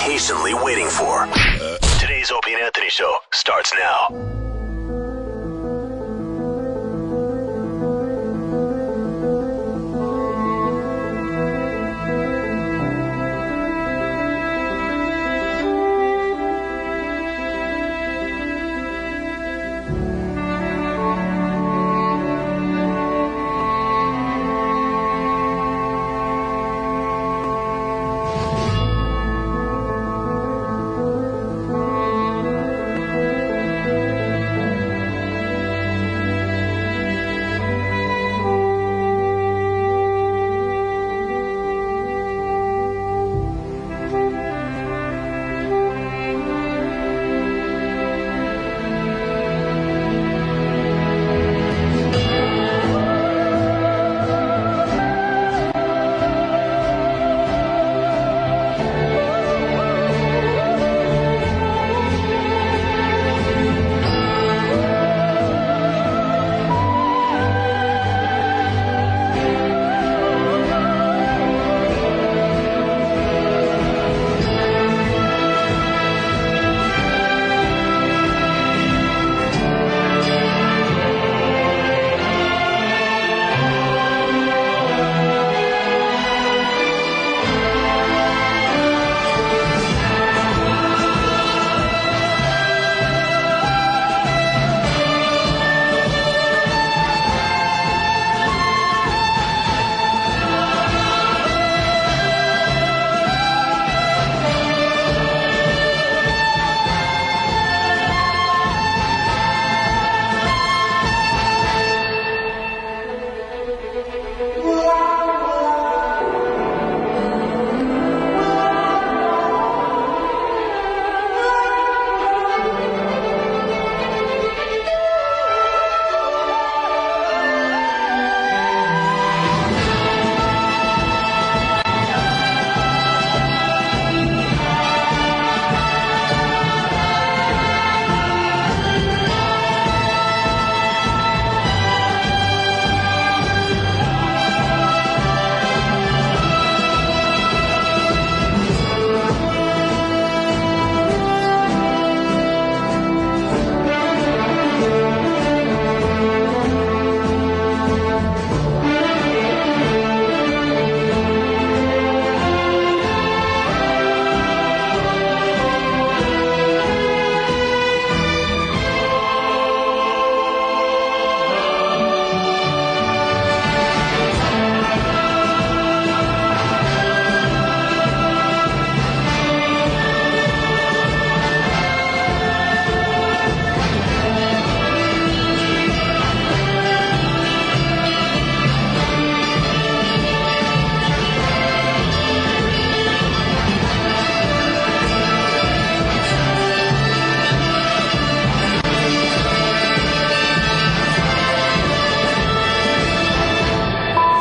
patiently waiting for. Today's Opie and Anthony Show starts now.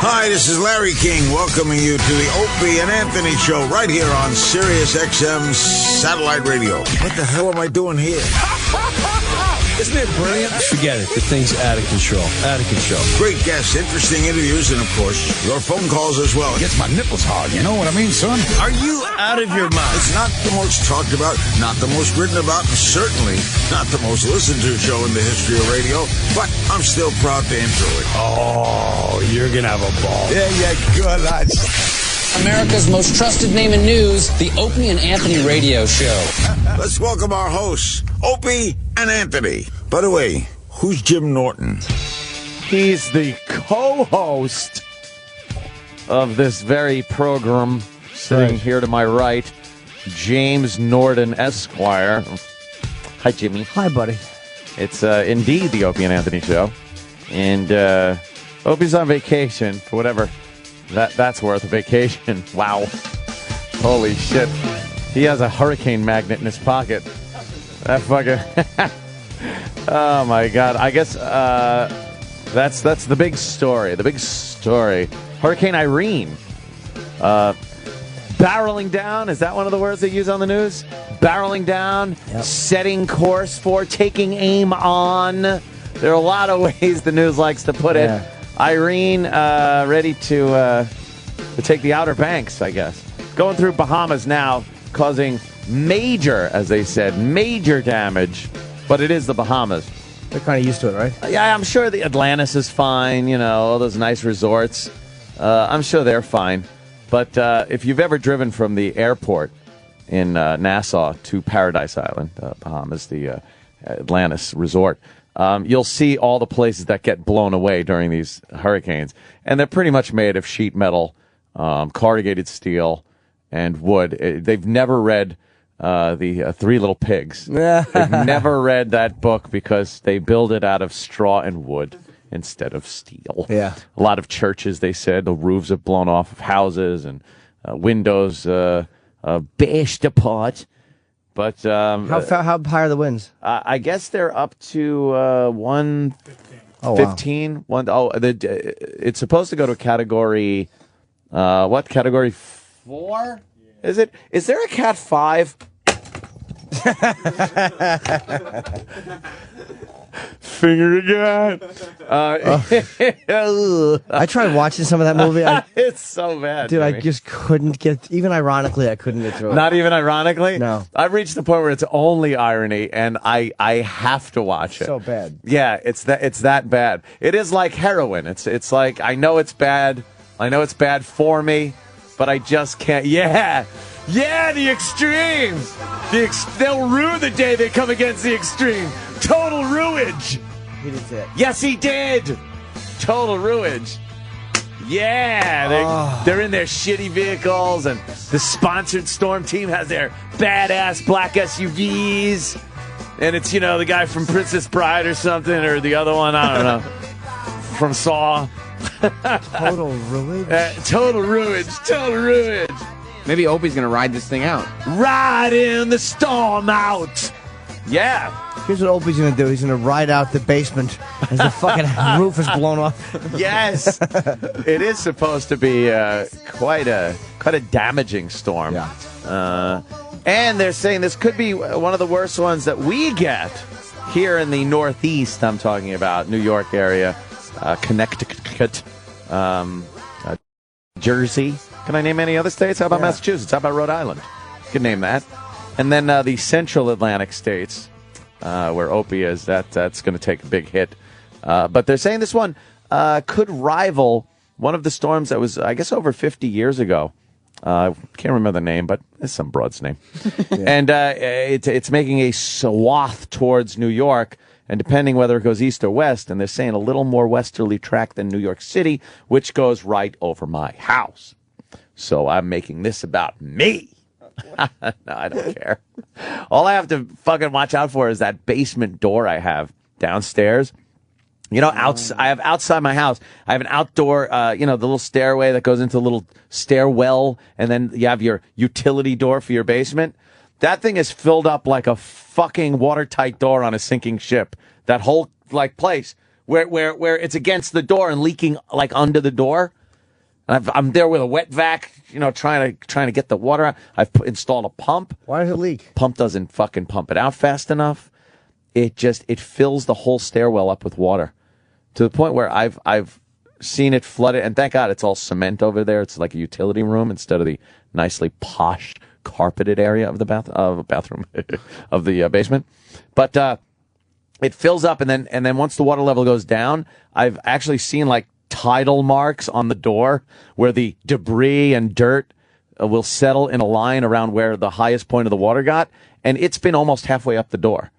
Hi, this is Larry King welcoming you to the Opie and Anthony Show right here on Sirius XM Satellite Radio. What the hell am I doing here? Isn't it brilliant? Forget it. The thing's out of control. Out of control. Great guests, interesting interviews, and, of course, your phone calls as well. It gets my nipples hard, you know what I mean, son? Are you out of your mind? It's not the most talked about, not the most written about, and certainly not the most listened to show in the history of radio, but I'm still proud to intro it. Oh, you're going to have a ball. Yeah, good. America's most trusted name in news, the Opie and Anthony Radio Show. Let's welcome our hosts, Opie and Anthony. By the way, who's Jim Norton? He's the co-host of this very program, sitting here to my right, James Norton Esquire. Hi, Jimmy. Hi, buddy. It's indeed the Opie and Anthony Show. And Opie's on vacation, for whatever that's worth, a vacation. Wow. Holy shit. He has a hurricane magnet in his pocket. That fucker. Oh, my God. I guess that's the big story. The big story. Hurricane Irene. Barreling down. Is that one of the words they use on the news? Barreling down. Yep. Setting course for. Taking aim on. There are a lot of ways the news likes to put it. Irene ready to take the Outer Banks, I guess. Going through Bahamas now, causing major, as they said, major damage. But it is the Bahamas. They're kind of used to it, right? Yeah, I'm sure the Atlantis is fine, all those nice resorts. I'm sure they're fine. But if you've ever driven from the airport in Nassau to Paradise Island, Bahamas, the Atlantis resort, you'll see all the places that get blown away during these hurricanes. And they're pretty much made of sheet metal, corrugated steel, and wood. They've never read the Three Little Pigs. They've never read that book because they build it out of straw and wood instead of steel. Yeah. A lot of churches, they said, the roofs have blown off of houses and windows bashed apart. But How high are the winds? I guess they're up to 115. It's supposed to go to a category. What category 4? Is it? Is there a Cat 5? Finger again. I tried watching some of that movie. It's so bad, dude. Jimmy. I just couldn't get. Even ironically, I couldn't get through it. Not even ironically? No. I've reached the point where it's only irony, and I have to watch it. So bad. Yeah, it's that bad. It is like heroin. It's like, I know it's bad. I know it's bad for me, but I just can't. Yeah, the extremes. They'll ruin the day they come against the extreme. Total ruinage. He did that. Yes, he did. Total ruinage. Yeah, they're in their shitty vehicles, and the sponsored Storm team has their badass black SUVs, and it's, the guy from Princess Bride or something, or the other one, I don't know, from Saw. Total ruinage. Total ruinage. Total ruinage. Maybe Opie's going to ride this thing out. Ride in the storm out. Yeah. Here's what Opie's going to do. He's going to ride out the basement as the fucking roof is blown off. Yes. It is supposed to be quite a damaging storm. Yeah. And they're saying this could be one of the worst ones that we get here in the Northeast. I'm talking about New York area, Connecticut, Jersey. Can I name any other states? How about Massachusetts? How about Rhode Island? You can name that. And then the central Atlantic states, where Opie is, that's going to take a big hit. But they're saying this one could rival one of the storms that was, I guess, over 50 years ago. I can't remember the name, but it's some broad's name. And it's making a swath towards New York, and depending whether it goes east or west, and they're saying a little more westerly track than New York City, which goes right over my house. So I'm making this about me. No, I don't care. All I have to fucking watch out for is that basement door I have downstairs. I have outside my house, I have an outdoor, the little stairway that goes into a little stairwell, and then you have your utility door for your basement. That thing is filled up like a fucking watertight door on a sinking ship. That whole, place where it's against the door and leaking, under the door. And I'm there with a wet vac, trying to get the water out. I've installed a pump. Why does it leak? Pump doesn't fucking pump it out fast enough. It fills the whole stairwell up with water to the point where I've seen it flooded. And thank God it's all cement over there. It's like a utility room instead of the nicely posh carpeted area of the bathroom of the basement. But it fills up, and then once the water level goes down, I've actually seen tidal marks on the door where the debris and dirt will settle in a line around where the highest point of the water got, and it's been almost halfway up the door.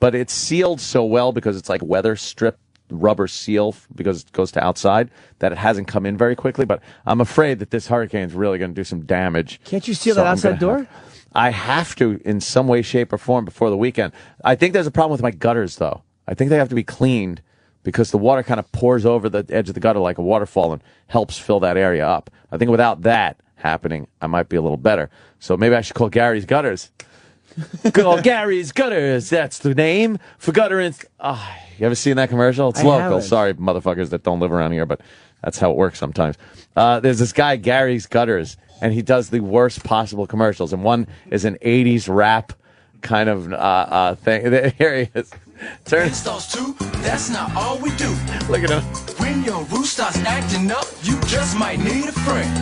But it's sealed so well because it's like weather strip rubber seal because it goes to outside that it hasn't come in very quickly. But I'm afraid that this hurricane is really going to do some damage. Can't you seal that outside door? I have to in some way, shape, or form before the weekend. I think there's a problem with my gutters, though. I think they have to be cleaned because the water kind of pours over the edge of the gutter like a waterfall and helps fill that area up. I think without that happening, I might be a little better. So maybe I should call Gary's Gutters. Good old Gary's Gutters. That's the name for gutter. You ever seen that commercial? It's local. Haven't. Sorry, motherfuckers that don't live around here, but that's how it works sometimes. There's this guy, Gary's Gutters, and he does the worst possible commercials. And one is an 80s rap kind of thing. Here he is. Turn. Those two, that's not all we do. Look at him. When your roof starts acting up, you just might need a friend.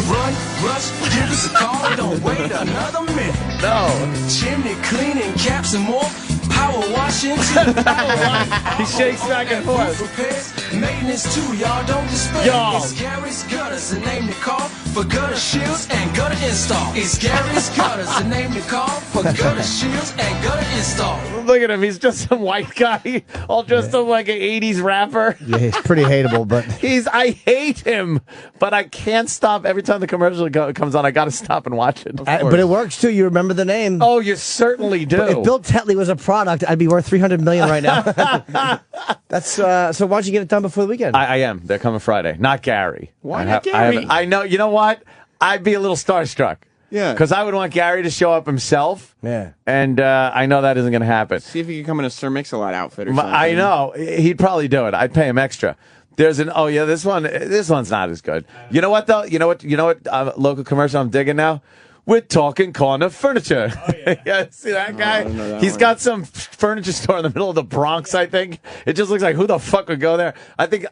Run, rush, give us a call. boy, don't wait another minute. No. Chimney cleaning, caps and more. Power washing. He shakes back and forth. Repairs, maintenance too, y'all don't despair. Y'all. It's Gary's Gutters, the name to call for gutter shields and gutter install. It's Gary's Gutters, the name to call for gutter shields and gutter install. Look at him. He's just some white guy, all dressed up like an 80s rapper. Yeah, he's pretty hateable, but I hate him, but I can't stop. Every time the commercial comes on, I got to stop and watch it. but it works too. You remember the name. Oh, you certainly do. If Bill Tetley was a product, I'd be worth $300 million right now. That's so. Why don't you get it done before the weekend? I am. They're coming Friday. Not Gary. Why not Gary? I know. You know what? I'd be a little starstruck. Yeah. Because I would want Gary to show up himself. Yeah. And I know that isn't going to happen. See if he can come in a Sir Mix-a-Lot outfit or something. I know. He'd probably do it. I'd pay him extra. There's an, oh yeah, this one's not as good. You know what though? You know what local commercial I'm digging now? We're talking corner furniture. Oh, yeah. See that guy? He's got some furniture store in the middle of the Bronx, I think. It just looks like who the fuck would go there? I think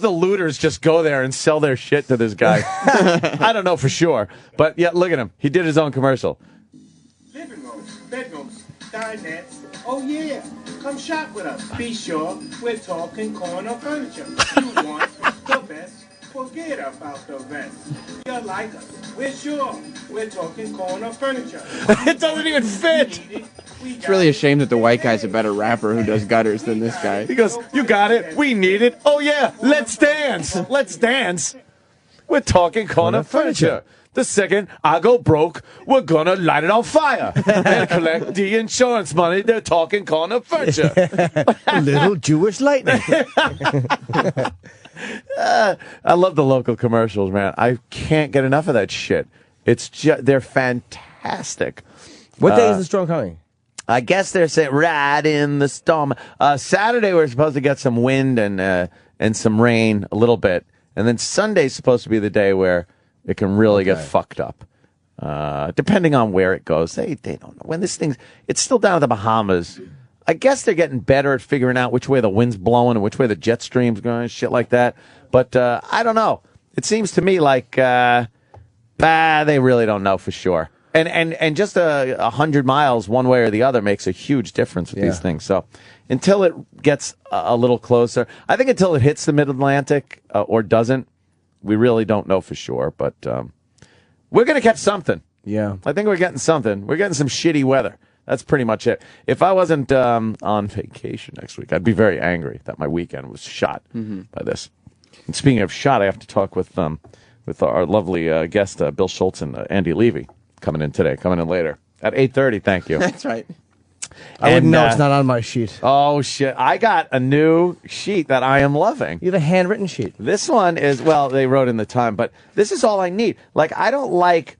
the looters just go there and sell their shit to this guy. I don't know for sure. But yeah, look at him. He did his own commercial. Living rooms, bedrooms, dinettes. Oh yeah, come shop with us. Be sure we're talking corner furniture. You want the best, forget about the rest. You're like us, we're sure we're talking corner furniture. It doesn't even fit. It's really a shame that the white guy's a better rapper who does gutters than this guy. He goes, you got it, we need it. Oh yeah, let's dance. Let's dance. We're talking corner furniture. The second I go broke, we're gonna light it on fire and collect the insurance money. They're talking corner furniture. Little Jewish lightning. I love the local commercials, man. I can't get enough of that shit. It's just, they're fantastic. What day is the storm coming? I guess they're saying right in the storm. Saturday we're supposed to get some wind and some rain a little bit, and then Sunday's supposed to be the day where it can really get fucked up. Depending on where it goes. They don't know. When this thing's, it's still down at the Bahamas. I guess they're getting better at figuring out which way the wind's blowing and which way the jet stream's going and shit like that. But I don't know. It seems to me like they really don't know for sure. And just 100 miles one way or the other makes a huge difference with these things. So until it gets a little closer, I think until it hits the mid-Atlantic or doesn't, we really don't know for sure, but we're going to catch something. Yeah. I think we're getting something. We're getting some shitty weather. That's pretty much it. If I wasn't on vacation next week, I'd be very angry that my weekend was shot by this. And speaking of shot, I have to talk with our lovely guest, Bill Schultz and Andy Levy, coming in later at 8:30. Thank you. That's right. I wouldn't know. It's not on my sheet. Oh, shit. I got a new sheet that I am loving. You have a handwritten sheet. This one is, well, they wrote in the time, but this is all I need. Like, I don't like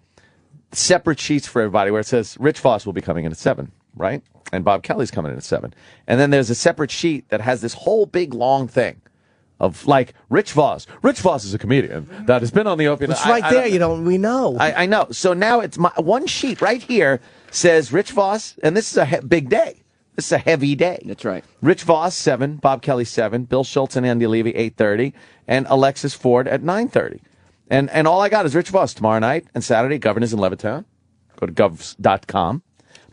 separate sheets for everybody where it says Rich Vos will be coming in at 7, right? And Bob Kelly's coming in at 7. And then there's a separate sheet that has this whole big long thing of, like, Rich Vos. Rich Vos is a comedian that has been on the Opie. It's right there. We know. I know. So now it's my one sheet right here says Rich Vos, and this is a big day. This is a heavy day. That's right. Rich Vos, 7. Bob Kelly, 7. Bill Schultz and Andy Levy, 8:30. And Alexis Ford at 9:30. And all I got is Rich Vos tomorrow night and Saturday, Governors in Levittown. Go to govs.com.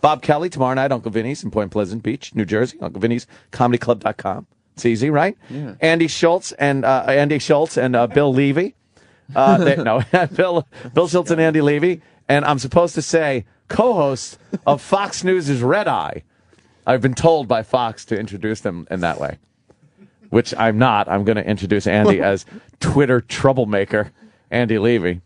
Bob Kelly tomorrow night, Uncle Vinny's in Point Pleasant Beach, New Jersey. Uncle Vinny's comedyclub.com. It's easy, right? Yeah. Andy Schultz and Bill Levy. Bill Schultz and Andy Levy. And I'm supposed to say co-host of Fox News' Red Eye. I've been told by Fox to introduce them in that way, which I'm not. I'm going to introduce Andy as Twitter troublemaker, Andy Levy.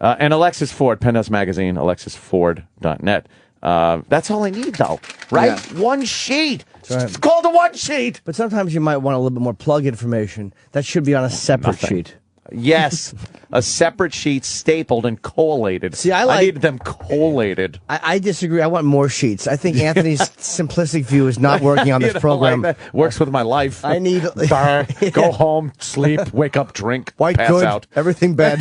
And Alexis Ford, Penthouse Magazine, alexisford.net. That's all I need, though, right? Yeah. One sheet. Right. It's called a one sheet. But sometimes you might want a little bit more plug information. That should be on a separate sheet. Yes, a separate sheet stapled and collated. See, I need them collated. I disagree. I want more sheets. I think Anthony's simplistic view is not working on this program. Like works with my life. I need go home, sleep, wake up, drink, white pass good, out. Everything bad.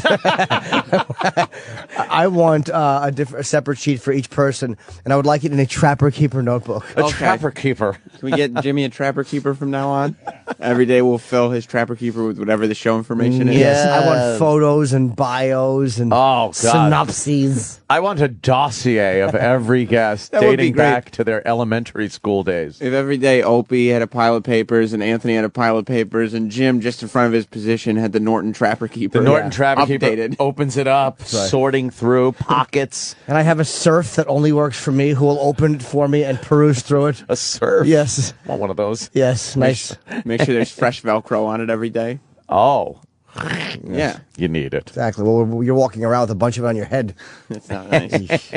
I want a separate sheet for each person, and I would like it in a Trapper Keeper notebook. A Trapper Keeper. Can we get Jimmy a Trapper Keeper from now on? Every day we'll fill his Trapper Keeper with whatever the show information is. Yes, I want photos and bios and synopses. I want a dossier of every guest dating back to their elementary school days. If every day Opie had a pile of papers and Anthony had a pile of papers and Jim just in front of his position had the Norton Trapper Keeper. The Norton Trapper Keeper updated. opens it up, sorting through pockets. And I have a serf that only works for me who will open it for me and peruse through it. A serf? Yes. I want one of those. Yes, nice. Make sure there's fresh Velcro on it every day. Oh. Yeah. You need it. Exactly. Well, you're walking around with a bunch of it on your head. That's not nice.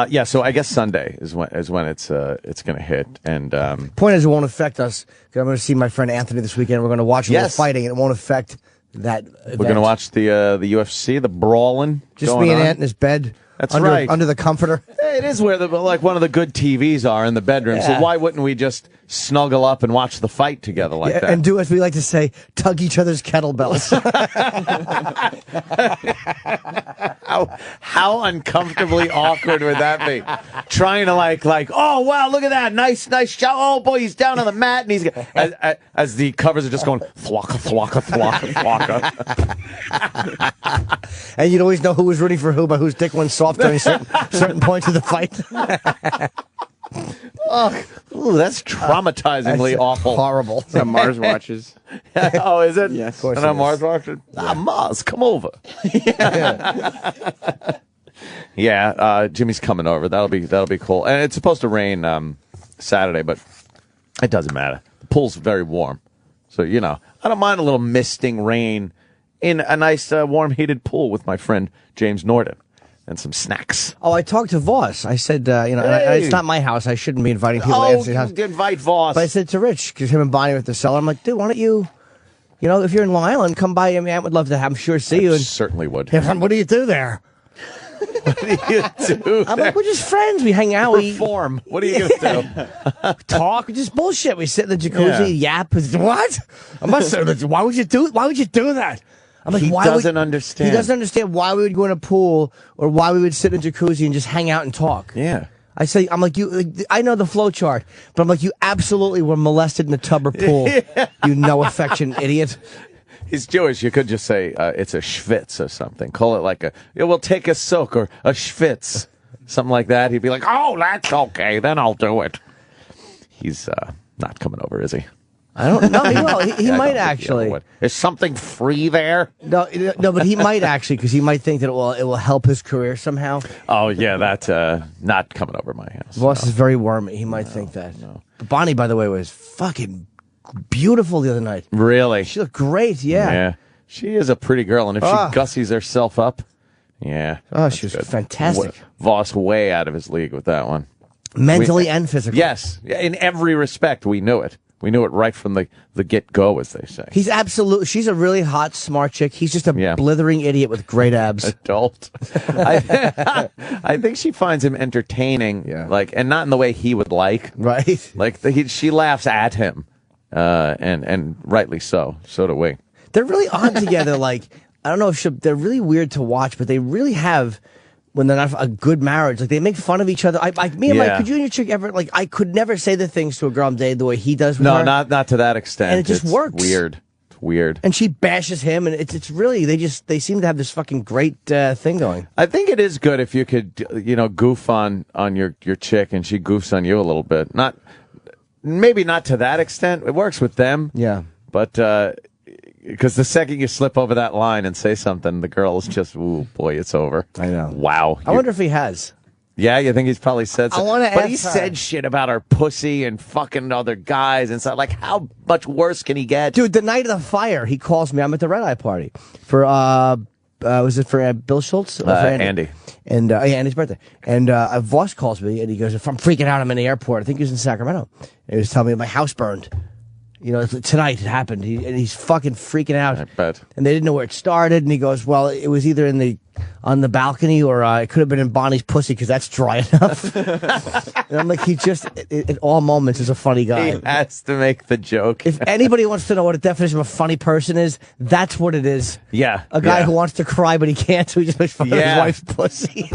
Yeah, so I guess Sunday is when it's going to hit. And point is, it won't affect us. 'Cause I'm going to see my friend Anthony this weekend. We're going to watch a little fighting, and it won't affect that event. We're going to watch the UFC, the brawling. Just me and Ant in his bed. That's right. Under the comforter. It is where one of the good TVs are in the bedroom. Yeah. So why wouldn't we just snuggle up and watch the fight together like that? And do, as we like to say, tug each other's kettlebells. How uncomfortably awkward would that be? Trying to like, oh wow, look at that, nice shot. Oh boy, he's down on the mat, and he's as the covers are just going thwacka thwacka thwacka thwacka. And you'd always know who was rooting for who by whose dick went soft during certain points of the fight. Ooh, that's traumatizingly awful. Horrible. That's how Mars watches. Oh, is it? Yes. Of course. And how Mars watches? Yeah. Mars, come over. Yeah, Jimmy's coming over. That'll be cool. And it's supposed to rain Saturday, but it doesn't matter. The pool's very warm, so I don't mind a little misting rain in a nice warm heated pool with my friend James Norton. And some snacks. Oh, I talked to Vos. I said, Hey. it's not my house. I shouldn't be inviting people to Anthony's house. You invite Vos. But I said to Rich, because him and Bonnie were at the cellar, I'm like, dude, why don't you, if you're in Long Island, come by. I mean, I would love to I'm sure see you. And certainly would. What do you do there? What do you do? I'm like, we're just friends. We hang out. Perform. What are you going to do? Talk. Just bullshit. We sit in the jacuzzi, yap. What? I must say, why would you do that? I'm like, he doesn't understand. He doesn't understand why we would go in a pool or why we would sit in a jacuzzi and just hang out and talk. Yeah. I'm like, I know the flow chart, but I'm like, you absolutely were molested in the tub or pool. You no affection idiot. He's Jewish. You could just say it's a schwitz or something. Call it like we'll take a soak or a schwitz. Something like that. He'd be like, oh, that's okay. Then I'll do it. He's not coming over, is he? I don't know. He will. He might actually. Is something free there? No, but he might actually, because he might think that it will help his career somehow. Oh yeah, that's not coming over my house. Voss is very wormy. He might think that. No. But Bonnie, by the way, was fucking beautiful the other night. Really? She looked great. Yeah. Yeah. She is a pretty girl, and if she gussies herself up, yeah. Oh, she was fantastic. Voss way out of his league with that one. Mentally and physically. Yes, in every respect, we knew it. We knew it right from the get-go, as they say. She's a really hot, smart chick. He's just a blithering idiot with great abs. Adult. I think she finds him entertaining, and not in the way he would like. Right. She laughs at him, and rightly so. So do we. They're really odd together. I don't know if they're really weird to watch, but they really have... When they're not a good marriage, they make fun of each other. Me and Mike, could you and your chick ever, I could never say the things to a girl I'm dating the way he does with her. No, not to that extent. And it just works. It's weird. And she bashes him, and it's really, they seem to have this fucking great thing going. I think it is good if you could, goof on your chick and she goofs on you a little bit. Maybe not to that extent. It works with them. Yeah. But, because the second you slip over that line and say something, the girl is just, ooh, boy, it's over. I know. Wow. I wonder if he has. Yeah, you think he's probably said something? I want to ask But he said shit about her pussy and fucking other guys and stuff. How much worse can he get? Dude, the night of the fire, he calls me. I'm at the Red Eye party for, was it for Bill Schultz? For Andy. And, Andy's birthday. And, Voss calls me and he goes, if I'm freaking out, I'm in the airport. I think he was in Sacramento. And he was telling me my house burned. You know, tonight it happened. And he's fucking freaking out. I bet. And they didn't know where it started. And he goes, well, it was either on the balcony or it could have been in Bonnie's pussy because that's dry enough. And I'm like, he just, at all moments, is a funny guy. He has to make the joke. If anybody wants to know what a definition of a funny person is, that's what it is. Yeah. A guy who wants to cry, but he can't, so he just makes fun of his wife's pussy.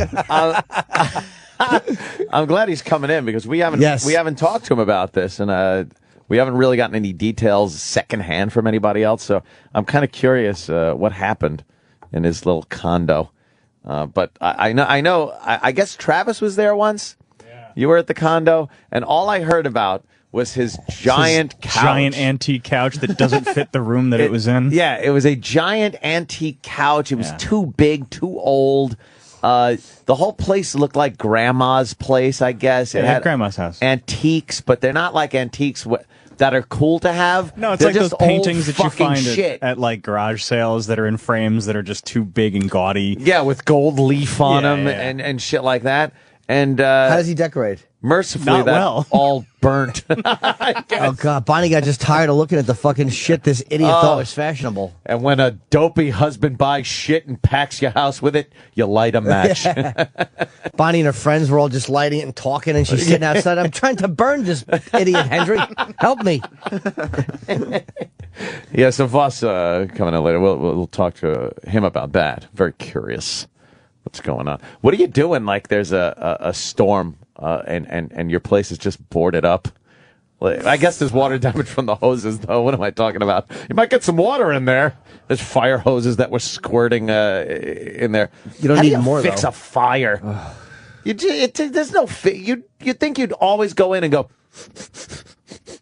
I'm glad he's coming in because we haven't talked to him about this, and we haven't really gotten any details secondhand from anybody else. So I'm kind of curious what happened in his little condo. But I know. I guess Travis was there once. Yeah. You were at the condo, and all I heard about was his giant couch. Giant antique couch that doesn't fit the room that it was in. Yeah, it was a giant antique couch. It was too big, too old. The whole place looked like grandma's place, I guess. It had grandma's house. Antiques, but they're not like antiques that are cool to have. No, it's they're like those just paintings old that you find shit. at like garage sales that are in frames that are just too big and gaudy. Yeah, with gold leaf on them and shit like that. And how does he decorate? Mercifully, all burnt. Oh, God. Bonnie got just tired of looking at the fucking shit this idiot thought was fashionable. And when a dopey husband buys shit and packs your house with it, you light a match. Bonnie and her friends were all just lighting it and talking, and she's sitting outside. I'm trying to burn this idiot, Henry. Help me. Yeah, so Vos coming in later. We'll talk to him about that. Very curious what's going on. What are you doing? Like there's a storm and your place is just boarded up. I guess there's water damage from the hoses, though. What am I talking about? You might get some water in there. There's fire hoses that were squirting in there. You don't need more, fix though. a fire? There's no you'd think you'd always go in and go,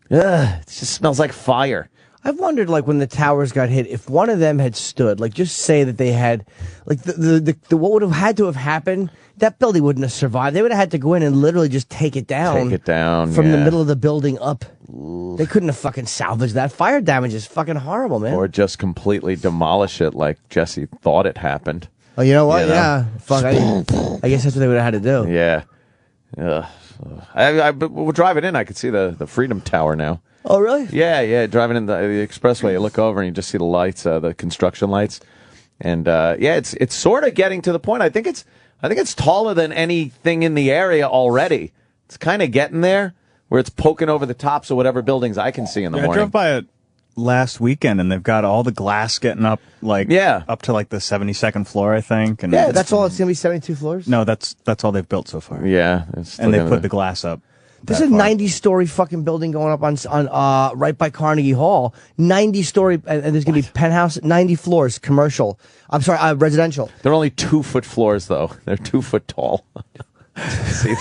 it just smells like fire. I've wondered, like, when the towers got hit, if one of them had stood, like, just say that they had, like, the what would have had to have happened, that building wouldn't have survived. They would have had to go in and literally just take it down. From the middle of the building up. Ooh. They couldn't have fucking salvaged that. Fire damage is fucking horrible, man. Or just completely demolish it like Jesse thought it happened. Oh, you know what? You know? Yeah. Fuck, I guess that's what they would have had to do. Yeah. We're driving in. I could see the Freedom Tower now. Oh, really? Yeah. Driving in the expressway, you look over and you just see the lights, the construction lights, and it's sort of getting to the point. I think it's taller than anything in the area already. It's kind of getting there where it's poking over the tops of whatever buildings I can see in the morning. I drove by it last weekend, and they've got all the glass getting up, up to like the 72nd floor, I think. And that's all. It's gonna be 72 floors. No, that's all they've built so far. Yeah, and they put the glass up. There's a 90-story fucking building going up on right by Carnegie Hall. 90-story, and there's going to be penthouse, 90 floors, commercial. I'm sorry, residential. They're only 2-foot floors, though. They're 2 foot tall. See,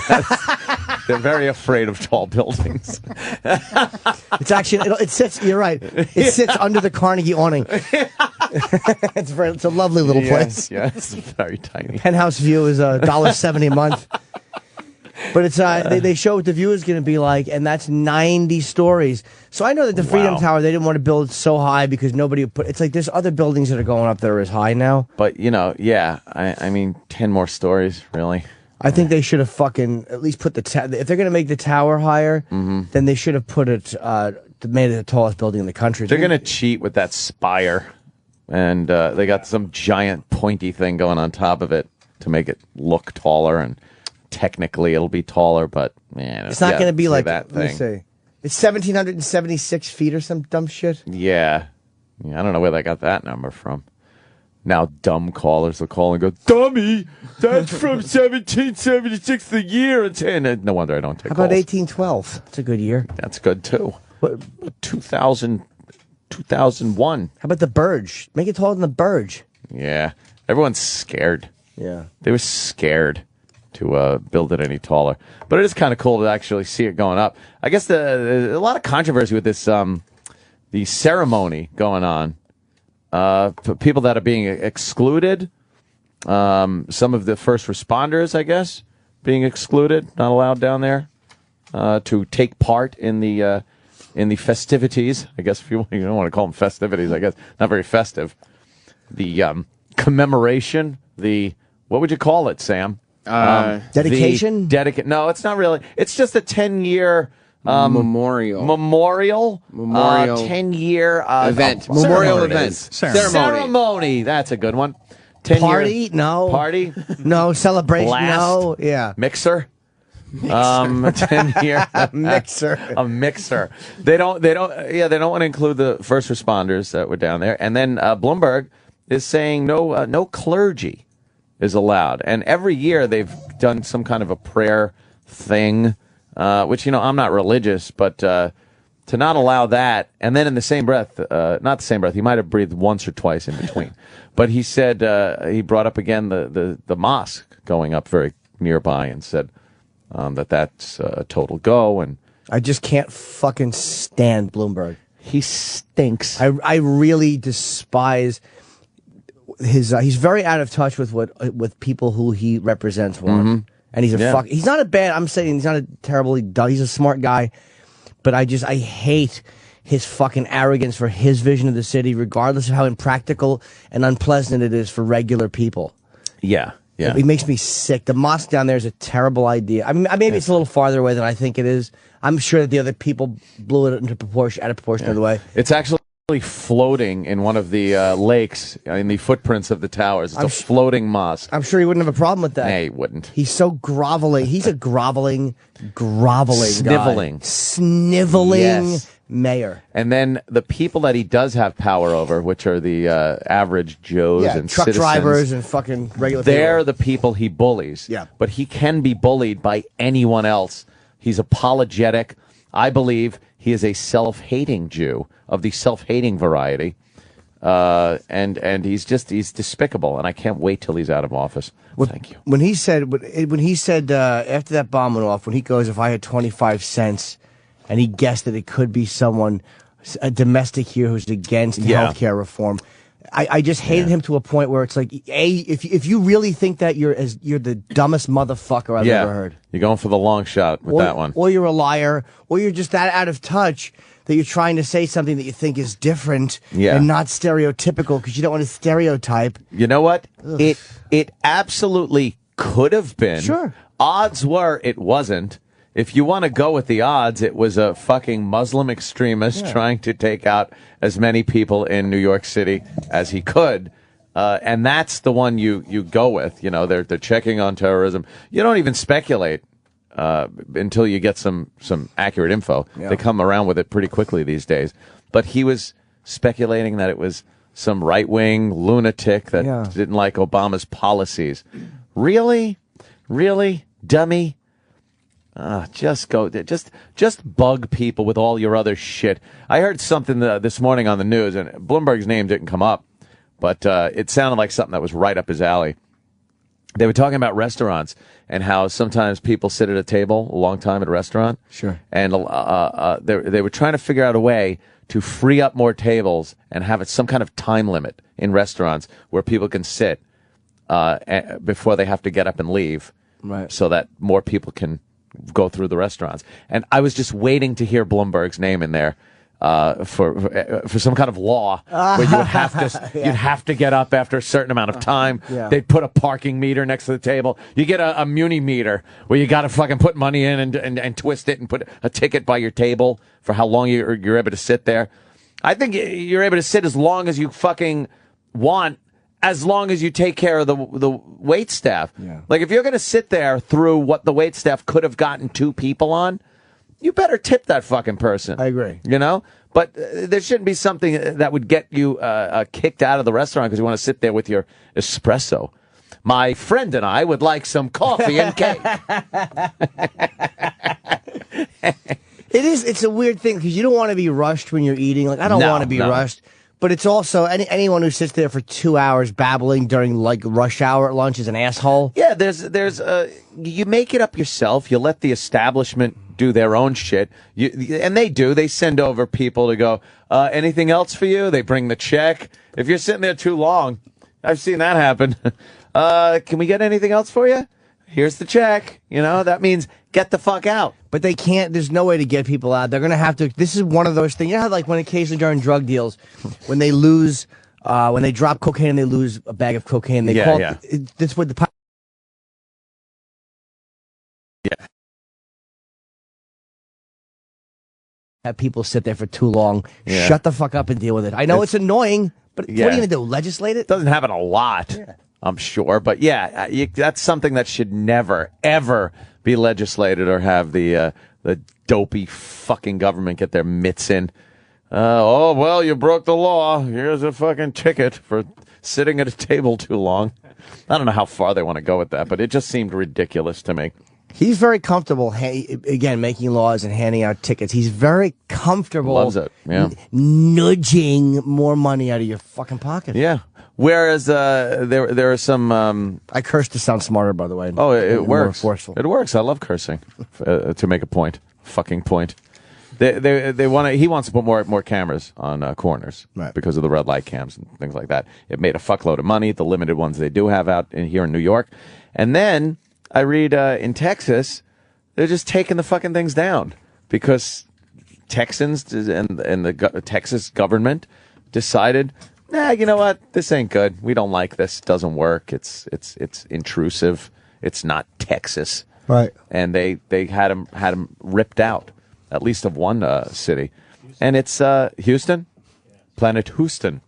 they're very afraid of tall buildings. It's actually, it sits, you're right, it sits under the Carnegie awning. It's a lovely little place. Yeah, it's very tiny. Penthouse view is $1.70 a month. But it's they show what the view is going to be like, and that's 90 stories. So I know that the Freedom Tower, they didn't want to build so high because nobody would put. It's like there's other buildings that are going up that are as high now. But I mean, 10 more stories, really. I think they should have fucking at least put if they're going to make the tower higher, then they should have put it made it the tallest building in the country. They're going to cheat with that spire, and they got some giant pointy thing going on top of it to make it look taller and. Technically, it'll be taller, but man, it's not going to be like that thing. Let me see. It's 1,776 feet or some dumb shit. Yeah, I don't know where they got that number from. Now, dumb callers will call and go, "Dummy, that's from 1776 the year." And no wonder I don't take. How about calls. 1812? That's a good year. That's good too. What 2001? How about the Burj? Make it taller than the Burj. Yeah, everyone's scared. Yeah, they were scared to build it any taller. But it is kind of cool to actually see it going up. I guess there's a lot of controversy with this the ceremony going on. For people that are being excluded, some of the first responders, I guess, being excluded, not allowed down there to take part in the festivities. I guess if you don't want to call them festivities, I guess not very festive. The commemoration, what would you call it, Sam? Dedication? No, it's not really. It's just a 10-year Memorial 10-year event. Memorial event. Ceremony. That's a good one. 10-year Party? No. Party? No. Celebration? Blast? No. Yeah. Mixer? 10-year mixer. A mixer. They don't want to include the first responders that were down there. And then Bloomberg is saying no clergy is allowed. And every year they've done some kind of a prayer thing, which, I'm not religious, but to not allow that, and then in the same breath, not the same breath, he might have breathed once or twice in between, but he said, he brought up again the mosque going up very nearby and said that's a total go. And I just can't fucking stand Bloomberg. He stinks. I really despise his. He's very out of touch with people who he represents. And he's he's not a bad. I'm saying he's not a terribly dull. He's a smart guy, but I hate his fucking arrogance for his vision of the city, regardless of how impractical and unpleasant it is for regular people. Yeah. Yeah. It makes me sick. The mosque down there is a terrible idea. I mean, maybe it's a little farther away than I think it is. I'm sure that the other people blew it into proportion, out of proportion of the way. It's actually floating in one of the lakes in the footprints of the towers. It's a floating mosque. I'm sure he wouldn't have a problem with that. No, he wouldn't. He's so groveling. He's a groveling sniveling yes. Mayor. And then the people that he does have power over, which are the average Joes and truck citizens, drivers and fucking regular they're people. the people he bullies. Yeah. But he can be bullied by anyone else. He's apologetic. I believe he is a self-hating Jew of the self-hating variety. And he's despicable, and I can't wait till he's out of office. Thank you. When he said after that bomb went off, when he goes, if I had 25 cents, and he guessed that it could be someone, a domestic here who's against healthcare reform. I just hated him to a point where it's like, if you really think that you're the dumbest motherfucker I've ever heard. You're going for the long shot with that one. Or you're a liar, or you're just that out of touch that you're trying to say something that you think is different and not stereotypical because you don't want to stereotype. You know what? Ugh. It absolutely could have been. Sure. Odds were it wasn't. If you want to go with the odds, it was a fucking Muslim extremist trying to take out as many people in New York City as he could. And that's the one you go with. They're checking on terrorism. You don't even speculate until you get some accurate info. Yeah. They come around with it pretty quickly these days. But he was speculating that it was some right-wing lunatic that didn't like Obama's policies. Really? Really? Dummy? Just bug people with all your other shit. I heard something this morning on the news, and Bloomberg's name didn't come up, but it sounded like something that was right up his alley. They were talking about restaurants and how sometimes people sit at a table a long time at a restaurant. Sure. And they were trying to figure out a way to free up more tables and have some kind of time limit in restaurants where people can sit before they have to get up and leave, right? So that more people can go through the restaurants. And I was just waiting to hear Bloomberg's name in there for some kind of law where you would have to you'd have to get up after a certain amount of time. They'd put a parking meter next to the table. You get a muni meter where you got to fucking put money in and twist it and put a ticket by your table for how long you're able to sit there. I think you're able to sit as long as you fucking want, as long as you take care of the wait staff. Yeah. Like, if you're going to sit there through what the wait staff could have gotten 2 people on, you better tip that fucking person. I agree. But there shouldn't be something that would get you kicked out of the restaurant because you want to sit there with your espresso. My friend and I would like some coffee and cake. It's a weird thing because you don't want to be rushed when you're eating. Like, I don't want to be rushed. But it's also anyone who sits there for 2 hours babbling during like rush hour at lunch is an asshole. Yeah, there's you make it up yourself. You let the establishment do their own shit. And they do. They send over people to go, anything else for you? They bring the check. If you're sitting there too long, I've seen that happen. Can we get anything else for you? Here's the check. That means get the fuck out. But they can't, there's no way to get people out. They're going to have to, this is one of those things. You know how, like, when occasionally during drug deals, when they lose, when they drop cocaine and they lose a bag of cocaine, they call it, that's what the have people sit there for too long. Yeah. Shut the fuck up and deal with it. I know it's annoying, but what are you going to do? Legislate it? Doesn't happen a lot, I'm sure. But yeah, that's something that should never, ever be legislated or have the dopey fucking government get their mitts in. Oh, well, you broke the law. Here's a fucking ticket for sitting at a table too long. I don't know how far they want to go with that, but it just seemed ridiculous to me. He's very comfortable, again, making laws and handing out tickets. He's very comfortable. Loves it, yeah. Nudging more money out of your fucking pocket. Yeah. Whereas there are some... I curse to sound smarter, by the way. Oh, it works. More forceful. It works. I love cursing to make a point. Fucking point. They want to. He wants to put more cameras on corners because of the red light cams and things like that. It made a fuckload of money. The limited ones they do have out here in New York, and then I read in Texas, they're just taking the fucking things down because Texans and the Texas government decided, nah, you know what? This ain't good. We don't like this. It doesn't work. It's intrusive. It's not Texas. Right. And they had him ripped out, at least of one city. And it's Houston, Planet Houston.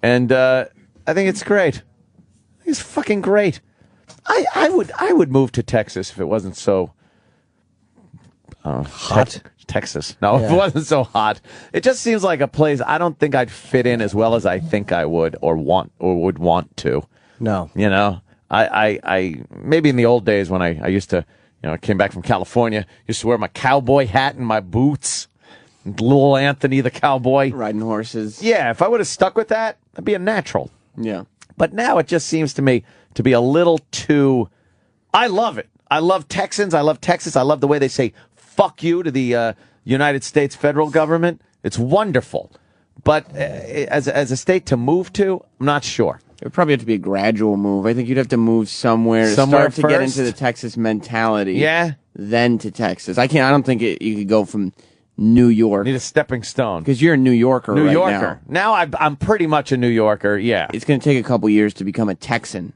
And I think it's great. I think it's fucking great. I would move to Texas if it wasn't so hot. Texas. No, if it wasn't so hot. It just seems like a place I don't think I'd fit in as well as I think I would or would want to. No. You know, I maybe in the old days when I used to, I came back from California, used to wear my cowboy hat and my boots, and little Anthony the cowboy. Riding horses. Yeah, if I would have stuck with that, that'd be a natural. Yeah. But now it just seems to me to be a little too... I love it. I love Texans. I love Texas. I love the way they say fuck you to the United States federal government. It's wonderful. But as a state to move to, I'm not sure. It would probably have to be a gradual move. I think you'd have to move somewhere to start to get into the Texas mentality. Yeah. Then to Texas. I don't think you could go from New York. Need a stepping stone. Because you're a New Yorker New right Yorker. Now I'm pretty much a New Yorker, yeah. It's going to take a couple years to become a Texan.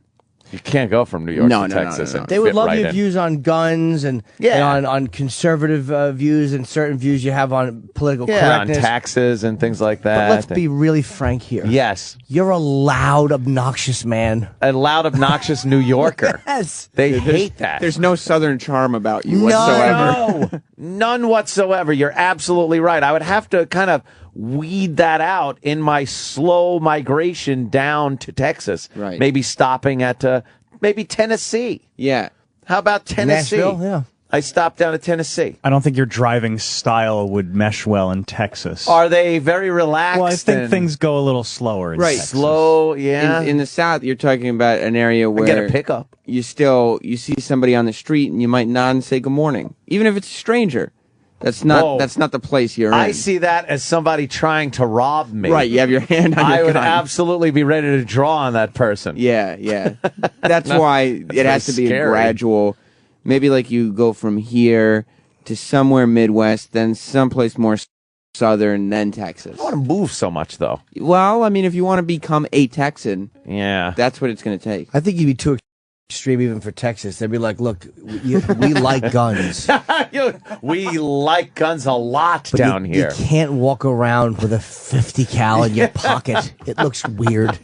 You can't go from New York to Texas. No. They would love your views on guns and on conservative views and certain views you have on political correctness. On taxes and things like that. But let's be really frank here. Yes. You're a loud, obnoxious man. A loud, obnoxious New Yorker. Yes. They hate that. There's no Southern charm about you whatsoever. No. None whatsoever. You're absolutely right. I would have to kind of weed that out in my slow migration down to Texas. Right. Maybe stopping at maybe Tennessee. Yeah. How about Tennessee? Nashville, yeah. I stopped down at Tennessee. I don't think your driving style would mesh well in Texas. Are they very relaxed? Well, I think things go a little slower in Texas. Slow, yeah. In the South, you're talking about an area where get a pickup. You see somebody on the street and you might nod and say good morning, even if it's a stranger. That's not the place you're in. I see that as somebody trying to rob me. Right, you have your hand on your gun. I would absolutely be ready to draw on that person. Yeah. That's why it has to be a gradual. Maybe like you go from here to somewhere Midwest, then someplace more southern, then Texas. I don't want to move so much, though. Well, I mean, if you want to become a Texan, that's what it's going to take. I think you'd be too extreme even for Texas. They'd be like, look, we like guns. We like guns a lot but down here. You can't walk around with a 50 cal in your pocket. It looks weird.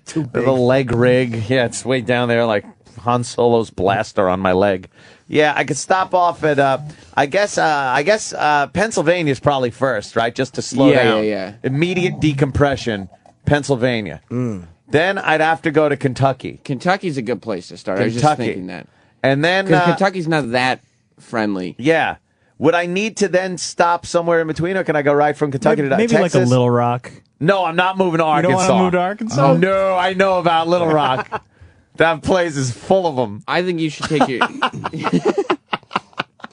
Too big. The leg rig. Yeah, it's way down there like Han Solo's blaster on my leg. Yeah, I could stop off at, I guess Pennsylvania's probably first, right? Just to slow down. Yeah. Immediate decompression, Pennsylvania. Then I'd have to go to Kentucky. Kentucky's a good place to start. I was just thinking that. And then... Because Kentucky's not that friendly. Yeah. Would I need to then stop somewhere in between, or can I go right from Kentucky to Texas? Maybe like a Little Rock. No, I'm not moving to Arkansas. You don't want to move to Arkansas? No, I know about Little Rock. That place is full of them. I think you should take your...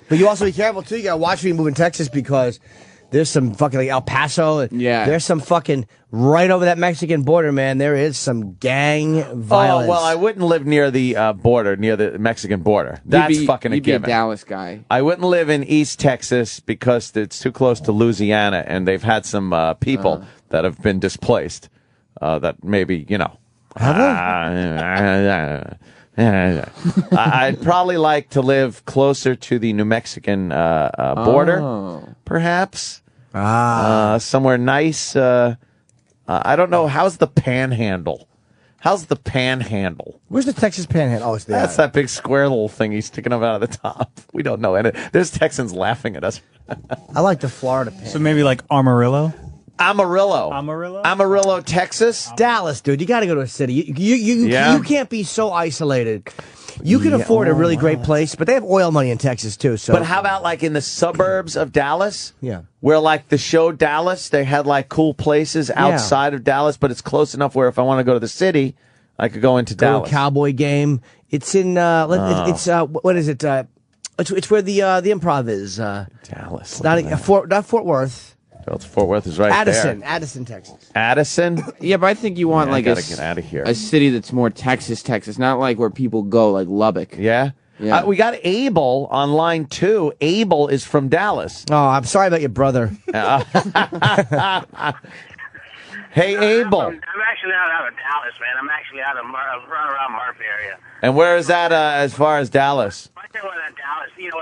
But you also be careful, too. You got to watch when you move in Texas because... There's some fucking like El Paso. Yeah. There's some fucking right over that Mexican border, man. There is some gang violence. Oh, well, I wouldn't live near the border, near the Mexican border. That's fucking a given. You'd be a Dallas guy. I wouldn't live in East Texas because it's too close to Louisiana, and they've had some people that have been displaced that maybe, Have they? I'd probably like to live closer to the New Mexican border, perhaps. Somewhere nice. I don't know. How's the Panhandle? How's the Panhandle? Where's the Texas Panhandle? Oh, it's there. That's that big square little thing he's sticking up out of the top. We don't know. And there's Texans laughing at us. I like the Florida Panhandle. So maybe like Amarillo? Amarillo, Texas? Dallas, dude. You got to go to a city. You can't be so isolated. You can afford a really great place, but they have oil money in Texas, too. So. But how about like in the suburbs of Dallas? Yeah. Where like the show Dallas, they had like cool places outside of Dallas, but it's close enough where if I want to go to the city, I could go into Dallas. To a Cowboy game. It's in, what is it? It's where the Improv is. Dallas. Not Fort Worth. Well, Fort Worth is right there. Addison, Texas. Addison? Yeah, but I think you want like get out of here. A city that's more Texas, not like where people go, like Lubbock. Yeah? We got Abel on line 2. Abel is from Dallas. Oh, I'm sorry about your brother. Hey, Abel. I'm actually out of Dallas, man. I'm actually out of around Murphy area. And where is that as far as Dallas? Right there where that Dallas, you know,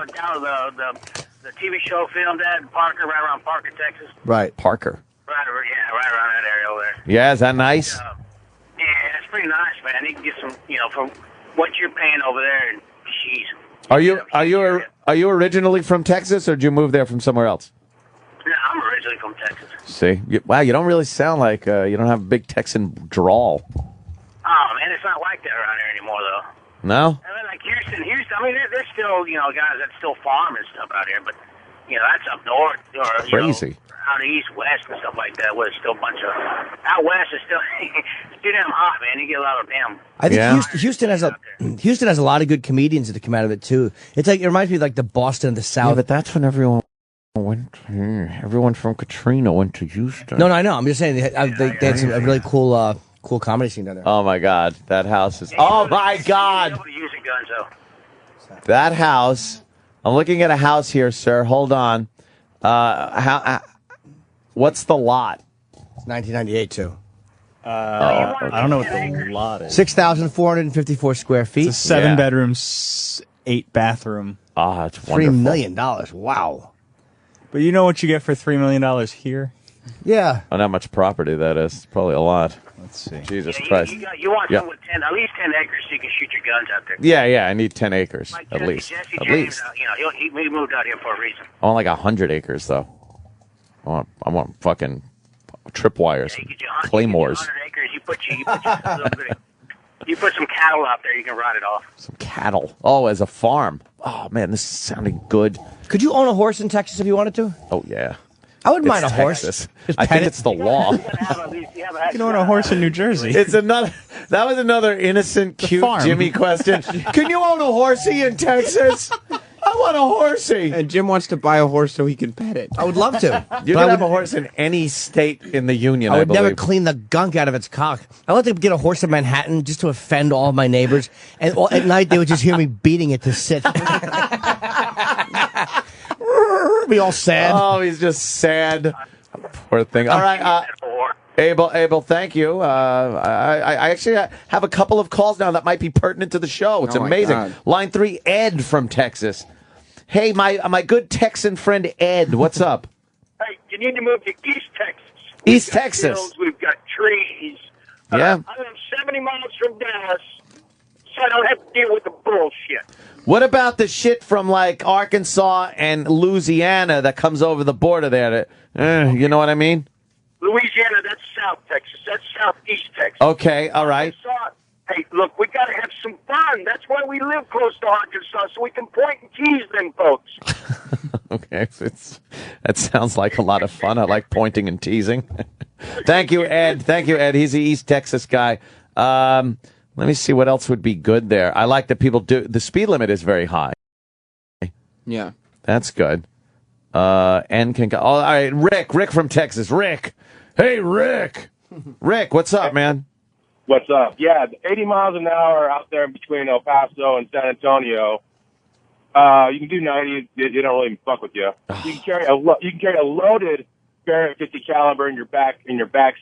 the TV show filmed at Parker, right around Parker, Texas. Right. Parker. Right around that area over there. Yeah, is that nice? Yeah, it's pretty nice, man. You can get some, you know, for what you're paying over there, and jeez. Are you originally from Texas, or did you move there from somewhere else? No, I'm originally from Texas. See, wow, you don't really sound like you don't have a big Texan drawl. Oh man, it's not like that around here anymore, though. No. I mean, like Houston. I mean, there's still, you know, guys that still farm and stuff out here, but you know, that's up north or crazy. You know, out east, west, and stuff like that. Where it's still a bunch of out west is still it's too damn hot, man. You get a lot of damn. I think Houston has a lot of good comedians that come out of it too. It's like it reminds me of like the Boston of the South. Yeah, but that's when everyone from Katrina went to Houston. No, I know. I'm just saying they had a really cool comedy scene down there. Oh my God, that house is. Oh my God, that house. I'm looking at a house here, sir. Hold on. What's the lot? It's 1998 too. I don't know what the lot is. 6,454 square feet. It's a 7 bedroom, 8 bathroom. Ah, it's wonderful. $3 million. Wow. But you know what you get for $3 million here? Yeah. I know how much property that is. It's probably a lot. Let's see. Jesus Christ. You want something with at least 10 acres so you can shoot your guns out there. Yeah, I need 10 acres, like at least. Jesse at James, least. You know, he moved out here for a reason. I want like 100 acres, though. I want fucking tripwires, claymores. 100 acres, you put some cattle out there, you can ride it off. Some cattle. Oh, as a farm. Oh, man, this is sounding good. Could you own a horse in Texas if you wanted to? Oh, yeah. I wouldn't mind a Texas. horse. I think it's the law. You can own a horse in New Jersey. That was another innocent, cute Jimmy question. Can you own a horsey in Texas? I want a horsey. And Jim wants to buy a horse so he can pet it. I would love to. You can have a horse in any state in the union, I would believe. never clean the gunk out of its cock. I would like to get a horse in Manhattan just to offend all of my neighbors. And at night, they would just hear me beating it to sit. Be all sad. Oh, he's just sad. Poor thing. All right, Abel, thank you. I actually have a couple of calls now that might be pertinent to the show. It's amazing. Line 3, Ed from Texas. Hey, my good Texan friend Ed, what's up? Hey, you need to move to East Texas. East Texas. Hills, we've got trees. Yeah. I live 70 miles from Dallas, so I don't have to deal with the bullshit. What about the shit from like Arkansas and Louisiana that comes over the border there? You know what I mean? Louisiana, that's South Texas. That's Southeast Texas. Okay, all right. Hey, look, we got to have some fun. That's why we live close to Arkansas, so we can point and tease them folks. Okay, that sounds like a lot of fun. I like pointing and teasing. Thank you, Ed. He's the East Texas guy. Let me see what else would be good there. I like that people do. The speed limit is very high. Yeah. That's good. And can go. Oh, all right, Rick from Texas. Rick. Hey, Rick. Rick, what's up, man? What's up? Yeah, 80 miles an hour out there between El Paso and San Antonio. You can do 90. They don't really fuck with you. You can carry a loaded Barrett 50 caliber in your back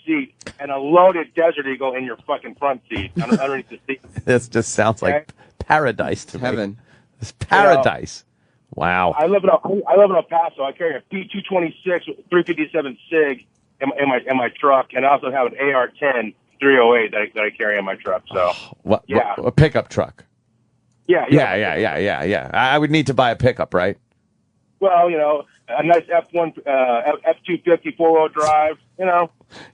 seat, and a loaded Desert Eagle in your fucking front seat underneath the seat. This just sounds like paradise to heaven. me. It's paradise. Wow. I live in El Paso. I carry a P226 with 357 SIG in my truck, and I also have an AR-10 308 that I carry in my truck. So, what, a pickup truck. Yeah. I would need to buy a pickup, right? Well, a nice F250 4-wheel drive.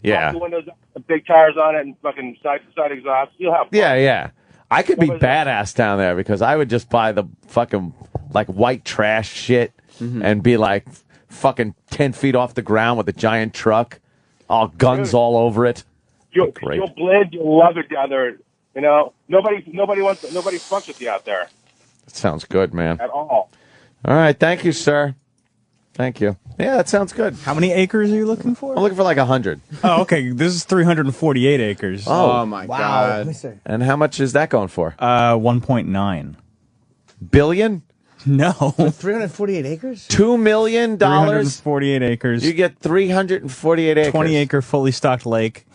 Yeah. The windows, big tires on it, and fucking side exhaust. You'll have fun. Yeah. I could be badass down there because I would just buy the fucking white trash shit and be like fucking 10 feet off the ground with a giant truck, all guns all over it. You'll blend. You'll love it down there. Nobody fucks with you out there. That sounds good, man. At all. All right, thank you, sir. Thank you. Yeah, that sounds good. How many acres are you looking for? I'm looking for like 100. Oh, okay. This is 348 acres. Oh my God. And how much is that going for? 1.9 billion? No. 348 acres? $2 million? 348 acres. You get 348 acres. 20-acre fully stocked lake.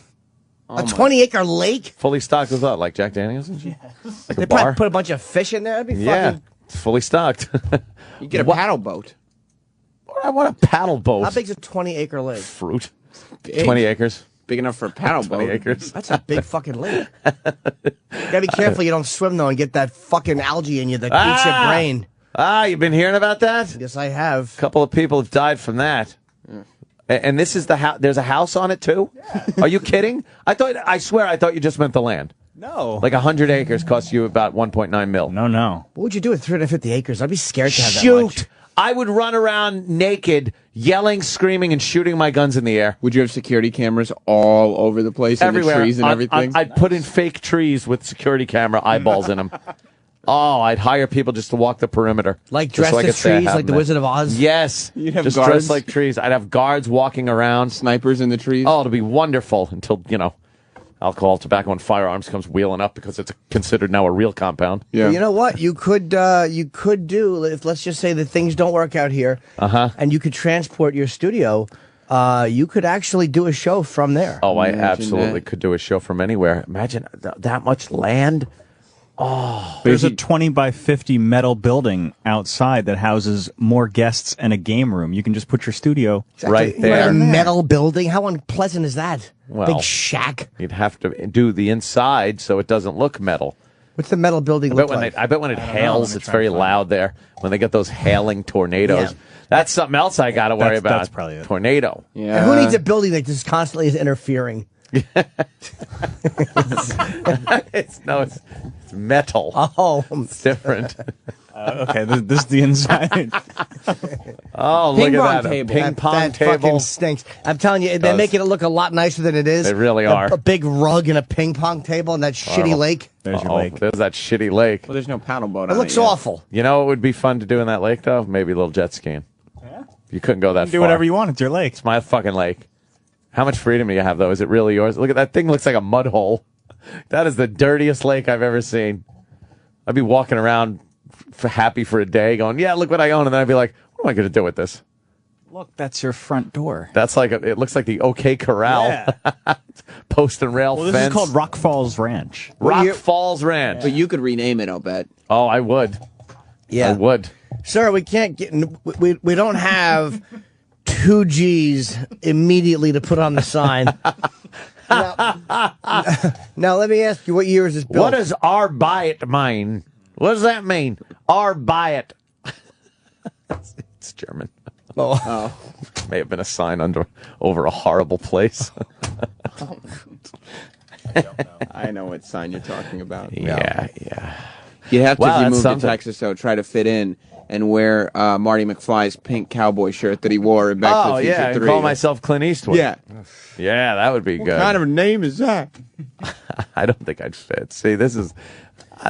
A 20-acre lake? Fully stocked with what? Like Jack Daniels and shit? Like They a bar? probably put a bunch of fish in there. That'd be fucking... It's fully stocked. You get a paddle boat. I want a paddle boat. How big's a 20-acre lake? Fruit. Big. 20 acres. Big enough for a paddle 20 boat. acres. That's a big fucking lake. Gotta be careful you don't swim, though, and get that fucking algae in you that eats your brain. You've been hearing about that? Yes, I have. A couple of people have died from that. And this is the house. There's a house on it, too? Yeah. Are you kidding? I swear I thought you just meant the land. No. Like 100 acres costs you about 1.9 mil. No. What would you do with 350 acres? I'd be scared to have that Shoot. much. I would run around naked, yelling, screaming, and shooting my guns in the air. Would you have security cameras all over the place, Everywhere. in the trees and everything? I'd put in fake trees with security camera eyeballs in them. Oh, I'd hire people just to walk the perimeter. Like dressed as trees, like the Wizard of Oz? Yes. You'd have just guards? dressed like trees. I'd have guards walking around. Snipers in the trees? Oh, it'll be wonderful until, alcohol, tobacco, and firearms comes wheeling up because it's considered now a real compound. Yeah. Well, you know what? You could do, if let's just say that things don't work out here, and you could transport your studio, you could actually do a show from there. Oh, I absolutely could do a show from anywhere. Imagine that much land. Oh, there's a 20 by 50 metal building outside that houses more guests and a game room. You can just put your studio right there. A metal building? How unpleasant is that? Well, big shack. You'd have to do the inside so it doesn't look metal. What's the metal building look like? I bet when it hails, it's very loud there. When they get those hailing tornadoes. Yeah. That's something else I got to worry about. That's probably it. Tornado. Yeah. And who needs a building that just constantly is interfering? It's metal. Oh, it's different. Okay, this is the inside. Oh, look at that. Ping pong table. That fucking stinks. I'm telling you, they make it look a lot nicer than it is. They really are. A big rug and a ping pong table and that shitty lake. There's your lake. There's that shitty lake. Well, there's no paddle boat on it. It looks awful. You know what would be fun to do in that lake, though? Maybe a little jet skiing. Yeah? You couldn't go that far. Do whatever you want. It's your lake. It's my fucking lake. How much freedom do you have, though? Is it really yours? Look at that thing. Looks like a mud hole. That is the dirtiest lake I've ever seen. I'd be walking around happy for a day going, yeah, look what I own. And then I'd be like, what am I going to do with this? Look, that's your front door. That's like, it looks like the OK Corral. Yeah. Post and rail fence. This is called Rock Falls Ranch. Falls Ranch. But you could rename it, I'll bet. Oh, I would. Yeah. I would. Sir, we can't get, we don't have 2 G's immediately to put on the sign. Now, let me ask you, what year is this built? What does our buy it mean? What does that mean? Our buy it. It's German. Oh. May have been a sign over a horrible place. I know what sign you're talking about. Yeah. You'd have to, Wow, if you that's moved to Texas, though, try to fit in and wear Marty McFly's pink cowboy shirt that he wore in Back to the Future 3. And call myself Clint Eastwood. Yeah. Yeah, that would be good. What kind of a name is that? I don't think I'd fit. See, I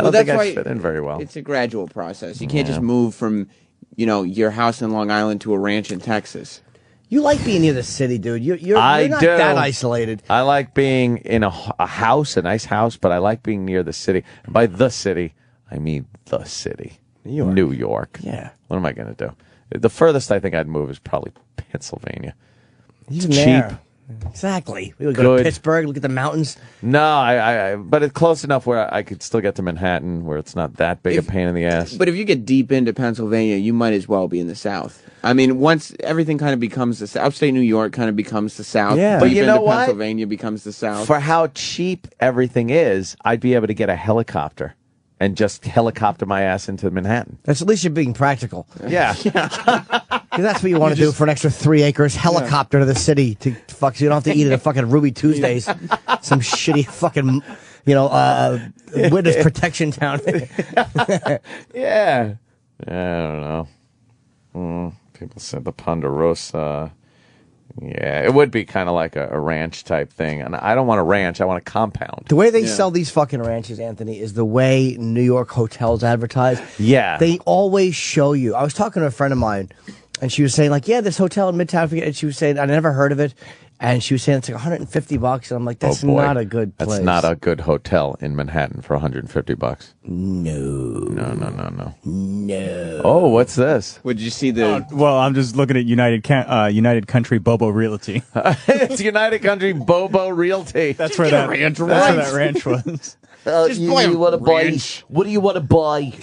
don't think I'd fit in very well. It's a gradual process. You can't just move from, your house in Long Island to a ranch in Texas. You like being near the city, dude. You're not that isolated. I like being in a house, a nice house, but I like being near the city. And by the city, I mean the city. New York. Yeah. What am I going to do? The furthest I think I'd move is probably Pennsylvania. It's cheap. Exactly. We would go to Pittsburgh, look at the mountains. No, but it's close enough where I could still get to Manhattan, where it's not that big a pain in the ass. But if you get deep into Pennsylvania, you might as well be in the South. I mean, once everything kind of becomes the South, upstate New York kind of becomes the South. Yeah. But you know what? Pennsylvania becomes the South. For how cheap everything is, I'd be able to get a helicopter and just helicopter my ass into Manhattan. That's at least you're being practical. Yeah. Because that's what you want to do for an extra 3 acres. Helicopter to the city to fuck, so you don't have to eat at a fucking Ruby Tuesdays. Some shitty fucking, witness protection town. Yeah. I don't know. People said the Ponderosa. Yeah, it would be kind of like a ranch type thing. And I don't want a ranch. I want a compound. The way they sell these fucking ranches, Anthony, is the way New York hotels advertise. Yeah. They always show you. I was talking to a friend of mine, and she was saying, like, yeah, this hotel in Midtown, and she was saying, I never heard of it. And she was saying it's like $150, and I'm like, that's not a good place. That's not a good hotel in Manhattan for $150. No. Oh, what's this? Would you see the? Well, I'm just looking at United Country Bobo Realty. It's United Country Bobo Realty. That's where that ranch was. Just you want to buy? What do you want to buy?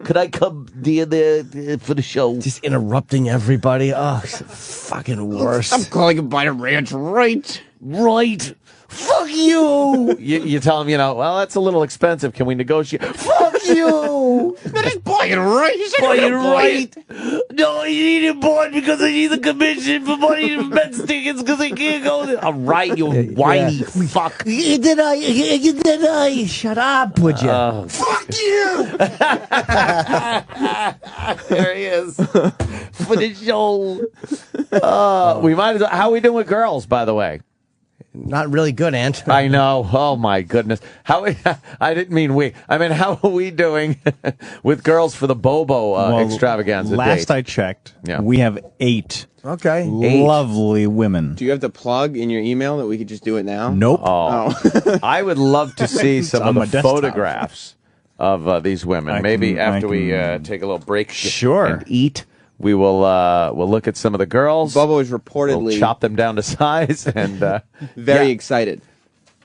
Could I come there for the show? Just interrupting everybody. Oh, it's the fucking worst. I'm calling to buy a ranch, right? Right. Fuck you. You tell him, well, that's a little expensive. Can we negotiate? Fuck you. Just buy it right. Buy it right. No, you need it bought because I need the commission for money to Mets tickets because I can't go there. All right, you whiny fuck. Did I? Shut up, would you? Fuck you. There he is. For the show. We might as well. How are we doing with girls, by the way? Not really good, Ant. I know. Oh, my goodness. I didn't mean we. I mean, how are we doing with girls for the Bobo extravaganza Last date? I checked, we have 8 lovely women. Do you have the plug in your email that we could just do it now? Nope. Oh. I would love to see some of on the my desktop. photographs of these women. Maybe after we take a little break and eat. We will we'll look at some of the girls. Bobo is reportedly we'll chop them down to size and very excited.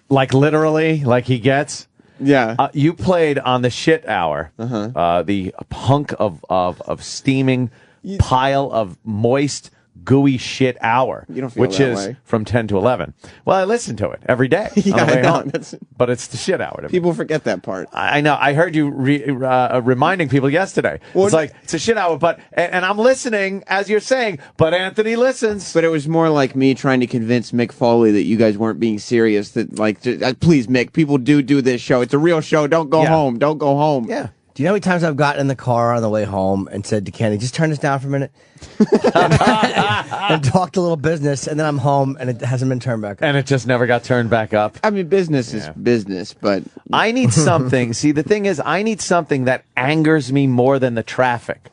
Like literally, like he gets. Yeah. You played on the shit hour. The hunk of steaming pile of moist, gooey shit hour. You don't feel which that is way. from 10 to 11. Well, I listen to it every day on the way home. But it's the shit hour to me. People forget that part. I know. I heard you reminding people yesterday. It's like, it's a shit hour, but and I'm listening as you're saying, but Anthony listens. But it was more like me trying to convince Mick Foley that you guys weren't being serious. That please, Mick, people do this show. It's a real show. Don't go home. Don't go home. Yeah. Do you know how many times I've gotten in the car on the way home and said to Kenny, just turn this down for a minute? and talked a little business, and then I'm home, and it hasn't been turned back up. And it just never got turned back up. I mean, business is business, but... I need something. See, the thing is, I need something that angers me more than the traffic.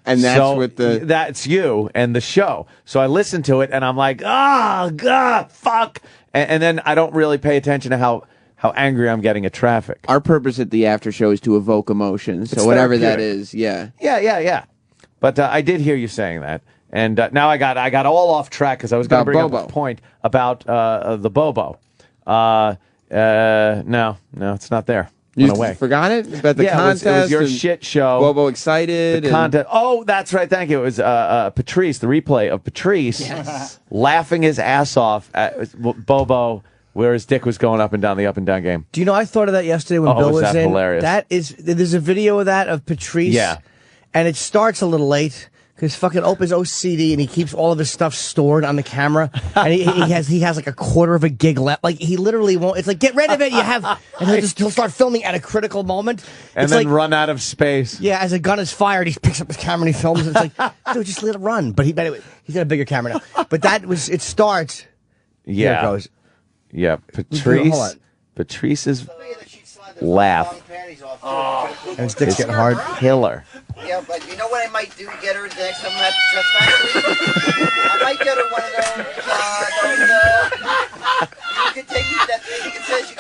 And that's That's you and the show. So I listen to it, and I'm like, God, fuck. And then I don't really pay attention to how angry I'm getting at traffic. Our purpose at the after show is to evoke emotion, so whatever that is, Yeah. But I did hear you saying that, and now I got all off track because I was going to bring up a point about the Bobo. No, it's not not there. You Went away. Forgot it? About the contest? It was your shit show. Bobo excited. The contest. Oh, that's right. Thank you. It was Patrice, the replay of Patrice laughing his ass off at Bobo, where his dick was going up and down the up and down game. Do you know, I thought of that yesterday when Bill was in. Hilarious. There's a video of that of Patrice. Yeah. And it starts a little late because fucking Opie's OCD and he keeps all of his stuff stored on the camera. And he has like a quarter of a gig left. Like he literally won't. It's like, get rid of it. You have, and he'll start filming at a critical moment. And then run out of space. Yeah, as a gun is fired, he picks up his camera and he films. It's like, dude, just let it run. But anyway, he's got a bigger camera now. But it starts. Yeah. Here it goes. Yeah, Patrice's laugh. And his dick's getting hard. Killer. Yeah, but you know what I might do? Get her next time at Satisfactory? I might get her one of those, you can take me that thing. You can say she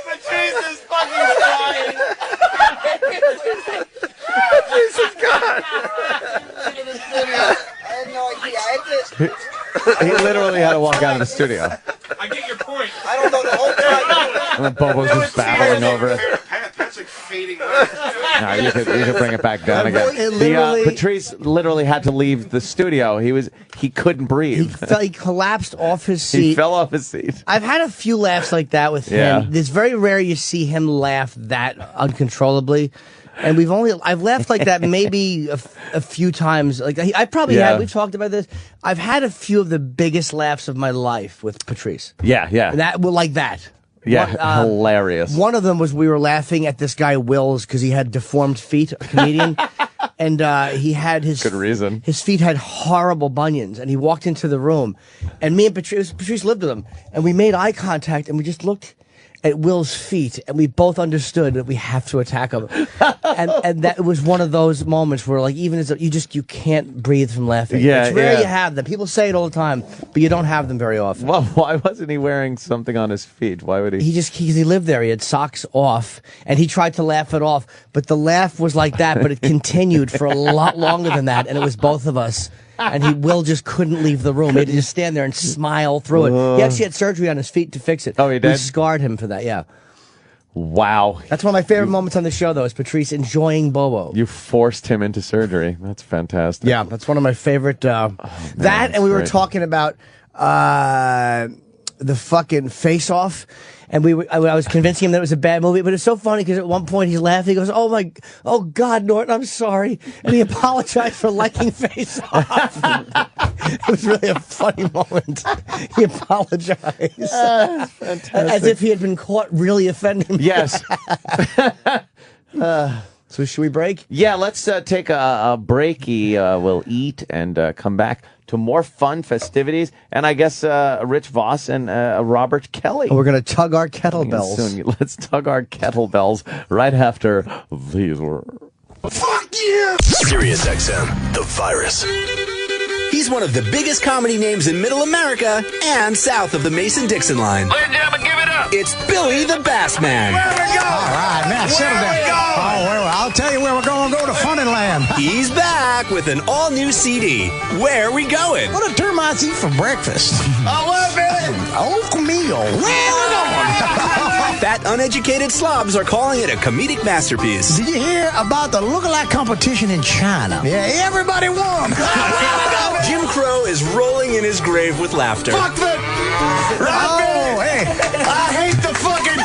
Patrice is fucking crying. Patrice is gone. I had no idea. He literally had to walk out of the studio. I get your point. I don't know the whole time. And then Bobo's just babbling over it. That's like fading away. No, you could bring it back down again. Patrice literally had to leave the studio. He couldn't breathe. He collapsed off his seat. He fell off his seat. I've had a few laughs like that with him. It's very rare you see him laugh that uncontrollably. And I've laughed like that maybe a few times. Like I probably had, we've talked about this. I've had a few of the biggest laughs of my life with Patrice. Yeah. Like that. Yeah, hilarious. One of them was we were laughing at this guy Wills because he had deformed feet, a comedian, and he had good reason. His feet had horrible bunions, and he walked into the room, and me and Patrice lived with him, and we made eye contact, and we just looked at Will's feet, and we both understood that we have to attack him, and that was one of those moments where, like, even as you can't breathe from laughing. Yeah, it's rare you have them. People say it all the time, but you don't have them very often. Well, why wasn't he wearing something on his feet? Why would he? He lived there. He had socks off, and he tried to laugh it off, but the laugh was like that, but it continued for a lot longer than that, and it was both of us. And Will just couldn't leave the room. He had to just stand there and smile through it. He actually had surgery on his feet to fix it. Oh, he did? We scarred him for that, yeah. Wow. That's one of my favorite moments on the show, though, is Patrice enjoying Bobo. You forced him into surgery. That's fantastic. Yeah, that's one of my favorite. That, and we were talking about the fucking Face Off. And I was convincing him that it was a bad movie, but it's so funny because at one point he's laughing. He goes, "Oh God, Norton, I'm sorry," and he apologized for liking Face Off. It was really a funny moment. He apologized, as if he had been caught really offending me. Yes. So should we break? Yeah, let's take a breaky. We'll eat and come back to more fun festivities, and I guess Rich Vos and Robert Kelly. We're going to tug our kettlebells. Soon. Let's tug our kettlebells right after these words. Fuck you! Sirius XM, the virus. He's one of the biggest comedy names in Middle America and south of the Mason-Dixon line. Ladies and gentlemen, give it up. It's Billy the Bass Man. Where we go? All right, now settle down. Oh, well, I'll tell you where we're going to go to Funnyland. He's back with an all-new CD. Where are we going? What do termites eat for breakfast? Oh, what, Billy? Oatmeal. Where we going? Fat, uneducated slobs are calling it a comedic masterpiece. Did you hear about the lookalike competition in China? Yeah, everybody won. Jim Crow is rolling in his grave with laughter. Fuck the... Oh, hey. I hate the fucking...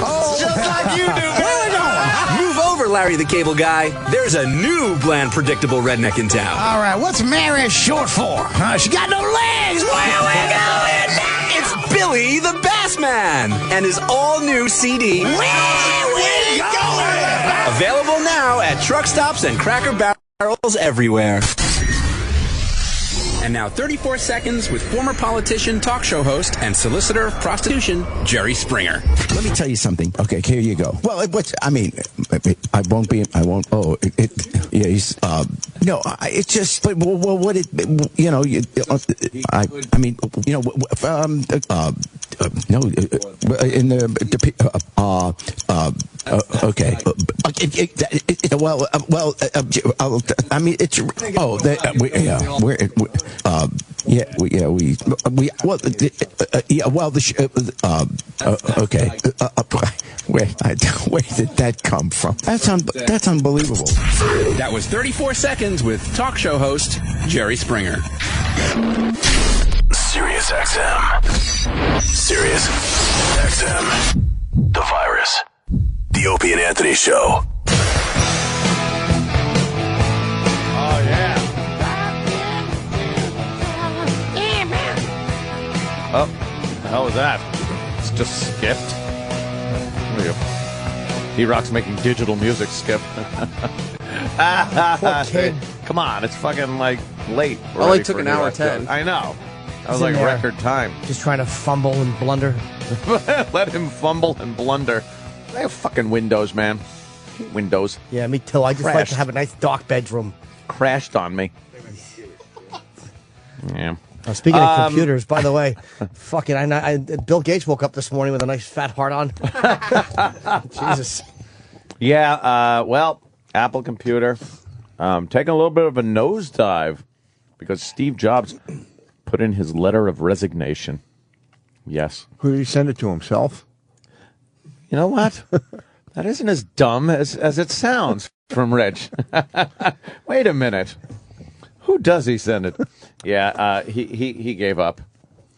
Oh, just like you do, Where we going? Move over, Larry the Cable Guy. There's a new bland, predictable redneck in town. All right, what's Mary short for? She got no legs. Where we going? It's Billy the Bass Man and his all-new CD. Where we going? Available now at truck stops and Cracker Barrels everywhere. And now 34 seconds with former politician, talk show host, and solicitor of prostitution, Jerry Springer. Let me tell you something. Okay, here you go. Well, I won't be, oh, yeah, he's, no, it's just, but, well, what it, you know, no, in okay. I mean, it's, oh, okay. Where did that come from? That's unbelievable. That was 34 seconds with talk show host Jerry Springer. Sirius XM. Sirius XM. The virus. The Opie and Anthony Show. Oh, yeah. Oh, the hell was that? It's just skipped. D-Rock's making digital music skip. Poor kid. Come on, it's fucking like late. Only took an hour 10. I know. That was He's in like there, record time. Just trying to fumble and blunder. Let him fumble and blunder. I have fucking windows, man. Windows. Yeah, me too. I just like to have a nice dark bedroom. Crashed on me. Yeah. Speaking of computers, by the way, Bill Gates woke up this morning with a nice fat heart on. Jesus. Yeah, well, Apple computer taking a little bit of a nosedive because Steve Jobs put in his letter of resignation. Yes. Who did he send it to, himself? You know what? That isn't as dumb as it sounds from Rich. Wait a minute. Who does he send it? Yeah, he gave up.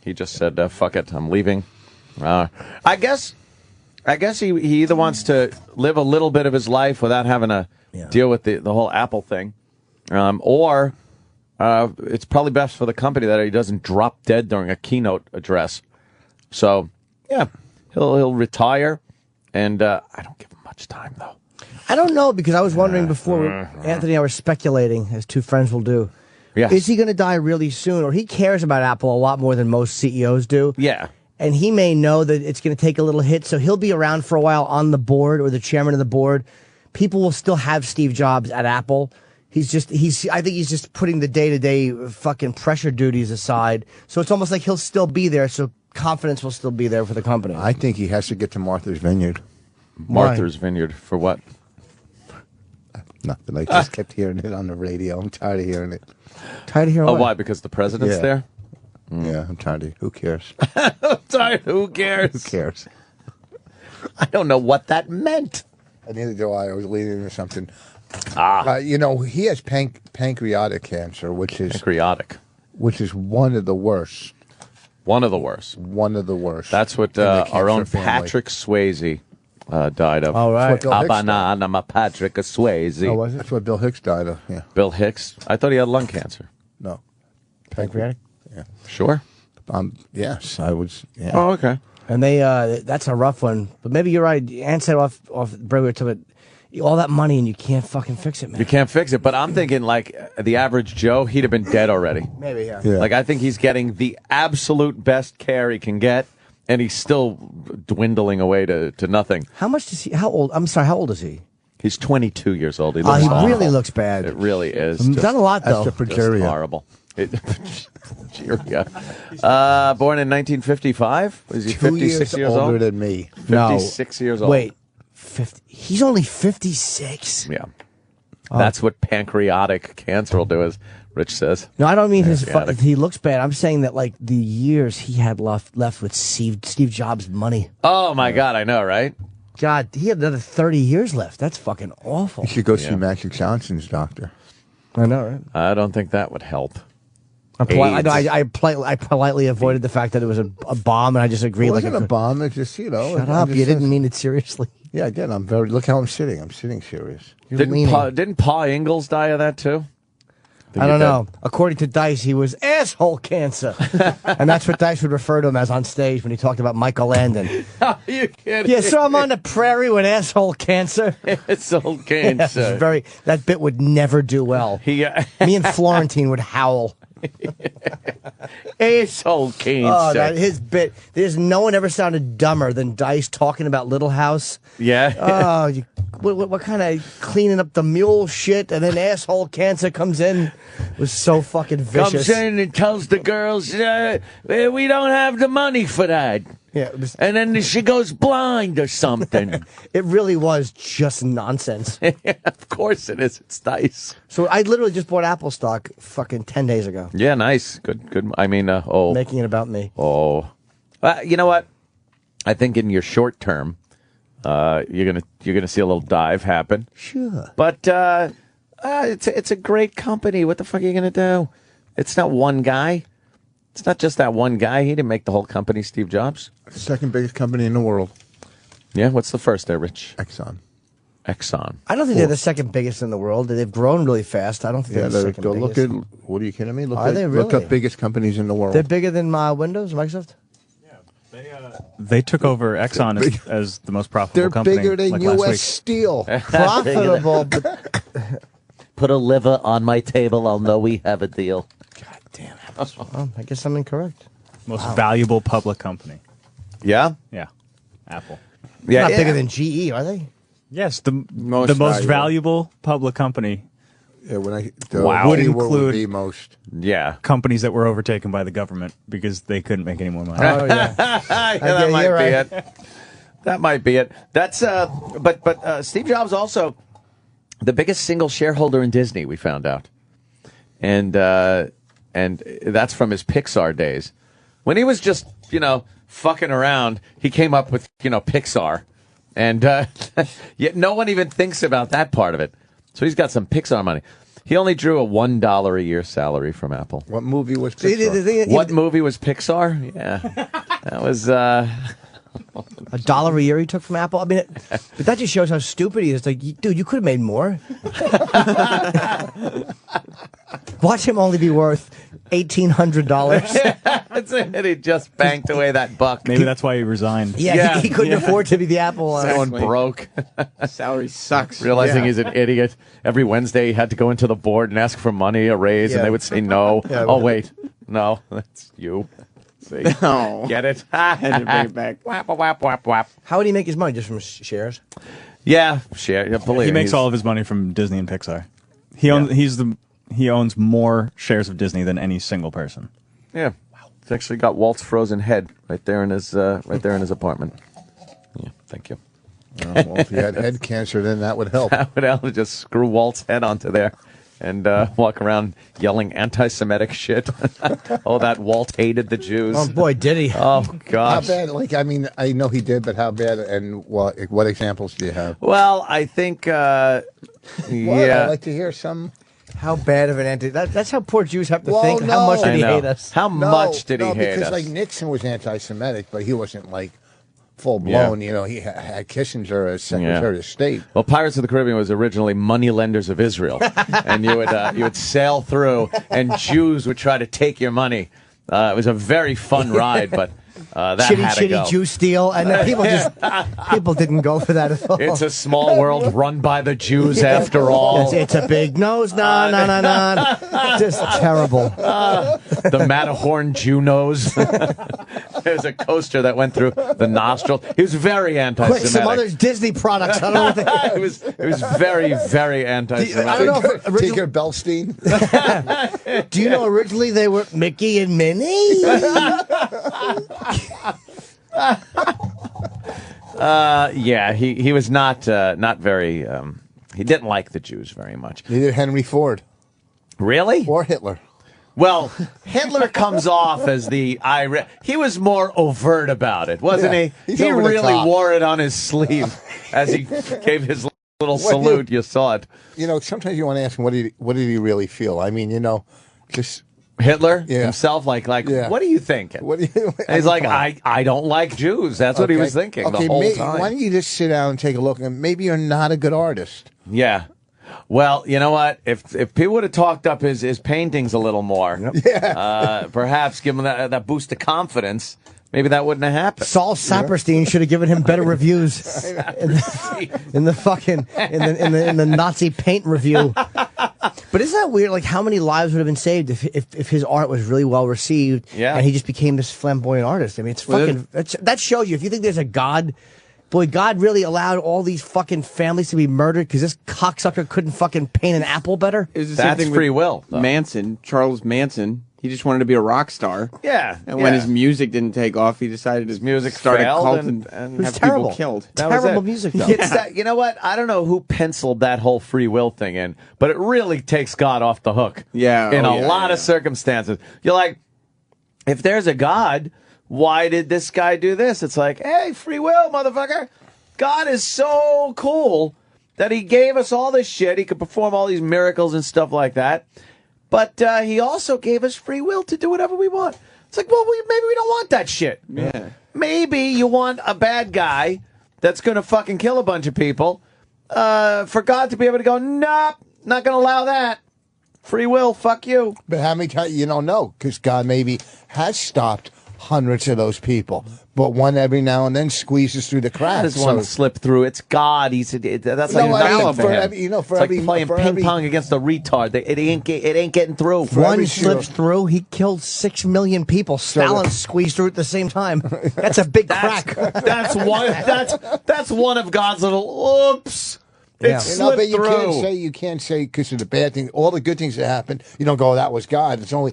He just said, fuck it, I'm leaving. I guess he either wants to live a little bit of his life without having to deal with the whole Apple thing, or it's probably best for the company that he doesn't drop dead during a keynote address. So, yeah, he'll retire, and I don't give him much time, though. I don't know, because I was wondering before, Anthony and I were speculating, as two friends will do. Yes. Is he going to die really soon? Or he cares about Apple a lot more than most CEOs do. Yeah. And he may know that it's going to take a little hit, so he'll be around for a while on the board or the chairman of the board. People will still have Steve Jobs at Apple. I think he's just putting the day-to-day fucking pressure duties aside. So it's almost like he'll still be there, so confidence will still be there for the company. I think he has to get to Martha's Vineyard. Martha's Vineyard for what? Nothing. I just kept hearing it on the radio. I'm tired of hearing it. Tired of hearing what? Why? Because the president's there? Yeah, I'm tired of it. Who cares? I'm tired. Who cares? Who cares? I don't know what that meant. Neither do I. I was leading into something. He has pancreatic cancer, which is one of the worst. One of the worst. One of the worst. That's what our own Patrick Swayze died of. All right. I'm a Patrick Swayze. Oh, was it? That's what Bill Hicks died of. Yeah. Bill Hicks? I thought he had lung cancer. No. Pancreatic? Yeah. Sure. Yes, I was. Yeah. Oh, okay. And that's a rough one. But maybe you're right. Ann said off Brewer to it. All that money and you can't fucking fix it, man. You can't fix it. But I'm thinking, like, the average Joe, he'd have been dead already. Maybe, yeah. Like, I think he's getting the absolute best care he can get, and he's still dwindling away to nothing. How old is he? He's 22 years old. He really looks bad. It really is. He's done a lot, though. That's the progeria. Just horrible. Born in 1955? Was he 56 years old? Older than me. 56 years old. Wait. 50. He's only 56. Yeah. That's what pancreatic cancer will do, as Rich says. No, I don't mean he looks bad. I'm saying that, like, the years he had left with Steve Jobs' money. Oh, my God, I know, right? God, he had another 30 years left. That's fucking awful. You should go see Magic Johnson's doctor. I know, right? I don't think that would help. I politely avoided the fact that it was a bomb, and I just agreed. It wasn't a bomb. It's just, Shut up. You didn't mean it seriously. Yeah, I did. Look how I'm sitting. I'm sitting serious. Didn't Pa Ingalls die of that, too? I don't know. According to Dice, he was asshole cancer. And that's what Dice would refer to him as on stage when he talked about Michael Landon. Are you kidding? Yeah, so I'm on the prairie with asshole cancer. Asshole cancer. Yeah, that bit would never do well. Me and Florentine would howl. Asshole cancer. Oh, his bit. There's no one ever sounded dumber than Dice talking about Little House. Yeah. Oh, what kind of cleaning up the mule shit, and then asshole cancer comes in. It was so fucking vicious. Comes in and tells the girls, we don't have the money for that. Yeah, and then she goes blind or something. It really was just nonsense. Yeah, of course it is. It's Dice. So I literally just bought Apple stock fucking 10 days ago. Yeah, nice. Good. I mean, making it about me. Oh. You know what? I think in your short term, you're gonna see a little dive happen. Sure. But it's a great company. What the fuck are you gonna do? It's not one guy. It's not just that one guy. He didn't make the whole company, Steve Jobs. Second biggest company in the world. Yeah, what's the first there, Rich? Exxon. I don't think they're the second biggest in the world. They've grown really fast. I don't think they're the second biggest. What are you kidding me? Look up biggest companies in the world. They're bigger than Windows, Microsoft? They took over Exxon as the most profitable company. They're bigger than U.S. Steel. Profitable. Put a liver on my table. I'll know we have a deal. God damn it. Well, I guess I'm incorrect. Most valuable public company. Yeah? Yeah. Apple. Yeah, not bigger than GE, are they? Yes, the most valuable public company would include be most. Yeah. Companies that were overtaken by the government because they couldn't make any more money. Oh, yeah. That might be it. That might be it. That's but Steve Jobs also the biggest single shareholder in Disney, we found out. And that's from his Pixar days. When he was just, fucking around, he came up with, Pixar. And yet no one even thinks about that part of it. So he's got some Pixar money. He only drew a $1 a year salary from Apple. What movie was Pixar? What movie was Pixar? Yeah. That was... $1 a year he took from Apple. I mean, but that just shows how stupid he is. Like, dude, you could have made more. Watch him only be worth $1,800. That's it. He just banked away that buck. Maybe that's why he resigned. Yeah, he couldn't afford to be the Apple. Someone broke. Salary sucks. Realizing he's an idiot. Every Wednesday he had to go into the board and ask for money, a raise, and they would say no. Oh, wait. No, that's you. See? No. Get it? Had to bring it back. Whap, whap, whap, whap. How would he make his money? Just from shares? Yeah, share. Yeah, believe he me, makes all of his money from Disney and Pixar. He owns more shares of Disney than any single person. Yeah. Wow. He's actually got Walt's frozen head right there in his apartment. Yeah, thank you. Well, if he had head cancer, then that would help. That would help. Just screw Walt's head onto there and walk around yelling anti-Semitic shit. Oh, that Walt hated the Jews. Oh, boy, did he. Oh, gosh. How bad? I know he did, but how bad, and what examples do you have? Well, I think, yeah. I'd like to hear some. How bad of an anti... That's how poor Jews have to think. How much did he hate us? How much did he hate us? Because, Nixon was anti-Semitic, but he wasn't, full-blown. Yeah. He had Kissinger as Secretary of State. Well, Pirates of the Caribbean was originally moneylenders of Israel. And you would sail through, and Jews would try to take your money. It was a very fun ride, but that had to go. Chitty Jew steal, and then people didn't go for that at all. It's a small world run by the Jews after all. It's a big nose, no. Just terrible. The Matterhorn Jew nose. There's a coaster that went through the nostril. He was very anti-Semitic. Quick, some other Disney products. I don't know what they... It was very, very anti-Semitic. I don't know if Tinker Bellstein. Do you know originally they were Mickey and Minnie? Yeah, he was not very. He didn't like the Jews very much. Neither Henry Ford. Really? Or Hitler. Well, Hitler comes off as the he was more overt about it, wasn't he? He really wore it on his sleeve as he gave his little salute. You saw it. Sometimes you want to ask him what did he really feel? I mean, just Hitler himself, what are you thinking? He's like, I don't like Jews. That's what he was thinking the whole time. Why don't you just sit down and take a look, and maybe you're not a good artist. Yeah. Well, you know what? If people would have talked up his paintings a little more, perhaps give him that boost of confidence, maybe that wouldn't have happened. Saul Saperstein should have given him better reviews in the Nazi paint review. But isn't that weird? Like, how many lives would have been saved if his art was really well received? Yeah. And he just became this flamboyant artist. I mean, that shows you. If you think there's a God, boy, God really allowed all these fucking families to be murdered because this cocksucker couldn't fucking paint an apple better. That's free will. Manson, Charles Manson. He just wanted to be a rock star. Yeah. And when his music didn't take off, he decided his music started a cult and have people killed. Terrible music, though. You know what? I don't know who penciled that whole free will thing in, but it really takes God off the hook. Yeah. In a lot of circumstances. You're like, if there's a God, why did this guy do this? It's like, hey, free will, motherfucker. God is so cool that he gave us all this shit. He could perform all these miracles and stuff like that. But he also gave us free will to do whatever we want. It's like, well, maybe we don't want that shit. Yeah. Maybe you want a bad guy that's going to fucking kill a bunch of people for God to be able to go, nope, not going to allow that. Free will, fuck you. But how many times? You don't know, because God maybe has stopped hundreds of those people. But one every now and then squeezes through the cracks. Does one slip through? It's God. That's like nothing for him. It's like playing ping pong against a retard. It ain't getting through. One slips through. He killed 6 million people. Stalin squeezed through at the same time. That's a big crack. That's one of God's little oops. But you can't say because of the bad thing. All the good things that happen, you don't go, that was God. It's only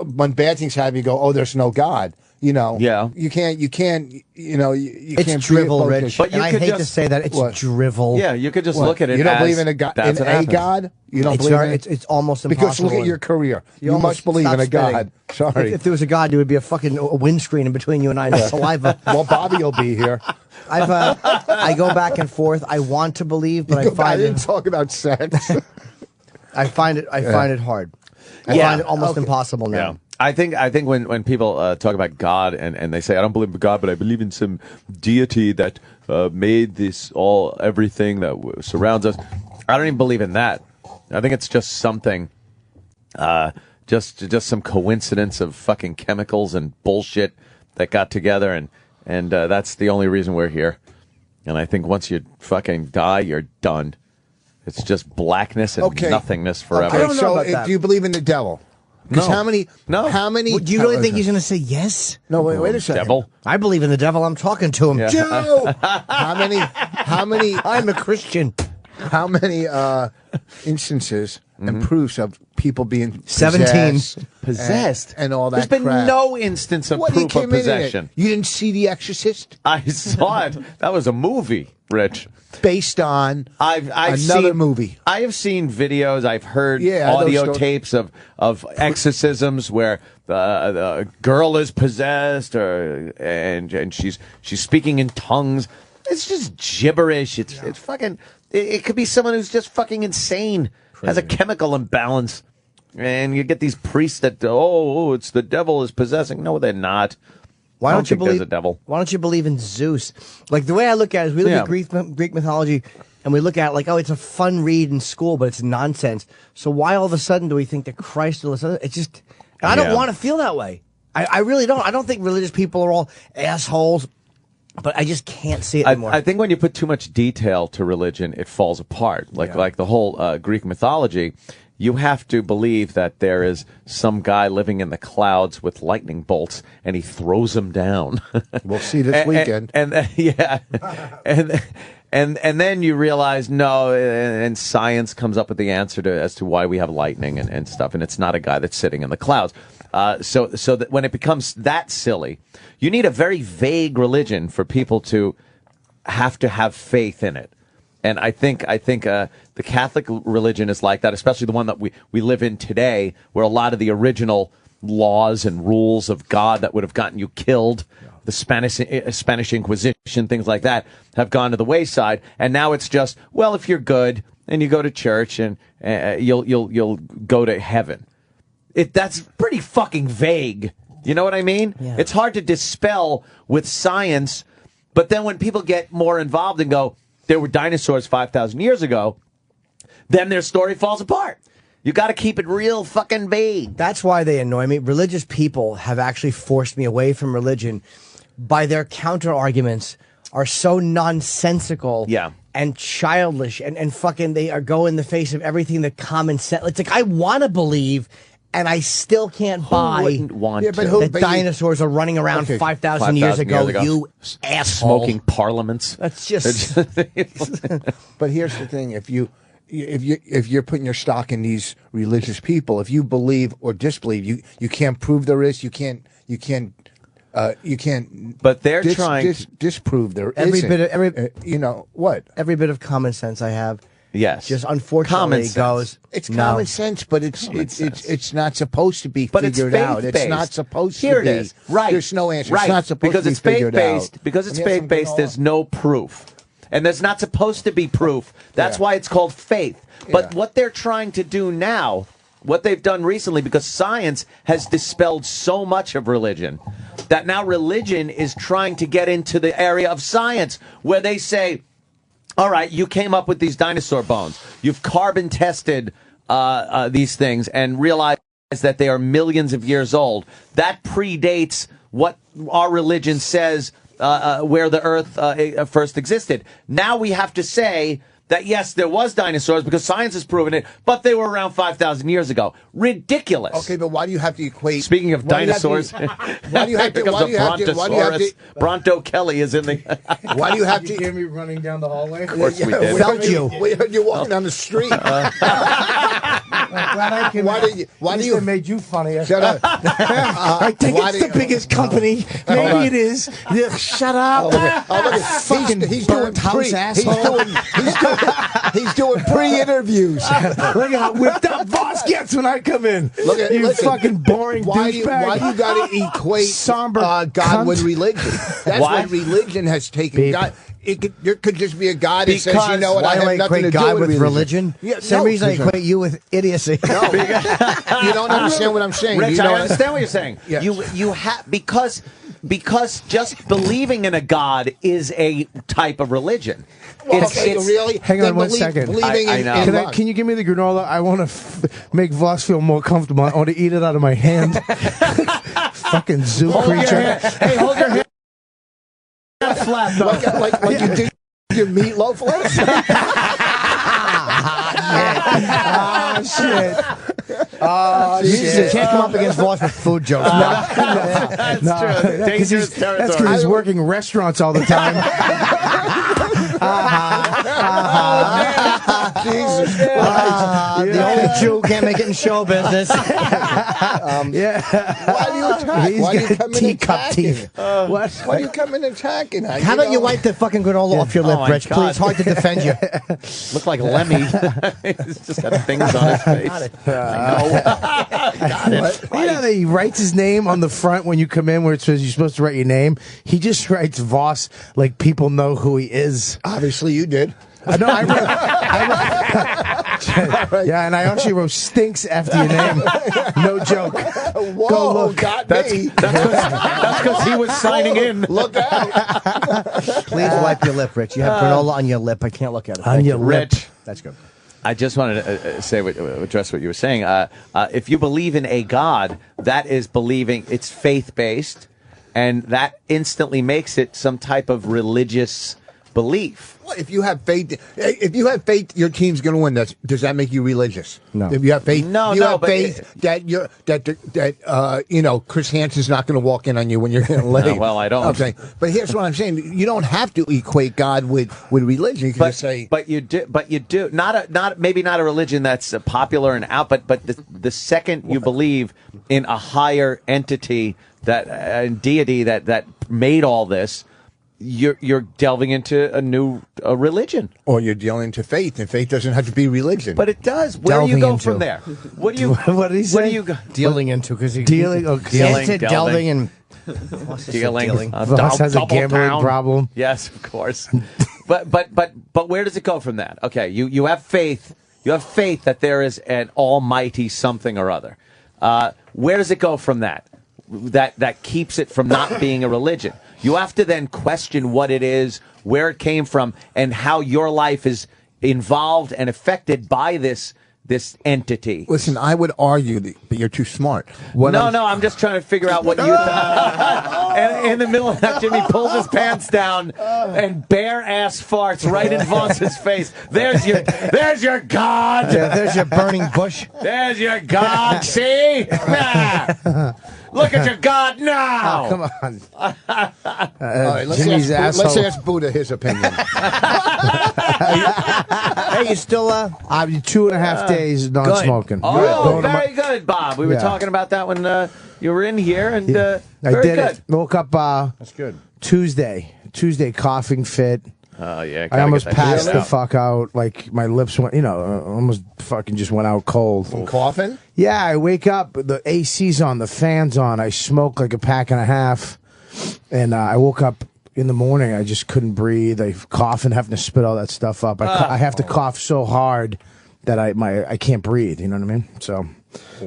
when bad things happen, you go, oh, there's no God. You know, you can't, you can't It's drivel, Rich. But you I could hate to just- say that. It's drivel. Yeah, you could just look at it. You don't as believe in a God? that's In what a happens. God? You don't It's believe very- in it? it's almost Because look impossible. at your career. You almost must believe in stop a God. spitting. Sorry. If there was a God, there would be a fucking windscreen in between you and I. And saliva. Well, Bobby will be here. I go back and forth. I want to believe, but I I find didn't it. talk about sex. I find it hard. I find it almost impossible now. Yeah. I think when people talk about God and they say, I don't believe in God, but I believe in some deity that made everything that surrounds us. I don't even believe in that. I think it's just something, just some coincidence of fucking chemicals and bullshit that got together, and that's the only reason we're here. And I think once you fucking die, you're done. It's just blackness and nothingness forever. Okay, so do you believe in the devil? Because how many? Do you really think he's going to say yes? No, wait a second. Devil? I believe in the devil. I'm talking to him. Yeah. Joe! How many? I'm a Christian. How many instances and proofs of people being 17. Possessed? and all that? There's been crap? no instance of What, proof he of came in possession. it? You didn't see The Exorcist? I saw it. That was a movie, Rich. Based on I've another seen, movie. I have seen videos. I've heard Yeah, audio those tapes of exorcisms where the girl is possessed, and she's speaking in tongues. It's just gibberish. It's fucking. It could be someone who's just fucking insane, has a chemical imbalance, and you get these priests that it's the devil is possessing. No, they're not. Why don't you think believe there's a devil? Why don't you believe in Zeus? Like the way I look at it is we look at Greek mythology and we look at it like, oh, it's a fun read in school, but it's nonsense. So why all of a sudden do we think that Christ or this other? It's just I don't want to feel that way. I really don't. I don't think religious people are all assholes, but I just can't see it anymore. I think when you put too much detail to religion, it falls apart. Like the whole Greek mythology. You have to believe that there is some guy living in the clouds with lightning bolts, and he throws them down. We'll see this weekend. And then you realize no, and science comes up with the answer as to why we have lightning and stuff, and it's not a guy that's sitting in the clouds. So that when it becomes that silly, you need a very vague religion for people to have faith in it. And I think the Catholic religion is like that, especially the one that we live in today, where a lot of the original laws and rules of God that would have gotten you killed, the Spanish Inquisition, things like that, have gone to the wayside. And now it's just, well, if you're good and you go to church and you'll go to heaven. That's pretty fucking vague. You know what I mean? Yeah. It's hard to dispel with science, but then when people get more involved and go, there were dinosaurs 5,000 years ago, then their story falls apart. You got to keep it real fucking vague. That's why they annoy me. Religious people have actually forced me away from religion by their counter arguments are so nonsensical and childish and fucking they are go in the face of everything that common sense. It's like I want to believe and I still can't buy that dinosaurs are running around 5,000 years ago. You asshole. Smoking parliaments. That's just. But here's the thing: if you're putting your stock in these religious people, if you believe or disbelieve, you can't prove there is. You can't. But they're trying to disprove there every isn't. bit of you know what? Every bit of common sense I have. Yes, just unfortunately goes. It's common sense, but it's not supposed to be figured out. It's not supposed to be. Here it is. Right. There's no answer. Right. It's not supposed to be figured out. Because it's faith-based, there's no proof. And there's not supposed to be proof. That's why it's called faith. But what they're trying to do now, what they've done recently, because science has dispelled so much of religion, that now religion is trying to get into the area of science, where they say, all right, you came up with these dinosaur bones. You've carbon tested these things and realized that they are millions of years old. That predates what our religion says where the Earth first existed. Now we have to say that, yes, there was dinosaurs because science has proven it, but they were around 5,000 years ago. Ridiculous. Okay, but why do you have to equate... Speaking of dinosaurs, why do you have to... Bronto Kelly is in the... Why do you have to... Did you hear me running down the hallway? Of course we did. Felt you. We heard you walking down the street. I'm glad I can... Why do you... made you funny. Shut up. I think it's the biggest company. Maybe it is. Shut up. He's doing house asshole. He's doing pre-interviews. Look at how whipped up Vos gets when I come in. Look at you fucking boring douchebag. Why do you got to equate somber God cunt. with religion? That's what religion has taken. God, there could just be a God that says, you know what, I have nothing to do with religion. Yeah, same reason I equate you with idiocy. No, you don't understand what I'm saying. Rich, I understand what you're saying. Yes. You have because just believing in a God is a type of religion. Well, really? Hang on one second. I know. Can you give me the granola? I want to make Vos feel more comfortable. I want to eat it out of my hand. Fucking zoo creature. Hey, hold your hand flat, though. Like you did your meatloaf last shit. Oh, shit. You can't come up against Vos with food jokes. That's true. Dangerous territory. That's because he's working restaurants all the time. Jesus the only Jew can't make it in show business. Why do you attack? He's Why do you got come in teacup teeth. What? Why do you come in attacking? How about you wipe the fucking granola off your lip, Rich? Please, it's hard to defend you. Look like Lemmy. He's just got things on his face. Got it. Got it. You know that he writes his name on the front when you come in where it says you're supposed to write your name? He just writes Vos like people know who he is. Obviously you did. I know. Yeah, and I actually wrote stinks after your name. No joke. Whoa, go look. That's because he was signing in. Look out. Please wipe your lip, Rich. You have granola on your lip. I can't look at it. On your lip. Rich. That's good. I just wanted to address what you were saying. If you believe in a God, that is believing, it's faith-based, and that instantly makes it some type of religious belief. Well, if you have faith, your team's going to win. Does that make you religious? No. If you have faith, but faith that Chris Hansen's not going to walk in on you when you're going to lay. Well, I don't. Okay, but here's what I'm saying: you don't have to equate God with religion. You can just say, but you do. Maybe not a religion that's popular and out, but the second you believe in a higher entity that deity that made all this, you're delving into a religion, or you're delving into faith, and faith doesn't have to be religion. But it does. Where do you go from there? What do you? What did he say? Where do you go? Dealing into because he Dealing. delving and Dealing. Vos has a gambling problem. Yes, of course. but where does it go from that? Okay, you have faith. You have faith that there is an almighty something or other. Where does it go from that? That keeps it from not being a religion. You have to then question what it is, where it came from, and how your life is involved and affected by this entity. Listen, I would argue that you're too smart. I'm just trying to figure out what you thought. And in the middle of that, Jimmy pulls his pants down and bare ass farts right in Vos's face. There's your God. Yeah, there's your burning bush. There's your God. See? Look at your God now. Oh, come on. All right, let's ask Buddha his opinion. Hey, you still? I'm 2.5 days non-smoking. Oh, very good, Bob. We were talking about that when you were in here, and I very did good. it. Woke up. That's good. Tuesday coughing fit. Oh yeah, I almost passed the fuck out. Like my lips went, almost fucking just went out cold. From coughing? Yeah, I wake up, the AC's on, the fan's on. I smoke like a pack and a half, and I woke up in the morning. I just couldn't breathe. I coughing, having to spit all that stuff up. I have to cough so hard that I can't breathe. You know what I mean? So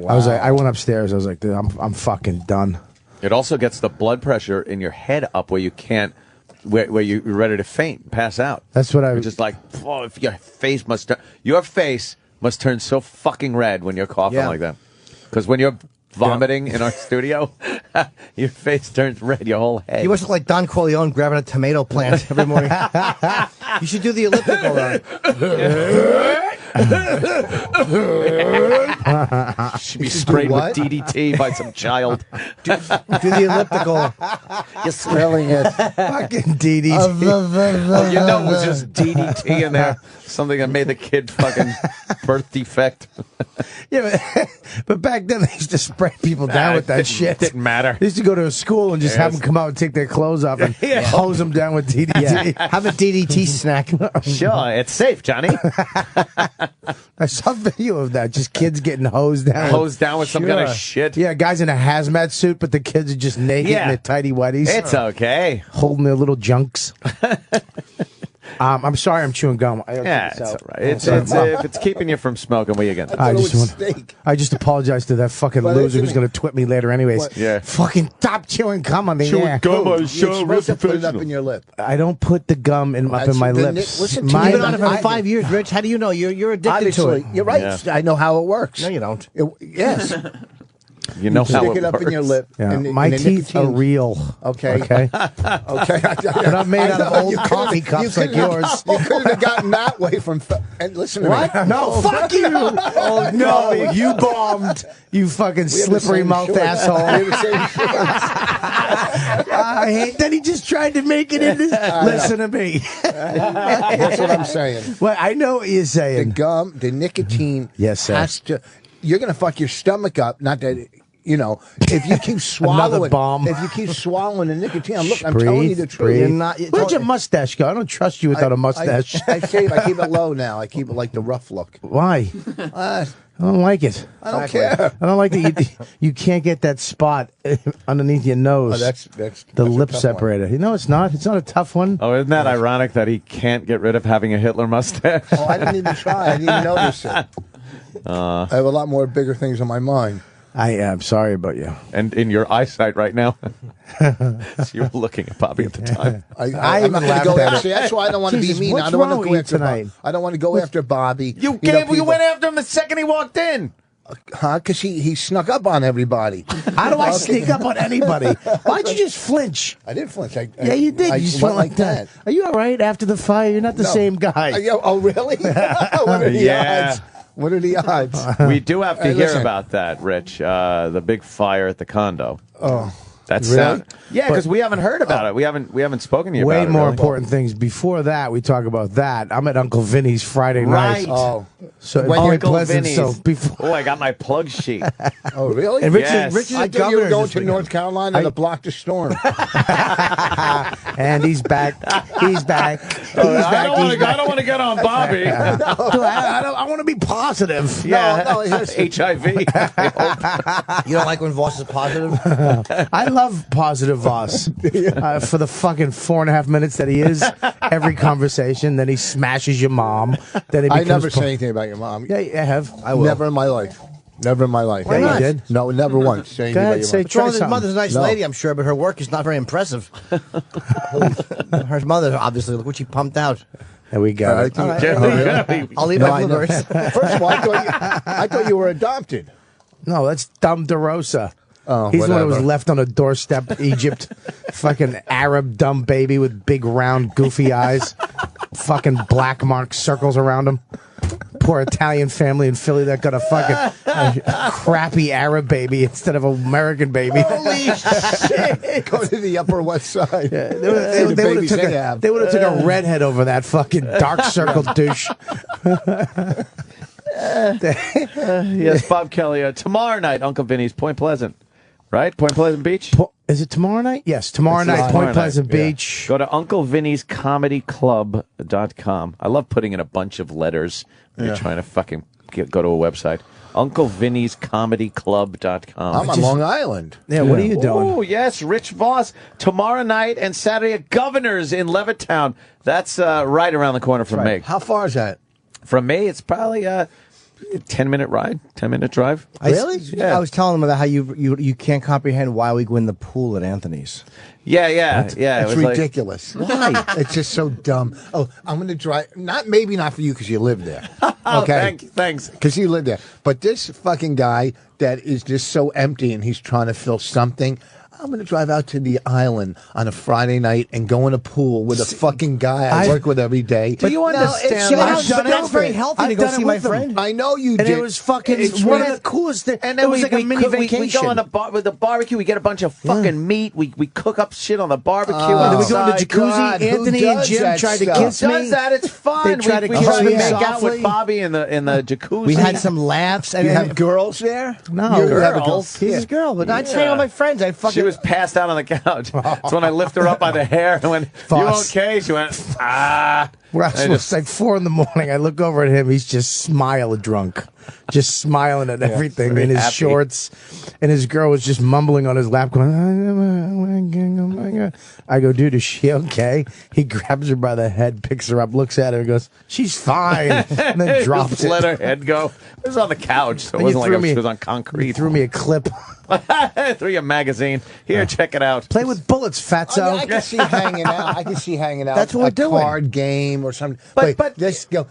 I went upstairs. I was like, dude, I'm fucking done. It also gets the blood pressure in your head up where you can't. Where you're ready to faint, pass out. That's what I was just like. Oh, if your face must turn so fucking red when you're coughing like that. Because when you're vomiting in our studio, your face turns red. Your whole head. You must look like Don Corleone grabbing a tomato plant every morning. You should do the elliptical Should be sprayed with DDT by some child. Do the elliptical. You're spelling it. Fucking DDT. Oh, you know it was just DDT in there. Something that made the kid fucking birth defect. Yeah, but back then they used to spray people down with that shit. Didn't matter. They used to go to a school and just have them come out and take their clothes off and hose them down with DDT. Yeah. Have a DDT snack. Sure, it's safe, Johnny. I saw a video of that. Just kids getting hosed down. Hosed down with some kind of shit. Yeah, guys in a hazmat suit, but the kids are just naked in their tighty whities. It's okay. Holding their little junks. I'm sorry I'm chewing gum. It's all right. If it's keeping you from smoking, what are you going to do? I just apologize to that fucking loser who's going to twit me later anyways. What? Yeah. Fucking stop chewing gum on the Chewing air. gum on show. You're supposed to put it up in your lip. I don't put the gum up in my lips. Listen to me. You've been on it for 5 years, Rich. How do you know? You're addicted to it. You're right. Yeah. I know how it works. No, you don't. Yes. You know how stick it up works. in your lip. Yeah. And my teeth are real. Okay. Okay. Okay. They're not made out of old coffee cups like yours. You could have gotten that way from. And listen to what? me. No, fuck you. Oh no, you bombed. You fucking slippery mouth asshole. I hate that he just tried to make it into. Listen to me. That's what I'm saying. Well, I know what you're saying. The gum, the nicotine has to. You're going to fuck your stomach up. Not that, you know, if you keep swallowing. bomb. If you keep swallowing the nicotine, I'm telling you the truth. Where'd your mustache go? I don't trust you without a mustache. I keep it low now. I keep it like the rough look. Why? I don't like it. I don't care. I don't like that you can't get that spot underneath your nose. That's the lip separator. You know, it's not. It's not a tough one. Oh, isn't that ironic that he can't get rid of having a Hitler mustache? Oh, I didn't even try. I didn't even notice it. I have a lot more bigger things on my mind. I am sorry about you. And in your eyesight right now. So you were looking at Bobby at the time. I'm not going to go after. That's why I don't want to be mean. I don't want to go after tonight. I don't want to go after Bobby. You went after him the second he walked in. Huh? Because he snuck up on everybody. How do I sneak up on anybody? Why'd you just flinch? I did flinch. Yeah, you did. You just went like that. Are you all right after the fire? You're not the same guy. Oh, really? What are the odds? What are the odds? We do have to hear about that, Rich. The big fire at the condo. Oh. That's really? Yeah, because we haven't heard about it. We haven't spoken to you about it. Way more important things. Before that, we talk about that. I'm at Uncle Vinny's Friday night. Oh. So Uncle Pleasant. Vinny's. So before. Oh, I got my plug sheet. Oh, really? And Rich Yes. is I thought you were going to North Carolina to block the storm. And he's back. He's back. I don't want to get on Bobby. I want to be positive. Yeah, no, HIV. You don't like when Voss is positive? I love positive Voss. For the fucking 4.5 minutes that he is, every conversation, then he smashes your mom. Then he I becomes never say anything about your mom. Yeah, I have. I will. Never in my life. Never in my life. Why not? You did? No, never once. Say anything about your mom. What's wrong with his mother's a nice lady, I'm sure, but her work is not very impressive. Her mother, obviously, look what she pumped out. There we go. All right. I'll leave my blueberries. First of all, I thought you were adopted. No, that's Dum DeRosa. Oh, he's the one who was whatever. left on a doorstep, Egypt. Fucking Arab dumb baby with big round goofy eyes. Fucking black mark circles around him. Poor Italian family in Philly that got a fucking crappy Arab baby instead of an American baby. Holy shit! Go to the Upper West Side. Yeah, they would have took a redhead over that fucking dark circle douche. Yes, Bob Kelly. Tomorrow night, Uncle Vinny's Point Pleasant. Right? Point Pleasant Beach? Is it tomorrow night? Yes, tomorrow night, Point Pleasant Beach. Go to UncleVinny'sComedyClub.com. I love putting in a bunch of letters when you're trying to fucking go to a website. UncleVinny'sComedyClub.com. I'm on Long Island. Yeah, what are you doing? Oh, yes, Rich Vos. Tomorrow night and Saturday at Governor's in Levittown. That's right around the corner from me. How far is that? From me, it's probably a 10-minute ride, 10-minute drive. Really? Yeah. I was telling them about how you can't comprehend why we go in the pool at Anthony's. Yeah. It's ridiculous. Why? It's just so dumb. Oh, I'm going to drive. Maybe not for you because you live there. Okay. Thanks. Because you live there. But this fucking guy that is just so empty and he's trying to fill something. I'm going to drive out to the island on a Friday night and go in a pool with a fucking guy I work with every day. Do you understand? That's very healthy to go see my friend. I know you did. And it was fucking one of the coolest things. And then it was like a mini vacation. We go on with the barbecue. We get a bunch of fucking meat. We cook up shit on the barbecue. And then we go in the jacuzzi. Anthony and Jim tried to kiss me. Who does that? It's fun. They tried to we kiss me make out softly. with Bobby in the jacuzzi. We had some laughs. And you have girls there? No, girls. He's a girl, but I'd say all my friends. She was passed out on the couch. That's when I lift her up by the hair and went, "You okay?" She went, "Ah." It's like 4 in the morning. I look over at him. He's just drunk, just smiling at everything in his shorts. And his girl was just mumbling on his lap, going, "Oh my God." I go, "Dude, is she okay?" He grabs her by the head, picks her up, looks at her, and goes, "She's fine," and then drops it. Let her head go. It was on the couch, so it wasn't like she was on concrete. He threw me a clip. Threw you a magazine. Here, check it out. Play with bullets, fatso. I can see hanging out. I can see hanging out. That's what we're doing. Card game or something. But let's go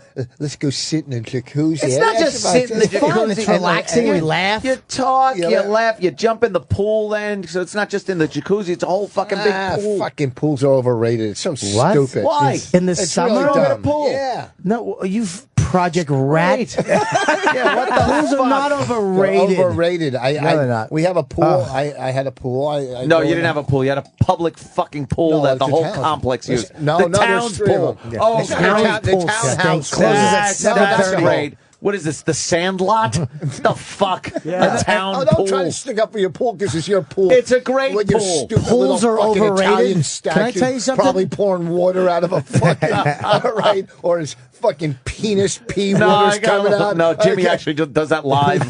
sit in the jacuzzi. It's not just sitting in the jacuzzi. It's relaxing. We laugh. You talk. You laugh. You jump in the pool. Then, so it's not just in the jacuzzi. It's a whole fucking big pool. Fucking pools are overrated. It's so stupid. Why? In the summer, really dumb. Pool. Yeah. No, you've Project Rat. Yeah, what the pools are not overrated. They're overrated. They're not. We have a pool. I had a pool. No, you didn't have a pool. You had a public fucking pool that the whole complex used. No, the town's pool. Oh, the townhouse closes at 7:30. What is this? The Sandlot? The fuck? The town pool. Don't try to stick up for your pool because it's your pool. It's a great pool. Pools are overrated. Can I tell you something? Probably pouring water out of a fucking right, or his fucking penis pee water's coming out. No, Jimmy actually just does that live.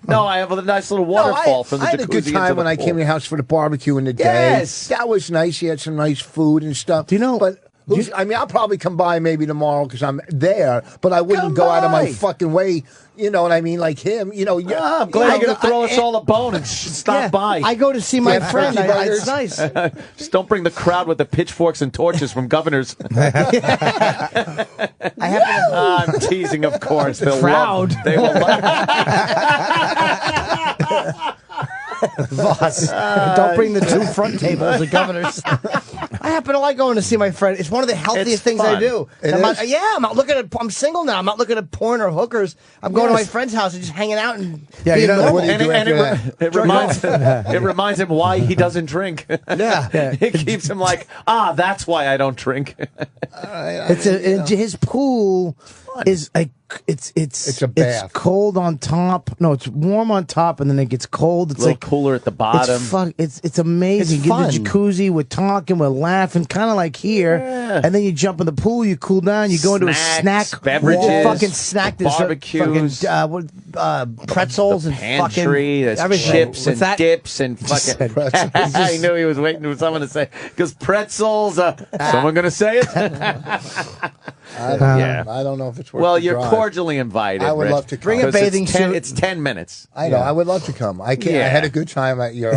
No, I have a nice little waterfall from the jacuzzi. I had a good time when I came to your house for the barbecue in the day. Yes, that was nice. You had some nice food and stuff. Do you know? But I mean, I'll probably come by maybe tomorrow because I'm there, but I wouldn't go out of my fucking way. You know what I mean? Like him, you know. I'm glad you're going to throw us all a bone and stop by. I go to see my friend. It's nice. Just don't bring the crowd with the pitchforks and torches from Governors. I'm teasing, of course. The crowd. They will Voss, don't bring the 2 front tables of Governors. I happen to like going to see my friend. It's one of the healthiest things I do. I'm not looking at. I'm single now. I'm not looking at porn or hookers. I'm going to my friend's house and just hanging out and being normal. It reminds him why he doesn't drink. Yeah. It keeps him like, that's why I don't drink. His pool is a it's a bath. It's cold on top. No, it's warm on top, and then it gets cold. It's like cooler at the bottom. It's fun. It's amazing. It's you fun. get the jacuzzi, we're talking, we're laughing, kind of like here. And then you jump in the pool, you cool down, you go into a snack, beverages, fucking snack, barbecues, pretzels the and pantry, fucking everything. Chips and dips and fucking. I knew he was waiting for someone to say because pretzels. Someone going to say it? I don't know if it's worth. Well, the you're drive. cordially invited. I would Rich, love to come. Bring a bathing suit. It's 10 minutes. I know. I would love to come. I had a good time at your.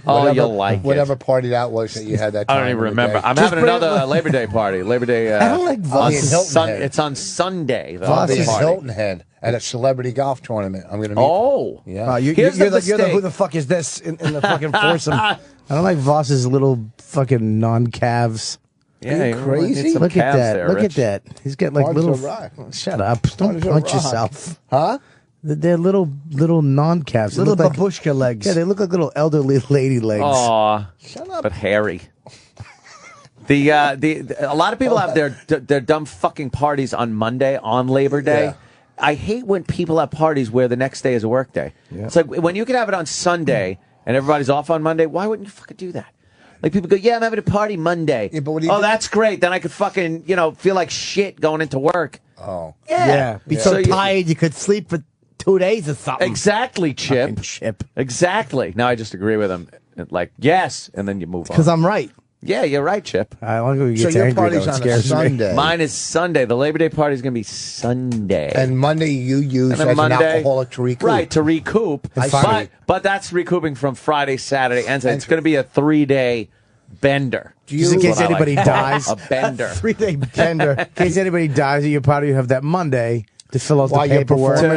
You'll like it. Whatever party that was that you had that time. I don't even remember. I'm having another Labor Day party. Labor Day. I don't like Voss. It's on Sunday. Voss in Hilton Head at a celebrity golf tournament. I'm going to meet. Oh, yeah. You're the who the fuck is this in the fucking foursome? I don't like Voss's little fucking non-calves. Yeah, you crazy. Look at that. Look at that. He's got like little. Shut up! Don't punch yourself. Huh? They're little non-calves. Little babushka legs. Yeah, they look like little elderly lady legs. Aw, shut up. But hairy. A lot of people have their dumb fucking parties on Monday on Labor Day. Yeah. I hate when people have parties where the next day is a work day. Yeah. It's like when you can have it on Sunday and everybody's off on Monday. Why wouldn't you fucking do that? Like people go, yeah, I'm having a party Monday. Yeah, but what do you do? That's great. Then I could fucking feel like shit going into work. Oh, yeah. Be so tired you could sleep for 2 days or something. Exactly, Chip. Exactly. Now I just agree with him. Like, yes, and then you move on. Because I'm right. Yeah, you're right, Chip. I want to so your party's on a Sunday. Mine is Sunday. The Labor Day party is going to be Sunday. And Monday you use as Monday, an alcoholic to recoup. Right, to recoup. But that's recouping from Friday, Saturday, and Sunday. It's going to be a 3-day bender. Just in case anybody dies. A bender. 3-day bender. In case anybody dies at your party, you have that Monday to fill out the paperwork. To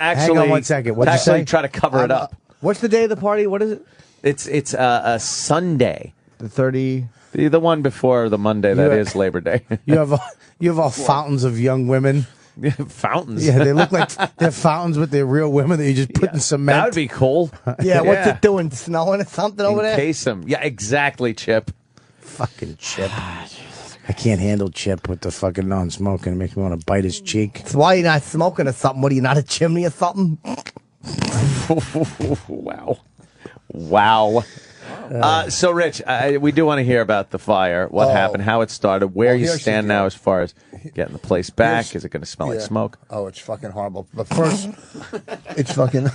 actually... Hang on 1 second. What'd you say? Try to cover it up. What's the day of the party? What is it? It's a Sunday. The 30. The one before the Monday that is Labor Day. You have all fountains of young women. Fountains. Yeah, they look like they're fountains, but they're real women that you just put in cement. That would be cool. Yeah, what's it doing? Snowing or something over there? Encase them. Yeah, exactly, Chip. Fucking Chip. I can't handle Chip with the fucking non-smoking. It makes me want to bite his cheek. That's why you're not smoking or something. What are you, not a chimney or something? Wow. So, Rich, we do want to hear about the fire, what happened, how it started, where you stand now as far as getting the place back. Is it going to smell like smoke? Oh, it's fucking horrible. But first, it's fucking...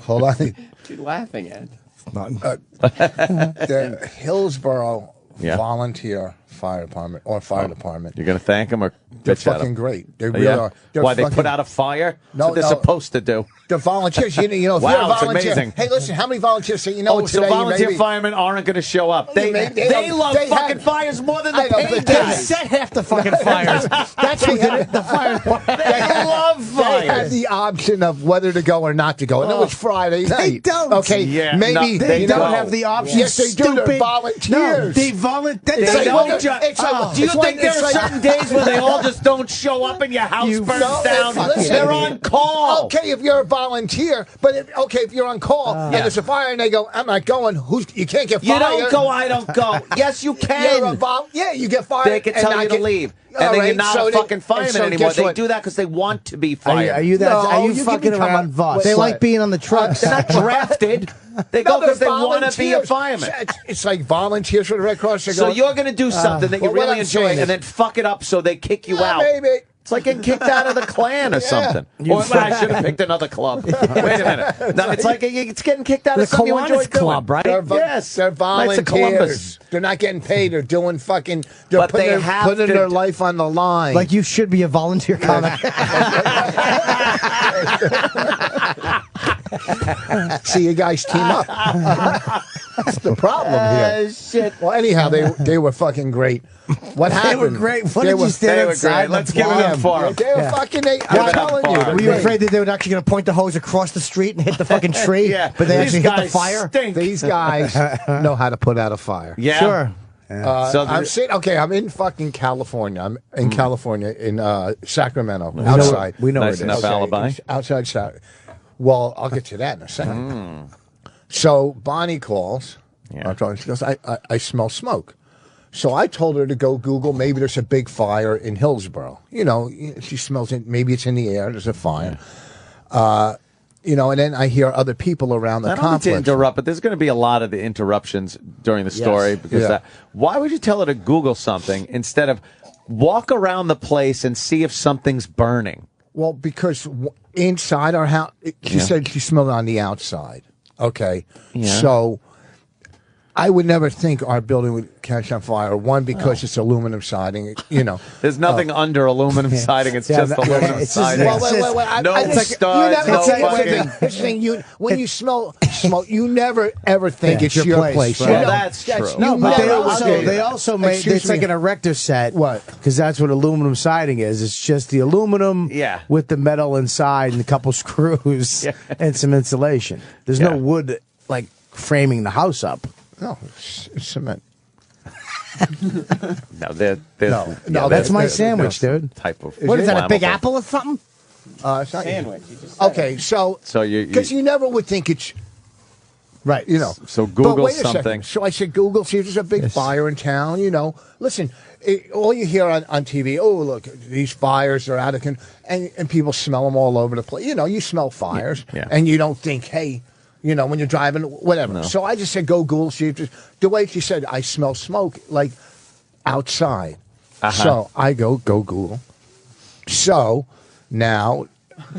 Hold on. What are you laughing at? The Hillsborough volunteer fire department or fire department. You're going to thank them or they're bitch at fucking them? great. They really are. Why, they put out a fire? No, That's what they're supposed to do. The volunteers, you know, if wow, you're a it's volunteer, amazing. hey, listen, how many volunteers say, today so volunteer firemen aren't going to show up. They love fucking fires more than the paid They guys. set half the fucking fires. That's who did it. The fire. They love fires. They had the option of whether to go or not to go, and it was Friday night. They don't. Okay, Yeah, maybe They don't have the option. Yes, they do. They're volunteers. No, they volunteer. Do you think there are certain days where they all just don't show up and your house burns down? They're on call. Okay, if you're a volunteer, but if you're on call and there's a fire and they go, I'm not going. You can't get fired. You don't go, I don't go. Yes, you can. You get fired. They can tell you to leave. And then you're not a fucking fireman anymore. They do that because they want to be fired. Are you fucking around Vos? They like being on the trucks. They're not drafted. They go because they want to be a fireman. It's like volunteers for the Red Cross. So you're going to do something that you really enjoy and then fuck it up so they kick you out. Maybe. It's like getting kicked out of the Klan or something. Or I should have picked another club. Wait a minute. No, it's like it's getting kicked out of something you enjoy club, doing. right? Yes. They're volunteers. They're not getting paid. They're doing fucking... They're putting their life on the line. Like you should be a volunteer comic. See, you guys team up. That's the problem here. Shit. Well, anyhow, they were fucking great. What happened? They were great. What did you stand outside? Let's give it up for them. They were fucking... I'm telling you. Were you afraid that they were actually going to point the hose across the street and hit the fucking tree? But they actually hit the fire? These guys know how to put out a fire. Yeah. Sure. So I'm in fucking California. I'm in California, in Sacramento, outside. We know nice where it enough is. alibi. Outside Sacramento. Well, I'll get to that in a second. So Bonnie calls. She goes, I smell smoke. So I told her to go Google, maybe there's a big fire in Hillsborough. You know, she smells it, maybe it's in the air, there's a fire. You know, and then I hear other people around the complex. I don't mean to interrupt, but there's going to be a lot of the interruptions during the story. Because why would you tell her to Google something instead of walk around the place and see if something's burning? Well, because inside our house, she said she smelled it on the outside. Okay. Yeah. So I would never think our building would catch on fire. One, because it's aluminum siding, you know. There's nothing under aluminum siding. It's just aluminum siding. No studs, no fucking... When you smell smoke, you never, ever think it's your place. Well, that's true. No, but they also made it's like an erector set. What? Because that's what aluminum siding is. It's just the aluminum with the metal inside and a couple screws and some insulation. There's no wood like framing the house up. No, it's cement. No, that's my sandwich, dude. Type of what is that? A Big Apple or something? It's not sandwich. Okay, so because you never would think it's right. You know, so Google but wait something. A second. So I said, Google, see if there's a big fire in town. You know, listen. All you hear on TV, oh look, these fires are out of control, and people smell them all over the place. You know, you smell fires, and you don't think, hey. You know, when you're driving, whatever. No. So I just said, go Google. The way she said, I smell smoke, like, outside. So I go Google. So now,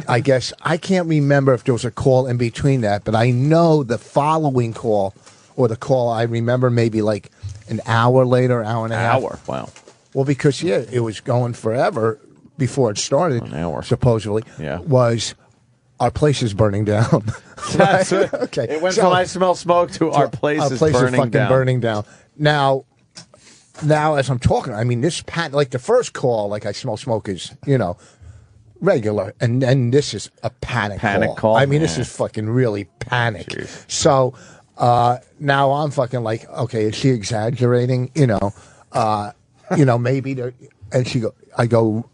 I guess, I can't remember if there was a call in between that, but I know the following call, or the call I remember maybe like an hour later, hour and a half. Wow. Well, because, it was going forever before it started. An hour. Supposedly. Was... Our place is burning down. That's right. Okay. It went from I smell smoke to our place is burning down. Now, as I'm talking, I mean, this like the first call, like I smell smoke is, regular, and this is a panic call. I mean, this is fucking really panic. Jeez. So now I'm fucking like, okay, is she exaggerating? Maybe. And I go,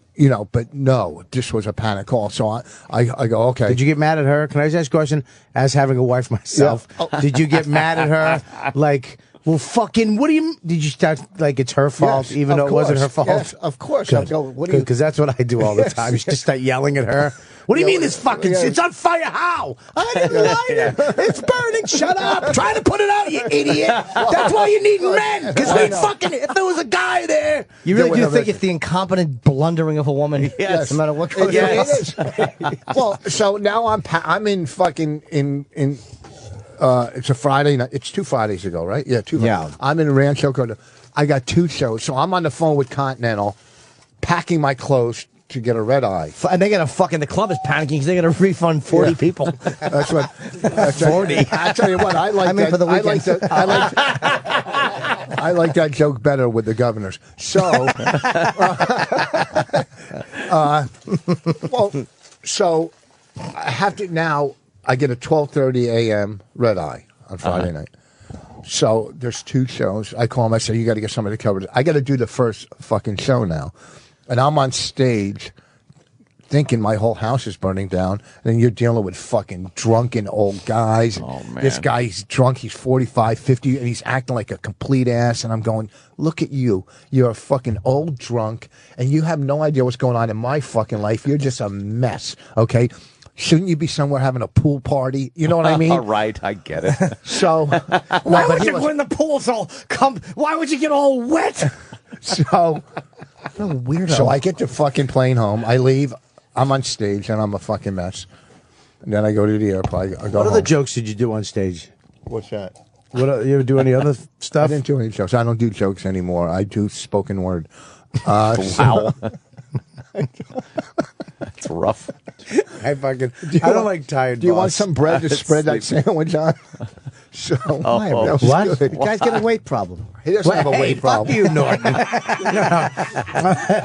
but no, this was a panic call. So I go, okay. Did you get mad at her? Can I just ask a question? As having a wife myself, did you get mad at her? Like, well, fucking, what do you, did you start, like, it's her fault, Yes, even though it wasn't her fault? Yes, of course. Good. What do you? Because that's what I do all the time. You just start yelling at her. What do you mean this fucking, it's on fire? How? I didn't light it. It's burning. Shut up. Try to put it out, you idiot. That's why you need men. Because we fucking, if there was a guy there. You really do think it's the incompetent blundering of a woman? Yes. No matter what goes on. It is. Well, so now I'm in fucking, it's a Friday night. It's 2 Fridays ago, right? Yeah, 2 Fridays. Yeah. I'm in Rancho Cordova. I got 2 shows. So I'm on the phone with Continental, packing my clothes to get a red eye. And they got the club is panicking because they got to refund 40 people. That's what. 40. I tell you what, I like that. For the weekend. I like that joke better with the governors. So, so I have to now. I get a 12:30 a.m. red eye on Friday night. So there's 2 shows. I call them. I say, you got to get somebody to cover it. I got to do the first fucking show now. And I'm on stage thinking my whole house is burning down. And then you're dealing with fucking drunken old guys. Oh, man. This guy's drunk. He's 45, 50, and he's acting like a complete ass. And I'm going, look at you. You're a fucking old drunk, and you have no idea what's going on in my fucking life. You're just a mess, okay? Shouldn't you be somewhere having a pool party? You know what I mean? All right, I get it. So, why would you, when the pool's all why would you get all wet? So, what a weirdo. So I get the fucking plane home. I leave. I'm on stage, and I'm a fucking mess. And then I go to the airport. I go What home. other jokes did you do on stage? What's that? You ever do any other stuff? I didn't do any jokes. I don't do jokes anymore. I do spoken word. Wow. That's rough. I don't like tired. Do you want some bread to spread that sandwich on? So, what? Good. You guys got a weight problem. He doesn't have a weight problem. Fuck you, Norton.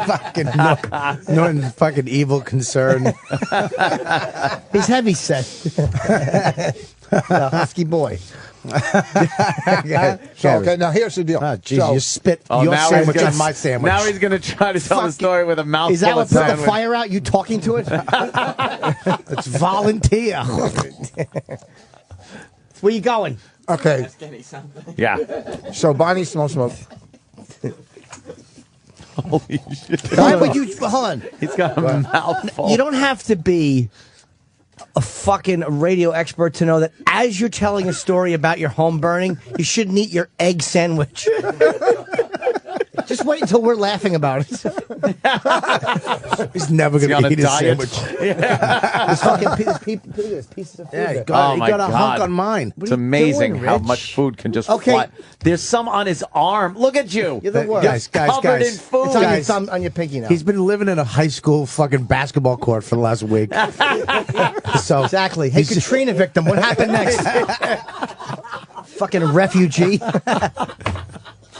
Fucking Norton, fucking evil concern. He's heavy set. Husky boy. So, okay, now here's the deal. Oh, geez, you spit your sandwich on my sandwich. Now he's going to try to tell the story with a mouthful Is that of what put the sandwich. fire out? You talking to it? It's volunteer. Where you going? Okay. Yeah. So Bonnie smoke. Holy shit. Why would you? Hold on. He's got a mouthful. You don't have to be a fucking radio expert to know that as you're telling a story about your home burning, you shouldn't eat your egg sandwich. Just wait until we're laughing about it. He's never going to eat his sandwich. This fucking pieces of food. Yeah, he there. got a hunk on mine. It's amazing doing, how Rich? much food can just Okay. fly. There's some on his arm. Look at you. You're the worst. Guys, covered in food. It's on your thumb, on your pinky now. He's been living in a high school fucking basketball court for the last week. So exactly. Hey, Katrina victim, what happened next? Fucking refugee.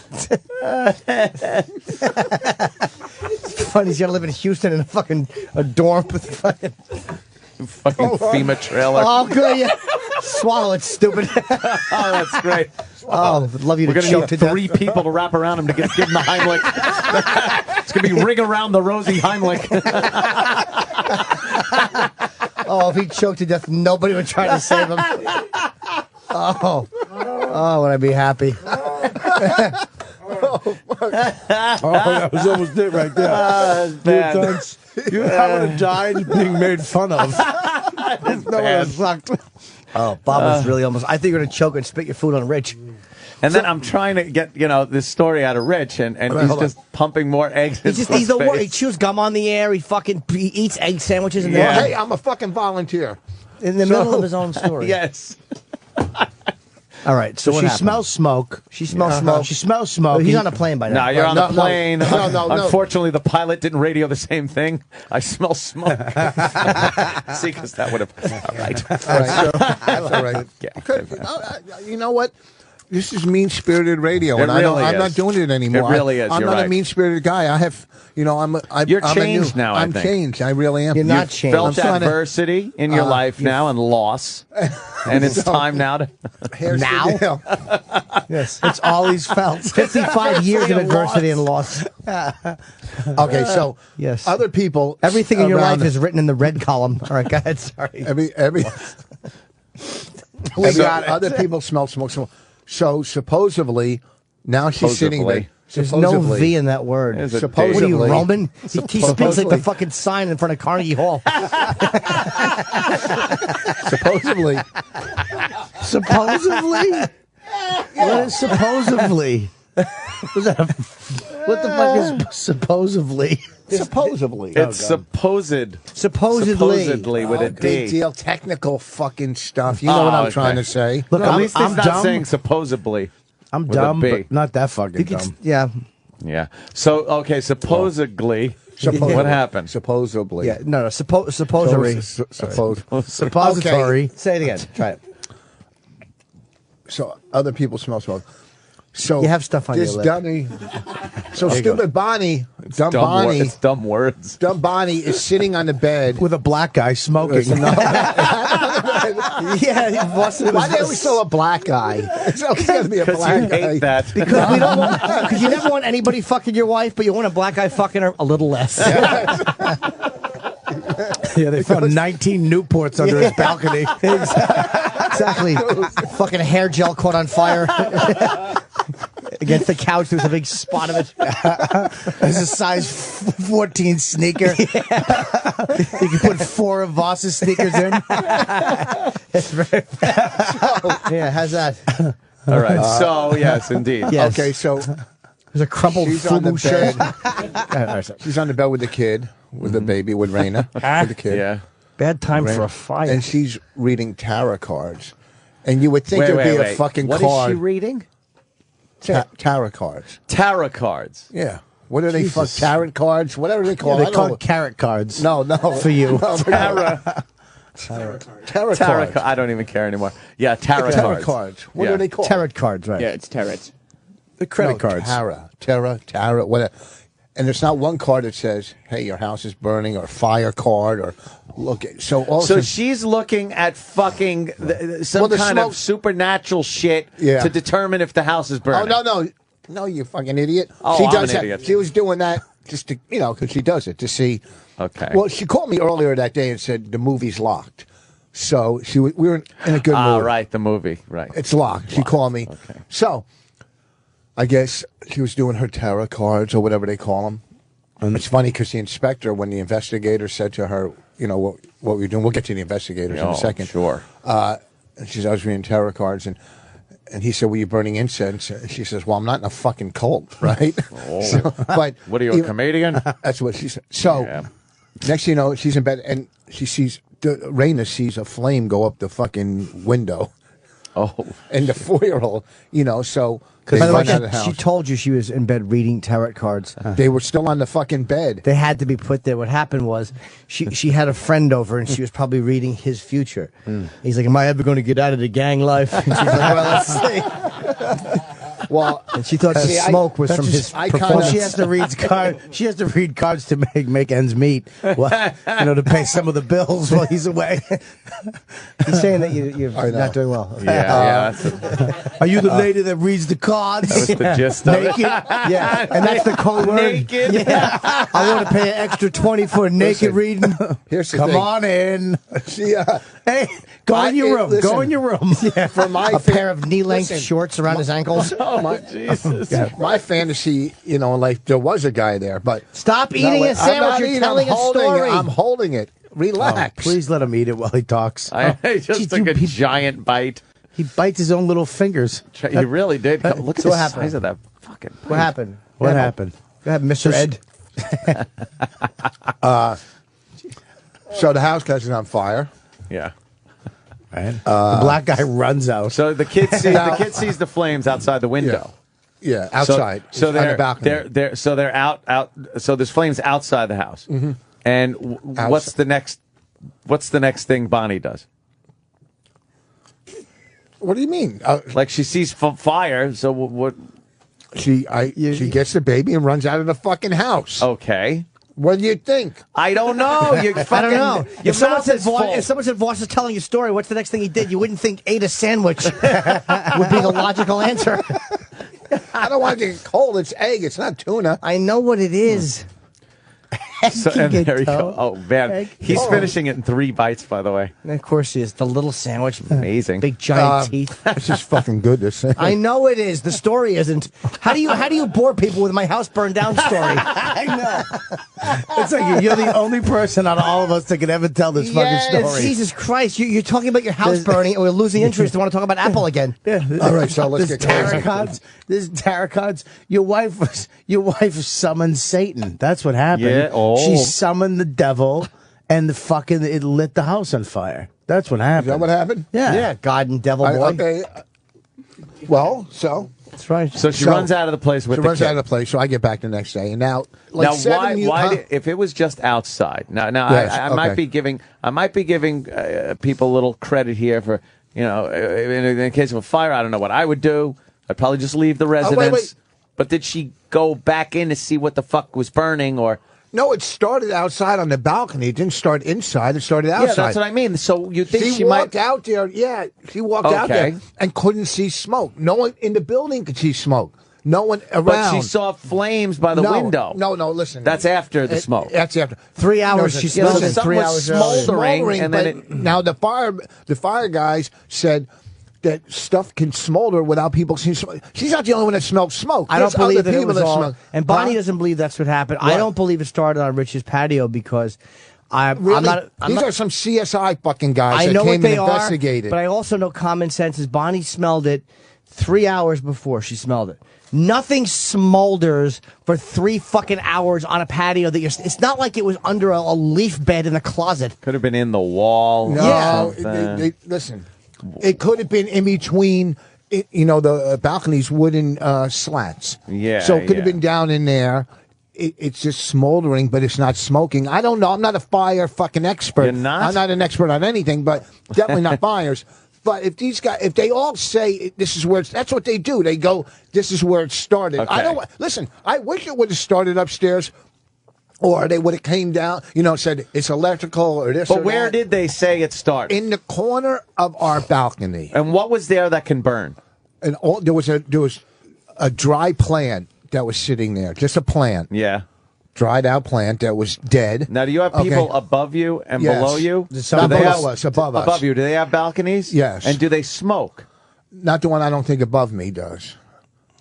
It's funny, he's gonna live in Houston in a dorm with fucking FEMA trailer. Oh, good. Yeah. Swallow it, stupid. Oh, that's great. Oh, I'd love you We're to going choke to to need 3 death. people to wrap around him to give him the Heimlich. It's going to be ring around the Rosie Heimlich. Oh, if he choked to death, nobody would try to save him. Oh, would I be happy? that was almost it right there. You haven't died being made fun of. No one sucked. Oh, Bob was really almost. I think you're going to choke and spit your food on Rich. And then I'm trying to get, this story out of Rich, and he's just pumping more eggs He's into his the worst. He face. chews gum on the air. He eats egg sandwiches in the Yeah. Hey, I'm a fucking volunteer. in the middle of his own story. Yes. All right. So she what happened? smells smoke. She smells smoke. She smells smoke. He's on a plane by now. No, you're on the plane. No. Unfortunately, the pilot didn't radio the same thing. I smell smoke. See, because that would have. All right. All right. That's all right. Yeah. You know what? This is mean-spirited radio, and I'm not doing it anymore. It really is. I'm You're not right. a mean-spirited guy. I have, You're changed now. I'm changed. I really am. You're not changed. Felt adversity in your life now and loss, and it's time now to now. Yes, it's all he's felt. 55 years of adversity and loss. Okay, so yes, other people. Everything in your life is written in the red column. All right, go ahead. Sorry. Other people smell smoke. So supposedly, now she's sitting there. There's no V in that word. Supposedly, what are you, Roman? He speaks like the fucking sign in front of Carnegie Hall. Supposedly. What is supposedly? What the fuck is supposedly? Supposedly. It's supposedly with a D. Big deal, technical fucking stuff. You know what I'm trying to say. Look, at least he's not saying supposedly. I'm dumb, but not that fucking dumb. Yeah. Yeah. So, okay, supposedly. What happened? Supposedly. Yeah, no, suppository. Suppository. Okay. Say it again. Try it. So other people smell smoke. So you have stuff on your lip. So stupid Bonnie, dumb Bonnie. It's dumb words. Dumb Bonnie is sitting on the bed with a black guy smoking. Yeah, why do we still a black guy? It's always got to be a black guy. Hate that. Because we don't want. Because you never want anybody fucking your wife, but you want a black guy fucking her a little less. Yeah, they found 19 Newports under his balcony. Exactly. Fucking hair gel caught on fire against the couch. There's a big spot of it. There's a size 14 sneaker. Yeah. You can put 4 of Voss's sneakers in. It's very yeah, how's that? All right. So, yes, indeed. Yes. Okay, so there's a crumpled she's on the FUBU shirt. bed. She's on the bed with the kid, with the baby, with Raina, with the kid. Yeah. Bad time for a fight. And she's reading tarot cards. And you would think there'd be a fucking what card. What is she reading? Tarot cards. Tarot cards. Yeah. What are they? Tarot cards? Whatever they call Yeah, it. they call it carrot cards. No. For you. No, Tarot cards. I don't even care anymore. Yeah, tarot cards. What are they called? Tarot cards, right? Yeah, it's tarot. The credit cards. Tarot, whatever. And there's not one card that says, "Hey, your house is burning," or fire card, or look. So she's looking at fucking some kind of supernatural shit to determine if the house is burning. Oh no, you fucking idiot! Oh, she I'm does an that. idiot. She was doing that just to, because she does it to see. Okay. Well, she called me earlier that day and said the movie's locked. So we were in a good mood. Right, the movie, right. It's locked. She called me. Okay. So I guess she was doing her tarot cards or whatever they call them. And it's funny because the inspector, when the investigator said to her, what we're doing, we'll get to the investigators in a second. Sure. And she says, I was reading tarot cards, and he said, "Were you burning incense?" And she says, "Well, I'm not in a fucking cult, right?" But what are you, a comedian? That's what she said. So next thing you know, she's in bed, and she sees Raina sees a flame go up the fucking window. Oh. And the 4-year-old, so. By the way, she told you she was in bed reading tarot cards. They were still on the fucking bed. They had to be put there. What happened was she had a friend over, and she was probably reading his future. He's like, "Am I ever going to get out of the gang life?" And she's like, "Well, let's see." Well, and she thought the smoke was from his performance. She has to read cards. She has to read cards to make ends meet. To pay some of the bills while he's away. He's saying that you're not doing well. Are you the lady that reads the cards? That was the gist of naked? Yeah, and that's the code word. Naked. Yeah. I want to pay an extra 20 for a naked reading. Here's the Come thing. on in. Hey, go in your room. Listen, go in your room. Yeah. For my pair of knee-length shorts around his ankles. Oh my Jesus! My fantasy, like there was a guy there, but stop eating a sandwich. You're telling a story. I'm holding it. Relax. Please let him eat it while he talks. I just took a giant bite. He bites his own little fingers. He really did. Look at the size of that fucking bite. What happened? What happened? Go ahead, Mr. Ed. So the house catches on fire. Yeah. The black guy runs out. So the kid sees the flames outside the window. Yeah, outside. So on they're the balcony. they're out. So there's flames outside the house. Mm-hmm. And what's the next thing Bonnie does? What do you mean? Like she sees fire, so what? She gets the baby and runs out of the fucking house. Okay. What do you think? I don't know. I don't know. If someone said Vos is telling a story, what's the next thing he did? You wouldn't think ate a sandwich would be the logical answer. I don't want it to get cold. It's egg. It's not tuna. I know what it is. So, and there you go. Oh, man. He's finishing it in 3 bites, by the way. And of course he is. The little sandwich. Amazing. Big giant teeth. It's just fucking good to say. I know it is. The story isn't. How do you bore people with my house burned down story? I know. It's like you're the only person out of all of us that could ever tell this fucking story. Jesus Christ. You're talking about your house burning and we're losing interest. I want to talk about Apple again. Yeah. All right, so let's get tarot cards. There's tarot cards. Your wife summoned Satan. That's what happened. Yeah. Oh. She summoned the devil, and it lit the house on fire. That's what happened. Is that what happened? Yeah. Yeah, God and devil boy. Okay. Well, so that's right. So she runs out of the place with she the runs kid. out of the place. So I get back the next day, and now if it was just outside? Now Yes, I might be giving people a little credit here for in the case of a fire. I don't know what I would do. I'd probably just leave the residence. wait. But did she go back in to see what the fuck was burning or? No, it started outside on the balcony. It didn't start inside. It started outside. Yeah, that's what I mean. So you think she walked out there? Yeah, she walked out there and couldn't see smoke. No one in the building could see smoke. No one around. But she saw flames by the window. No, listen. That's after the smoke. That's after 3 hours. She smelled it. 3 hours smoldering, and then now the fire guys said that stuff can smolder without people seeing smoke. She's not the only one that smelled smoke. I don't believe that it was all. Smoke. And Bonnie doesn't believe that's what happened. What? I don't believe it started on Rich's patio because These are some CSI fucking guys I know that came what they and investigated. But I also know common sense is Bonnie smelled it 3 hours before she smelled it. Nothing smolders for 3 fucking hours on a patio that it's not like it was under a leaf bed in the closet. Could have been in the wall. No, listen. It could have been in between, the balcony's wooden slats. Yeah. So it could have been down in there. It's just smoldering, but it's not smoking. I don't know. I'm not a fire fucking expert. You're not? I'm not an expert on anything, but definitely not fires. But if these guys, if they all say this is where that's what they do. They go, this is where it started. Okay. I don't. Listen, I wish it would have started upstairs. Or they would have came down, said it's electrical or this. But or where that. did they say it started? In the corner of our balcony. And what was there that can burn? And there was a dry plant that was sitting there, just a plant. Yeah. Dried out plant that was dead. Now, do you have people above you and Yes. below you? Not below us, above us. Above you. Do they have balconies? Yes. And do they smoke? Not the one I don't think above me does.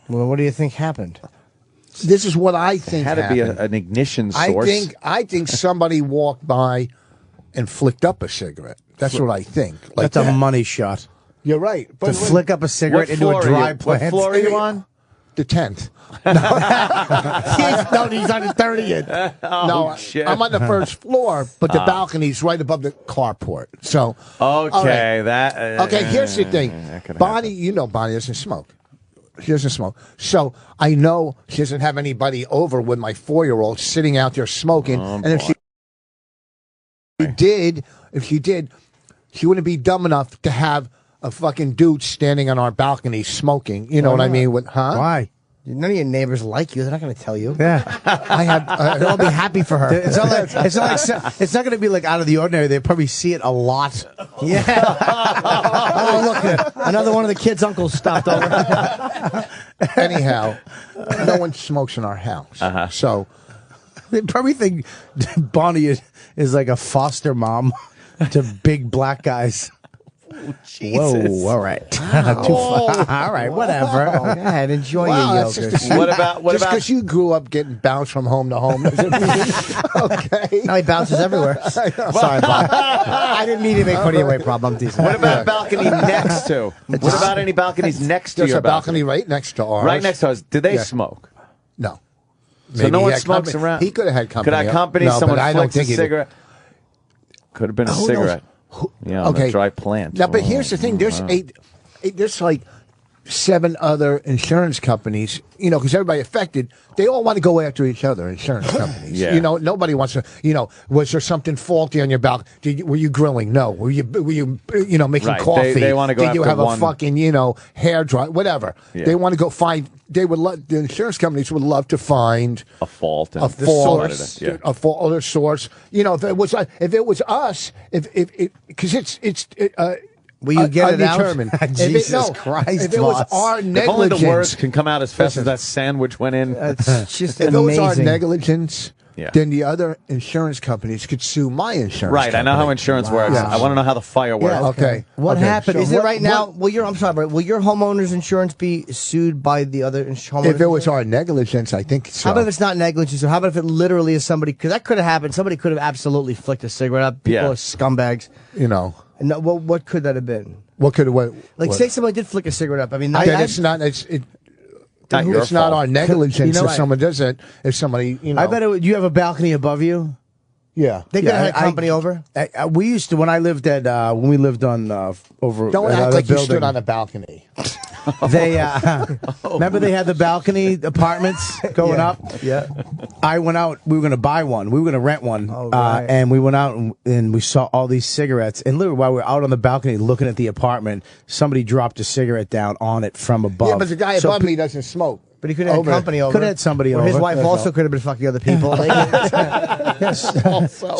Well, what do you think happened? This is what I think Had to be happened. an ignition source. I think somebody walked by and flicked up a cigarette. That's what I think. Like That's a money shot. You're right. To flick up a cigarette into a dry plant. What floor are you on? The 10th. He's on the 30th. No, shit. I'm on the first floor, but the balcony's right above the carport. So Okay, okay. Here's the thing, Bonnie. Bonnie doesn't smoke. She doesn't smoke. So I know she doesn't have anybody over with my 4-year-old sitting out there smoking. And if she did, she wouldn't be dumb enough to have a fucking dude standing on our balcony smoking. You know what I mean? Why? None of your neighbors like you. They're not going to tell you. Yeah. I have. They'll be happy for her. It's not going to be like out of the ordinary. They probably see it a lot. Yeah. Oh, look, another one of the kids' uncles stopped over. Anyhow, no one smokes in our house. So they probably think Bonnie is like a foster mom to big black guys. Jesus. Whoa, all right. Too far. All right, whatever. Go ahead, enjoy your yogurt. What about because you grew up getting bounced from home to home? Okay. Now he bounces everywhere. Sorry, Bob. I didn't mean to make fun of your weight problem. I'm decent. What about balcony next to? What about any balconies next to There's your a balcony right next to ours. Right next to us. Do they smoke? No. So Maybe no he one had smokes company. around. He could have had company. Could I accompany No, someone but I don't flicks a think he did. cigarette? Could have been a Who knows? cigarette. Yeah, on Okay. a dry plant. Now, but here's the thing. There's like 7 other insurance companies, you know, because everybody affected, they all want to go after each other, insurance companies. Yeah. You know, nobody wants to, you know, was there something faulty on your balcony? Were you grilling? No. Were you making Right. coffee? They want to go Did you after have one... a fucking, you know, hair dry, whatever. Yeah. They want to go find, the insurance companies would love to find a fault. A source. A fault or a source. You know, if it was us, because will you get it out? Jesus Christ! If it was our negligence, if only the words can come out as fast as that sandwich went in. It's just if amazing. it was our negligence, yeah. then the other insurance companies could sue my insurance. Right, company. I know how insurance works. Yes. I want to know how the fire works. Yeah, okay. What Okay. happened? So Is it right now? Will your homeowner's insurance be sued by the other homeowners? If it was our negligence, I think so. How about if it's not negligence? Or how about if it literally is somebody? Because that could have happened. Somebody could have absolutely flicked a cigarette up. People are scumbags. You know. No, what could that have been? What could what? Like, what? say somebody did flick a cigarette up. I mean, it's not. It's not our negligence if someone does it. If somebody, you know, I bet you have a balcony above you. Yeah, they could have had company over. We used to when I lived at when we lived on over. Don't act like you stood on a balcony. They remember they had the balcony apartments going up. Yeah, I went out. We were going to buy one. We were going to rent one. right. And we went out and we saw all these cigarettes. And literally, while we were out on the balcony looking at the apartment, somebody dropped a cigarette down on it from above. Yeah, but the guy above me doesn't smoke. But he could have had company over. Could have had somebody over. His wife also could have been fucking other people. Yes.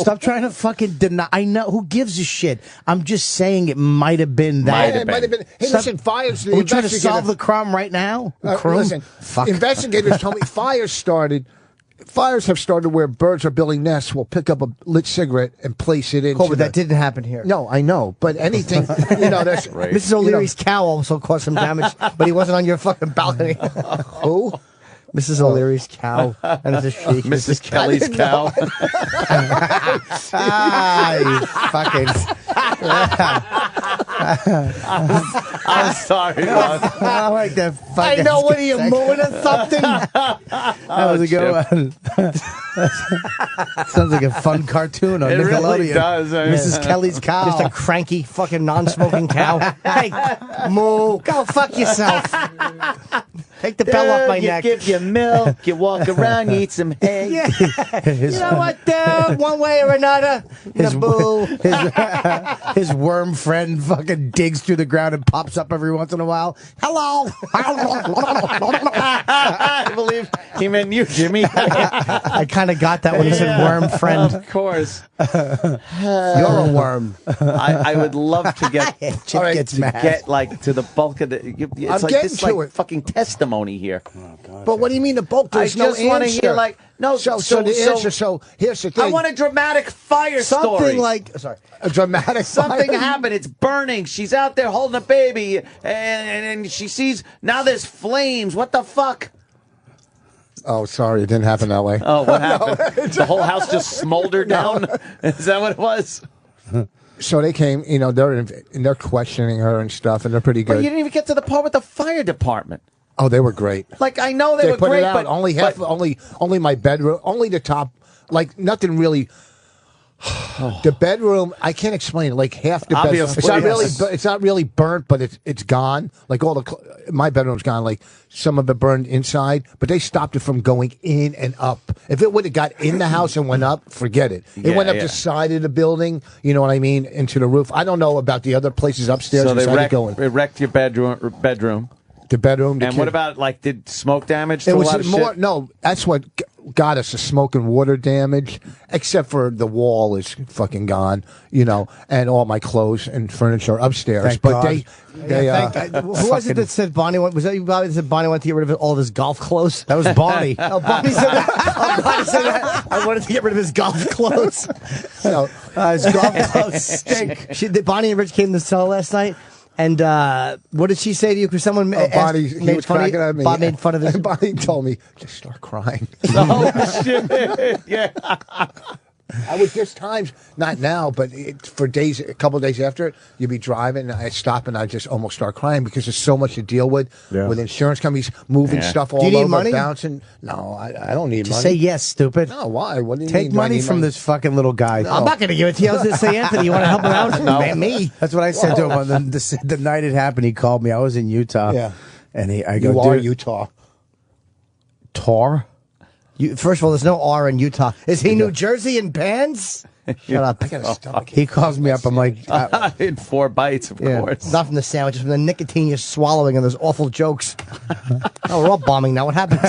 Stop trying to fucking deny. I know. Who gives a shit? I'm just saying it might have been that. It might have been. Hey, listen, fires. Are we trying to solve the crime right now? Listen, investigators told me fires have started where birds are building nests. Will pick up a lit cigarette and place it in. But that didn't happen here. No, I know. But anything, you know, that's right. Mrs. O'Leary's cow also caused some damage, but he wasn't on your fucking balcony. Who? Mrs. O'Leary's cow. And it's a she. Mrs. Kelly's cow. You fucking. I'm sorry, Boss. I like that fucking. I know. What are you mooing or something? That was a good one. Sounds like a fun cartoon on It Nickelodeon. really does. Mrs. Kelly's cow. Just a cranky fucking non-smoking cow. Hey, moo, go fuck yourself. Take the bell off my neck. You give your milk, you walk around, you eat some hay. Yeah. You know what, one way or another, His worm friend fucking digs through the ground and pops up every once in a while. Hello. I believe he meant you, Jimmy. I kind of got that when he said worm friend. Of course. You're a worm. I would love to get Chip gets mad. get like to the bulk of the. It's like this like fucking testimony here. But what do you mean the bulk? There's I just no want to answer. hear like no. So the answer. So here's the thing. I want a dramatic fire Something story. like a dramatic. Something fire? happened. It's burning. She's out there holding a baby, and she sees now there's flames. What the fuck? Oh, sorry, it didn't happen that way. Oh, what happened? The whole house just smoldered down. Is that what it was? So they came, you know, they're questioning her and stuff, and they're pretty But good. you didn't even get to the part with the fire department. Oh, they were great. Like I know they were put great, it out. but only half, only my bedroom, only the top, like nothing really. The bedroom, I can't explain it. Like half the bedroom, it's not really burnt, but it's gone. Like all my bedroom's gone. Like some of it burned inside, but they stopped it from going in and up. If it would have got in the house and went up, forget it. It went up the side of the building. You know what I mean? Into the roof. I don't know about the other places upstairs. So they wrecked your bedroom. The bedroom. And what about like did smoke damage? It to was a lot of more. shit? No, that's what got us: the smoke and water damage. Except for the wall is fucking gone, you know, and all my clothes and furniture upstairs. Thank but God. who was it that said Bonnie? Was that you, Bobby? That said Bonnie wanted to get rid of all of his golf clothes? That was Bonnie. Oh, Bonnie said that. Oh, Bonnie said that. I wanted to get rid of his golf clothes. No, his golf clothes stink. Bonnie and Rich came to the cell last night. And what did she say to you? Because someone Bonnie, he was cracking at me. Bob made fun of his. Bonnie told me, just start crying. Oh, shit. Yeah. There's times, not now, but for days, a couple of days after it, you'd be driving, and I stop and I just almost start crying because there's so much to deal with insurance companies moving stuff all do you need over, money? Bouncing. No, I don't need money. Say yes, stupid. No, why? What do you Take mean? money from this fucking little guy. No. I'm not going to give it to you. I was going to say, Anthony, you want to help him out? No. Me. That's what I said to him on the night it happened. He called me. I was in Utah. Yeah. And I go, You are dude, Utah. Tar? First of all, there's no R in Utah. Is he New Jersey in bands? Shut up. I got a stomach. He calls me up. I'm like, in 4 bites, of course. Not from the sandwiches, from the nicotine you're swallowing and those awful jokes. Oh, we're all bombing now. What happens?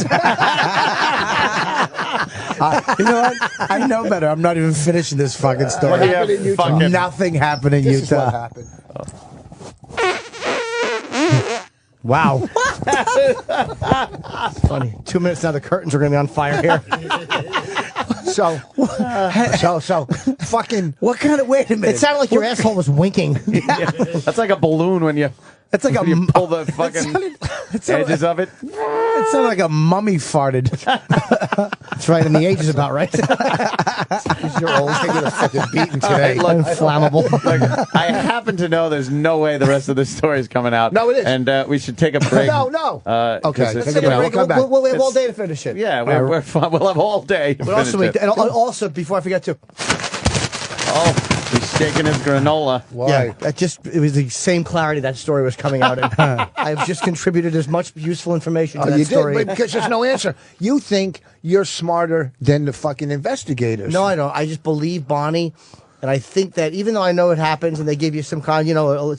you know what? I know better. I'm not even finishing this fucking story. What happened in Utah? Nothing happened in This Utah. is what happened. Wow. Funny. 2 minutes now, the curtains are going to be on fire here. So, fucking. What kind of? Wait a minute. It sounded like your asshole was winking. Yeah. That's like a balloon when you. It's like you pull the fucking edges of it. It sounded like a mummy farted. That's right, and the age is about right. You're old. You're gonna fucking beaten today. Look, flammable. Look, I happen to know there's no way the rest of this story is coming out. No, it is. And we should take a break. No. Okay, it's- take a break. We'll come back. We'll have all day to finish it. Yeah, we're fine. We'll have all day. To But also, finish it. and also, before I forget to, Oh, he's shaking his granola. Why? yeah, it was the same clarity that story was coming out in. I've just contributed as much useful information to that You story. did, because there's no answer. You think you're smarter than the fucking investigators. No, I don't. I just believe Bonnie. And I think that even though I know it happens and they give you some kind,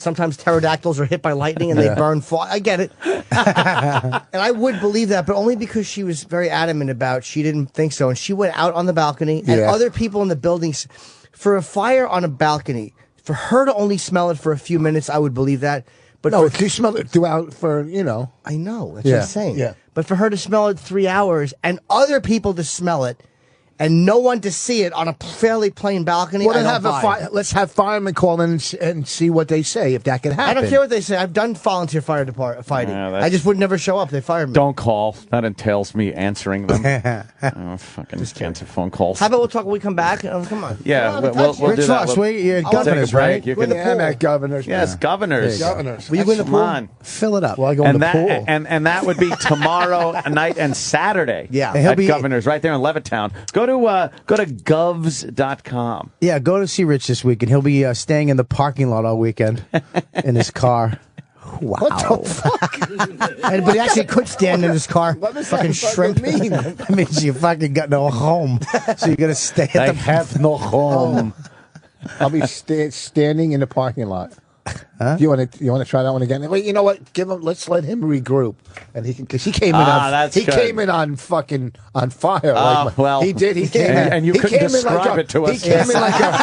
sometimes pterodactyls are hit by lightning and they burn fire. I get it. And I would believe that, but only because she was very adamant about she didn't think so. And she went out on the balcony and other people in the buildings. For a fire on a balcony, for her to only smell it for a few minutes, I would believe that. But no, if you smell it throughout for, I know. That's Yeah, what I'm saying. yeah. But for her to smell it 3 hours and other people to smell it and no one to see it on a fairly plain balcony, well, then I don't buy. let's have firemen call in and see what they say, if that could happen. I don't care what they say. I've done volunteer fighting. I just would never show up. They fired me. Don't call. That entails me answering them. Fucking answer phone calls. How about we'll talk when we come back? Come on. Yeah, we'll do Rich that. Vos, you're We'll take a governors, break. right? You Yeah, can, I'm at governors. yes, man. governors. Governors. Will you go in the Come pool? on. Fill it up. Well, I go in And the that pool. and that would be tomorrow night and Saturday. Yeah. And he'll at be- Governors right there in Levittown. Go to govs.com. Yeah, go to see Rich this week, and he'll be staying in the parking lot all weekend in his car. Wow. What the fuck? But he actually could stand in his car. What does Fucking that shrimp. mean? That means you fucking got no home, so you're gonna stay I at the. have no home. I'll be standing in the parking lot. Huh? You want to try that one again? Wait, you know what? Let's let him regroup, and he can, because he came in came in on fucking on fire. Well, he did. He came in, and you he couldn't came in describe like it to us. He came in like a.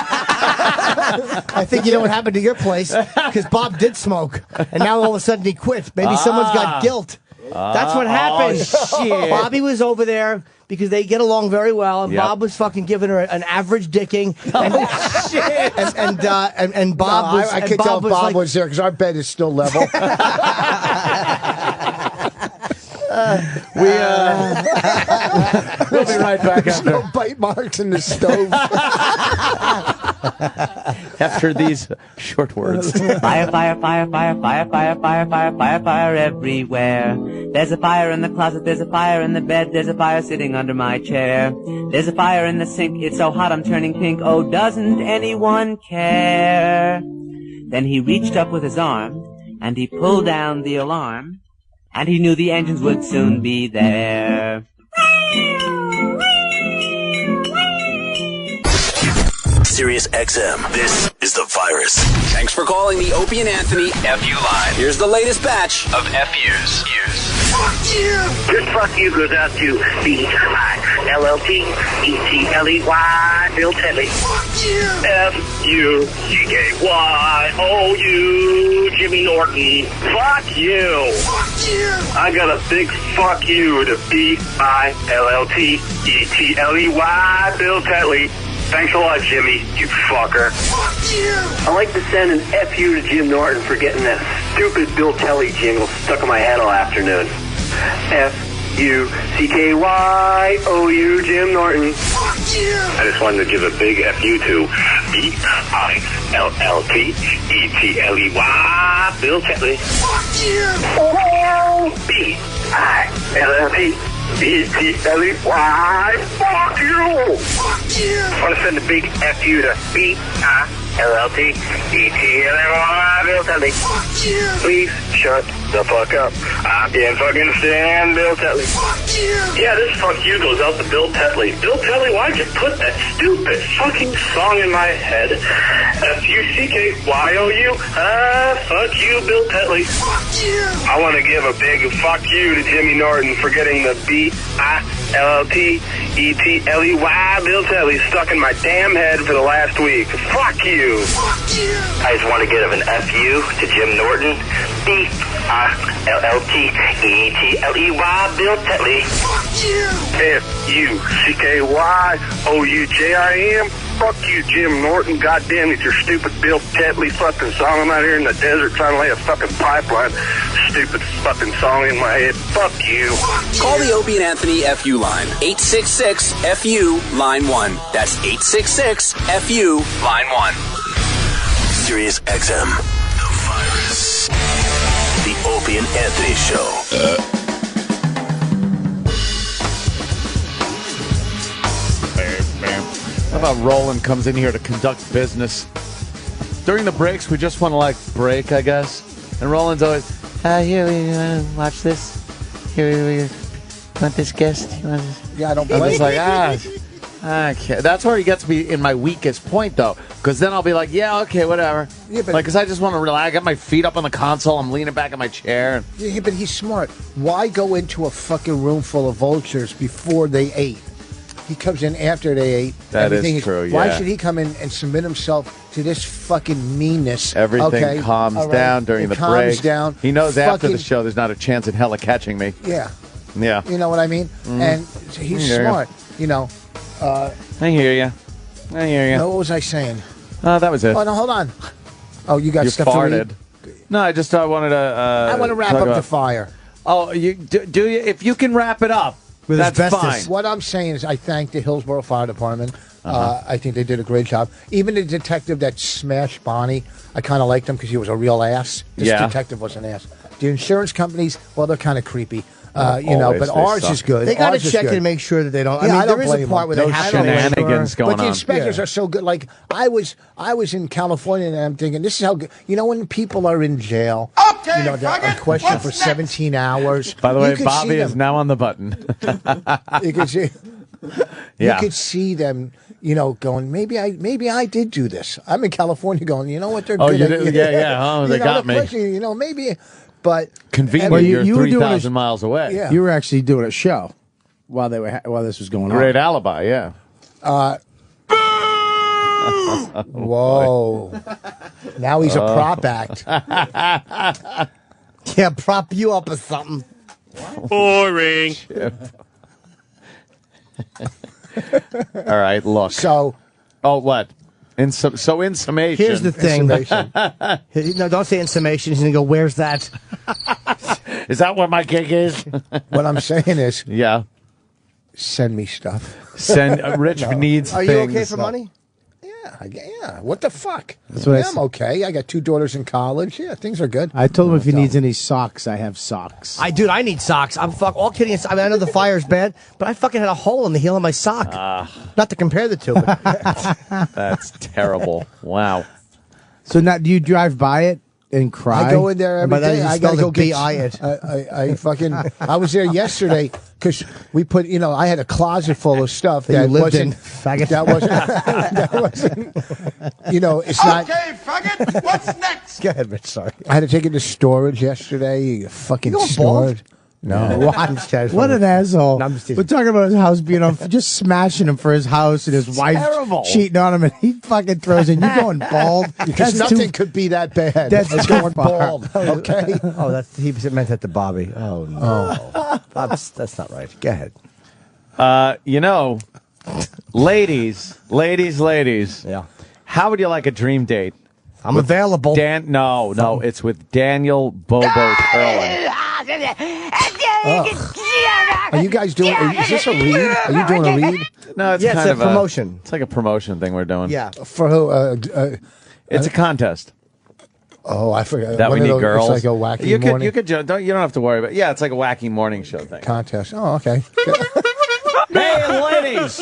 I think you know what happened to your place because Bob did smoke, and now all of a sudden he quit. Maybe someone's got guilt. That's what happened. Shit. Bobby was over there because they get along very well, and Bob was fucking giving her an average dicking. And Bob was. I could tell Bob was there because our bed is still level. We'll be right back There's after. no bite marks in the stove. After these short words. Fire, fire, fire, fire, fire, fire, fire, fire, fire, fire everywhere. There's a fire in the closet, there's a fire in the bed, there's a fire sitting under my chair. There's a fire in the sink, it's so hot I'm turning pink, oh doesn't anyone care? Then he reached up with his arm, and he pulled down the alarm, and he knew the engines would soon be there. Sirius XM. This is The Virus. Thanks for calling the Opie and Anthony FU line. Here's the latest batch of FUs. Fuck you! This fuck you goes out to B-I-L-L-T-E-T-L-E-Y, Bill Tedley. Fuck you! F-U-C-K-Y-O-U, Jimmy Norton. Fuck you! Fuck you! I got a big fuck you to B-I-L-L-T-E-T-L-E-Y, Bill Tedley. Thanks a lot, Jimmy, you fucker. Fuck you! I'd like to send an F-U to Jim Norton for getting that stupid Bill Telly jingle stuck in my head all afternoon. F-U-C-K-Y-O-U, Jim Norton. Fuck you! I just wanted to give a big F-U to B-I-L-L-T-E-T-L-E-Y, Bill Telly. Fuck you! B-I-L-L-T-E-T-L-E-Y, fuck you! Fuck you! I want to send a big F-U to B-I-L-L-T-E-T-L-E-Y, LLT, ETLY, Bill Tetley. Please shut the fuck up. I can't fucking stand Bill Tetley. Yeah, this fuck you goes out to Bill Tetley. Bill Tetley, why'd you put that stupid fucking song in my head? FUCKYOU. Fuck you, Bill Tetley. I want to give a big fuck you to Jimmy Norton for getting the BILLTETLEY Bill Tetley stuck in my damn head for the last week. Fuck you. I just want to give an FU to Jim Norton. BILLTETLEY Bill Tetley. FUCKYOUJIM. Fuck you, Jim Norton. Goddamn it, your stupid Bill Tetley fucking song. I'm out here in the desert trying to lay a fucking pipeline. Stupid fucking song in my head. Fuck you. Call the Opie and Anthony FU line. 866-FU, line 1. That's 866-FU, line 1. Sirius XM. The virus. The Opie and Anthony Show. How about Roland comes in here to conduct business? During the breaks, we just want to, break, I guess. And Roland's always, here, we want to watch this. Here, we want this guest. Yeah, I don't I'm blame just okay. That's where he gets me in my weakest point, though. Because then I'll be like, yeah, okay, whatever. Yeah, but because I just want to relax. I got my feet up on the console. I'm leaning back in my chair. Yeah, but he's smart. Why go into a fucking room full of vultures before they ate? He comes in after they ate. That is true, Why should he come in and submit himself to this fucking meanness? Everything calms down during the break. Down. He knows after the show there's not a chance in hell of catching me. Yeah. Yeah. You know what I mean? And he's smart. You know. I hear you. No, what was I saying? That was it. Oh, no, hold on. Oh, you got you stuff farted. to read? No, I just wanted to... I want to wrap up the fire. Oh, you do you? If you can wrap it up, that's fine. What I'm saying is I thank the Hillsborough Fire Department. I think they did a great job. Even the detective that smashed Bonnie, I kind of liked him because he was a real ass. This detective was an ass. The insurance companies, well, they're kind of creepy. But ours is good. They got to check and make sure that they don't. Yeah, I mean, there is a part where they have shenanigans going on. But the inspectors are so good. Like I was in California, and I'm thinking, this is how good. You know, when people are in jail, they're on question for 17 hours. By the way, Bobby is now on the button. You can see. You could see them. Going, maybe I did do this. I'm in California, going, you know what? They're good. Oh, they got me. Maybe. But conveniently, you're 3,000 miles away. Yeah. You were actually doing a show while this was going on. Great alibi, yeah. Whoa! Now he's a prop act. Yeah, prop you up or something. Boring. All right, look. What? In summation. Here's the thing. No, don't say in summation. He's going to go, where's that? Is that what my gig is? What I'm saying is, send me stuff. Rich needs Are things. you okay for money? Yeah. What the fuck? That's what I'm okay. I got 2 daughters in college. Yeah, things are good. I told him if he needs any socks, I have socks. I need socks. I'm all kidding aside. I mean, I know the fire's bad, but I fucking had a hole in the heel of my sock. Not to compare the two. But that's terrible. Wow. So now, do you drive by it and cry? I go in there every day. I gotta go get it. I was there yesterday because we put. I had a closet full of stuff that wasn't. Faggot. That wasn't. It's not. Okay, faggot. What's next? Go ahead, Rich. Sorry. I had to take it to storage yesterday. Fucking storage. No. What an asshole. No, we're talking about his house being on, just smashing him for his house and his wife cheating on him, and he fucking throws in, you going bald? Because nothing could be that bad. That's going bald, okay? He meant that to Bobby. Oh, no. That's not right. Go ahead. Ladies. Yeah. How would you like a dream date? I'm available. No, it's with Daniel Bobo Curlin. Are you guys doing? Is this a read? Are you doing a read? No, it's kind of a promotion. It's like a promotion thing we're doing. Yeah. For who? It's a contest. Oh, I forgot. That we need girls. It's like a wacky morning. You don't have to worry about. Yeah, it's like a wacky morning show thing. Contest. Oh, okay. Hey, ladies.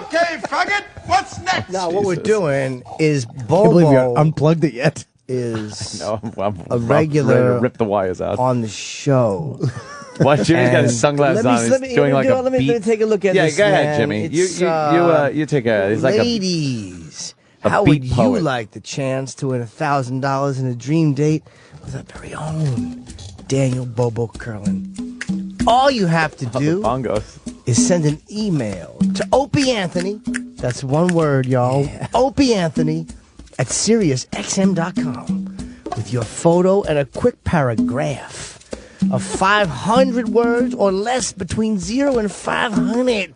Okay, faggot, what's next? Now, what we're doing is Can't believe you Bobo unplugged it yet. is No, I'm a ready regular to rip the wires out. on the show. Why Jimmy's got his And sunglasses on? He's doing like a let me beat. take a look at Yeah, this. go ahead, man. Jimmy. It's, You take a. He's like a. ladies, a how beat would poet. you like the chance to win $1,000 in a dream date with our very own Daniel Bobo Curlin? All you have to do Bongos. is send an email to Opie Anthony. That's one word, y'all. Opie Anthony at SiriusXM.com with your photo and a quick paragraph of 500 words or less, between 0 and 500,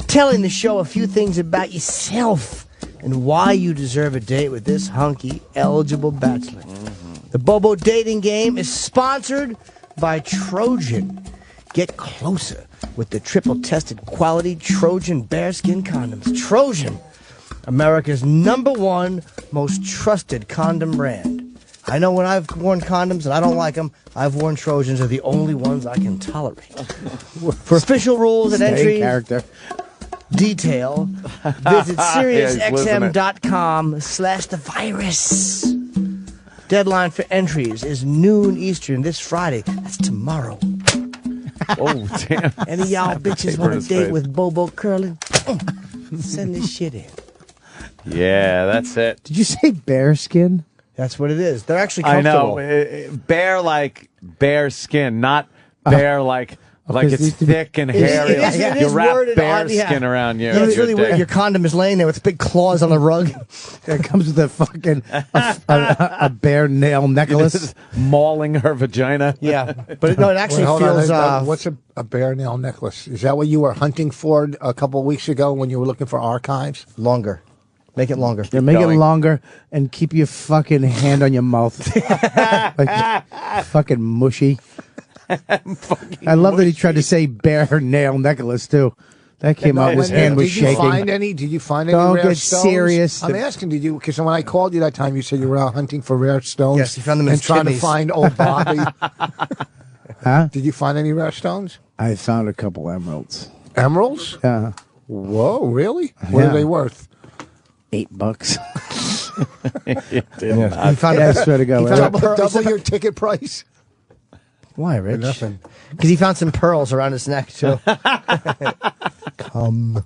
telling the show a few things about yourself and why you deserve a date with this hunky, eligible bachelor. The Bobo dating game is sponsored by Trojan. Get closer with the triple-tested quality Trojan bearskin condoms. Trojan, America's #1 most trusted condom brand. I know when I've worn condoms and I don't like them, I've worn Trojans. They're the only ones I can tolerate. For official rules and entry detail, visit SiriusXM.com/thevirus. Deadline for entries is noon Eastern this Friday. That's tomorrow. Oh, damn. Any of y'all bitches want to date with Bobo Curlin? Send this shit in. Yeah, that's it. Did you say bearskin? That's what it is. They're actually I comfortable. know. Bear like bear skin, not bear like it's thick and hairy. You wrap bear skin around you. Yeah, it's really weird. Your condom is laying there with big claws on the rug. It comes with a fucking a bear nail necklace. Mauling her vagina. Yeah, but no, it actually feels. What's a bear nail necklace? Is that what you were hunting for a couple of weeks ago when you were looking for archives? Longer. Make it longer. Yeah, make it longer and keep your fucking hand on your mouth. Like, fucking mushy. I love that he tried to say bear nail necklace too. That came out. His hand was shaking. Did you find any Don't rare get stones? serious. I'm asking, did you? Because when I called you that time, you said you were out hunting for rare stones. Yes, you found them in and trying to chimneys. find old Bobby. Huh? Did you find any rare stones? I found a couple emeralds. Emeralds? Yeah. Whoa, really? What are they worth? $8. You found I swear to God. Double your ticket price? Why, Rich? Nothing. Because he found some pearls around his neck too. Come.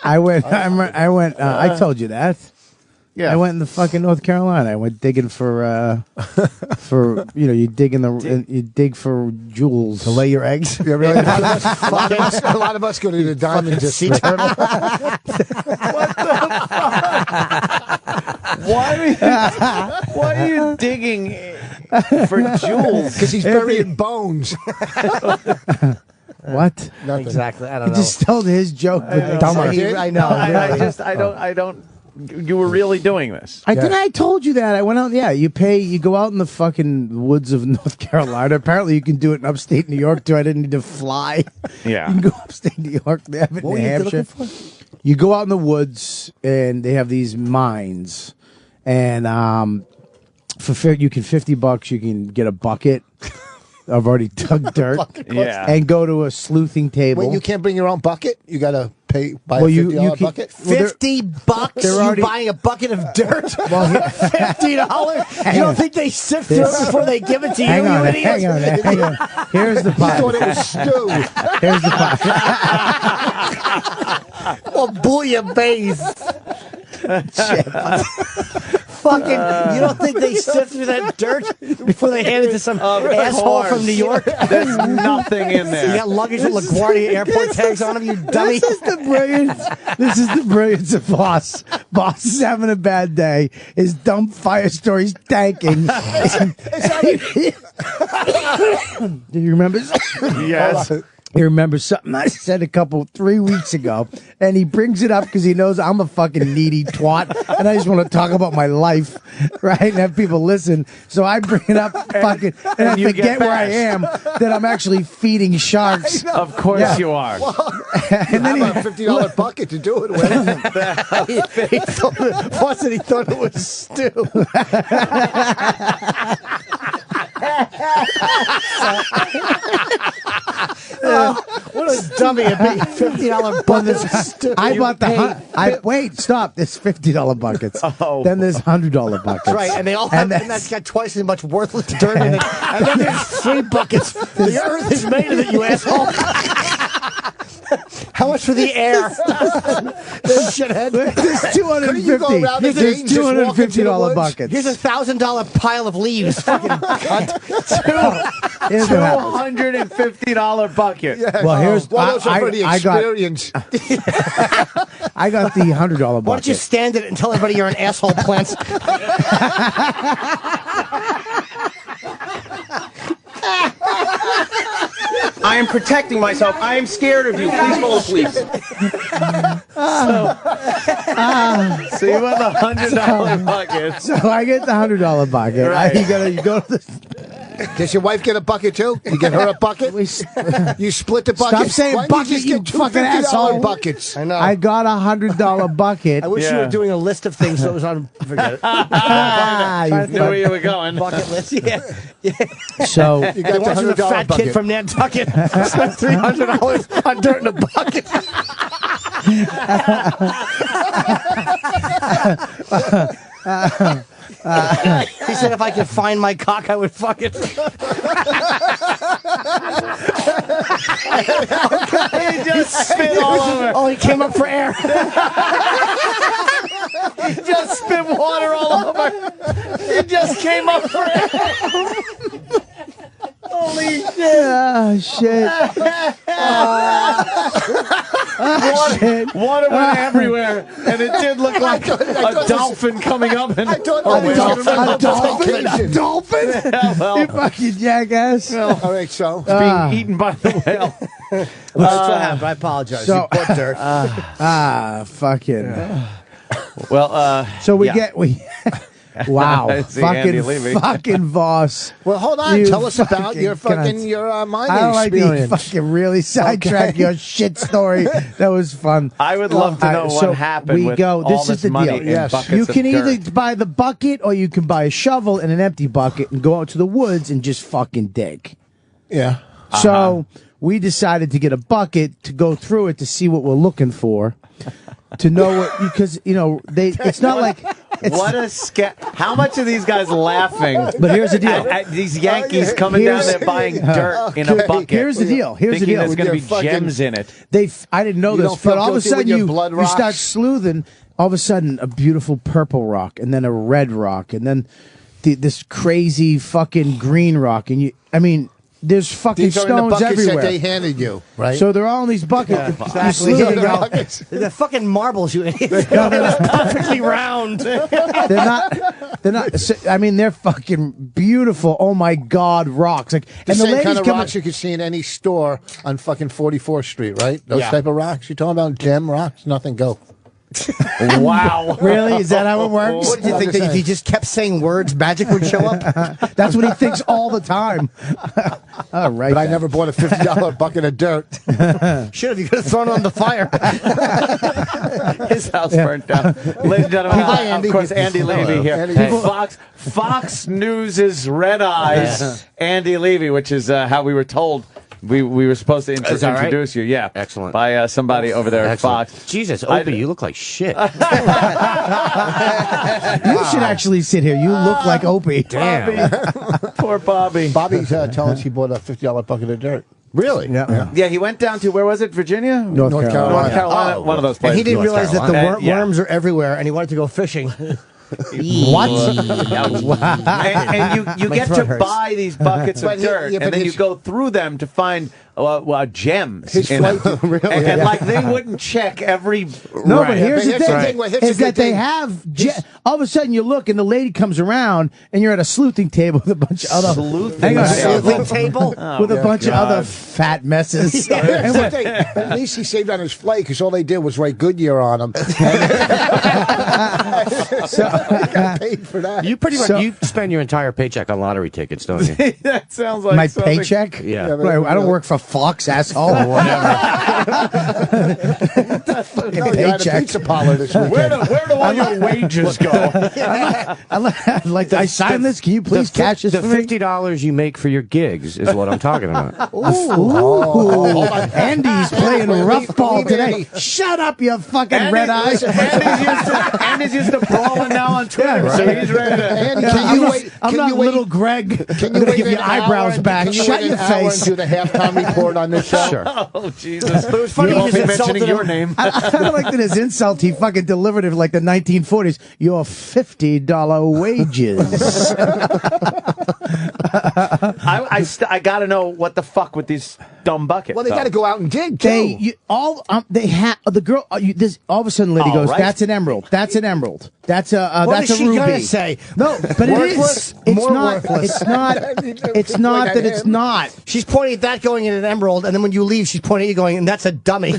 I went. I told you that. Yeah. I went in the fucking North Carolina. I went digging for you dig for jewels To lay your eggs. Yeah, really? A lot of us go to the diamond Sea district. turtle. Why are you digging for jewels? Because he's burying bones. what? Nothing. Exactly. I don't He know. just told his joke, but dumber. I know. I don't. You were really doing this. I told you that. I went out. Yeah, you go out in the fucking woods of North Carolina. Apparently, you can do it in upstate New York too. I didn't need to fly. Yeah. You can go upstate New York. They have it in What New were you Hampshire. looking for? You go out in the woods, and they have these mines, and you can $50. You can get a bucket. I've already dug dirt. Yeah. And go to a sleuthing table. Wait, you can't bring your own bucket? You got to buy a you $50 can- bucket? $50? they're already- You buying a bucket of dirt? $50? Hang You don't on. think they sift through it before they give it to you? Hang on, you idiot? hang on. Here's the I pot. thought it was stew. Here's the pot. Or bouillabaisse. Fucking, you don't think they sift through that dirt before they hand it to some asshole from New York? There's nothing in You there. got luggage with LaGuardia airport tags on them, you dummy. This is the brilliance of Voss. Voss is having a bad day. His dumb fire story's tanking. Do you remember? Yes. He remembers something I said 3 weeks ago, and he brings it up because he knows I'm a fucking needy twat, and I just want to talk about my life, right, and have people listen. So I bring it up, fucking, and I you forget get where I bashed. am, that I'm actually feeding sharks. Of course you are. And then I have a $50 bucket to do it with. he thought it was stew. What a dummy. A big $50 bucket. I bought the. Wait, stop. There's $50 buckets. Then there's $100 buckets. That's right, and they all have, and that's got twice as much worthless dirt in it. And then there's free buckets. The earth is made of it, you asshole. How much for the air? This shithead. There's $250. There's $250 buckets. Here's a $1,000 pile of leaves. Fucking cunt. $250 bucket. Yeah. Well, here's those are for the experience. I got the $100 bucket. Why don't you stand it and tell everybody you're an asshole, Plants? I am protecting myself. I am scared of you. Please call the police. So you want the $100 bucket. So I get the $100 bucket. Right. You go to the. Does your wife get a bucket too? You get her a bucket? You split the bucket. Stop saying Why bucket, don't you just you get fucking asshole. buckets. I know. I got a $100 bucket. I wish you were doing a list of things so it was on. Forget it. You knew where you were going. Bucket list. Yeah. So You got the Imagine the $100 fat bucket. kid from Nantucket spent $300 on dirt in a bucket. He said if I could find my cock, I would fuck it. He just spit all over. Oh, he came up for air. He just spit water all over. He just came up for air. Holy shit. Oh, shit. Water went everywhere, and it did look like a dolphin coming up. And A dolphin? A dolphin? Yeah, well, You fucking jackass. All right, so. being eaten by the whale. That's what happened. I apologize. So- you put dirt. Fucking. Well, So we yeah. get wow, See Andy fucking Levy. Voss. Well, hold on. You Tell us about your fucking mining I don't like experience. to fucking really sidetrack your shit story. That was fun. I would love to know so what happened we with go. all This this is the money deal. in Yes. buckets You of can dirt. either buy the bucket or you can buy a shovel and an empty bucket and go out to the woods and just fucking dig. Yeah. So we decided to get a bucket to go through it to see what we're looking for, to know what, because it's not like What a How much are these guys laughing? But here's the deal. At these Yankees coming down there buying dirt in a bucket. Here's the deal. Thinking there's going to be gems in it. I didn't know You this, don't feel but all of a guilty when sudden your you blood start rocks? sleuthing. All of a sudden, a beautiful purple rock, and then a red rock, and then this crazy fucking green rock, and there's fucking These are in the stones buckets everywhere. that they handed you, right? So they're all in these buckets. Exactly. They're fucking marbles, you idiot. They're perfectly round. They're not. They're fucking beautiful. Oh my God, rocks! Like, the and same ladies kind of come rocks you could see in any store on fucking 44th Street, right? Those Yeah. type of rocks. You talking about gem rocks? Nothing go. Wow. Really? Is that how it works? What did you think, that if he just kept saying words, magic would show up? That's what he thinks all the time. All right. But I never bought a $50 bucket of dirt. Should have. You could have thrown it on the fire. His house burnt down. Ladies and gentlemen, Hi, Andy. of course, Andy Levy here. Andy. Hey. Fox News' Red Eyes, Andy Levy, which is how we were told. We were supposed to Is that right? introduce you, yeah. Excellent. By somebody over there at Fox. Jesus, Opie, you look like shit. You should actually sit here. You look like Opie. Damn. Poor Bobby. Bobby's telling us he bought a $50 bucket of dirt. Really? Yeah, he went down to, where was it, Virginia? North Carolina. North Carolina, one of those And places. he didn't North realize that the Carolina. Yeah. worms are everywhere, and he wanted to go fishing. What? And you My get throat to hurts. buy these buckets of But dirt, yeah, but and then you his- go through them to find gems. His in flight, them. really? And like they wouldn't check every. No, Right. but here's the Here's the thing: thing, here's the is that good they thing. have. All of a sudden, you look, and the lady comes around, and you're at a sleuthing table with a bunch of other Sleuthing table? with a bunch of other fat messes. Here's the thing. At least he saved on his flight because all they did was write Goodyear on him. So he got paid for that. You pretty much you spend your entire paycheck on lottery tickets, don't you? That sounds like My something. paycheck? Yeah. Yeah, but- Right, I don't work for Fox, asshole, or whatever. No, you had a pizza parlor this weekend. Where do all your wages go? I'd like to sign this. Can you please cash this the for me? $50 you make for your gigs is what I'm talking about. Ooh. Andy's playing rough ball today. Shut up, you fucking red eyes. Andy's used to brawling now on Twitter, so he's ready to. Andy, I'm not little Greg. I'm going to give you eyebrows back. Shut your face. And do the halftime report on this show? Sure. Oh, Jesus. But it was funny You he won't just be mentioning insulted your him. name. I like that his insult he fucking delivered it like the 1940s. Your $50 wages. I got to know what the fuck with these dumb buckets. Well, they got to go out and dig too. They have the girl. This all of a sudden, Liddy goes, right. "That's an emerald. That's an emerald. That's a What that's is a she ruby." gonna say? No, but Worthless? it is. It's More not. worthless. It's not. It's not that it's not. She's pointing at that going in an emerald, and then when you leave, she's pointing at you going, and that's a dummy.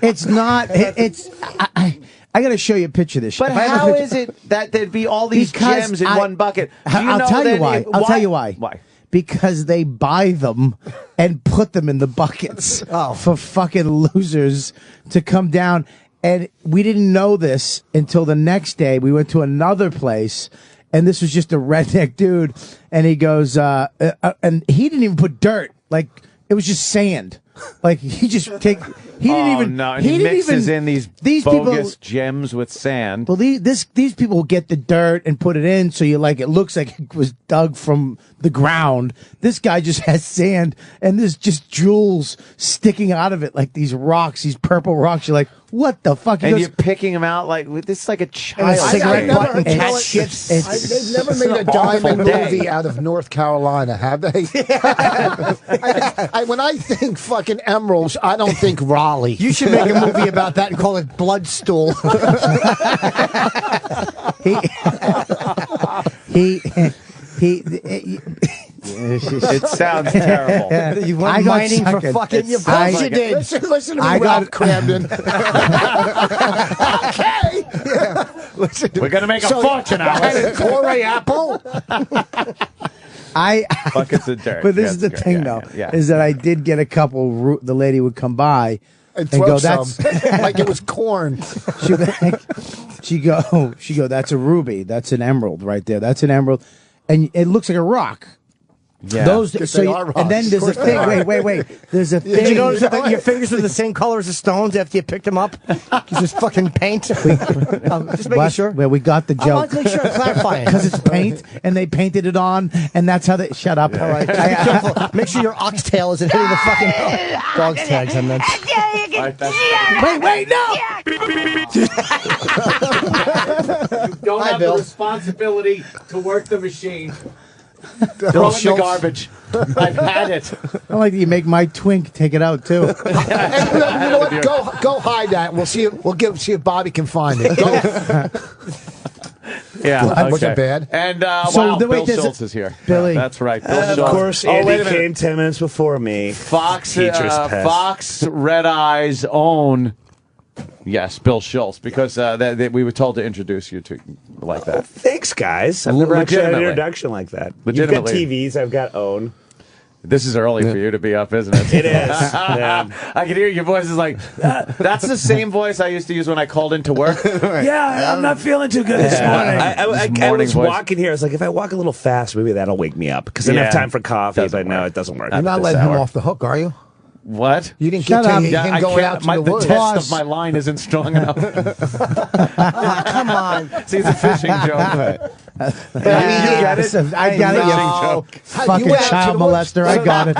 It's not. I got to show you a picture of this. But If I have a how picture- is it that there'd be all these Because gems in I- one bucket? Do you I'll know tell you that why. it- I'll tell you why. Why? Because they buy them and put them in the buckets for fucking losers to come down. And we didn't know this until the next day. We went to another place, and this was just a redneck dude. And he goes, and he didn't even put dirt. Like, it was just sand. Like, he just take. He didn't even. No, and he he didn't mixes even, in these bogus gems with sand. Well, these people get the dirt and put it in, so you like it looks like it was dug from the ground. This guy just has sand, and there's just jewels sticking out of it, like these rocks, these purple rocks. You're like, what the fuck? And you're picking them out like this is like a child. And a cigarette butt and you know cat what? shit. They've never it's made an a diamond awful day. movie out of North Carolina, have they? When I think fucking emeralds, I don't think Raleigh. You should make a movie about that and call it Bloodstool. It sounds terrible. You went mining for fucking. Of course you did. Listen to me, Ralph Cramden. Okay. Yeah. Listen to We're gonna make a fortune out of it. Corey Apple. Buckets of dirt. But this is That's the good. thing, Yeah, though, yeah. is that I did get a couple. The lady would come by And and throw go, some. "That's." Like it was corn. She go. That's a ruby. That's an emerald right there. That's an emerald, and it looks like a rock. Yeah. Those. Yes, So they you- are rocks. and then there's a Of course they thing. are. Wait. There's a thing. Did you notice that your fingers were the same color as the stones after you picked them up? It's just fucking paint. Just making What? sure. Well, we got the I joke. want to make sure I'm clarifying. Because it's paint, and they painted it on, and that's how they. Shut up. All right. Be careful. Make sure your oxtail isn't hitting the fucking dog's tags. I meant. Wait, no! You don't Hi, have Bill. the responsibility to work the machine. Bill Throw it in the Schultz. garbage. I've had it. I like that you make my twink take it out too. And you know what? Go hide that. We'll see. See if Bobby can find it. Go. Yeah, That wasn't bad. And So, wow, wait, Bill there's a- Schultz is here. Billy. That's right. Bill Of Schultz. course, Oh, Andy wait a minute. came 10 minutes before me. Fox, Teacher's pet. Fox Red Eyes own. Yes, Bill Schultz, because we were told to introduce you to like that. Thanks, guys. I've never actually had an Legitimately. introduction like that. You've got Legitimately. TVs, I've got OWN. This is early for you to be up, isn't it? It is. Yeah. I can hear your voice is like, that's the same voice I used to use when I called into work. Yeah, I'm not feeling too good this morning. I morning was voice. walking here. I was like, if I walk a little fast, maybe that'll wake me up. Because I don't have Yeah. time for coffee, Doesn't but no, work. it doesn't work. You're not This letting him hour. off the hook, are you? What? You didn't Shut get up. him I going out can't. to the The woods. test of my line isn't strong enough. Come on. See, it's a fishing joke. I got it. No. You fucking You went out child to the woods. molester. I got it.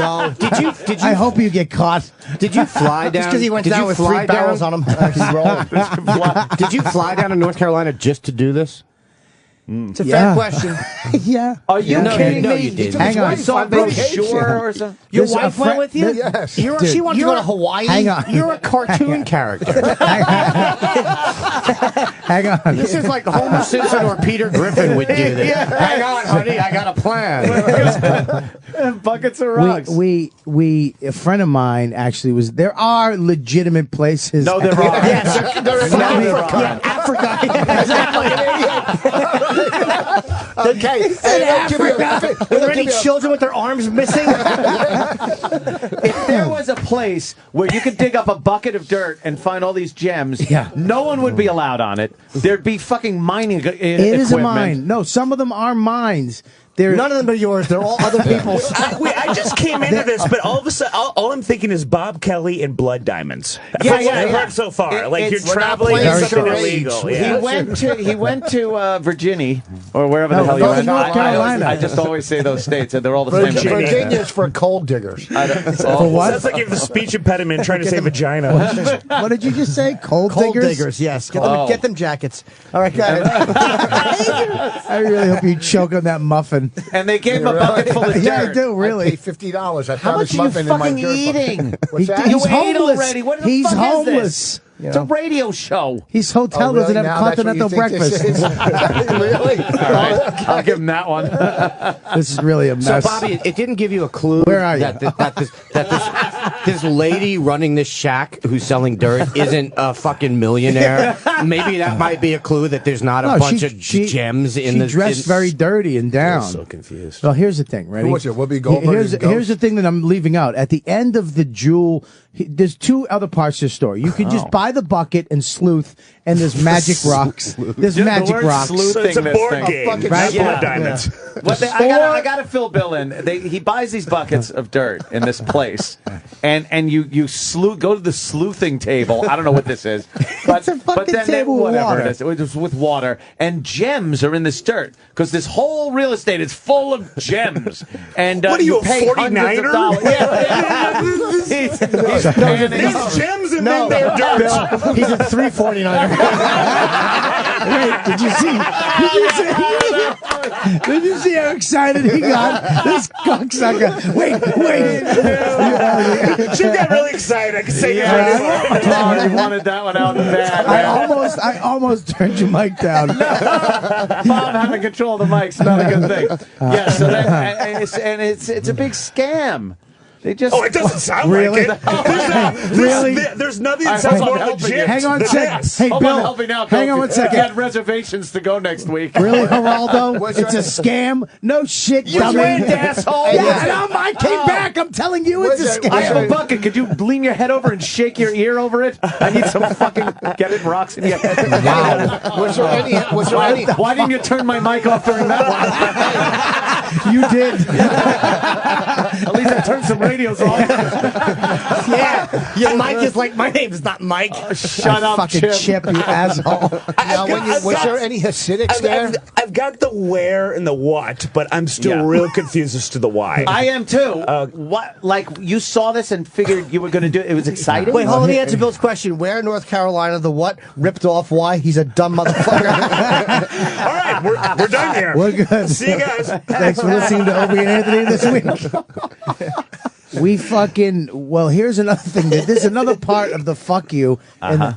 Did you? I hope you get caught. Did you fly down? Just because he went did down you with fly 3 barrels down? on him, he's rolling. Did you fly down to North Carolina just to do this? It's a Yeah. fair question. Yeah. Are you No, kidding no, me? you didn't. Hang on. Wife Saw on Brody vacation. Shore or something? Your There's a wife went with you? Yes. She wanted to go to Hawaii? Hang on. You're a cartoon character. Hang on. This is like Homer Simpson or Peter Griffin would do this. Hang on, honey, I got a plan. Buckets of rocks. We a friend of mine actually was. There are legitimate places. No, there are. Yes, They're in No, Africa. Africa. Exactly. Okay. He said Africa. Are there any children with their arms missing? If there was a place where you could dig up a bucket of dirt and find all these gems, no one would be allowed on it. There'd be fucking mining equipment. It is a mine. No, some of them are mines. None of them are yours. They're all other people's. I just came into this, but all of a sudden, all I'm thinking is Bob Kelly and blood diamonds. Yeah, From what I've heard so far. Like you're traveling something illegal. Yeah. He went to Virginia or wherever the hell you went. North Carolina. I just always say those states, and they're all the same. Virginia's for coal diggers. For what? Sounds like you have a speech impediment trying to say vagina. What did you just say? Coal diggers? Coal diggers, yes. Get them jackets. All right, go ahead. I really hope you choke on that muffin. And they gave him a bucket full of dirt. Yeah, I do, really. I paid $50. I How much are you fucking eating? What's that? You ate homeless. already. What the He's fuck homeless. is this? It's a radio show. His hotel really? doesn't have Now that's what you continental think this breakfast. is? Really? All right, I'll give him that one. This is really a mess. So, Bobby, it didn't give you a clue Where are you? that this lady running this shack who's selling dirt isn't a fucking millionaire. Maybe that might be a clue that there's not a bunch of gems in the. She dressed very dirty and down. I'm so confused. Well, here's the thing, ready? Who was it? Whoopi Goldberg? Here's the thing that I'm leaving out. At the end of the jewel, there's two other parts to the story. You can just buy the bucket and sleuth, and there's magic rocks. There's magic rocks. So it's a board game, right? Blood diamonds. I got to fill Bill in. He buys these buckets of dirt in this place, and you go to the sleuthing table. I don't know what this is, but then table with whatever water. it is, it was with water, and gems are in this dirt because this whole real estate is full of gems. And What are you, a pay hundreds of 49er? dollars. He's There's gems and then there's dirt. He's a 349er. Wait, did you see? Did you see how excited he got? This cocksucker. Wait. Jim got really excited. I can say He wanted that one out bad. I almost turned your mic down. Bob having control of the mic's not a good thing. Yeah, so then, it's a big scam. They just it doesn't sound really? like it. There's nothing that sounds more legit. Hang on a second. Hey, Hold Bill. on, help me now. Hang on one second. I had reservations to go next week. Really, Geraldo? It's a scam? No shit, You dummy. went, asshole. Yeah, I came back. I'm telling you, it's a scam. I have a bucket. Could you lean your head over and shake your ear over it? I need some fucking rocks in your head. Wow. Was there any? Why didn't you turn my mic off during that one? You did. At least I turned some radios off. Yeah, your mic is like, my name's not Mike. Shut up, fucking Chip, you asshole. Now, was there any Hasidics there? I've got the where and the what, but I'm still real confused as to the why. I am too. What? Like you saw this and figured you were going to do it? It was exciting. Wait, hold on. Let me answer Bill's question. Where in North Carolina? The what? Ripped off? Why? He's a dumb motherfucker. All right, we're done here. We're good. See you guys. Thanks for listening to Opie and Anthony this week. We fucking here's another thing. This is another part of the fuck you. And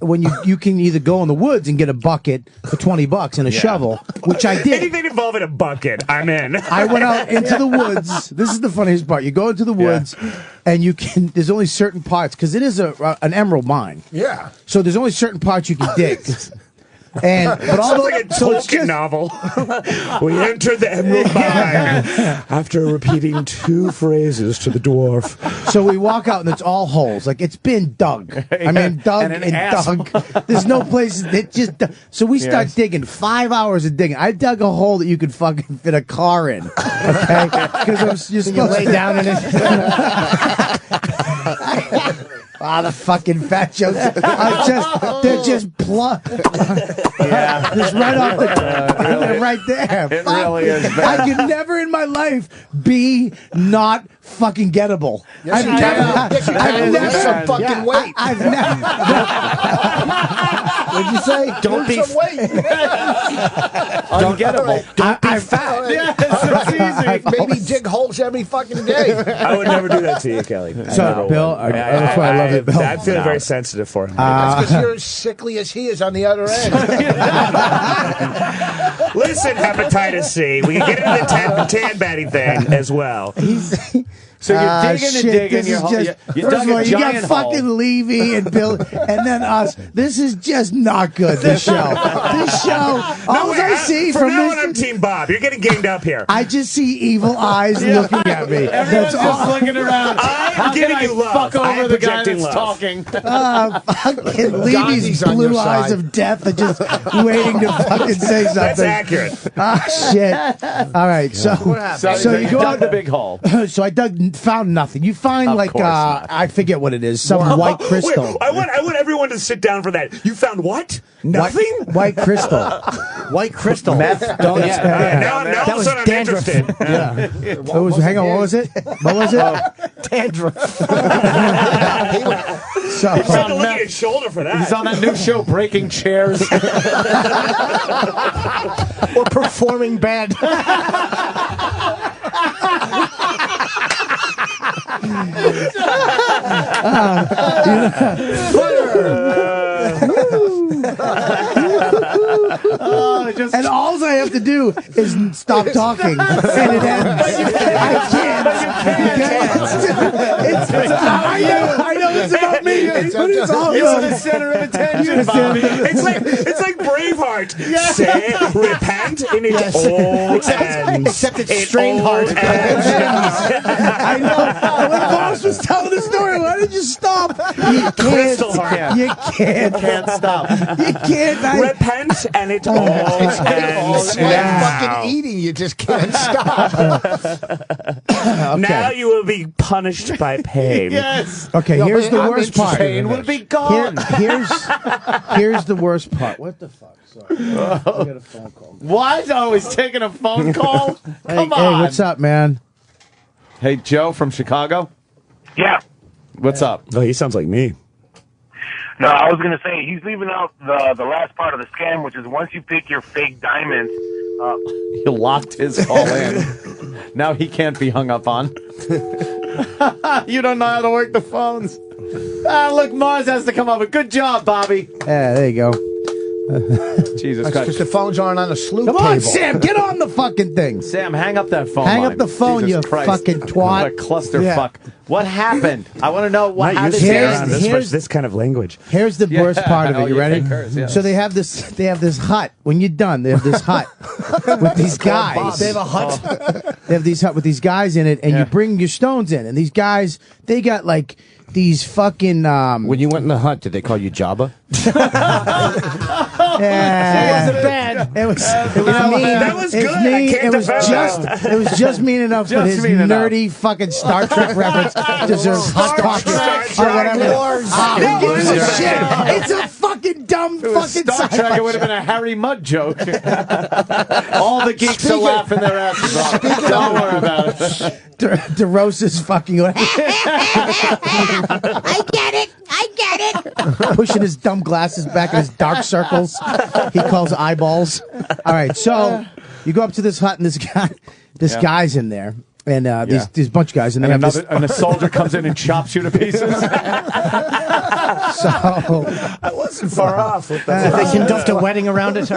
when you can either go in the woods and get a bucket for $20 and a shovel, which I did. Anything involving a bucket, I'm in. I went out into the woods. This is the funniest part. You go into the woods, and you can. There's only certain parts because it is an emerald mine. Yeah. So there's only certain parts you can dig. But sounds like a Tolkien novel. We entered the Emerald Mine after repeating 2 phrases to the dwarf. So we walk out and it's all holes. Like it's been dug. I mean, dug and dug. There's no place that just. So we start digging. 5 hours of digging. I dug a hole that you could fucking fit a car in. Okay, because you're supposed to lay down in it. The fucking fat jokes. They're just plugged. Yeah. Just right off the, right there. It really is bad. I could never in my life be not fucking gettable. Yes, I've never some fucking weight. I've never. What'd you say? Don't be some weight. Ungettable. Don't be fat. Yes, it's easy. Maybe dig holes every fucking day. I would never do that to you, Kelly. So, Bill, that's why I love it, Bill. I'm feeling very sensitive for him. That's because you're as sickly as he is on the other end. Listen, hepatitis C, we can get into the tan batting thing as well. So you're digging and digging. This is just, you first dug of all, a you got giant hole. fucking Levy and Bill, and then us. This is just not good. This show. All I see from now this. on, I'm Team Bob. You're getting ganged up here. I just see evil eyes looking at me. Everyone's That's just all. looking around. I'm giving you love. Fuck over I'm the guy projecting that's love. talking. Fucking Levy's Gandhi's on your blue eyes side. of death are just waiting to fucking say something. That's accurate. Shit. All right, so you go dug the big hole. So I found nothing. You find Of like course not. I forget what it is, some white crystal. Wait, I want everyone to sit down for that. You found what? Nothing? White crystal. White crystal. Meth. Now all of a sudden I'm interested. It was. Hang on. What was it? What was it? Dandruff. So You had to look at his shoulder for that. He's on that new show, Breaking Chairs. Or performing bad. And all I have to do is stop talking, and it ends. I can't. I know it's about me, but it's all It's the center of attention, Bobby. It's like Braveheart. Say, repent, and it's all ends. Except it's strained heart. I know. When Voss was telling the story, why did you stop? You can't. Crystal heart. You can't stop. You can't. Repent, and it all ends. It's like fucking eating. You just can't stop. Now you will be punished by pain. Yes. Okay, here's the worst part. Pain will be gone. Here's the worst part. What the fuck? Sorry. I got a phone call. What? Oh, he's taking a phone call? Come on. Hey, what's up, man? Hey, Joe from Chicago? Yeah. What's up? Oh, he sounds like me. No, I was going to say, he's leaving out the last part of the scam, which is once you pick your fake diamonds. He locked his call in. Now he can't be hung up on. You don't know how to work the phones. Look, Mars has to come up with. Good job, Bobby. Yeah, there you go. Jesus That's Christ. because the phones aren't on the sloop Come table. on, Sam, get on the fucking thing. Sam, hang up that phone Hang line. up the phone, Jesus you Christ. fucking twat. What a clusterfuck. What happened? I want to know what Not happened. used to being Here's- around here's- this kind of language. Here's the worst part of it. Oh, You yeah, ready? concurs, yeah. So they have this hut. When you're done, they have this hut with these guys. They have a hut. They have these hut with these guys in it, and you bring your stones in, and these guys, they got like these fucking. When you went in the hut, did they call you Jabba? Yeah. It wasn't bad. It was mean. That was It's good. I mean. can't It was defend just. that. It was just mean enough that Just his mean enough. nerdy fucking Star Trek reference deserves hot pocket or whatever. Who gives a shit? It's a fucking dumb If it was fucking Star Trek, sci-fi it would have been a Harry Mudd joke. All the geeks are laughing their asses off. Don't worry about it. DeRose is fucking like, I get it. pushing his dumb glasses back in his dark circles. He calls eyeballs. All right, so you go up to this hut and this guy's in there, and these bunch of guys, and they And have and a soldier comes in and chops you to pieces. So I wasn't far off. With They conduct a wedding around it.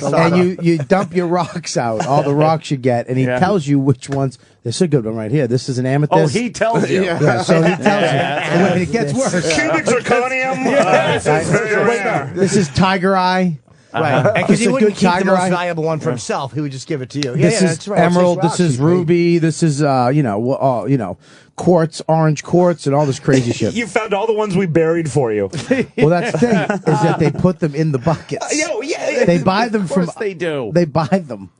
and you dump your rocks out, all the rocks you get, and he tells you which ones. This is a good one right here. This is an amethyst. Oh, he tells you. Yeah, so he tells you. And wait, it gets worse. Cubic zirconium. This is very rare. This is tiger eye. Right. This Because is he a wouldn't good keep the tiger most eye. valuable one for himself. He would just give it to you. This is that's right. emerald. It's This his is rocks, ruby. This is quartz, orange quartz, and all this crazy shit. You found all the ones we buried for you. Well, that's the thing is that they put them in the buckets. They buy them from. Of course they do. They buy them,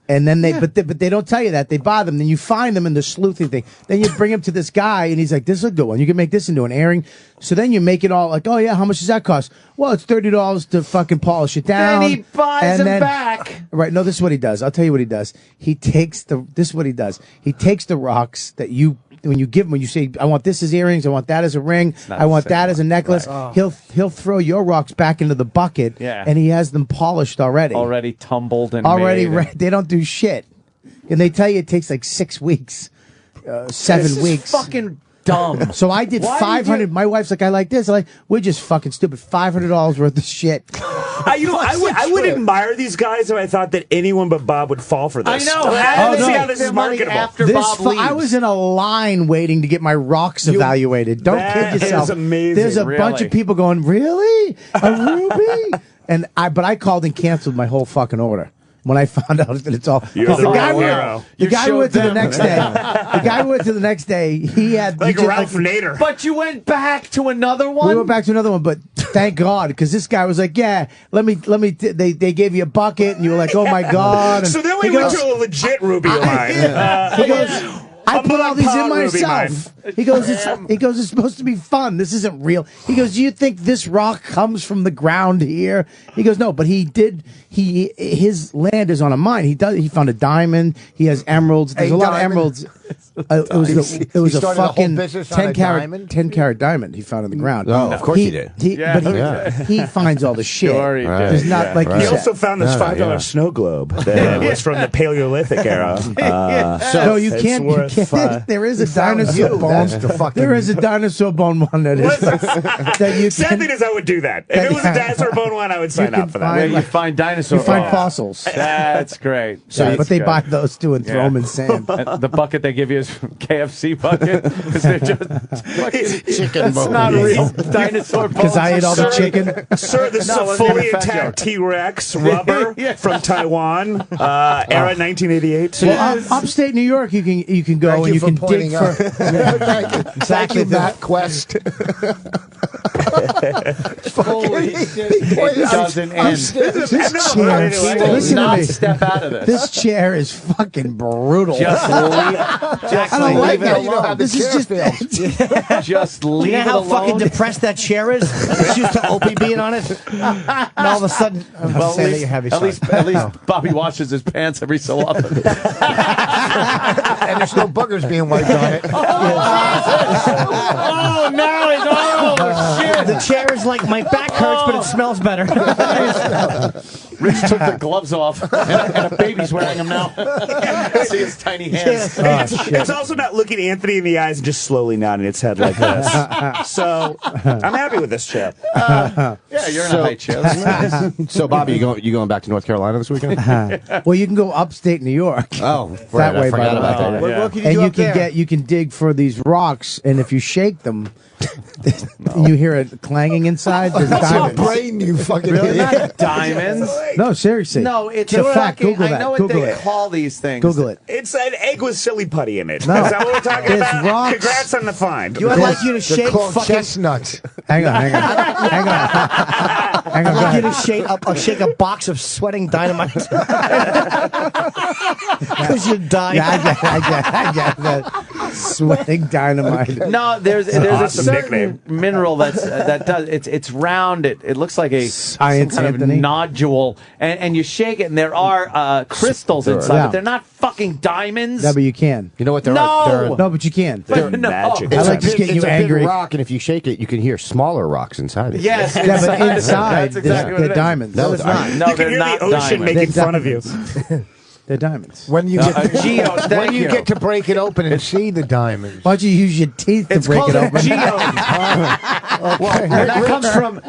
and then but they don't tell you that they buy them. Then you find them in the sleuthing thing. Then you bring them to this guy, and he's like, "This is a good one. You can make this into an earring." So then you make it all like, "Oh yeah, how much does that cost?" Well, it's $30 to fucking polish it down. Then he buys and them then- back. Right? No, this is what he does. I'll tell you what he does. This is what he does. He takes the rocks that you. When you give him, when you say, "I want this as earrings, I want that as a ring, not I want the same that as a necklace," he'll throw your rocks back into the bucket, and he has them polished already. Already tumbled and Already, made. they don't do shit, and they tell you it takes like 6 weeks, 7 This is weeks. fucking dumb. So I did Why 500. My wife's like, I like this. I'm like, we're just fucking stupid. $500 worth of shit. I would admire these guys if I thought that anyone but Bob would fall for this. I know. I don't see how this is marketable. I was in a line waiting to get my rocks evaluated. Don't kid yourself. Is amazing. There's a bunch of people going, really? A ruby? But I called and canceled my whole fucking order when I found out that it's all. You're the guy real hero. The guy who went to the next day. The guy who went to the next day. He had like Ralph Nader. But you went back to another one. We went back to another one, but thank God, because this guy was like, "Yeah, let me." They gave you a bucket, and you were like, "Oh my God!" And so then we went to a legit ruby line. He goes, I put all these in myself. He goes, it's supposed to be fun. This isn't real. He goes, do you think this rock comes from the ground here? He goes, no, but his land is on a mine. He found a diamond. He has emeralds. There's a lot of emeralds. It was a fucking 10-carat diamond he found in the ground. Oh, of course he did. He finds all the shit. Sure he did. It's not like He also found this $5 snow globe that was from the Paleolithic era. So you can't. There is a dinosaur bone. There is a dinosaur bone one that is. That you Sad thing is, I would do that. If it was a dinosaur bone one, I would sign up for that. You find dinosaur. You find fossils. That's great. But they buy those too and throw them in sand. And the bucket they give you is KFC bucket because they're just chicken bones. It's not real dinosaur bones. Because I ate all the chicken. Sir, this is a fully intact T-Rex rubber from Taiwan, era 1988. Well, upstate New York, you can go and you can dig for. Thank you, Matt Quest. Holy shit! It doesn't end. This chair. Listen to me. Step out of this. This chair is fucking brutal. Just leave. I don't like it. You know how This is just. Just leave You know it how alone. fucking depressed that chair is? It's used to Opie being on it. And all of a sudden, Well, at least Bobby washes his pants every so often. And there's no boogers being wiped on it. Oh, now it's shit. the chair is like, my back hurts, but it smells better. Rich took the gloves off, and a baby's wearing them now. See his tiny hands. It's also not looking Anthony in the eyes and just slowly nodding its head like this. So I'm happy with this chair. Yeah, you're in a high chair. That's nice. So, Bobby, you going back to North Carolina this weekend? Well, you can go upstate New York. Oh, that way, I forgot about that. What can you And do you up can there? you can dig for these rocks, and if you shake them, you hear it clanging inside. There's That's your diamonds. brain, you fucking Really? idiot. Not diamonds? No, seriously. No, it's a fact. fucking- Google that. I know what Google they it. call these things. Google it. It's an egg with silly putty in it. No. Is that what we're talking It's about? rocks. Congrats on the find. I'd like you to They're shake called fucking. chestnuts. Hang on. Hang on. I'd like you to shake a box of sweating dynamite. Because you died. Yeah, I get that. Sweating dynamite. No, there's a awesome certain mineral that does it's round. It looks like some kind Anthony. of nodule, and you shake it, and there are crystals inside, Yeah. but they're not fucking diamonds. No, but you can. You know what? No! No, but you can. They're No. magic. I like just getting it's you a angry. big rock, and if you shake it, you can hear smaller rocks inside it. Yes, Yeah, but inside, that's exactly what they're it is. diamonds. No, it's not. No, You can they're hear not the ocean diamonds. making They're fun of you. They're diamonds. When you get Geo, when thank you you. get to break it open and see the diamonds. Why don't you use your teeth to It's break called it a open? geo.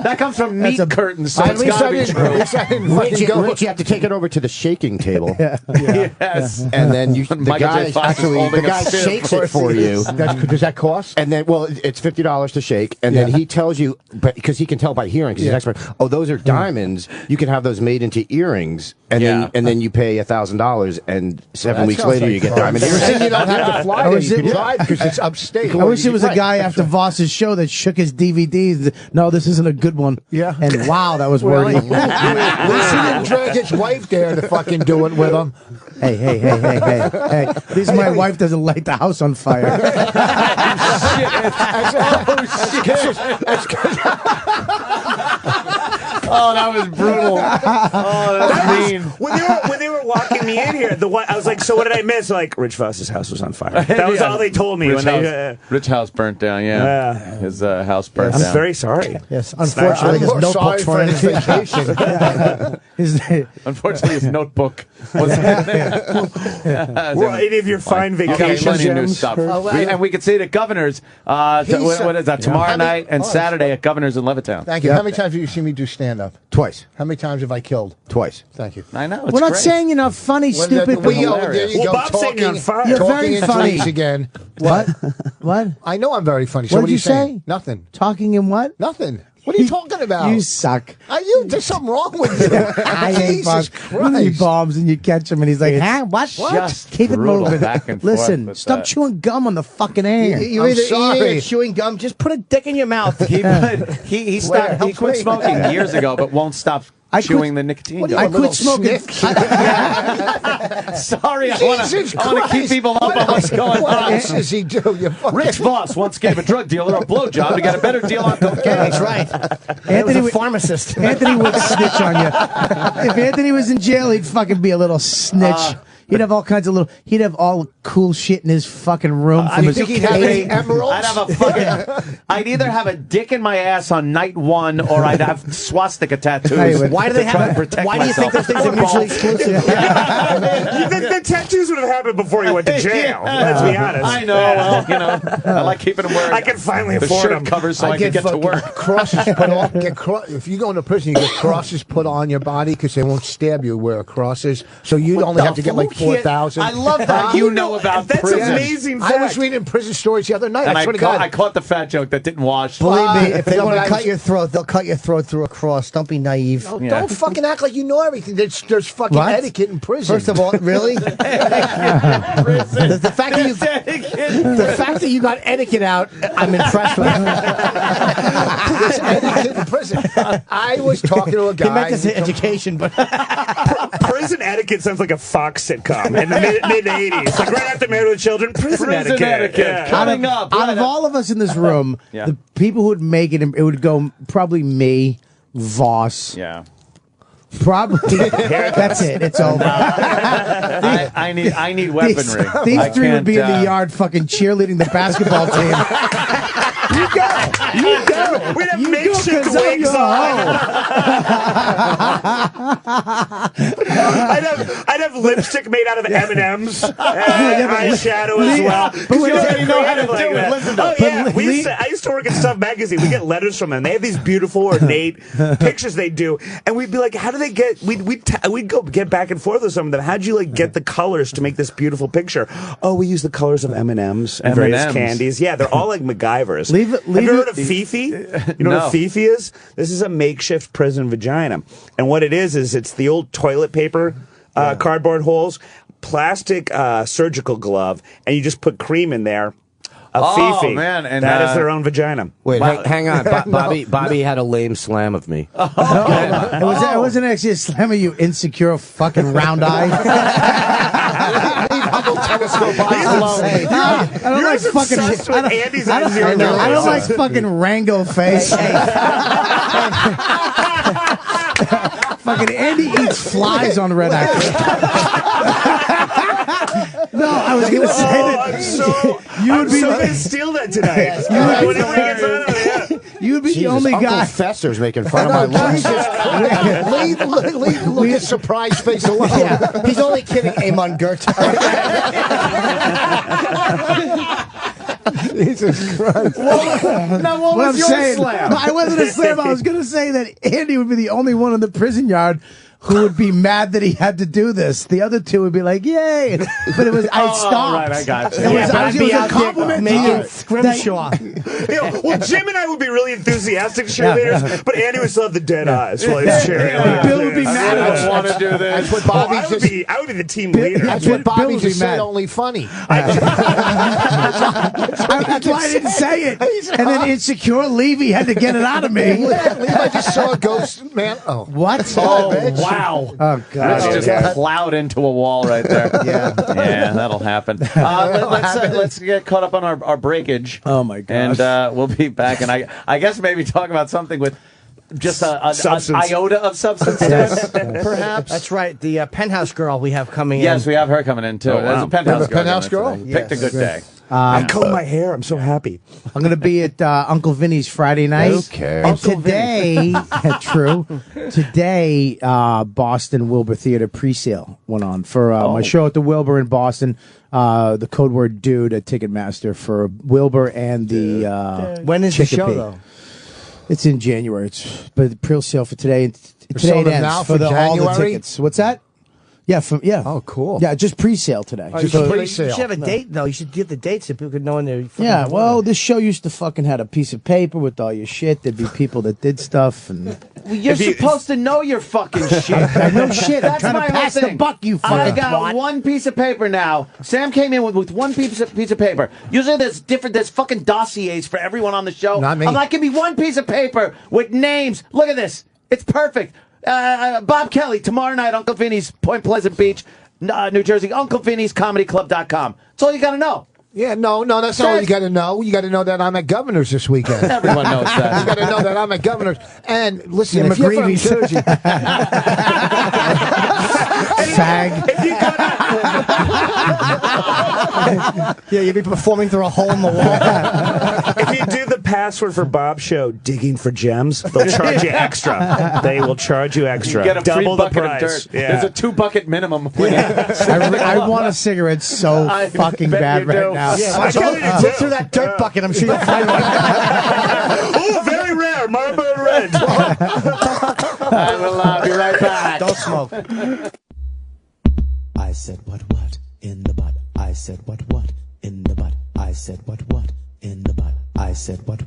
That comes from meat curtains, so At it's least got I to be didn't, true. at least I didn't fucking go. Rich, you have to take it over to the shaking table. Yes. And then the Michael guy J. Fox is actually holding the guy a sieve shakes for it for you. Does that cost? And then, well, it's $50 to shake, and then he tells you, because he can tell by hearing, because he's an expert. Oh, those are diamonds. You can have those made into earrings, and then you pay $1,000, and 7 weeks later you get diamond earrings. And you don't have to fly there. You can drive because it's upstate. I wish there was a guy after Voss's show that shook his DVDs. No, this isn't a good one. Yeah. And wow, that was wordy. At least he didn't drag his wife there to fucking do it with him. Hey. At least my wife doesn't light the house on fire. Oh, that was brutal. Oh, that was mean. When they were walking me in here, I was like, so what did I miss? Like, Rich Vos's house was on fire. That was all they told me. Rich house burnt down, His house burnt down. I'm very sorry. Yes, unfortunately, his notebook's for his vacation. Unfortunately, his notebook was Well, any of your fine vacation new stuff. And we could see it at Governor's. What is that? Tomorrow night and Saturday at Governor's in Levittown. Thank you. How many times have you seen me do stand-up? Twice. How many times have I killed? Twice. Thank you. I know. We're not saying you're not funny, stupid. There you go. Bob's saying you're on fire. You're Talking very in funny. trees again. What? What? I know I'm very funny. So What what did are you say? saying? Nothing. Talking in what? Nothing. What are you talking about? You suck. There's something wrong with you. I ain't Jesus He Christ. bombs and you catch him and he's like, huh? What? just Keep it brutal moving. back and Listen, forth stop with that. chewing gum on the fucking air. You're I'm either sorry. eating or chewing gum. Just put a dick in your mouth. He quit smoking years ago, but won't stop chewing the nicotine. I quit smoking. Sorry, I want to keep people up on what's going What on. else does he do? You fucking... Rich Vos once gave a drug dealer a blowjob to get a better deal on cocaine. That's right. Anthony was a pharmacist. Anthony would snitch on you. If Anthony was in jail, he'd fucking be a little snitch. He'd have all kinds of he'd have all cool shit in his fucking room. I think he'd have any emeralds. I'd have a fucking. I'd either have a dick in my ass on night one, or I'd have swastika tattoos. Why do they have? Why do you think those things are mutually exclusive? The tattoos would have happened before he went to jail. Let's be honest. I know. Well, I like keeping him wearing. I can finally the afford shirt them. covers so I can get to work. Crosses put on. If you go into prison, you get crosses put on your body because they won't stab you where a cross is. So you'd only have to get like 4,000. I love that you know about That's prison. amazing fact. I was reading prison stories the other night. And I swear to God. I caught the fat joke that didn't wash. Believe me, if they no, want but to cut your throat, they'll cut your throat through a cross. Don't be naive. No, don't fucking act like you know everything. There's fucking What? etiquette in prison. First of all, really? the fact that you got etiquette out, I'm impressed with. There's etiquette in prison. I was talking to a guy. He meant to say education, but Prison etiquette sounds like a Fox sitcom in the mid '80s, like right after Married with Children. Prison etiquette. Yeah. Coming up. Out of all of us in this room, the people who would make it would go probably me, Voss. Yeah. Probably. That's it. It's over. I need weaponry. These three would be in the yard fucking cheerleading the basketball team. You go. We'd have You makeshift go, 'cause I'm wigs your on. hoe. I'd have lipstick made out of M&Ms, eyeshadow as well. But we already know how to do it. Listen to I used to work at Stuff Magazine. We get letters from them. They have these beautiful, ornate pictures they do, and we'd be like, "How do they get?" We'd go get back and forth with some of them. How'd you get the colors to make this beautiful picture? Oh, we use the colors of M&Ms and various candies. Yeah, they're all like MacGyvers. Have you heard of Fifi? You know what Fifi is? This is a makeshift prison vagina, and what it is it's the old toilet paper cardboard holes, plastic surgical glove, and you just put cream in there. Fifi. Man, and that is their own vagina. Wait, hang on. Bobby had a lame slam of me. It wasn't actually a slam of you insecure fucking round eye. I don't like fucking. I don't like fucking Rango face. Fucking Andy eats flies on red eye. No, I was going to say that you would be going to steal that tonight. You would be the only Uncle guy. Fester's making fun of my lungs. Look at surprise face alone. yeah, he's only kidding, Amon Gert. Jesus Christ. Now, what was your slam? No, I wasn't a slam. I was going to say that Andy would be the only one in the prison yard who would be mad that he had to do this. The other two would be like, yay. But it was, I stopped. Right, I got you. It was a compliment to you. Scrimshaw. Well, Jim and I would be really enthusiastic cheerleaders, but Andy would still have the dead eyes while he's cheering. Bill would be mad I at don't want to do this. That's what Bobby I would be the team leader. That's what Bobby would just be said, mad. only funny. That's why I didn't say it. And then insecure Levy had to get it out of me. I just saw a ghost, man. Oh. What? Oh, wow. Oh, God. Rich just plowed into a wall right there. Yeah. Yeah, that'll happen. Let's get caught up on our breakage. Oh, my gosh. And we'll be back. And I guess maybe talk about something with just an Substance. iota of substance, Yes. perhaps. That's right. The penthouse girl we have coming in. Yes, we have her coming in too. Oh, wow. There's a penthouse girl. Penthouse girl? coming in today. Picked a good day. I comb my hair. I'm so happy. I'm going to be at Uncle Vinny's Friday night. Who cares? And Uncle today, true. Today, Boston Wilbur Theater pre-sale went on for my show at the Wilbur in Boston. The code word "dude" at Ticketmaster for Wilbur and the. When is the Chicopee. show though? It's in January. But the pre-sale for today. Today sold it it ends now for for all the January? tickets. What's that? Yeah. Oh, cool. Yeah, just pre-sale today. Oh, Just you should so- You should have a date though. You should give the dates so people could know when they're. Yeah, well, this show used to fucking had a piece of paper with all your shit. There'd be people that did stuff, and Well, you're supposed to know your fucking shit. I know shit. I'm That's trying my to whole pass the thing. buck, you I fucking got twat. one piece of paper now. Sam came in with one piece of paper. Usually there's fucking dossiers for everyone on the show. Not me. I'm like, give me one piece of paper with names. Look at this. It's perfect. Bob Kelly, tomorrow night, Uncle Vinny's, Point Pleasant Beach, New Jersey, UncleVinny'sComedyClub.com. That's all you got to know. Yeah, no, that's not all you got to know. You got to know that I'm at Governor's this weekend. Everyone knows that. You got to know that I'm at Governor's. And listen, Yeah, if you're from McGreevy's. Jersey, Fag. Yeah, you'd be performing through a hole in the wall. If you do the password for Bob's show, digging for gems, they'll charge you extra. They will charge you extra. You get a Double free the bucket price. of dirt. Yeah. There's a 2-bucket minimum. I want a cigarette so I fucking bet bad you right do. now. Yeah, I got it look through that dirt bucket. I'm sure you'll find one. Oh, very rare. Marlboro Red. I will be right back. Don't smoke. I said what in the butt. I said what in the butt. I said what in the butt. I said what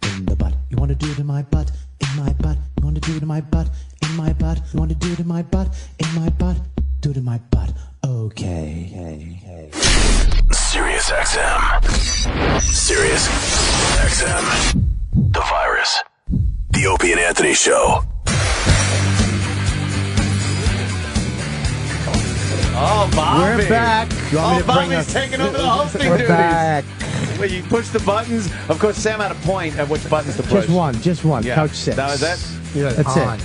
in the butt. You want to do it in my butt, in my butt. You want to do it in my butt, in my butt. You want to do it in my butt, in my butt. Do it in my butt. Okay. Sirius XM. Sirius XM. The virus. The Opie and Anthony Show. Oh, Bobby. We're back. You want me to bring Bobby's taking over the hosting We're duties. back. Wait, you push the buttons. Of course, Sam had a point at which buttons to push. Just one. Yeah. Couch 6. That was it? yeah, That's on. it.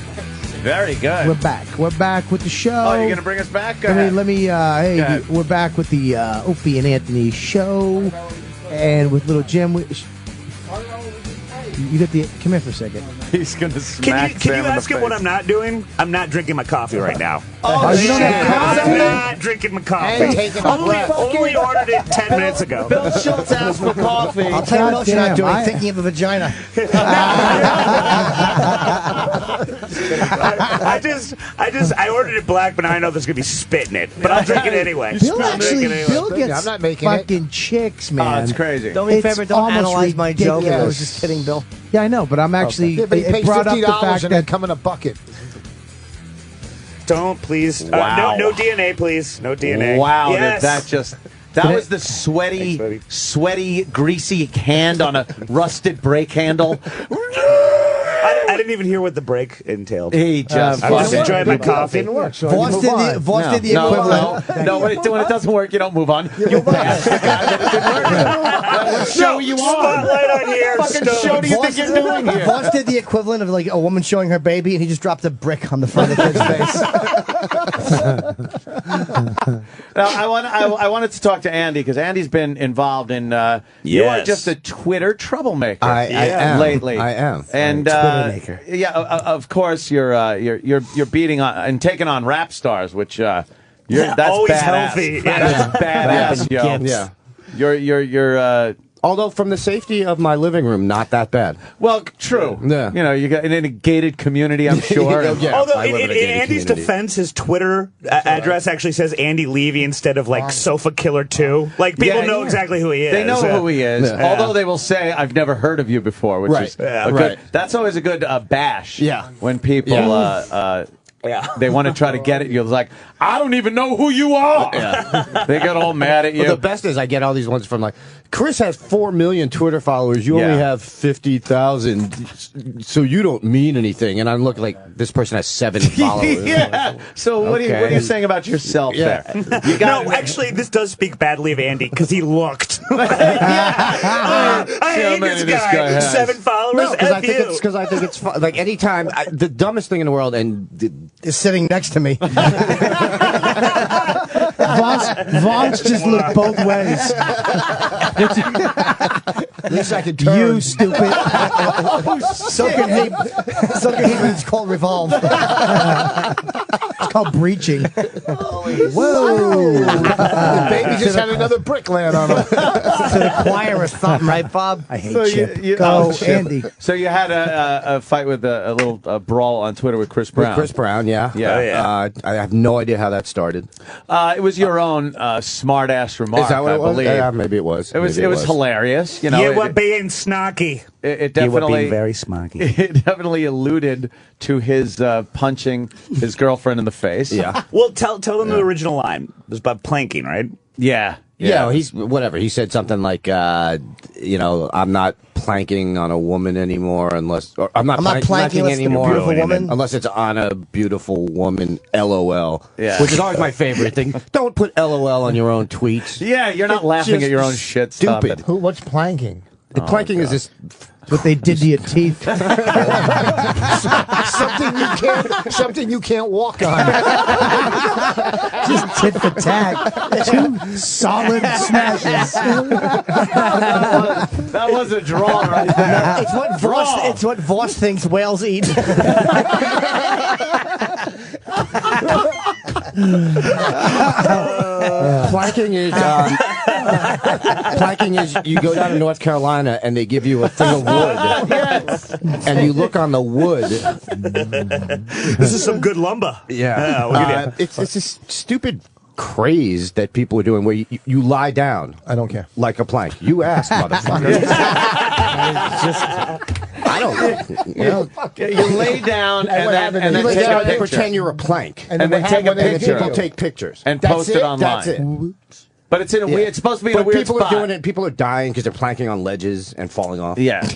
Very good. We're back. We're back with the show. Oh, you're going to bring us back? Go ahead. Let me, Go hey, ahead. we're back with the Opie and Anthony show. And with little Jim. You got the. Come here for a second. He's going to smack Can you Sam in the ask him what face. I'm not doing? I'm not drinking my coffee right now. Oh, you don't have I'm coffee? not drinking my coffee. And taking a breath. Only ordered it 10 minutes ago. Bill Schultz asked for coffee. I'll tell you what else you're not Goddamn, doing. Thinking of a vagina. I ordered it black, but now I know there's gonna be spit in it. But I'll drink it anyway. Bill I'm actually, drinking it anyway. Bill gets I'm not making it. fucking chicks, man. Oh, it's crazy. Do me a It's favor. Don't almost analyze my joke. I ridiculous. was just kidding, Bill. Yeah, I know, but I'm actually. Yeah, but he it paid brought up $50 the fact and then that come in a bucket. Don't please. Wow. No DNA, please. No DNA. Wow, Yes. that was the sweaty, greasy hand on a rusted brake handle. I didn't even hear what the break entailed. He just I was fucking- enjoying my coffee. Didn't work. So Voss you did move the on. Voss did the equivalent. No, when it doesn't work, you don't move on. You ask the guy that it didn't work. What show are you on? Spotlight on here. What fucking show do you think you're doing here? Voss did the equivalent of like a woman showing her baby, and he just dropped a brick on the front of the kid's face. Now, I wanted to talk to Andy because Andy's been involved in. You are Yes. just a Twitter troublemaker. I am. lately. I am. And Twittermaker. yeah, of course you're beating on and taking on rap stars, which that's Always badass. healthy. That's badass, yo. Yeah. You're Although from the safety of my living room, not that bad. well, true. Yeah. You know, you got in a gated community, I'm sure. Yeah. Although I live in in a gated Andy's community. defense, his Twitter address actually says Andy Levy instead of like Sofa Killer 2. Like people Yeah, know yeah. exactly who he is. They know who he is, Yeah. although they will say, "I've never heard of you before," which Right. is Yeah. a good, Right. That's always a good bash. Yeah. when people they want to try to get at you. It's like, I don't even know who you are. Yeah. They get all mad at you. Well, the best is I get all these ones from like, Chris has 4 million Twitter followers. You only have 50,000, so you don't mean anything. And I'm looking like, this person has 7 followers. Yeah. So what are you saying about yourself there? You No, actually, this does speak badly of Andy because he looked. I hate this guy. 7 followers. No, because I think it's fun. Like anytime, the dumbest thing in the world, and is sitting next to me. Vos just looked both ways. At least I could turn. You stupid. So can he. So can he. It's called revolve. It's called breaching. Whoa! The baby just had another brick land on him. To the choir or something, right, Bob? I hate Chip. Go, Andy. So you had a fight with a little brawl on Twitter with Chris Brown. With Chris Brown, yeah. Yeah. I have no idea how that started. It was your own smart-ass remark, Is that what I it was? believe. Yeah, maybe it was. It was hilarious. You know, You were being snarky. It You were definitely being very smarky. It definitely alluded to his punching his girlfriend in the face. Yeah. Well, tell them the original line. It was about planking, right? Yeah. Yeah, he's whatever. He said something like, I'm not planking on a woman anymore unless, or I'm not planking anymore beautiful woman. unless it's on a beautiful woman. LOL. Yeah. Which is always my favorite thing. Don't put LOL on your own tweets. Yeah, you're not laughing at your own shit. Stop Stupid. it. What's planking? Planking is this. What they did to your teeth. something you can't walk on. Just tit for tat. 2 solid smashes. That was a draw right there. It's what Vos thinks whales eat. Planking is you go down to North Carolina and they give you a thing of wood, and you look on the wood. This is some good lumber. It's this stupid craze that people are doing where you lie down. I don't care. Like a plank. You asked, motherfucker. I don't. You lay down and then you lay take down a picture. pretend you're a plank, and then take a picture. People take pictures and post it online. That's it. But it's in a weird. It's supposed to be in a weird people spot. are doing it. People are dying because they're planking on ledges and falling off. Yeah.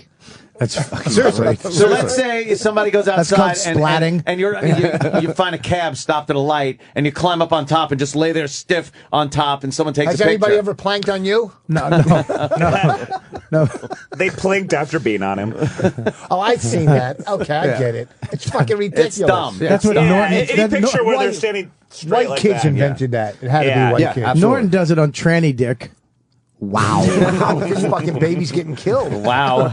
That's fucking seriously. So let's say somebody goes outside and you find a cab stopped at a light and you climb up on top and just lay there stiff on top and someone takes a Has picture. anybody ever planked on you? No. They blinked after being on him. Oh, I've seen that. Okay, I get it. It's fucking ridiculous. It's dumb. That's what Norton. Any picture where they're standing straight White like kids that. invented that. It had to be white kids. Absolutely. Norton does it on tranny dick. Wow. This fucking baby's getting killed. Wow.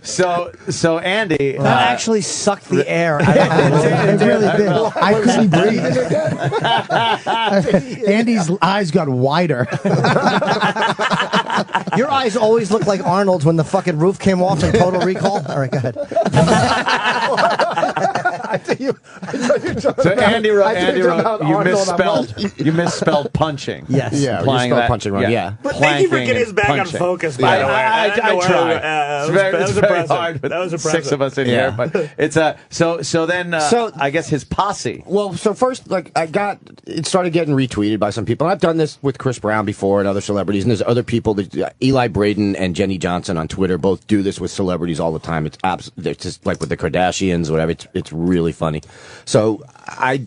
So Andy That actually sucked the air out of It really did. I couldn't breathe. Andy's eyes got wider. Your eyes always look like Arnold's when the fucking roof came off in Total Recall. All right, go ahead. So Andy wrote, you misspelled punching. Yes. Yeah, Applying you spelled that, punching wrong. Yeah. But thank you for getting us back on punching. focus, by the way. I tried. It's very hard with That was impressive. 6 of us in here, but it's so then I guess his posse. Well, so first, it started getting retweeted by some people. And I've done this with Chris Brown before and other celebrities, and there's other people that Eli Braden and Jenny Johnson on Twitter both do this with celebrities all the time. It's just like with the Kardashians or whatever. It's really funny. So I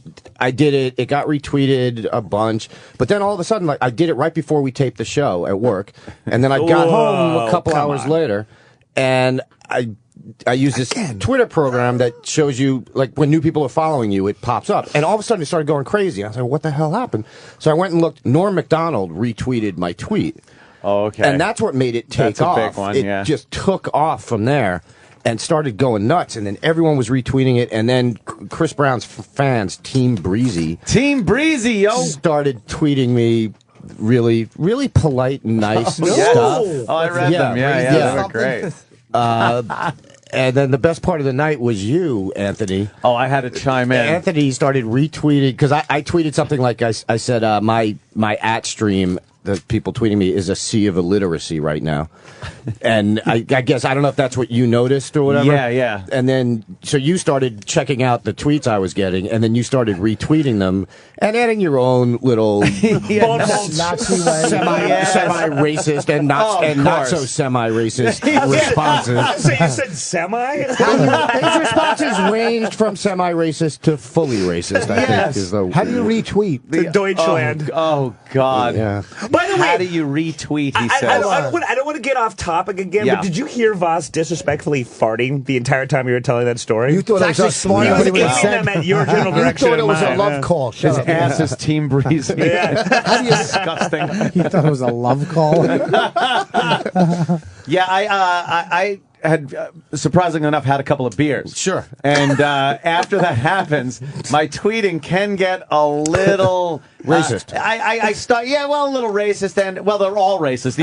did it. It got retweeted a bunch, but then all of a sudden, I did it right before we taped the show at work, and then I got home a couple hours later, and I use this Twitter program that shows you, like, when new people are following you, it pops up. And all of a sudden it started going crazy. I was like, what the hell happened? So I went and looked. Norm Macdonald retweeted my tweet. Oh, okay. And that's what made it take off. That's a big one, it just took off from there and started going nuts. And then everyone was retweeting it. And then Chris Brown's fans, Team Breezy, started tweeting me really, really polite and nice stuff. Oh, I read them. Yeah, they were great. And then the best part of the night was you, Anthony. Oh, I had to chime in. Anthony started retweeting, because I tweeted something like I said, my @ stream the people tweeting me is a sea of illiteracy right now. And I guess, I don't know if that's what you noticed or whatever. Yeah. And then, so you started checking out the tweets I was getting, and then you started retweeting them and adding your own little Nazi way. semi-racist and not so semi-racist responses. So you said semi? His responses ranged from semi-racist to fully racist, I think. Is the, how do you retweet? The Deutschland. Oh, God. Yeah. By the way, how do you retweet, he says? I don't want to get off topic again, but did you hear Vos disrespectfully farting the entire time you were telling that story? You thought it was actually smart. He was aiming them at your general direction. You thought it was a love call. His ass is team breezy. How do you Disgusting. You thought it was a love call? Yeah, I had, surprisingly enough, had a couple of beers. Sure. And after that happens, my tweeting can get a little racist. I start, a little racist, and well, they're all racist,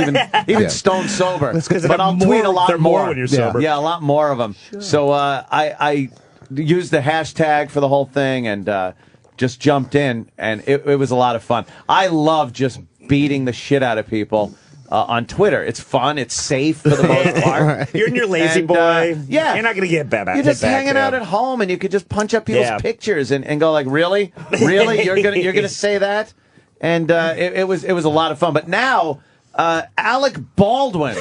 even stone sober. But I'll tweet a lot more when you're sober. Yeah, a lot more of them. Sure. So I used the hashtag for the whole thing and just jumped in, and it was a lot of fun. I love just beating the shit out of people. On Twitter. It's fun. It's safe for the most part. You're in your lazy boy. Yeah. You're not going to get bad. You're just hanging out at home, and you could just punch up people's pictures and go like, really? Really? You're gonna say that? And it was a lot of fun. But now, Alec Baldwin.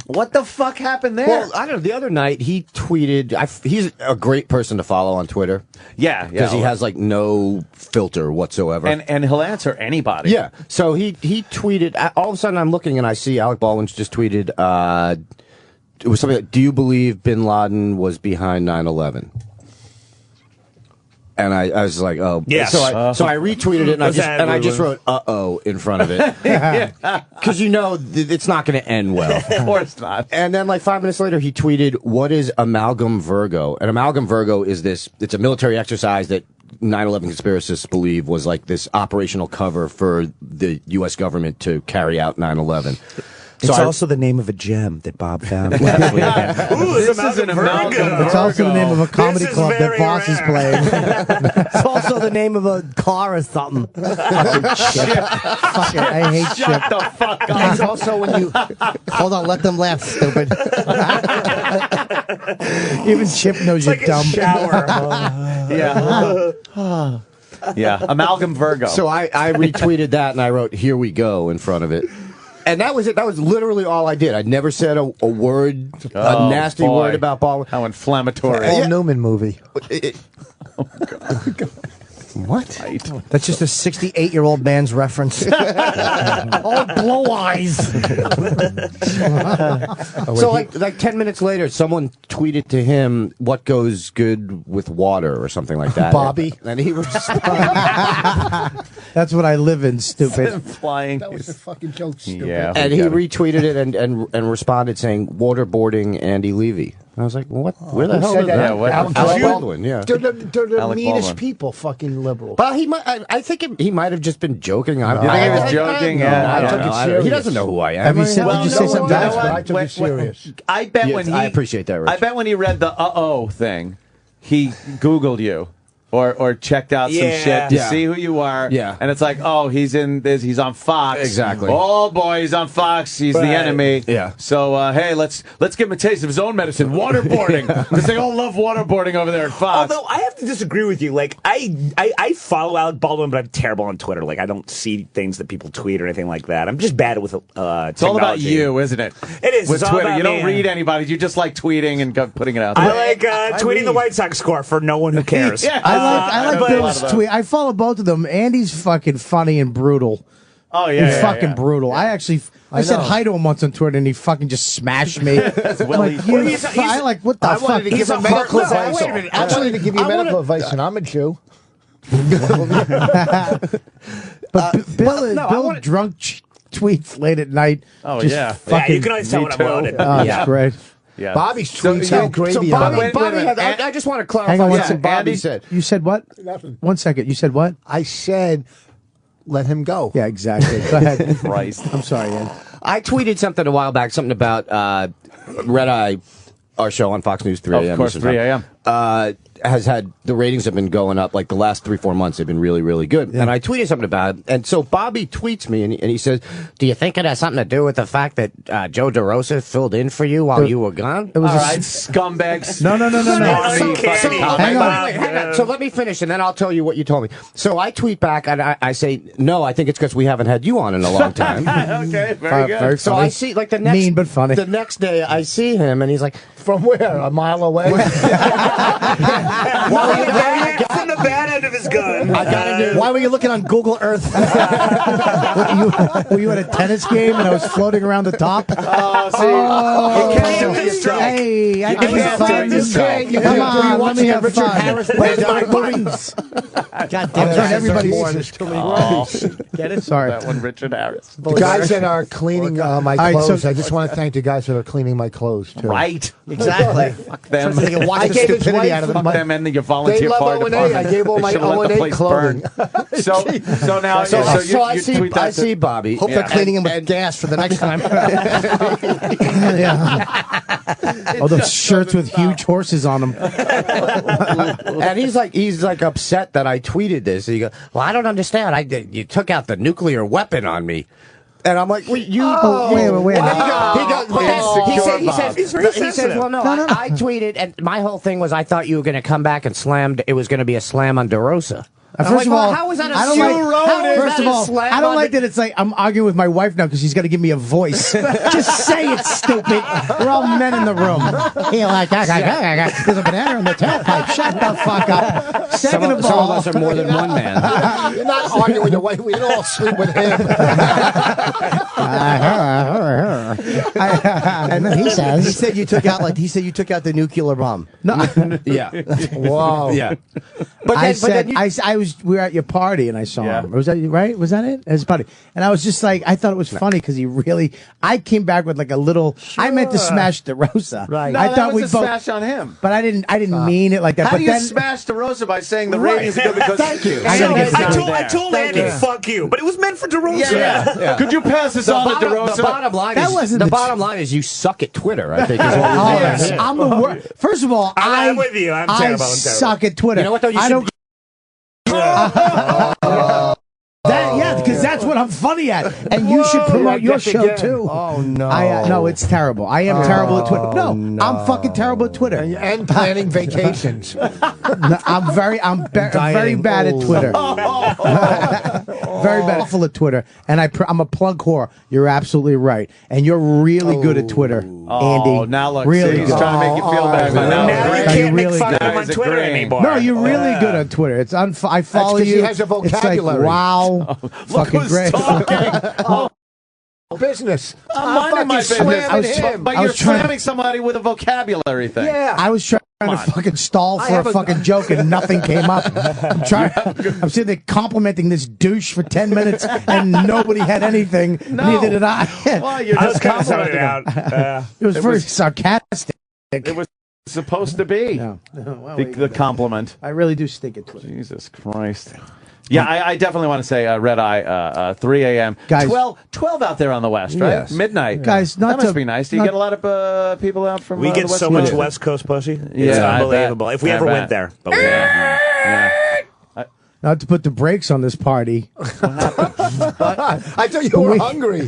What the fuck happened there? Well, I don't know. The other night, he tweeted... he's a great person to follow on Twitter. Yeah. Because he has, like, no filter whatsoever. And he'll answer anybody. Yeah. So he tweeted... All of a sudden, I'm looking, and I see Alec Baldwin's just tweeted... it was something like, do you believe bin Laden was behind 9/11? And I was like, oh. Yes. So I retweeted it, and I just wrote, uh-oh, in front of it. Because you know it's not going to end well. Of course not. And then like 5 minutes later, he tweeted, what is amalgam Virgo? And amalgam Virgo is it's a military exercise that 9/11 conspiracists believe was like this operational cover for the U.S. government to carry out 9/11. It's also the name of a gem that Bob found. Ooh, this is an amalgam. It's also the name of a comedy club that Vos is playing. It's also the name of a car or something. Fucking Chip. Fucking, I hate Chip. Shut the fuck up. It's also when you hold on, let them laugh, stupid. Even Chip knows It's you're dumb. shower. Yeah, amalgam Virgo. So I retweeted that and I wrote, here we go in front of it. And that was it. That was literally all I did. I never said a word, a nasty word about Baldwin. How inflammatory. Paul Newman movie. Oh, God. What? Right. That's just a 68-year-old man's reference. Oh, blow eyes. So like 10 minutes later, someone tweeted to him, what goes good with water or something like that. Bobby. And he responded. That's what I live in, stupid. Flying. That was a fucking joke, stupid. Yeah. And he retweeted it and responded saying, waterboarding Andy Levy. And I was like, what? Where the hell said is that? that? Alec Alec Baldwin, yeah. They're the Alec meanest Baldwin. people, fucking liberal. Well, I think he might have just been joking. You think he was joking? I took don't it know. serious. He doesn't know who I am. Have you said, did you say something That's bad? what I took it serious. I bet Yes, when he... I appreciate that, Rich. I bet when he read the uh-oh thing, he Googled you. Or checked out some shit to see who you are. Yeah. And it's like, oh, he's in this, he's on Fox. Exactly. Oh boy, he's on Fox. He's the enemy. Yeah. So hey, let's give him a taste of his own medicine, waterboarding. Because they all love waterboarding over there at Fox. Although I have to disagree with you. Like I follow Alec Baldwin, but I'm terrible on Twitter. Like I don't see things that people tweet or anything like that. I'm just bad with it's all about you, isn't it? It is. With It's all Twitter, about you don't me. read anybody. You just like tweeting and putting it out there. I like tweeting the White Sox score for no one who cares. Yeah. I like but- Bill's tweet. I follow both of them. Andy's fucking funny and brutal. Oh yeah, He's fucking brutal. I said hi to him once on Twitter, and he fucking just smashed me. Willie. Like, I like, what the I fuck? wanted to give him medical advice. wait a minute. I wanted to give you medical advice, and I'm a Jew. But Bill drunk tweets late at night. Oh, just yeah. Fucking, you can always tell when I'm loaded. Oh, it's great. Yeah. Bobby's tweets have gravy on them. Bobby I just want to clarify Hang on one something second. Bobby said. You said what? Nothing. 1 second. You said what? I said, let him go. Yeah, exactly. Go ahead. Christ. I'm sorry, Ed. I tweeted something a while back, something about Red Eye, our show on Fox News 3 a.m. Of course, 3 a.m. has had the ratings have been going up like the last 3-4 months. They've been really, really good. And I tweeted something about it. And so Bobby tweets me and he says, "Do you think it has something to do with the fact that Joe DeRosa filled in for you while you were gone?" All right, scumbags. No. Hang on. So let me finish, and then I'll tell you what you told me. So I tweet back, and I say, "No, I think it's because we haven't had you on in a long time." Okay, very good. Very so I see, like the next mean but funny. The next day, I see him, and he's like, "From where? A mile away?" From the bad end of his gun. Why were you looking on Google Earth? were you at a tennis game and I was floating around the top? You can't hit this track. Hey, I can be fun. You Come on, let me have Richard fun. Harris Where's play my Dr. buttons? God damn it, everybody's... Get it? Sorry. That one, Richard Harris. The guys that are cleaning my right, clothes, so- I just want to thank the guys that are cleaning my clothes, too. Right. Exactly. Fuck them. So they can watch I the gave his stupidity wife out of Fuck them. them and your They volunteer love fire O&A. department. I gave all They my should've let the O&A place clothing. burn. So now, so you I see, tweet that I see Bobby. Hope they're cleaning him with gas for the next time. All those shirts with huge horses on them. And he's like upset that I tweeted this. And he goes, "Well, I don't understand. You took out the nuclear weapon on me." And I'm like, "Wait, you?" Wait. He says, "Well, no, I tweeted, and my whole thing was I thought you were going to come back and slam. It was going to be a slam on DeRosa." First of all, how is that a I don't like, I don't like that it's like I'm arguing with my wife now because she's got to give me a voice. Just say it, stupid. We're all men in the room. You're like, there's a banana in the tailpipe. Shut the fuck up. Second of some all, of us are more than one man. You're not arguing with your wife. We don't all sleep with him. and then he says, He said you took out the nuclear bomb. No, Yeah. Wow. Yeah. We were at your party and I saw him. Was that right? Was that it? It was a party. And I was just like, I thought it was funny because I came back with like a little, I meant to smash DeRosa. Right. No, I that thought was we'd a both, smash on him. but I didn't mean it like that. How but do you then, smash DeRosa by saying the ratings are good because... Thank you. I told Andy, fuck you, but it was meant for DeRosa. Yeah. Could you pass this on to DeRosa? The bottom line That is wasn't the the bottom line is you suck at Twitter. I think is what you're I'm the worst. First of all, I'm with you. I'm I terrible. suck at Twitter. You know what, though? You I should don't. Because that's what I'm funny at, and you should promote your show too. Oh no! No, it's terrible. I am terrible at Twitter. No, I'm fucking terrible at Twitter. And planning vacations. I'm very bad at Twitter. Very bad at Twitter, and I'm a plug whore. You're absolutely right, and you're really good at Twitter, Andy. Now look, really he's trying to make you feel bad. Now you can't make really fun of good. him on Twitter anymore. No, you're really good on Twitter. It's I follow 'cause you. he has a vocabulary. It's like, wow, fucking great. Business. I'm minding my business. But you're slamming somebody with a vocabulary thing. Yeah. I was trying to fucking stall for a fucking joke and nothing came up. I'm sitting there complimenting this douche for 10 minutes and nobody had anything. No. Neither did I. Well, you're just complimenting him. It was very sarcastic. It was supposed to be the compliment. I really do stink at Twitter. Jesus Christ. Yeah, I definitely want to say Red Eye, 3 a.m. Guys, 12 out there on the West, right? Yes. Midnight. Guys, that must be nice. Do you get a lot of people out from We get the West so Coast? much West Coast pussy. Yeah, It's I unbelievable. bet. If we I ever bet. went there. But we haven't. Not to put the brakes on this party. I thought you were hungry.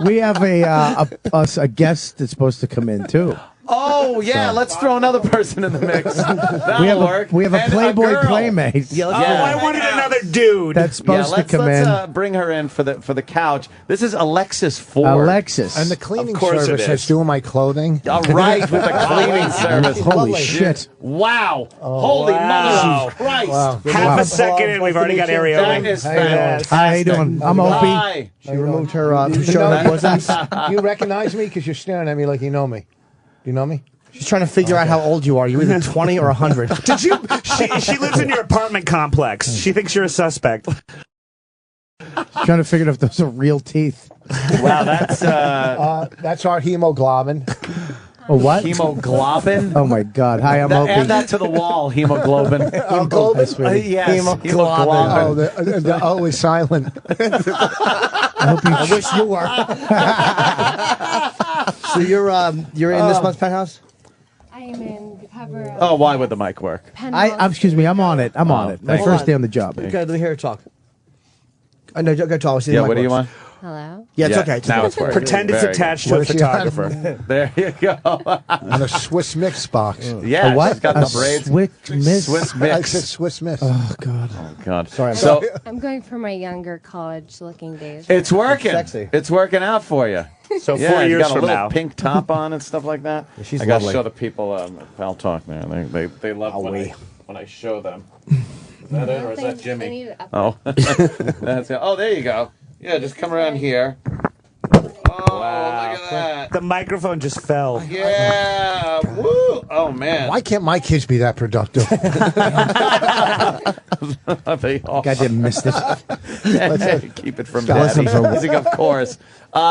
We have a guest that's supposed to come in too. Oh, yeah, let's throw another person in the mix. That'll work. We have a And Playboy girl. Playmate. I wanted another dude. That's supposed to come let's bring her in for the couch. This is Alexis Ford. Alexis. And the cleaning Of course it service is. that's doing my clothing. All right, with the cleaning service. Holy shit. Wow. Holy mother of Christ. Wow. Half a second in, we've already got area. That is fantastic. How you doing? I'm Opie. Hi. She removed her to You show know her bosoms. You recognize me because you're staring at me like you know me. Do you know me? She's trying to figure out how old you are. You're either 20 or 100. Did you? She lives in your apartment complex. She thinks you're a suspect. Trying to figure out if those are real teeth. Wow, that's That's our hemoglobin. Oh, what? hemoglobin. Oh, my God. Hi, I'm Opie. Add that to the wall, hemoglobin. Yes, Yes, Oh, the O is silent. I wish you were. So you're in this month's penthouse? I I'm in the cover of Oh, why would the mic work? Excuse me, I'm on it. I'm on it. My first day on the job. Okay, let me hear her talk. I know, go talk. See the Yeah, mic what do you works. want? Hello? Yeah, it's okay. Now it's working. Pretend it's Very attached good. to a photographer. There you go. On a Swiss mix box. Yeah, A what? she's got A the braids. Swiss miss? Swiss I mix. said Swiss miss. Oh God. Oh God. Sorry. So I'm going for my younger college-looking days. it's working. Sexy. It's working out for you. So Yeah, 4 you years got a from little now. pink top on and stuff like that. she's I got to lovely. show the people. I'll talk, man. They love when I show them. Is that it or is that Jimmy? Oh, that's it. Oh, there you go. Yeah, just come around here. Oh, Wow. look at that. The microphone just fell. Yeah. Woo. Oh man. Why can't my kids be that productive? They all Goddamn missed it. keep it from Bless daddy. them for- Music, of course.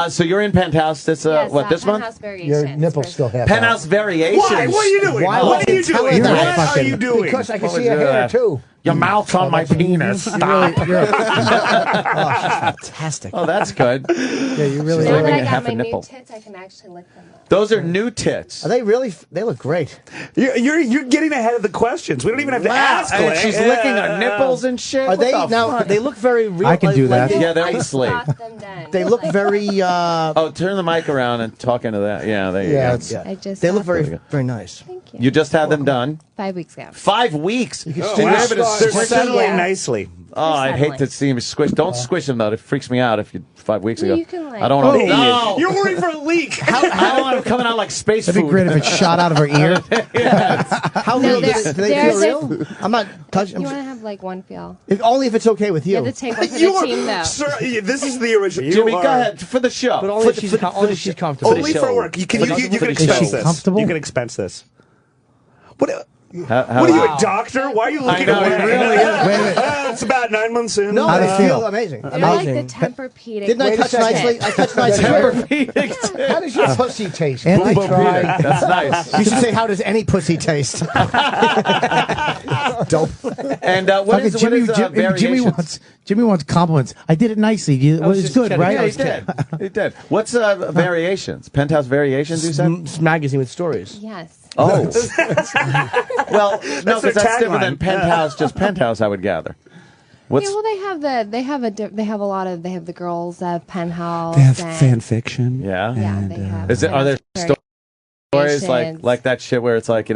So you're in Penthouse this Yes, this month? Penthouse Variations. Your nipple's still half Penthouse out. Variations. Why? What are you doing? Why What would are you you tell doing? her What that? are you doing? Because I can What see would your you do hair that? too. Your mouth's on my penis. Stop. Fantastic. Oh, that's good. Yeah, you really. Now that I a got half my a new nipple. tits, I can actually lick them up. Those are new tits. Are they really? They look great. You're getting ahead of the questions. We don't even have to ask. And Glenn. she's licking her nipples and shit. Are What they the now? fuck? They look very real. I can do that. Yeah, they're I easily. spot them then. They look Like, very. Oh, turn the mic around and talk into that. Yeah, there you Yeah, go. it's, Yeah. I just They look got them. very nice. Thank you. You just had them done. 5 weeks ago. 5 weeks. You can Oh, still wow. start- They're start- settling Yeah. nicely. Oh, I'd hate settling. to see him squish. Don't squish him though. It freaks me out. If you 5 weeks Well, ago, you can, like- I don't want to. Oh, No, You're worried for a leak. I don't want him coming out like space That'd food. be great if it shot out of her ear. How No, real? they're- Do they they're- feel real? I'm not touching. You want to have like one feel. Only if it's okay with You you. have to take one for You the are, team, though. sir. This is the original. Jimmy, You go are- ahead for the show. But only if she's comfortable. Only for work. You can For the expense show. this. Comfortable? You can expense this. What? How What are you, wow. a doctor? Why are you looking know, away? it really is. Wait a minute. It's about 9 months in. No, How'd they it feel feel? amazing. They're like the Amazing. Tempur-Pedic. Didn't I Wait a touch second. nicely? I touched nicely. Tempur-Pedic. How does your pussy taste? And I Boo-boo tried. Pedic. That's nice. You should say, "How does any pussy taste?" Dope. And what Fucking is Jimmy wants Jimmy wants compliments. I did it nicely. Well, it's good, right? Yeah, he did. He did. What's Variations? Penthouse Variations, you said? It's a magazine with stories. Yes. Oh. Well, no, their because that's different than tagline. Penthouse, just Penthouse, I would gather. What's Yeah, well, they have a lot of the girls Penthouse. They have and, fan fiction. Yeah. Yeah, they have. Are there stories Variations. like that shit where it's like,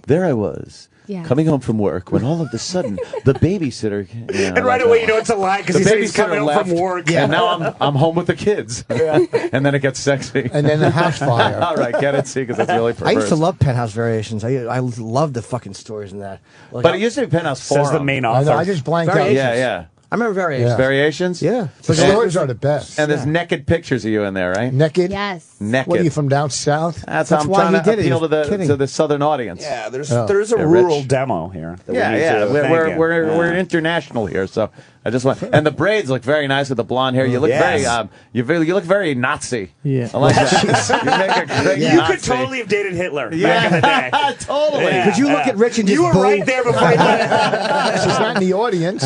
there I was. Yeah. Coming home from work when all of a sudden the babysitter And right away you know it's a lie because the he said he's coming babysitter home from left, work. and now I'm home with the kids, and then it gets sexy, And then the house fire. All right, get it? See, because it's really perverse. I used to love Penthouse Variations. I loved the fucking stories in that. Like, but it used to be Penthouse Forum. Says the main I author. know, I just blanked out. Variations. Yeah. I remember Variations. Yeah. Variations? Yeah. The stories are the best. And there's naked pictures of you in there, right? Naked? Yes. Naked. What are you from down south? That's how I'm why trying he to did it. appeal He was kidding. to the southern audience. Yeah, there's Oh. a Yeah, rural Rich. demo here. that we Yeah, need yeah. to thank you. We're international here, so I just want. And the braids look very nice with the blonde hair. You look Yes. you look very Nazi. Yeah. I like that. You make a great You Nazi. could totally have dated Hitler back in Yeah, the day. totally. Yeah. Could you look at Rich and just You were boo? right there before you went. She's not in the audience.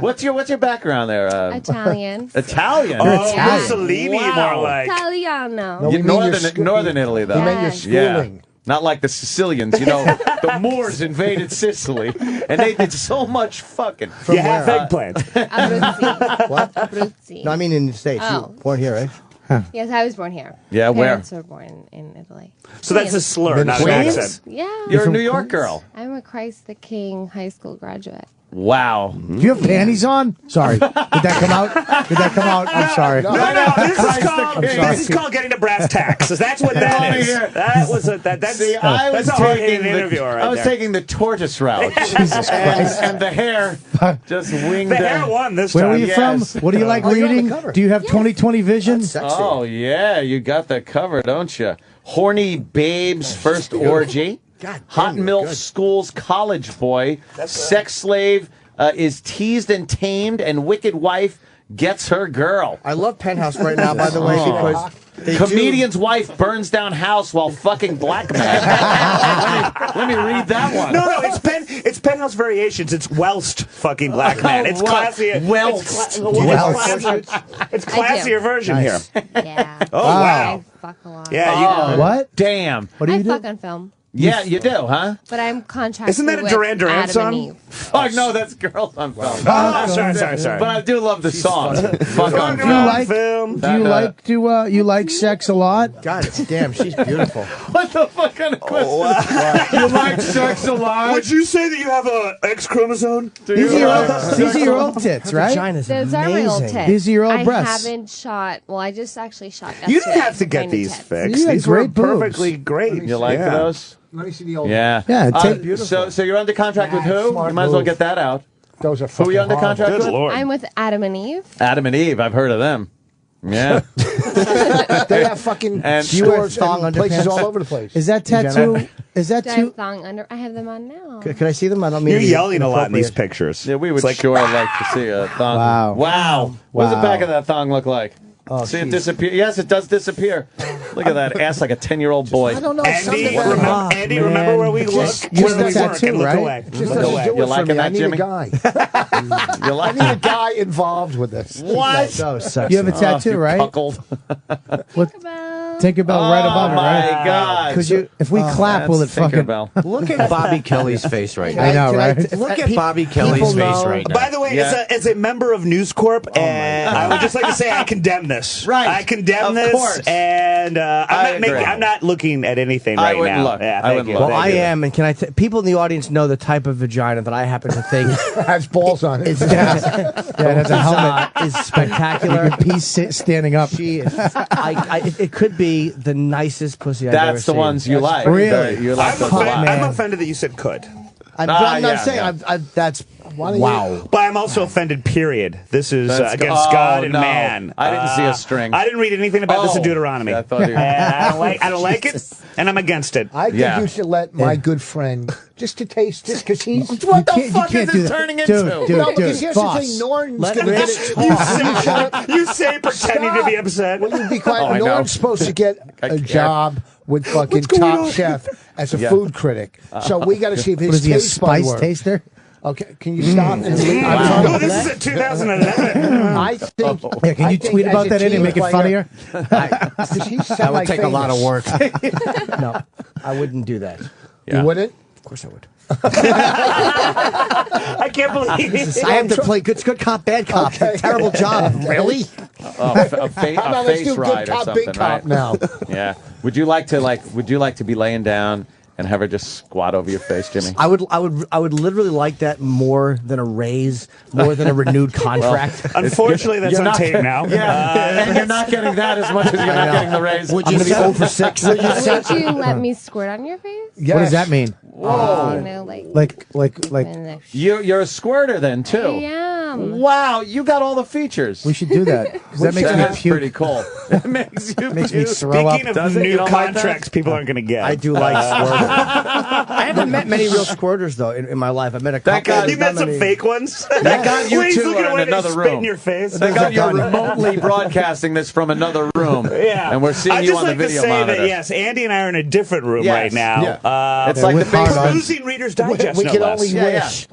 What's your background there? Italian. Italian. Oh, Italian. Mussolini, Wow. more like. Italiano. No, we mean your Northern Italy, though. You meant your Yeah. schooling. Not like the Sicilians, the Moors invaded Sicily, and they did so much fucking. You have eggplant. Abruzzi. What? Abruzzi. No, I mean in the States. Oh. You were born here, right? Yes, I was born here. Yeah, where? Parents were born in Italy. So that's a slur, not an Queens? accent. Yeah. You're a New York girl. I'm a Christ the King high school graduate. Wow. Do you have panties on? Sorry. Did that come out? Did that come out? I'm sorry. No, this is called getting to brass tacks. That's what that is. That was that's See, I was that's a hard-hitting interview right I was there. taking the tortoise route. Jesus Christ. And the hair just winged. The hair won this Where time. were you Yes. from? What do you like Oh, you're on the reading? cover. Do you have 20/20 vision? Sexy. Oh yeah, you got the cover, don't you? Horny Babe's First Orgy. God, Hot damn, Milk good. School's College Boy. Sex Slave is teased and tamed, and Wicked Wife gets her girl. I love Penthouse right now, by the way, because they Comedian's wife burns down house while fucking black man. let me read that one. No, it's Penthouse Variations. It's Welst fucking black man. It's classier. Welst. It's classier version Nice. here. Yeah. Oh wow. I fuck a lot. Yeah. What? Damn. What do I you do? fuck on film. Yeah, you do, huh? But I'm contracted. Isn't that a with Duran Duran Adam song? and Eve. Fuck no, that's Girls on Film. Sorry. But I do love the song. Fuck on Do Film. you like you like sex a lot? God damn, she's beautiful. What the fuck kind of question is that? You like sex a lot? Would you say that you have a X chromosome? These are your old tits, right? Those are my old tits. These are your old breasts. I haven't shot. Well, I just actually shot. You didn't yesterday have to get between the these tits. fixed. had These were great boobs. perfectly great. You like those? Let me see the old. Yeah. Yeah. So you're under contract with who? You might as well get that out. Those are Who are you under contract Good with? Lord. I'm with Adam and Eve. Adam and Eve. I've heard of them. Yeah. They have fucking And stores thong and places underpants? all over the place. Is that tattoo? Is that Do I too? have thong under? I have them on now. Can I see them? I don't mean You're to be yelling a lot in these inappropriate. pictures. Yeah, we would It's sure like to see a thong. Wow. What does the Wow. back of that thong look like? Oh, See it jeez. disappear? Yes, it does disappear. Look at that ass like a 10-year-old boy. I don't know. Andy, something about remember where we look? Just Where the we tattoo, work and look right? away. Just Look doesn't away. do You it liking for me. that, I need Jimmy? a guy. You I like need a guy involved with this. What? So sexy. You have a tattoo, you right? cuckold. What? Tinkerbell right above it, right? my God. Could you? If we clap, will it That's fucking? Tinkerbell. Look at Bobby Kelly's face right now. I know, right? Look at Bobby Kelly's face right now. By the way, Yeah. as a member of News Corp, and I would just like to say I condemn this. Right. I condemn Of this. course. And agree. I'm not looking at anything I right wouldn't now. look. Yeah, I thank wouldn't you. look. Well, Thank I you. am, and can I? People in the audience know the type of vagina that I happen to think Has balls on it. is Yeah, it has a helmet. is spectacular. Piece standing up. She is. It could be the nicest pussy I've ever That's the seen. ones you like. Really? You like I'm, those a lot. man. I'm offended that you said could. I'm yeah, saying yeah. that's wow. But I'm also offended, period. This is That's- against oh, God and no. man. I didn't see a string. I didn't read anything about this in Oh. Deuteronomy. I thought you- I don't like it, and I'm against it. I think Yeah. you should let my good friend just to taste this because he's. What the can't- fuck you is can't do this that. turning Dude, into? dude. No, because here's the Boss. thing. Norton's Let going to me- get it. You say pretending to be upset. Will you be quiet? Oh, I know. Norton's supposed to get I a can't. job with fucking Top Chef as a Yeah. food critic. So we got to see if his What is he, a taste bud spice works. taster? Okay, can you stop and leave? Oh, this is a 2011. I think. Yeah, can I you think tweet as about a that in and team make it player- funnier? Because he's That would take a lot of work. No, I wouldn't do that. Yeah. You wouldn't? Of course I would. I can't believe it. I have to play good cop, bad cop. Okay. Terrible job. Really? Oh, How about a let's face do good ride or cop, something, big cop right? now. Yeah. Would you like to be laying down and have her just squat over your face, Jimmy? I would literally like that more than a raise, more than a renewed contract. Unfortunately, that's You're on not- tape now. Yeah, and you're not getting that as much as you're not getting the raise. Would I'm you gonna be set 0 for 6. Would you let me squirt on your face? Yes. What does that mean? You know, like You're a squirter then too. I am. Wow, you got all the features. We should do that. 'Cause that makes me That's puke. pretty cool. It makes you Makes me puke. throw up. Speaking of Does it? You new don't like that? contracts, people aren't going to get. I do like squirters. I haven't met many real squirters though in my life. I met a couple. Thank God. You There's met not some many. fake ones. That got you Please two look at are the way in they another spit in room. your face. Thank God you're remotely broadcasting this from another room. Yeah, And we're seeing I'd you just on like the video to say monitor. that yes, Andy and I are in a different room Yes. right now. Yeah. It's like with the hard basement. on. Losing Reader's Digest. We no can less. only wish.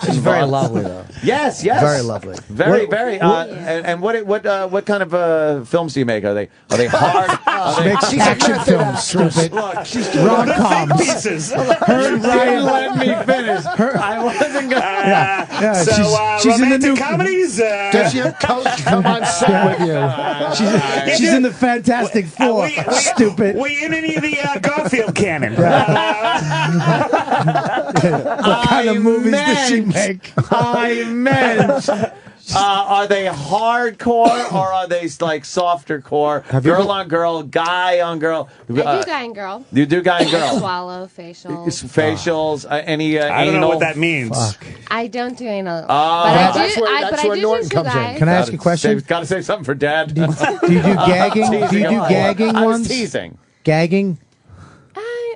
She's very lovely though. Yes. Very lovely. Very. And what kind of films do you make? Are they hard? She makes action films, stupid. Look, she's Rom-coms. Pieces. Her and Ryan. let me finish. I wasn't gonna. Yeah, So she's in the romantic new comedies. Does your coach come on set with you? She's in the Fantastic Four. Stupid. We in any of the Garfield canon? What kind of movies does she make? I meant. Are they hardcore or are they like softer core? Girl on girl, guy on girl. I do guy and girl. You do guy and girl. Swallow, facials. Facials, any I don't know anal? what that means. I don't do anal. Oh. But That's where I do Norton do comes in. guys. Can I ask you a question? Got to say something for Dad. Do you do gagging? Do you do gagging I was ones? teasing. Gagging?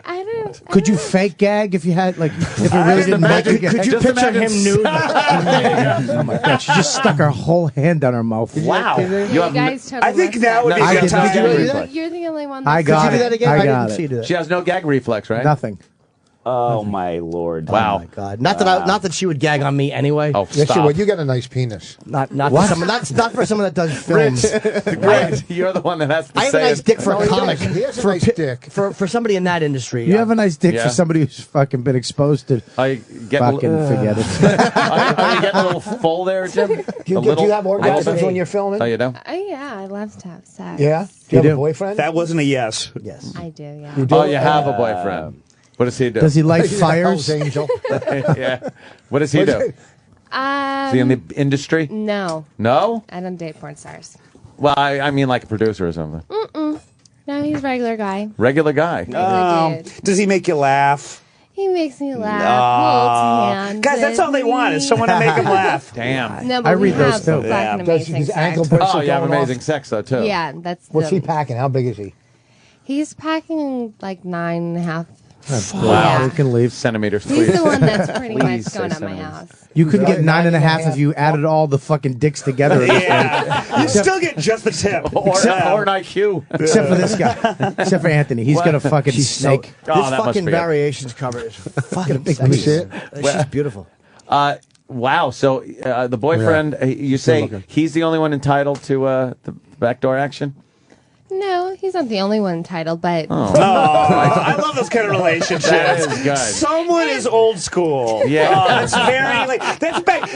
I don't. Could you fake gag if you had, like, if it really didn't make you gag? Could you Just picture imagine- him nude? Oh my God, she just stuck her whole hand down her mouth. Wow. You guys totally I think messed now up. would be No, a I good did not time. do that. You're the only one. I That's got Did you do it. that again? I I got didn't it. see you do that. She has no gag reflex, right? Nothing. Oh my lord! Wow. Oh my God! Not that she would gag on me anyway. Oh, Yes, stop. you would. You got a nice penis. Not for someone. Not for someone that does films. Rich, you're the one that has to I have a say nice it. dick for No, a he comic. doesn't. He has a nice dick. For somebody in that industry. You have a nice dick Yeah. for somebody who's fucking been exposed to. I get Fucking forget it. Are you getting a little full there, Jim? Do you have orgasms when you're filming? Oh, you do? Yeah, I love to have sex. Yeah. Do you have a boyfriend? That wasn't a yes. Yes. I do, yeah. Oh, you have a boyfriend. What does he do? Does he light fires? Angel. Yeah. What does he do? Is he in the industry? No. No? I don't date porn stars. Well, I mean like a producer or something. Mm-mm. No, he's a regular guy. Regular guy. Regular dude. Does he make you laugh? He makes me laugh. Holds hands. Guys, that's all they want is someone to make them laugh. Damn. No, but I we read those have too. fucking Yeah. amazing His sex. ankle bracelet Oh, you have going amazing off? sex, though, too. Yeah, that's What's he packing? How big is he? He's packing like 9.5. Wow. We can leave. Centimeters, He's please. the one that's pretty Please much say going up my centimeters. ass. You could get 9.5 9.5. if you added all the fucking dicks together. Yeah. You still get just the tip. Or an IQ. Except for this guy. Except for Anthony. He's got a fucking snake. Oh, This that must fucking be it. variations cover is fucking Let me see it. She's beautiful. Wow. So the boyfriend, you say he's the only one entitled to the backdoor action? No, he's not the only one entitled, but I love those kind of relationships. That is good. Someone is old school. Yeah. That's very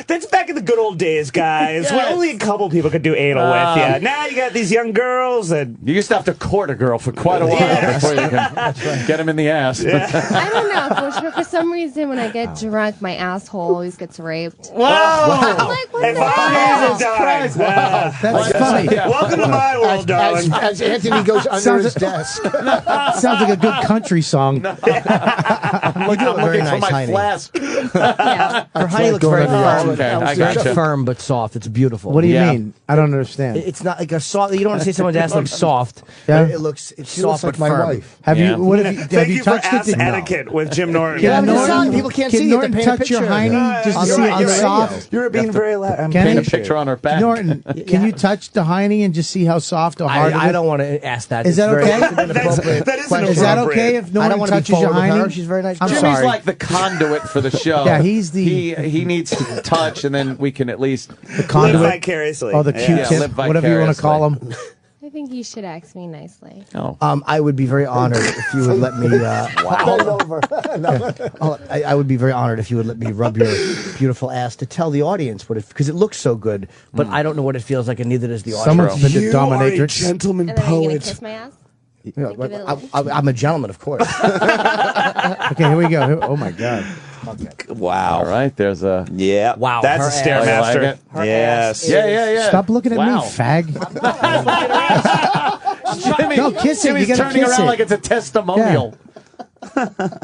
that's back in the good old days, guys. Yes. When only a couple people could do anal with you. Now you got these young girls that You used to have to court a girl for quite a while before you can get him in the ass. I don't know. For some reason, when I get drunk, my asshole always gets raped. Whoa! I'm like, what If the hell? Jesus Christ! Wow. That's funny. Welcome to my world, darling. As Anthony goes under his desk. Sounds like a good country song. I'm very looking for nice, my Heine. flask. Yeah. Her honey looks very firm. Okay, I It's gotcha. firm but soft. It's beautiful. What do you Yeah. mean? I don't understand. It's not like a soft. You don't want to say someone's ass looks soft. Yeah. But it's She soft looks like but my firm. wife. Have Yeah. you? What have you? Thank Have you you for touched ass it? etiquette with Jim Norton. Yeah, Can but it's Norton, not- people can't can see it. They Norton paint a touch your picture. hiney just to You're see right, on you're right. soft? You're being very loud. Can Paint a you? picture on her back. Norton, can you touch the hiney and just see how soft or hard it is? I don't want to ask that. Is that It's very- okay? it's an inappropriate That is question. Is that inappropriate. okay if I don't Norton want to be touches your forward with her. hiney? She's very nice. I'm Jimmy's sorry. like the conduit for the show. Yeah, he's the- he needs to touch, and then we can at least The conduit. Live vicariously. Oh, the Yeah. Q-tip, live whatever you want to call vicariously. him. I think you should ask me nicely. Oh. I would be very honored if you would let me. Bend over. No. I would be very honored if you would let me rub your beautiful ass to tell the audience what it, because it looks so good, but I don't know what it feels like, and neither does the audience. Someone's been a dominatrix. Gentleman And then are you going to kiss my ass? Yeah, I'm a gentleman, of course. Okay, here we go. Oh my God. Wow. All right, there's a... Yeah. Wow, That's her a ass. Stairmaster. Oh, you like it? Yes. Yeah. Stop looking at Wow. me, fag. Jimmy, No, kiss it. Jimmy's You gotta turning kiss around it. like it's a testimonial.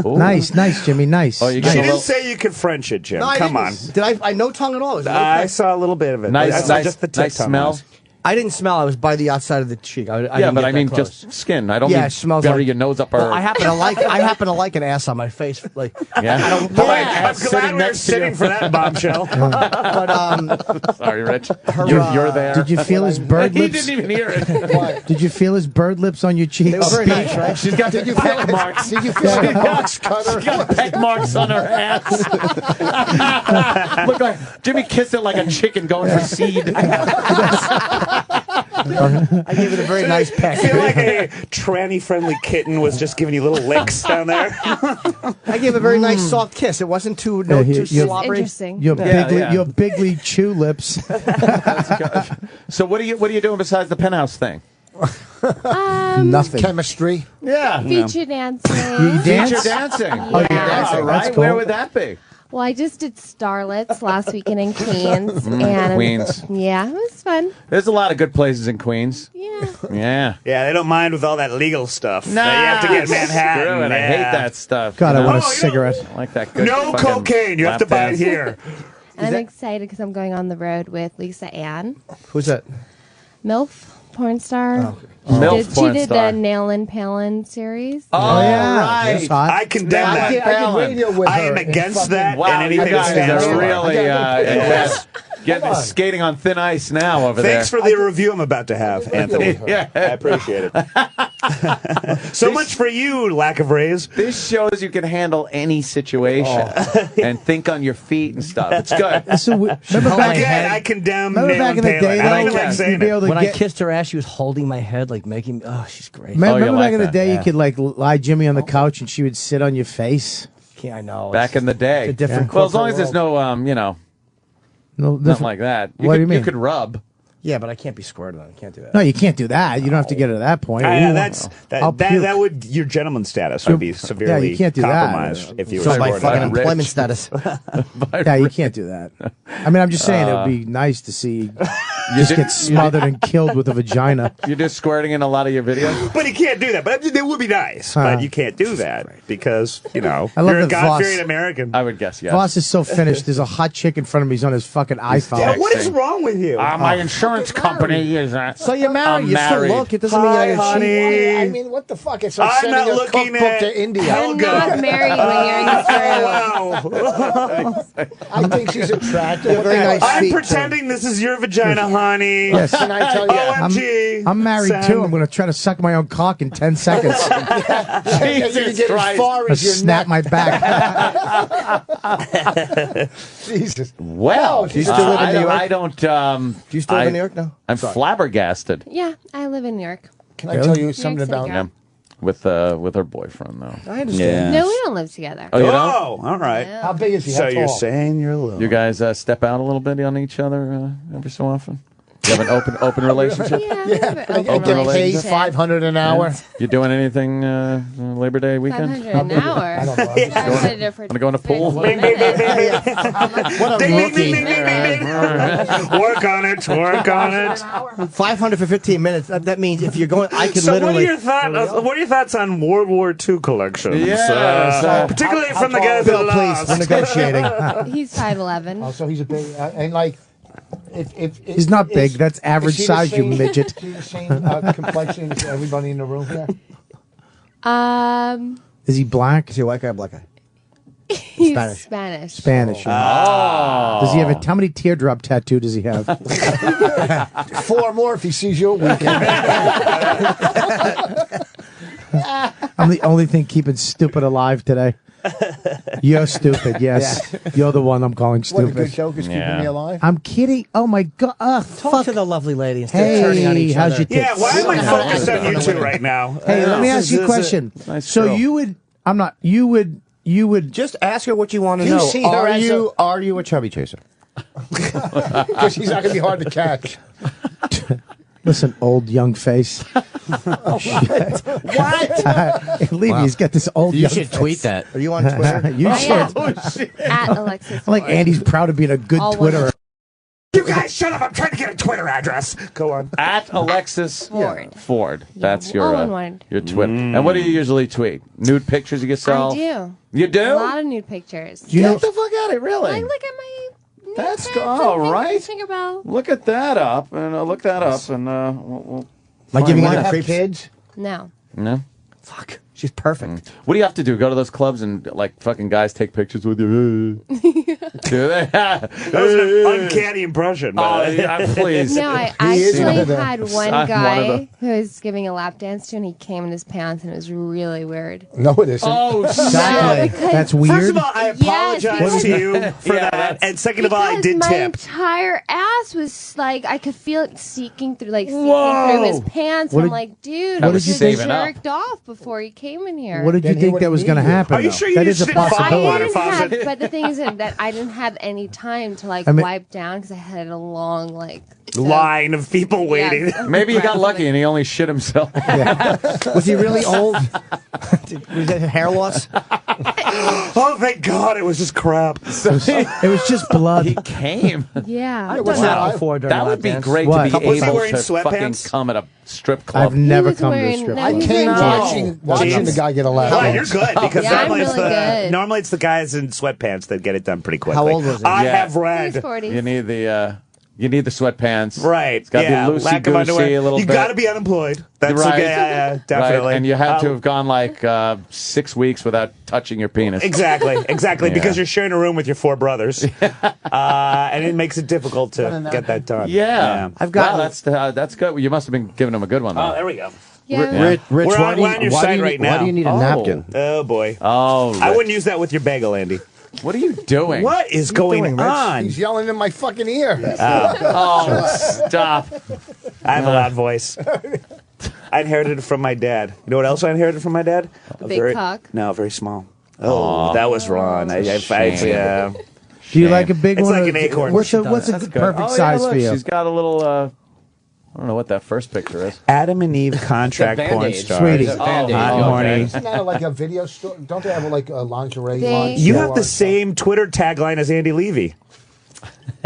Ooh. Nice, Jimmy. Nice. Oh, you She got a didn't little... say you could French it, Jim. No, I Come on. didn't. Did I no tongue at all? It was a little I quick. saw a little bit of it. I Nice, saw nice, just the tip nice tongue smell. was. I didn't smell. I was by the outside of the cheek. I Yeah, didn't but get I that mean close. just skin. I don't Yeah, mean it smells bury like your nose up her... Well, I happen to like an ass on my face. Like, Yeah. I don't. I'm glad sitting we're next to sitting you. for that bombshell. But Sorry, Rich. Her, You're there. Did you feel his bird He lips? didn't even hear it. Did you feel his bird lips on your cheeks? they were very nice, right? She's got peck marks. Did you feel like a box cutter? She's got peck marks on her ass. Look like Jimmy kissed it like a chicken going for seed. I gave it a very nice peck. I feel like a tranny-friendly kitten was just giving you little licks down there. I gave a very nice soft kiss. It wasn't too Yeah, too you're- slobbery. Interesting. Your bigly, yeah. your bigly chew lips. So what are you doing besides the penthouse thing? Nothing. Chemistry. Yeah. Feature dancing. You dance? Feature dancing. Oh, you're dancing. All right. That's cool. Where would that be? Well, I just did Starlets last weekend in Queens. and Queens. Yeah, it was fun. There's a lot of good places in Queens. Yeah. Yeah. Yeah, they don't mind with all that legal stuff Nah, that you have to get in Manhattan. Screw it. I Yeah. hate that stuff. God, I want a Oh, you cigarette. I like that good No fucking cocaine. You have to lap buy dance. it here. And I'm excited because I'm going on the road with Lisa Ann, Who's that? MILF porn star. MILF porn She did star. the Nailin' Palin series. Oh, yeah. right. That's hot. I condemn I that. did radio with I her am in against fucking- that Wow, and you anything that guys stands are for it. really Yes. getting skating on thin ice now over Thanks there. for the review I'm about to have, Anthony. Yeah. I appreciate it. So much for you, lack of raise. This shows you can handle any situation and think on your feet and stuff. It's good. So remember back, Again, I condemn remember back in the day, I don't though, even like saying you'd be able to When I get. kissed her ass, she was holding my head, like making. Oh, she's great. Remember like back in the that? day, Yeah. you could like lie Jimmy on the couch and she would sit on your face. Yeah, I know. Back in the day. It's a different Well, as long corporate as there's no, No, nothing different- like that. What do you mean? You could rub. Yeah, but I can't be squirted on. I can't do that. No, you can't do that. You don't have to get to that point. I'll puke. That would your gentleman status would be severely you can't do that. compromised if you were So my squirted. fucking Rich. employment status. Yeah, you can't do that. I mean, I'm just saying it would be nice to see just get smothered and killed with a vagina. You're just squirting in a lot of your videos. But he can't do that. But it would be nice. But you can't do that because I love you're a that God-fearing Voss- American. I would guess yes. Voss is so finished. There's a hot chick in front of me. He's on his fucking iPhone. Yeah, what is wrong with you? My insurance company is. So you're married. I'm You still married. look. It doesn't mean Hi, I honey. I mean, what the fuck? It's like I'm sending not a looking cookbook at to India. You're not married when you're in this room. Wow. I think she's attractive. very nice I'm feet, pretending this is your vagina, honey. Yes. Can I tell you? OMG. I'm married Son. too. I'm going to try to suck my own cock in 10 seconds. You can get as far Or as your snap neck. my back. Jesus. Well, do you still live in New York? I don't. Do you still live in New York now? I'm flabbergasted. Yeah, I live in New York. Can I tell you something City about? girl. With her boyfriend though. I understand. No, we don't live together. Oh, you don't? Oh, all right. How big is he? So How you're tall? saying you're little. You guys step out a little bit on each other every so often. You have an open relationship. Yeah, And get paid relationship. $500 an hour. You doing anything Labor Day weekend? 500 an hour. I don't know. Want to go in a pool? What a rookie. Work on it. Work on it. 500 for 15 minutes. That means if you're going, I could So literally. what are your thoughts on World War II collections? Yes. Particularly How from the tall- guys Bill, that please, lost. we're negotiating. He's 5'11". Oh, so he's a big, and like, if He's not big. That's average is he the size, you same- midget. Is he the same complexion as everybody in the room here? Is he black? Is he a white guy or black guy? He's Spanish. Spanish. Spanish. Does he have how many teardrop tattoo does he have? 4 more if he sees you at weekend. I'm the only thing keeping stupid alive today. You're stupid, yes. You're the one I'm calling What a good stupid. joke is keeping me alive. I'm kidding. Oh my god. Talk Fuck. to the lovely lady instead of turning on Hey, each how's other. your tits? Yeah, why am I focused on you two right now? Hey, let me ask you a question. So you would Just ask her what you want to You know. see her as Are you a chubby chaser? Because he's not going to be hard to catch. listen, old young face. What? Levy's got this old You young should face. tweet that. Are you on Twitter? You should. At Alexis I like Ford. Andy's proud of being a good All one Twitterer. You guys, shut up! I'm trying to get a Twitter address. Go on. At Alexis Ford. Ford. That's all one your word. your Twitter. And what do you usually tweet? Nude pictures of yourself? I do. You do? A lot of nude pictures. Get the fuck out of it, really? Like, look at my That's nude all pics, right. Tinkerbell. Look at that up, and look that up, and we'll Like find giving one. you the Have creeps. kids? No. No. Fuck. She's perfect. What do you have to do? Go to those clubs and like fucking guys take pictures with you? Do they? That was an uncanny impression. Oh, But yeah, please. No, I is one actually of them. had I'm one one of guy them. who I was giving a lap dance to, and he came in his pants, and it was really weird. No, it isn't. Oh, Exactly. because- That's first weird. of all, I Yes, apologize to you for Yeah, that. that's- And second of all, I Because did my tip. entire ass was like, I could feel it seeking through his pants. What I'm did- like, dude, what I did you was think? jerked off before he came in here. What did you Then he think that wouldn't was going to need you. happen? Are you though? sure you That just is a didn't follow I water possibility. didn't have, faucet? but the thing is that I didn't have any time to like I mean- wipe down because I had a long Line of people waiting. Yes. Maybe he got lucky and he only shit himself. Was he really old? Was that hair loss? Oh, thank God, it was just crap. It was just blood. He came. Yeah. I've done that before during That a would lap be dance. great What? to be Was he able wearing to fucking sweatpants? come at a strip club. I've never was come to a wearing- strip no, club. he I was came wearing watching the guy get a lap. Well, you're good because Yeah, I'm normally, really good. normally it's the guys in sweatpants that get it done pretty quickly. How old was he? I Yeah. have He's read. 40. You need the sweatpants. Right. It's got to yeah. be Lack of loosey-goosey underwear. a little You bit. got to be unemployed. That's Right. okay. Yeah, definitely. Right. And you had to have gone like 6 weeks without touching your penis. Exactly, Yeah. because you're sharing a room with your 4 brothers, and it makes it difficult to get that done. Yeah. I've got. Wow, that's good. You must have been giving him a good one, though. Oh, there we go. Yeah. Rich, Rich, we're why on do you- your why do side you right need- why now. do you need a napkin? Oh boy. Oh, I Rich. wouldn't use that with your bagel, Andy. What are you doing? What is going on? He's yelling in my fucking ear. Oh, stop. I have a loud voice. I inherited it from my dad. You know what else I inherited from my dad? A Big very, cock. No, very small. Oh, that was wrong. Yeah. Do you like a big It's one? like an acorn. What's a That's good. perfect Oh, size look, for you? She's got a little, I don't know what that first picture is. Adam and Eve contract It's a porn Band-Aid. star. Sweetie. It's a Band-Aid. Hot and Okay. horny. Isn't that like a video store? Don't they have like a lingerie? You have the same Twitter tagline as Andy Levy.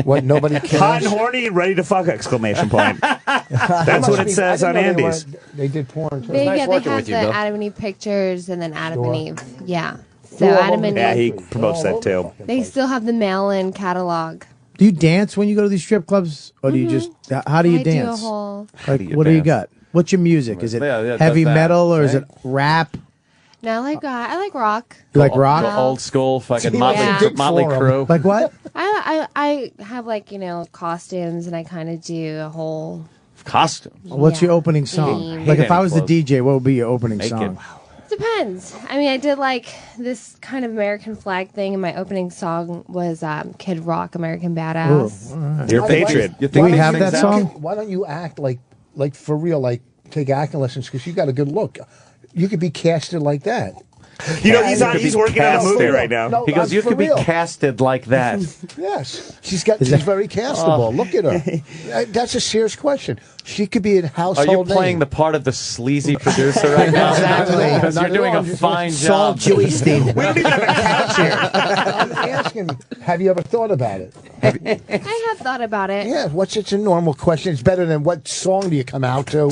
What, nobody cares? Hot and horny, ready to fuck! Exclamation point. That's what it says on Andy's. They did porn too. They, nice yeah, they working have with you, the Bill. Adam and Eve pictures and then Adam Sure. and Eve. Yeah. So You're all Adam over and Yeah, Eve. he promotes that too. They still have the mail-in catalog. Do you dance when you go to these strip clubs, or do you just? How do you I dance? do a whole. Like, you what do you dance? got? What's your music? Is it Yeah, heavy does that, metal or is right? it rap? No, I like rock. You like rock? The old school fucking See, Motley, yeah. Motley Crue. Like what? I have like costumes and I kind of do a whole. Costumes. What's your opening song? Theme. Like Hate if I was the any DJ, what would be your opening Naked. song? Depends. I mean, I did like this kind of American flag thing, and my opening song was Kid Rock, American Badass. You're a patriot. You Do think we he have sings that song? Why don't you act like for real, like take acting lessons because you got a good look. You could be casted like that. You know, he's You could be working on a movie casted. right now. No, He goes, you for could be real. casted like that. Yes, she's very castable. Look at her. That's a serious question. She could be a Are household you playing name. the part of the sleazy producer right now? Exactly. Because you're Not at doing all. a I'm fine just- job. We don't even have a couch here. I'm asking, have you ever thought about it? I have thought about it. Yeah, it's a normal question. It's better than what song do you come out to?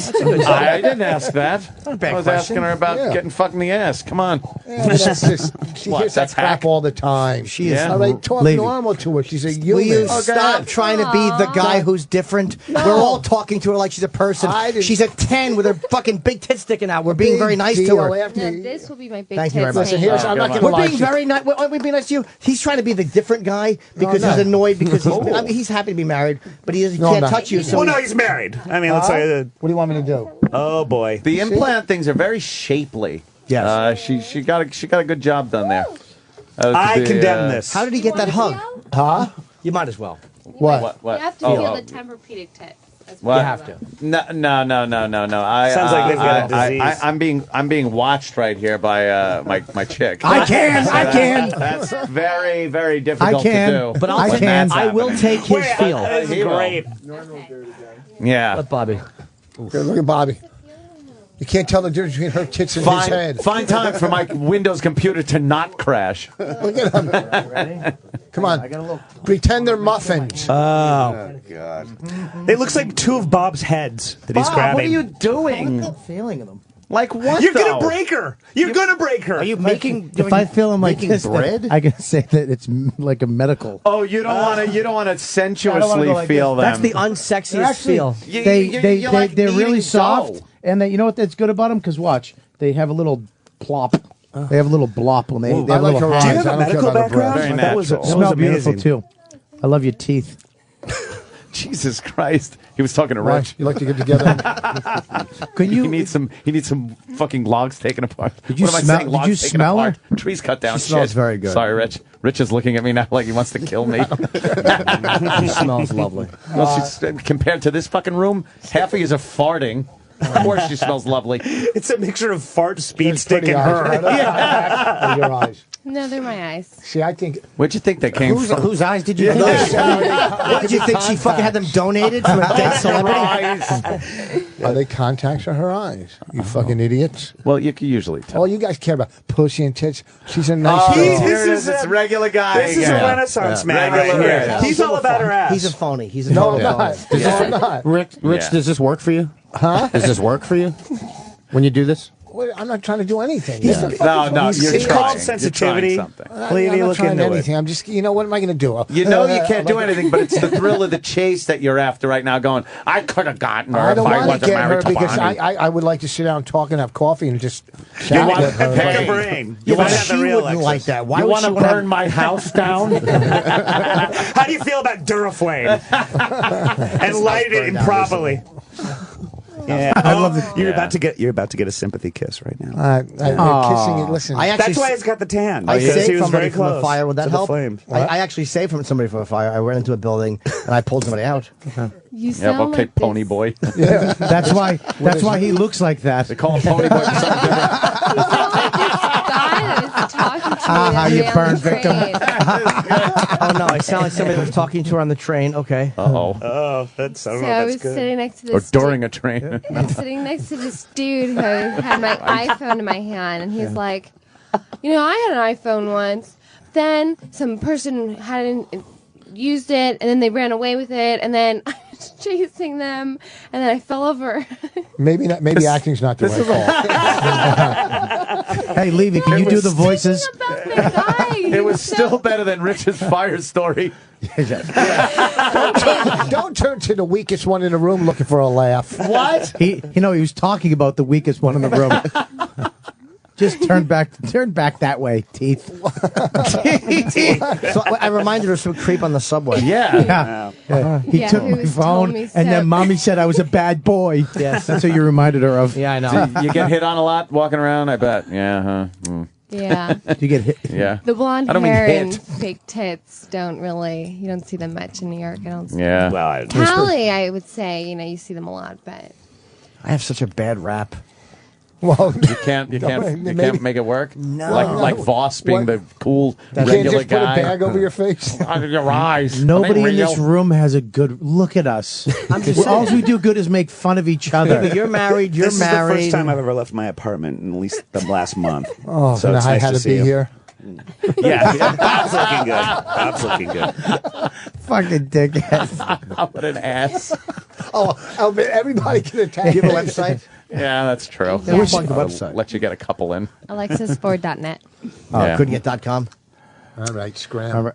I didn't ask that. I was question. asking her about Yeah. getting fucked in the ass. Come on. Yeah, but that's just, she What, hears that that's crap hack? all the time. She is All right, talk Levy. normal to her. She's a human. Will you Oh, stop trying to be the guy who's different? No. We're all talking to her like she's a person. I didn't- She's a 10 with her fucking big tits sticking out. We're being very nice to her. No, this will be my big Thank you very tits much. Listen, thing. here's, I'm not going to We're lie being to you. very nice. We're being nice to you. He's trying to be the different guy because No, he's no. annoyed because he's. I mean, he's happy to be married, but he No, can't no. touch you. So Well, no, he's married. I mean, let's say. What do you want me to do? Oh boy. The implant things are very shapely. Yes. She got a good job done there. I condemn this. How did he get that hug? Huh? You might as well. What? You have to feel the Tempur-Pedic tit. That's What? You have to. No. Sounds like they've got a disease. I'm being watched right here by my chick. I can. That's very, very difficult I can, to do. But I I'll can. I will take his Wait, feel. This is He will. great. Yeah. Let Bobby. Here, look at Bobby. You can't tell the difference between her tits and his head. Find time for my Windows computer to not crash. Look at him. Ready? Come on. Pretend they're muffins. Oh God. It looks like two of Bob's heads that he's grabbing. What are you doing? Feeling them. Like what? You're though? gonna break her. You're gonna break her. Are you making? If I feel him like making this, bread? then I can say that it's like a medical. Oh, you don't want to. You don't want to sensuously go like feel them. That's the unsexiest Actually, feel. They're really soft, and you know what that's good about them? Because watch, they have a little plop. They have a little blop when they have I a like little her eyes. eyes. Do you have I a don't care medical about her breasts. background? Very That was natural. Smell amazing. beautiful too. I love your teeth. Jesus Christ. He was talking to Why? Rich. You like to get together? Can you? He needs some fucking logs taken apart. Did you What am I smell- saying? did Logs you taken smell her? apart. Trees cut down. She smells Shit. very good. Sorry, Rich. Rich is looking at me now like he wants to kill me. She smells lovely. Well, compared to this fucking room, half of you are farting. Of course she smells lovely. It's a mixture of fart, speed There's stick, pretty and eyes. her. Yeah. Your eyes. No, they're my eyes. See, I think. Where'd you think they came from? Whose eyes did you think? What did you think? She fucking had them donated from a dead celebrity? Are they contacts or her eyes? You fucking idiots. Well, you can usually tell. All you guys care about pussy and tits. She's a nice Oh, girl. here it is. It's regular guy. This is a Renaissance man right Regular here. man. He's all about her ass. He's a phony. He's a No, I'm total not. phony. No, I'm not. Rich, Yeah. does this work for you? Huh? Does this work for you when you do this? Wait, I'm not trying to do anything. He's Yeah. the No, He's you're it's trying. called You're sensitivity. trying something. Levy, I'm not look trying into anything. it. I'm just, what am I going to do? You know you can't do like- anything, but it's the thrill of the chase that you're after right now going, I could have gotten her I if don't I want wasn't to get her married to because Bonnie. I would like to sit down and talk and have coffee and just You chat want with her. pick a brain. You Yeah, want but to have she the real wouldn't Alexis. like that. Why You would want she to want burn my house down? How do you feel about Duraflame? And light it improperly. Yeah. I love it. You're about to get a sympathy kiss right now. Kissing it. Listen, That's why he's got the tan. I because he saved was somebody very from a close fire. Would that to the help? flames. I actually saved from somebody from a fire. I went into a building and I pulled somebody out. You sound like Pony Boy. That's why he looks like that. They call him Pony Boy for something different. How you burn, victim. Oh no, I sound like somebody that was talking to her on the train. Okay. Oh, that's I don't So know I if was that's good. sitting next to Or this during a train. I'm sitting next to this dude who had my iPhone in my hand, and he's like, you know, I had an iPhone once. Then some person hadn't used it, and then they ran away with it, and then I was chasing them, and then I fell over. Maybe acting's not the right call. Hey, Levy, can you do the voices? It was still better than Rich's fire story. Don't turn to the weakest one in the room looking for a laugh. What? He was talking about the weakest one in the room. Just turn back that way, teeth. So I reminded her of some creep on the subway. Yeah. He took my phone, and then mommy said I was a bad boy. Yes. That's what you reminded her of. Yeah, I know. You get hit on a lot walking around, I bet. Yeah, huh? Yeah. You get hit. Yeah. The blonde I don't mean hair hit. and fake tits don't really, you don't see them much in New York. I don't see Yeah. Well, Cali, I would say, you see them a lot, but I have such a bad rap. Well, you can't make it work. No. Like Vos being the cool You can't regular just put a guy. bag over your face. Under your eyes. Nobody Are they in this real? room has a good look at us. just All saying. we do good is make fun of each other. You're married. You're This is the married. first time I've ever left my apartment in at least the last month. Oh, so and it's I nice had to see be you. here. Yeah, Bob's looking good. Bob's looking good. Fucking dickhead. What an ass. Oh, everybody can attack. Do you have a website? Yeah, that's true. Yeah. Plug the website. Let you get a couple in. AlexisFord.net. Oh, Yeah. couldn't get .com. All right, scram.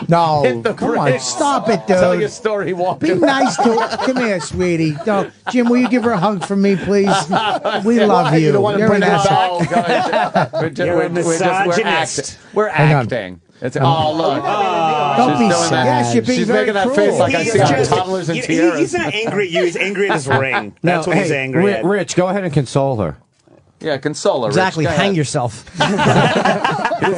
No, Hit the come on, brakes. stop it, Tell your dude. story walking. Be nice to her. Come here, sweetie. No, Jim, will you give her a hug from me, please? We love Why? you. You don't wanna You're an bring her asshole. guys. You're a misogynist. We're Hang on. acting. It's, oh, look. Don't She's be doing sad. that. Yes, you're being She's very making that cruel. face like I He's see on just- toddlers and tiaras. He's not angry at you. He's angry at his ring. That's what he's angry at. Rich, go ahead and console her. Yeah, console her. Exactly. Rich. Go Hang ahead. yourself.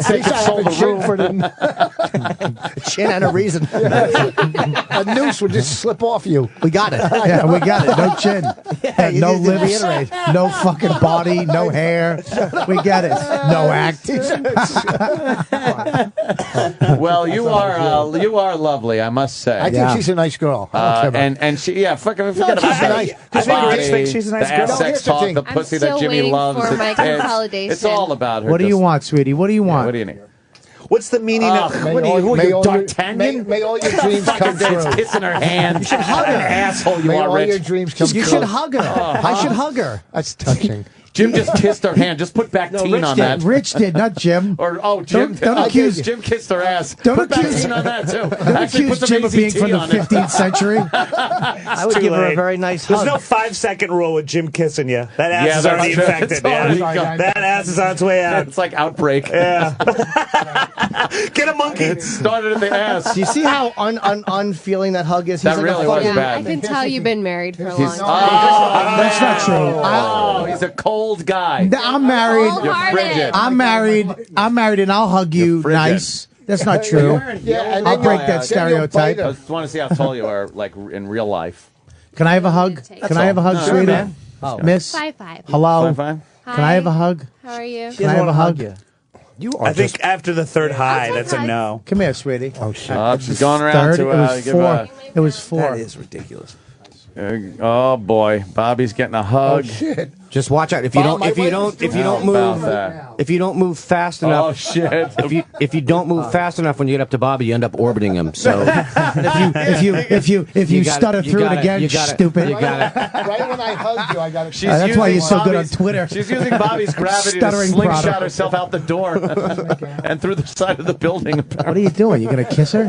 Say console the room. For the, Chin and a reason. a noose would just slip off you. We got it. Yeah, we got it. No chin. you No need to lips. reiterate. No fucking body. No hair. We get it. No act. Well, you are lovely, I must say. I think she's a nice girl. I don't care about and she, forget about she's that. nice. The I think body, Rich thinks she's a nice the girl. ass No, sex here's the talk, thing. the I'm pussy still that Jimmy waiting loves. for my It's consolidation. all about her. What do you want, sweetie? What do you want? What do you need? What's the meaning of What are you, May all your- D'Artagnan? may all your dreams come It's true. kissing her hand. You should hug her. Asshole you May are, all your Rich. dreams come You true. should hug her. I should hug her. That's touching. Jim just kissed her hand. Just put Bactine Rich on did. that. Rich did, not Jim. Or Jim. Don't accuse- Jim kissed her ass. Don't put accuse- Bactine on that too. Don't Actually, accuse put Jim of being AZT from the on it. 15th century. I would too give her a late. very nice There's hug. no 5-second rule with Jim kissing you. That ass Yeah, is already that's true. infected. It's already Yeah. gone. That ass is on its way out. It's like Outbreak. Yeah. Get a monkey. It started at the ass. Do you see how unfeeling that hug is? He's That like really a was fucking, Yeah, bad. I can tell you've been married for a long He's, time. That's not true. Oh, he's a cold guy. I'm married. You're frigid. I'm married, and I'll hug you frigid. nice. That's not true. Yeah, and I'll then break you'll- that then you'll bite stereotype. I her. just want to see how tall you are, like in real life. Can I have a hug? Can I have a hug, No, sweetie? man. Miss? 5'5". Hello? 5'5"? Can I have a hug? How are you? She Can I doesn't have a want to hug hug? you. You are I think after the third high, that's a no. Come here, sweetie. Oh shit! She's going around Third, to it was give 4. It was 4. That is ridiculous. oh boy, Bobby's getting a hug. Oh shit! Just watch out if you Bob, don't if my you wife don't is if you How don't about move that? if you don't move fast Oh enough shit! if you don't move fast enough when you get up to Bobby, you end up orbiting him. So If you You got stutter it, you through got it again, you got it, stupid. you got it. Right when I hugged you, I got it. That's why you're so good on Twitter. She's using Bobby's gravity to Stuttering slingshot product. herself out the door and through the side of the building. What are you doing? You gonna kiss her?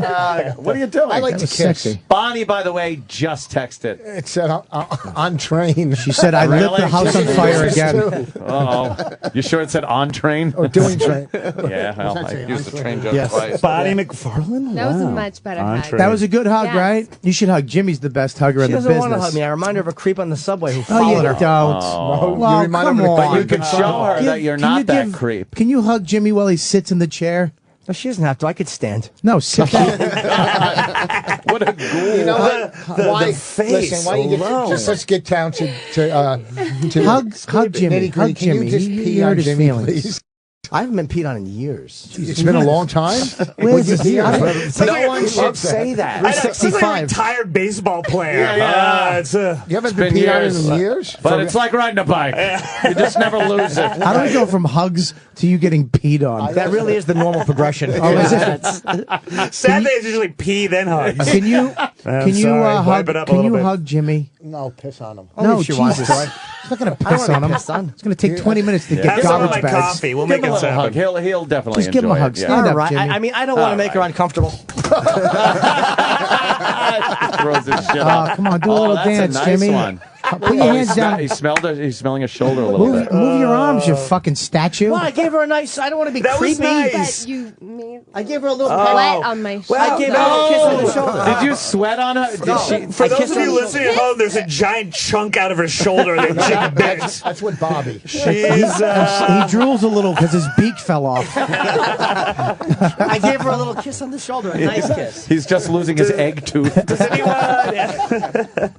What are you doing? I like to was kiss. sexy. Bonnie, by the way, just texted. It said on train. She said, "I lit the house on fire again. Oh, you sure it said on train? Or doing train. Yeah, well, I used the train joke Yes. twice. Bonnie McFarlane? That was a Wow. much better On hug. train. That was a good hug, Yes. right? You should hug. Jimmy's the best hugger She in the doesn't want to hug business. me. I remind her of a creep on the subway who Oh, followed you her. don't. Oh. Well, You remind come him of the on. But you could show her that you're Can not you that give- creep. Can you hug Jimmy while he sits in the chair? No, she doesn't have to. I could stand. No, sit down. What a ghoul. You know what? Why? the face Listen, why you alone. just let's get down to Hug Jimmy. nitty-gritty. Hug Can you Jimmy. just He pee hurt on his Jimmy, feelings. please? I haven't been peed on in years. It's been a long time. Where's his Years. No one should say that. I know, it's like a 65. retired baseball player. Yeah. It's You haven't been been peed on years. in years. But it's like riding a bike. You just never lose it. How do we go from hugs to you getting peed on? That really is the normal progression. Oh, is it? sad days usually pee then hugs. Can you sorry, wipe hug? it up a Can little you bit. hug Jimmy? No, piss on him. No, if she wants Jesus. to. He's not going to I don't piss wanna on him. piss on. It's going to take 20 minutes to Have get some of garbage my bags. coffee. We'll Give make him it a little hug. happen. He'll definitely Just give him a enjoy hug. it. Stand All up, right. Jimmy. I mean, I don't want to make her uncomfortable. Throws his shit Oh, up. come on, do a little that's dance, a nice Jimmy. One. Put your hands down. He's smelling his shoulder a little bit. Move your arms, you fucking statue. Well, I gave her a nice. I don't want to be That was creepy. nice. But you made I gave her a little. sweat on my shoulder. I gave her a little kiss on the shoulder. Did you sweat on her? Did she? For I those kissed of her you on the listening at home, there's a giant chunk out of her shoulder that she bit. That's what Bobby. She's, He drools a little because his beak fell off. I gave her a little kiss on the shoulder. A nice kiss. He's just losing his egg tooth. Does anyone?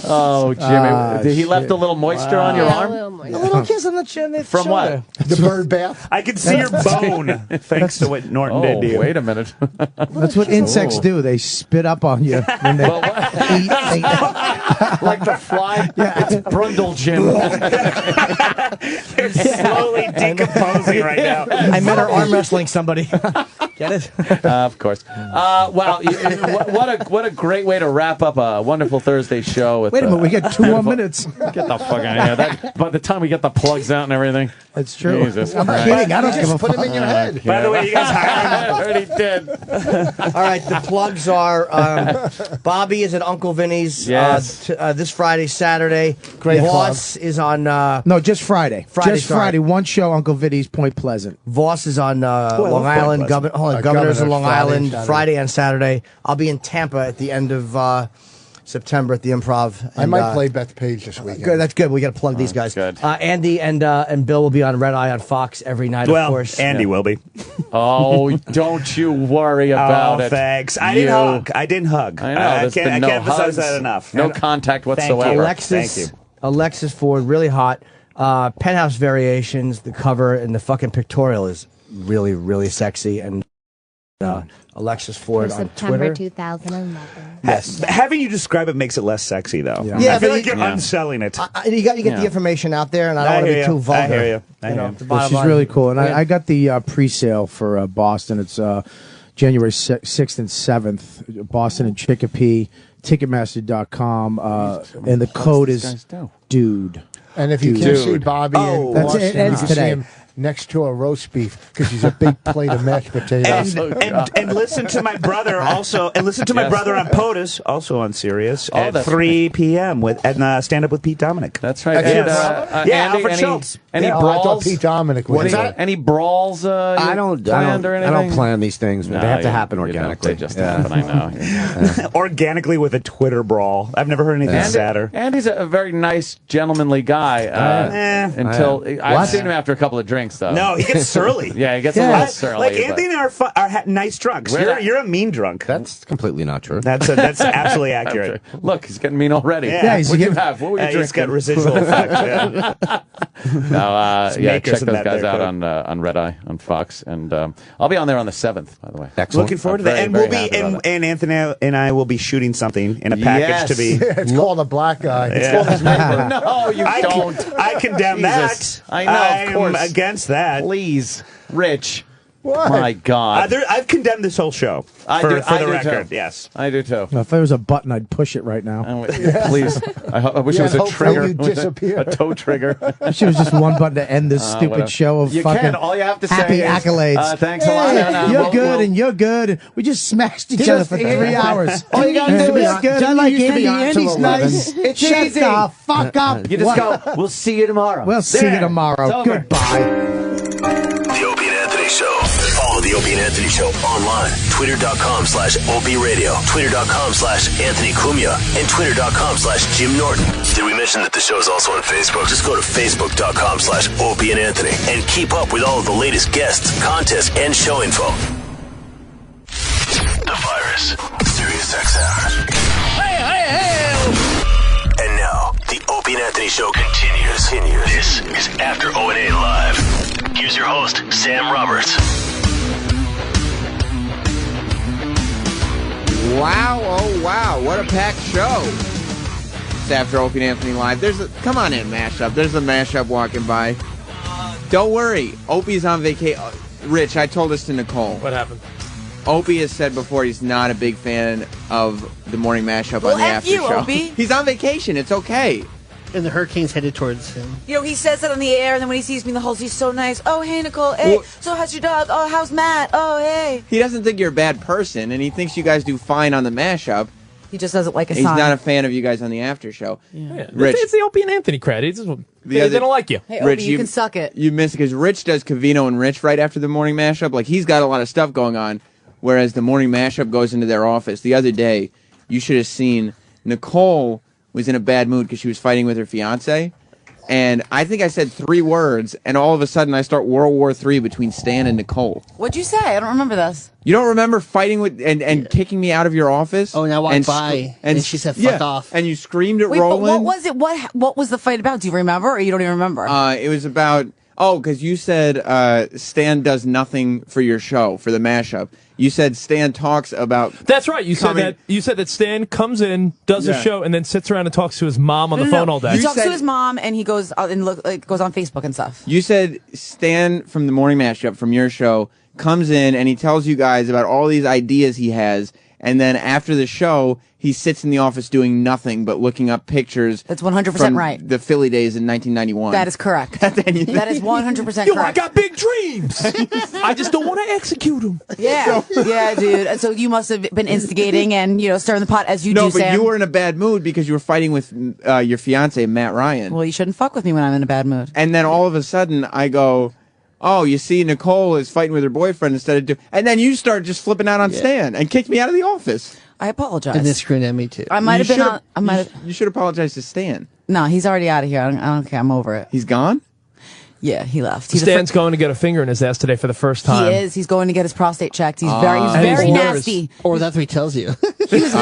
Oh, Jimmy. He left a little moisture on your Yeah, arm? a little more. A little kiss on the chin. From what? The bird bath. I can see your bone, thanks to what Norton did to you. Wait a minute. That's what insects do. They spit up on you when they eat. Like the fly? Yeah. It's Brundle Jim. They're slowly decomposing right now. I met her arm wrestling somebody. Get it? Of course. Well, what a great way to wrap up a wonderful Thursday show. With, Wait a minute, we got 2 more minutes. Get the fuck out of here. By the time we get the plugs out and everything. That's true. Jesus I'm Christ. kidding. I don't give a Just put him in your head. By the way, you guys I already did. All right, the plugs are Bobby is at Uncle Vinny's Yes. this Friday, Saturday. Great Voss is on No, just Friday. Friday, Just sorry. Friday. One show, Uncle Vinny's Point Pleasant. Voss is on love Long Point Island. Pleasant. Governor's in Governor, Long Friday and Island Saturday. Friday and Saturday. I'll be in Tampa at the end of September at the Improv. I might play Beth Page this weekend. Good, that's good. We got to plug these guys. good. Andy and Bill will be on Red Eye on Fox every night. Well, of course. Andy will be. Oh, don't you worry about it. Thanks. I You- didn't hug. I didn't hug. I know. I There's can't, been I no can't emphasize hugs, that enough. No contact Thank you. whatsoever. Alexis, Thank you. Alexis Ford, really hot. Penthouse Variations, the cover and the fucking pictorial is really, really sexy. And Alexis Ford For on September Twitter. 2011. Yes. Having you describe it makes it less sexy, though. Yeah, I feel but like you're Yeah. unselling it. You got to get Yeah. the information out there, and I I don't want to hear be you. too vulgar. I hear you. I You know, hear you. the Well, bottom she's line. really cool. And Yeah. I got the pre-sale for Boston. It's January 6th and 7th. Boston and Chicopee. Ticketmaster.com. And the code these is guys do? DUDE. And if you can't see Bobby in That's Boston, it. It ends you can see today. him next to a roast beef because he's a big plate of mashed potatoes. And listen to my brother also, and listen to my Yes. brother on POTUS, also on Sirius, at that's 3 p.m. with Stand Up with Pete Dominic. That's right. Yes. And, Yeah, Andy, Alfred Schultz. Any I brawls? thought Pete Dominic was. Any brawls? I don't plan these things. They have to happen organically. They just happen. I know. Organically with a Twitter brawl. I've never heard anything sadder. Andy's a very nice, gentlemanly guy. Until I've seen him after a couple of drinks, though. No, he gets surly. Yeah, he gets a little surly. Like but- Anthony and I are nice drunks. We're not- You're a mean drunk. That's completely not true. That's absolutely accurate. Look, he's getting mean already. Yeah, What do you have? What were you drinking? He's got residual effect. Yeah. No, Makers check in those that guys there, out Code. on Red Eye on Fox, and I'll be on there on the 7th. By the way, Excellent. Looking forward to Very, that, and very we'll be happy about and Anthony and I will be shooting something in a package to be. It's called a black guy. It's Yeah. called his neighbor. No, you don't. I condemn Jesus. that. I know, of I'm course. against that. Please, Rich. What? My God. I've condemned this whole show. I for do the too. record. Yes. I do too. If there was a button, I'd push it right now. Please. I wish it was a trigger. You disappear. A toe trigger. I wish it was just one button to end this stupid whatever. show of You fucking can. All you have to say happy is, accolades. thanks a lot. You're good and you're good. We just smashed each other for 3 hours. All you gotta do is good. I like Andy. Andy's Andy's nice. It's Shut easy. the fuck up. You just go, we'll see you tomorrow. We'll see you tomorrow. Goodbye. The Opie and Anthony Show. Follow the Opie and Anthony Show online. Twitter.com/Opie Radio. Twitter.com/Anthony Cumia. And Twitter.com/Jim Norton. Did we mention that the show is also on Facebook? Just go to Facebook.com/Opie and Anthony and keep up with all of the latest guests, contests, and show info. The Virus. Sirius XM. And now, the Opie and Anthony Show continues. This is After O&A Live. Here's your host, Sam Roberts. Wow, oh wow, what a packed show. It's After Opie and Anthony Live. Come on in, Mashup. There's a Mashup walking by. Don't worry, Opie's on vacation. Rich, I told this to Nicole. What happened? Opie has said before he's not a big fan of the morning Mashup on the F after you, show. Opie. He's on vacation, it's okay. And the hurricane's headed towards him. You know, he says it on the air, and then when he sees me in the halls, he's so nice. Oh, hey, Nicole. Hey, so how's your dog? Oh, how's Matt? Oh, hey. He doesn't think you're a bad person, and he thinks you guys do fine on the Mashup. He just doesn't like a He's sign. not a fan of you guys on the after show. Yeah. Rich, It's the Opie and Anthony credit. They don't like you. Hey, Opie, Rich, you can suck it. You missed it because Rich does Covino and Rich right after the morning mashup. Like, he's got a lot of stuff going on, whereas the morning mashup goes into their office. The other day, you should have seen Nicole was in a bad mood because she was fighting with her fiance. And I think I said 3 words, and all of a sudden I start World War III between Stan and Nicole. What'd you say? I don't remember this. You don't remember fighting with and kicking me out of your office? Oh, and I walked by, and she said, fuck off. And you screamed at Wait, Roland. but what was it? What was the fight about? Do you remember, or you don't even remember? It was about, because you said Stan does nothing for your show, for the mashup. You said Stan talks about... That's right. You said that Stan comes in, does a show, and then sits around and talks to his mom on the phone all day. He talks to his mom, and he goes and goes on Facebook and stuff. You said Stan from the morning mashup from your show comes in and he tells you guys about all these ideas he has, and then after the show he sits in the office doing nothing but looking up pictures. That's 100% from right. The Philly days in 1991. That is correct. That is 100% correct. I got big dreams. I just don't want to execute them. Yeah, yeah, dude. And so you must have been instigating and stirring the pot as you do, No, but Sam. you were in a bad mood because you were fighting with your fiance Matt Ryan. Well, you shouldn't fuck with me when I'm in a bad mood. And then all of a sudden I go, oh, you see, Nicole is fighting with her boyfriend instead of and then you start just flipping out on Stan and kicked me out of the office. I apologize. And they screwed at me, too. I might have been on... I might have... You should apologize to Stan. No, he's already out of here. I don't care. I'm over it. He's gone? Yeah, he left. Stan's going to get a finger in his ass today for the first time. He is. He's going to get his prostate checked. He's very nasty. Or that's what he tells you. He's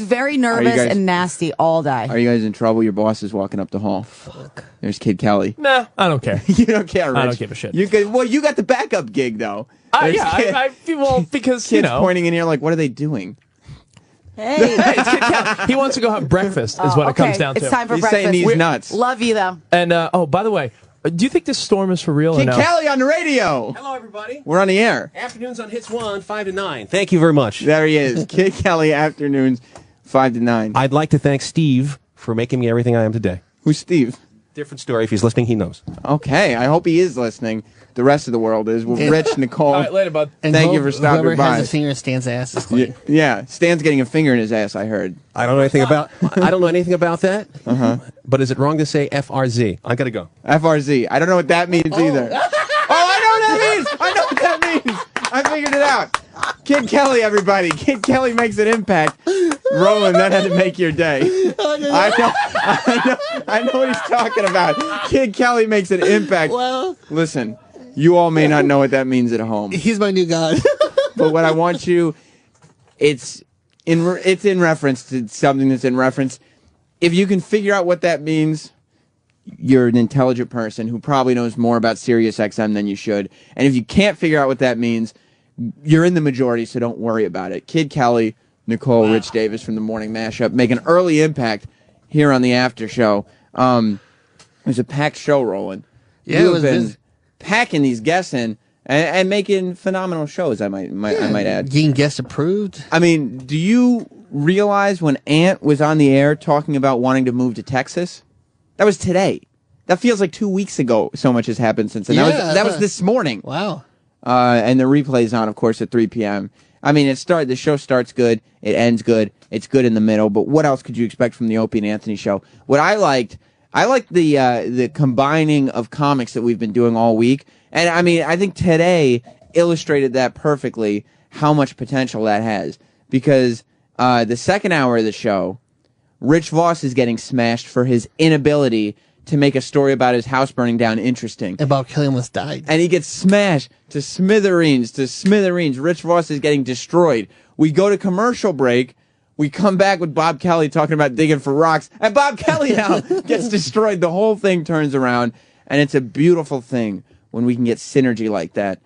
very nervous and nasty all day. Are you guys in trouble? Your boss is walking up the hall. Fuck. There's Kid Kelly. Nah, I don't care. You don't care, Rich. I don't give a shit. You got the backup gig, though. Because, Kids pointing in here like, what are they doing? Hey. It's Kid Kelly. He wants to go have breakfast, is what it comes down to. It's time for He's breakfast. saying he's nuts. Love you, though. And, by the way, do you think this storm is for real? Kid or no? Kelly on the radio. Hello, everybody. We're on the air. Afternoons on Hits 1, 5 to 9. Thank you very much. There he is. Kid Kelly, afternoons, 5 to 9. I'd like to thank Steve for making me everything I am today. Who's Steve? Different story. If he's listening, he knows. Okay, I hope he is listening. The rest of the world is. Well, Rich, Nicole. All right, later, bud. And thank you for stopping whoever by. has a finger in Stan's ass is clean. Yeah, Stan's getting a finger in his ass, I heard. I don't know anything about that. But is it wrong to say FRZ? I got to go. FRZ. I don't know what that means either. I know what that means. I know what that means. I figured it out. Kid Kelly, everybody. Kid Kelly makes an impact. Roland, that had to make your day. I know what he's talking about. Kid Kelly makes an impact. Well, listen, you all may not know what that means at home. He's my new god. But what I want you, it's in reference to something that's in reference. If you can figure out what that means, you're an intelligent person who probably knows more about Sirius XM than you should. And if you can't figure out what that means, you're in the majority, so don't worry about it. Kid Kelly, Nicole, Rich Davis from the Morning Mashup make an early impact here on the after show. There's a packed show rolling. Yeah, you it have was been busy. packing these guests in. and making phenomenal shows. I might add. Getting guest approved. I mean, do you realize when Ant was on the air talking about wanting to move to Texas? That was today. That feels like 2 weeks ago. So much has happened since then. That was this morning. Wow. And the replay's on, of course, at 3 p.m. I mean, the show starts good, it ends good, it's good in the middle. But what else could you expect from the Opie and Anthony show? What I liked the combining of comics that we've been doing all week. And I mean, I think today illustrated that perfectly, how much potential that has. Because the second hour of the show, Rich Vos is getting smashed for his inability to make a story about his house burning down interesting. And Bob Kelly almost died. And he gets smashed to smithereens, Rich Vos is getting destroyed. We go to commercial break. We come back with Bob Kelly talking about digging for rocks. And Bob Kelly now gets destroyed. The whole thing turns around. And it's a beautiful thing when we can get synergy like that.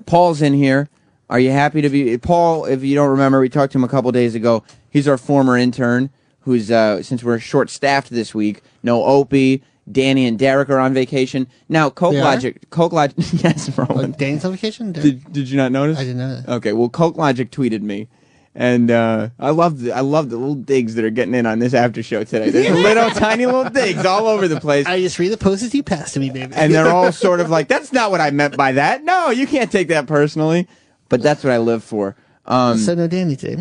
Paul's in here. Are you happy to be... Paul, if you don't remember, we talked to him a couple days ago. He's our former intern, who's, since we're short-staffed this week, no Opie, Danny and Derek are on vacation. Now, Coke Logic... Yes, Roland. Danny's on vacation? Did you not notice? I didn't know that. Okay, well, Coke Logic tweeted me. And I love the little digs that are getting in on this after show today. There's tiny little digs all over the place. I just read the posts you passed to me, baby. And they're all sort of like, that's not what I meant by that. No, you can't take that personally. But that's what I live for. So no Danny today.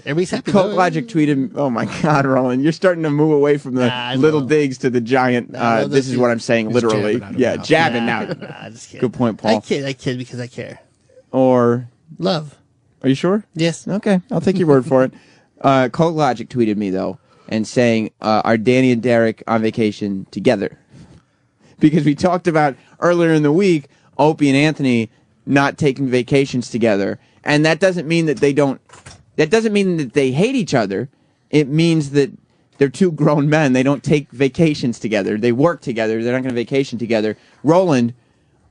Everybody's happy. Coke Logic tweeted, oh my God, Roland, you're starting to move away from the little digs to the giant, this is what I'm saying, literally. Jabbing now. Just kidding. Good point, Paul. I kid because I care. Or... Love. Are you sure? Yes. Okay, I'll take your word for it. Coke Logic tweeted me, though, and saying, are Danny and Derek on vacation together? Because we talked about earlier in the week, Opie and Anthony not taking vacations together. And that doesn't mean that that doesn't mean that they hate each other. It means that they're two grown men. They don't take vacations together. They work together. They're not going to vacation together. Roland,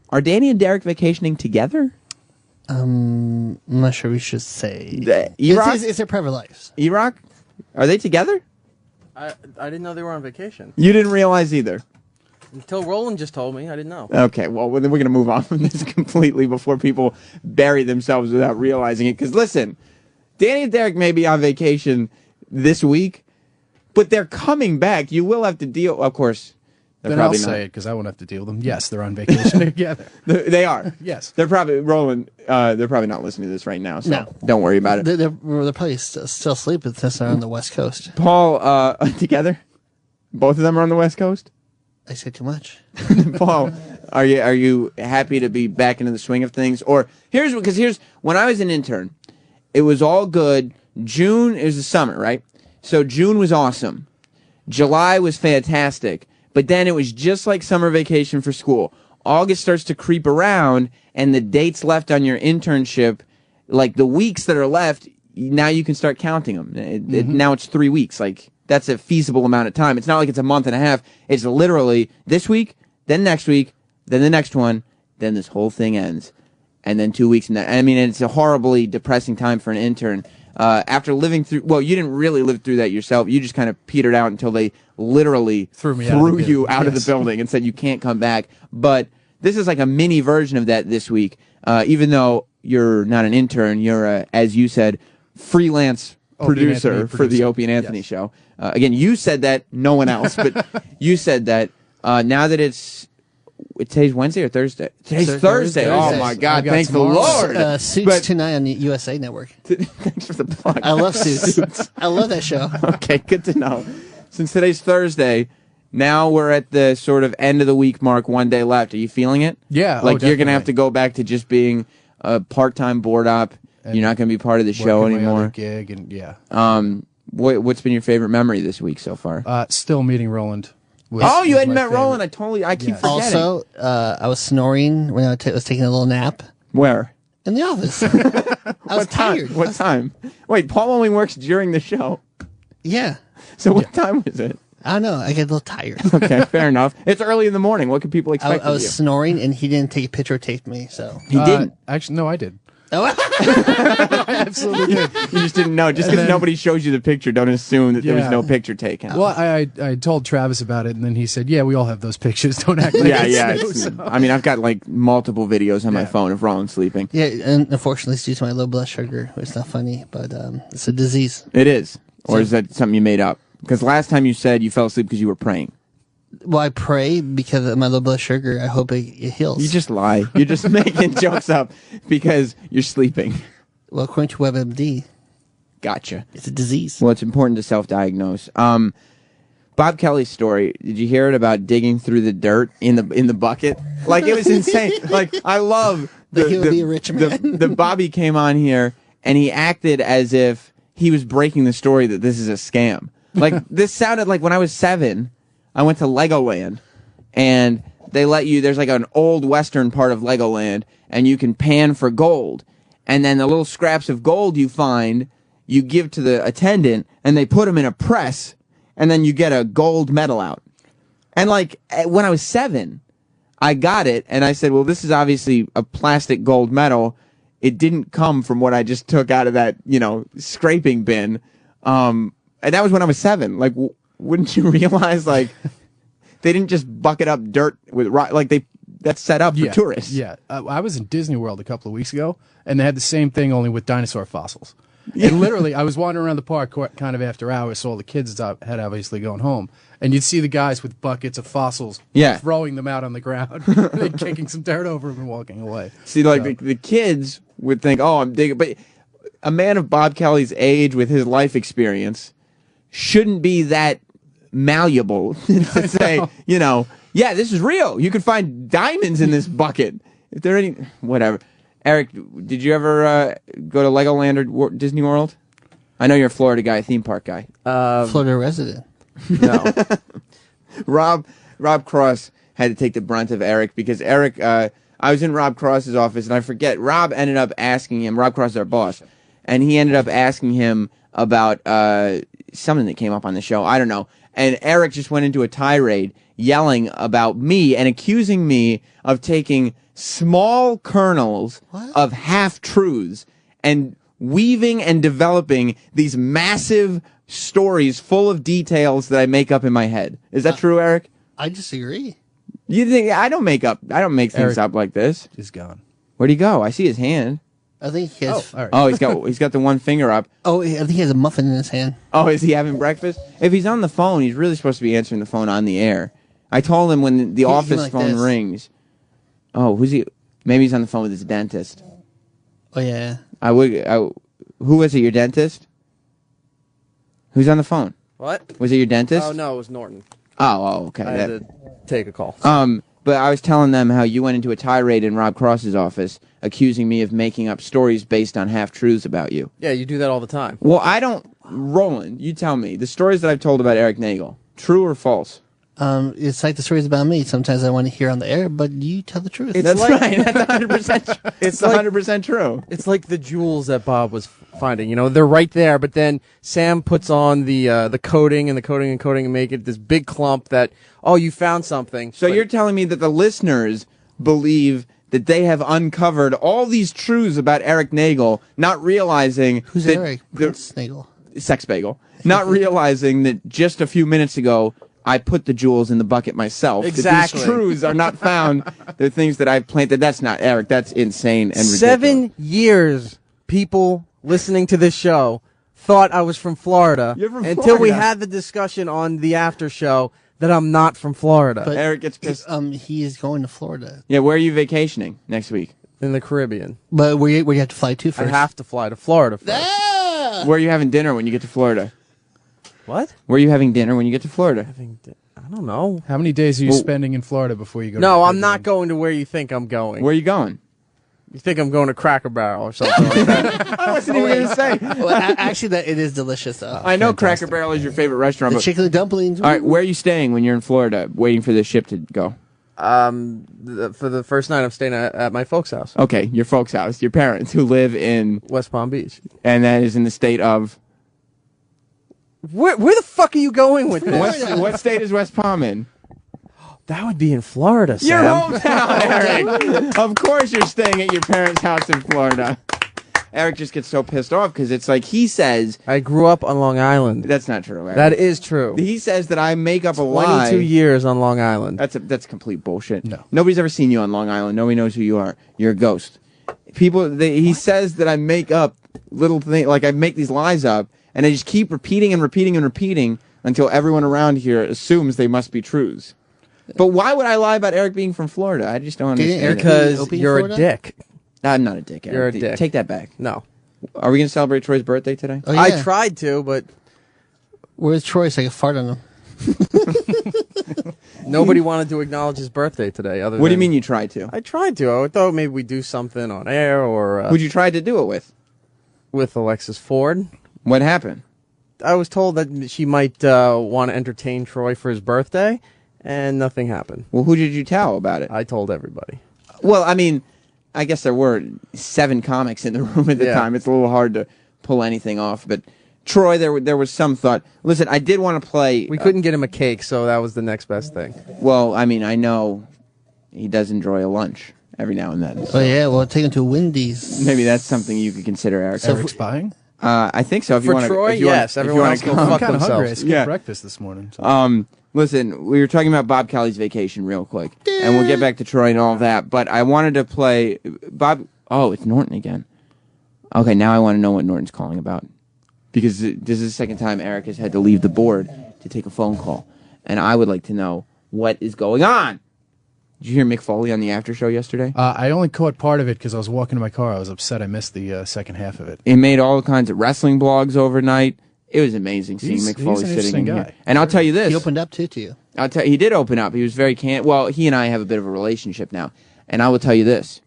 are Danny and Derek vacationing together? I'm not sure we should say. It's their private lives. E-Rock? Are they together? I didn't know they were on vacation. You didn't realize either? Until Roland just told me. I didn't know. Okay, well, then we're going to move on from this completely before people bury themselves without realizing it. Because listen, Danny and Derek may be on vacation this week, but they're coming back. You will have to deal, of course. Then I'll say it because I won't have to deal with them. Yes, they're on vacation together. They are. Yes. They're probably, Roland, they're probably not listening to this right now, so don't worry about it. They're probably still sleeping since they're on the West Coast. Paul, together? Both of them are on the West Coast? I say too much. Paul, are you happy to be back into the swing of things? Or here's when I was an intern, it was all good. June, it was the summer, right? So June was awesome. July was fantastic. But then it was just like summer vacation for school. August starts to creep around, and the dates left on your internship, like the weeks that are left, now you can start counting them. Now it's 3 weeks. Like, that's a feasible amount of time. It's not like it's a month and a half. It's literally this week, then next week, then the next one, then this whole thing ends. And then 2 weeks. I mean, it's a horribly depressing time for an intern. After living through, well, you didn't really live through that yourself. You just kind of petered out until they literally threw you out of the building and said you can't come back. But this is like a mini version of that this week. Even though you're not an intern, you're, as you said, freelance producer for the Opie and Anthony show. Again, you said that, no one else, but you said that. Now that today's Wednesday or Thursday? Today's Thursday. Oh my God! Thank the Lord. Suits tonight on the USA Network. Thanks for the plug. I love Suits. I love that show. Okay, good to know. Since today's Thursday, now we're at the sort of end of the week mark. 1 day left. Are you feeling it? Yeah. Like you're gonna have to go back to just being a part-time board op. You're not gonna be part of the show anymore. Gig and yeah. What's been your favorite memory this week so far? Still meting Roland. You hadn't met Roland. I keep forgetting. Also, I was snoring when I was taking a little nap. Where? In the office. I was tired. What time? Wait, Paul only works during the show. Yeah. So what time was it? I don't know. I get a little tired. Okay, fair enough. It's early in the morning. What can people expect I was snoring, and he didn't take a picture or tape me. So he didn't. Actually, no, I did. I absolutely did. You just didn't know. Just because nobody shows you the picture, don't assume that there was no picture taken. Well, I told Travis about it, and then he said, "Yeah, we all have those pictures. Don't act like it's new." I mean, I've got like multiple videos on my phone of Rollin sleeping. Yeah, and unfortunately, it's due to my low blood sugar. It's not funny, but it's a disease. It is. Or is that something you made up? Because last time you said you fell asleep because you were praying. Well, I pray because of my low blood sugar. I hope it heals. You just lie. You're just making jokes up because you're sleeping. Well, according to WebMD. Gotcha. It's a disease. Well, it's important to self-diagnose. Bob Kelly's story. Did you hear it about digging through the dirt in the bucket? Like, it was insane. Like, I love he would be a rich man. the Bobby came on here and he acted as if he was breaking the story that this is a scam. Like, this sounded like when I was 7. I went to Legoland, and they let you, there's like an old western part of Legoland, and you can pan for gold. And then the little scraps of gold you find, you give to the attendant, and they put them in a press, and then you get a gold medal out. And like, when I was 7, I got it, and I said, well, this is obviously a plastic gold medal. It didn't come from what I just took out of that, scraping bin. And that was when I was 7. Like, wouldn't you realize, like, they didn't just bucket up dirt with rock, like that's set up for tourists. Yeah, I was in Disney World a couple of weeks ago, and they had the same thing, only with dinosaur fossils. Yeah. And literally, I was wandering around the park kind of after hours, so all the kids had obviously gone home, and you'd see the guys with buckets of fossils, throwing them out on the ground, and kicking some dirt over them and walking away. See, like, the kids would think, oh, I'm digging, but a man of Bob Kelly's age with his life experience shouldn't be that malleable to say, yeah, this is real. You could find diamonds in this bucket. If there are any, whatever. Eric, did you ever go to Legoland or Disney World? I know you're a Florida guy, theme park guy. Florida resident. No. Rob Cross had to take the brunt of Eric because Eric, I was in Rob Cross's office and I forget, Rob ended up asking him, Rob Cross is our boss, and he ended up asking him about something that came up on the show. I don't know. And Eric just went into a tirade yelling about me and accusing me of taking small kernels of half-truths and weaving and developing these massive stories full of details that I make up in my head. Is that true, Eric? I disagree. You think I don't make things up like this? He's gone. Where'd he go? I see his hand. I think he has. Oh, he's got the one finger up. Oh, I think he has a muffin in his hand. Oh, is he having breakfast? If he's on the phone, he's really supposed to be answering the phone on the air. I told him when the office like phone this. rings. Oh, who's he? Maybe he's on the phone with his dentist. Oh yeah. Who was it? Your dentist? Who's on the phone? What? Was it your dentist? Oh no, it was Norton. Oh, okay. I had to take a call. But I was telling them how you went into a tirade in Rob Cross's office, accusing me of making up stories based on half-truths about you. Yeah, you do that all the time. Well, I don't... Roland, you tell me. The stories that I've told about Eric Nagel, true or false? It's like the stories about me. Sometimes I want to hear on the air, but you tell the truth. That's right. That's 100%. It's 100% true. It's like the jewels that Bob was finding. They're right there, but then Sam puts on the coating and the coating and coating and make it this big clump that, oh, you found something. So you're telling me that the listeners believe that they have uncovered all these truths about Eric Nagel, not realizing Who's that Eric? Prince Nagel. Sex Bagel, not realizing that just a few minutes ago I put the jewels in the bucket myself. Exactly. That these truths are not found. They're things that I've planted. That's not Eric. That's insane and ridiculous. 7 years, people listening to this show thought I was from Florida. You're from until we Florida. had the discussion on the after show that I'm not from Florida. But Eric gets pissed. He is going to Florida. Yeah, where are you vacationing next week? In the Caribbean. But where you have to fly to I first? have to fly to Florida first. Where are you having dinner when you get to Florida? What? Where are you having dinner when you get to Florida? I don't know. How many days are you spending in Florida before you go? No, to I'm not going to where you think I'm going. Where are you going? You think I'm going to Cracker Barrel or something like that? I wasn't even going to say. Well, actually, it is delicious, though. I know Cracker Barrel is your favorite restaurant. The but chicken dumplings. all right, where are you staying when you're in Florida, waiting for the ship to go? For the first night, I'm staying at my folks' house. Okay, your folks' house, your parents who live in West Palm Beach. And that is in the state of... Where the fuck are you going with this? What state is West Palm in? That would be in Florida, Sam. Your hometown, Eric. Of course you're staying at your parents' house in Florida. Eric just gets so pissed off because it's like he says. I grew up on Long Island. That's not true, Eric. That is true. He says that I make up a lie. 22 years on Long Island. That's complete bullshit. No. Nobody's ever seen you on Long Island. Nobody knows who you are. You're a ghost. He says that I make up little things, like I make these lies up, and I just keep repeating and repeating and repeating until everyone around here assumes they must be truths. But why would I lie about Eric being from Florida? I just don't understand. Because you're a dick. I'm not a dick, Eric. You're a dick. Take that back. No. Are we going to celebrate Troy's birthday today? Oh, yeah. I tried to, but Where's Troy so I can fart on him? nobody wanted to acknowledge his birthday today. What do you mean you tried to? I tried to. I thought maybe we'd do something on air or... Who'd you try to do it with? With Alexis Ford. What happened? I was told that she might want to entertain Troy for his birthday, and nothing happened. Well, who did you tell about it? I told everybody. Well, I mean, I guess there were 7 comics in the room at the time. It's a little hard to pull anything off, but... Troy, there was some thought. Listen, I did want to play... We couldn't get him a cake, so that was the next best thing. Well, I mean, I know he does enjoy a lunch every now and then. So. Oh, yeah, well, take him to Wendy's. Maybe that's something you could consider, Eric. Eric's buying? I think so. If For you wanna, Troy, if you yes. Wanna, everyone else can can fuck I'm kind of hungry. I themselves. skipped breakfast this morning. So. Listen, we were talking about Bob Kelly's vacation real quick, and we'll get back to Troy and all of that, but I wanted to play... Bob... Oh, it's Norton again. Okay, now I want to know what Norton's calling about. Because this is the second time Eric has had to leave the board to take a phone call. And I would like to know what is going on. Did you hear Mick Foley on the after show yesterday? I only caught part of it because I was walking to my car. I was upset I missed the second half of it. He made all kinds of wrestling blogs overnight. It was amazing seeing Mick Foley sitting in here. And I'll tell you this. He opened up to you. He did open up. He was very Well, he and I have a bit of a relationship now. And I will tell you this.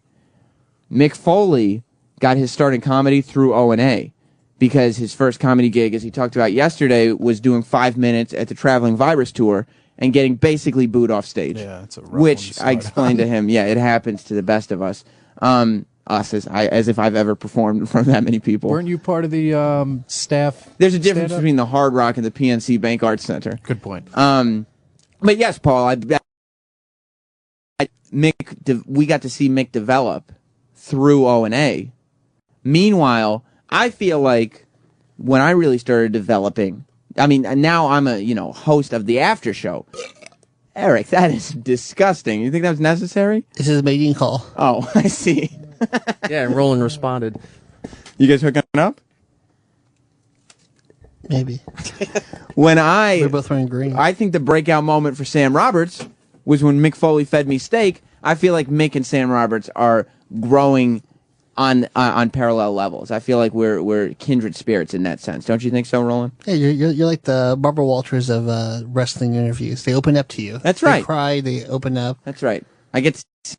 Mick Foley got his start in comedy through O&A. Because his first comedy gig, as he talked about yesterday, was doing 5 minutes at the Traveling Virus Tour and getting basically booed off stage. Yeah, it's a rough which I explained to him, it happens to the best of us. Us, as if I've ever performed in front of that many people. Weren't you part of the staff? There's a difference between the Hard Rock and the PNC Bank Arts Center. Good point. But yes, Paul, we got to see Mick develop through O&A. Meanwhile, I feel like when I really started developing, I mean, now I'm a, host of the after show. Eric, that is disgusting. You think that was necessary? This is a mating call. Oh, I see. Yeah, and Roland responded. You guys hooking up? Maybe. We're both wearing green. I think the breakout moment for Sam Roberts was when Mick Foley fed me steak. I feel like Mick and Sam Roberts are growing on parallel levels. I feel like we're kindred spirits in that sense. Don't you think so, Roland? Yeah, you're like the Barbara Walters of wrestling interviews. They open up to you. That's right. They cry. They open up. That's right. I get to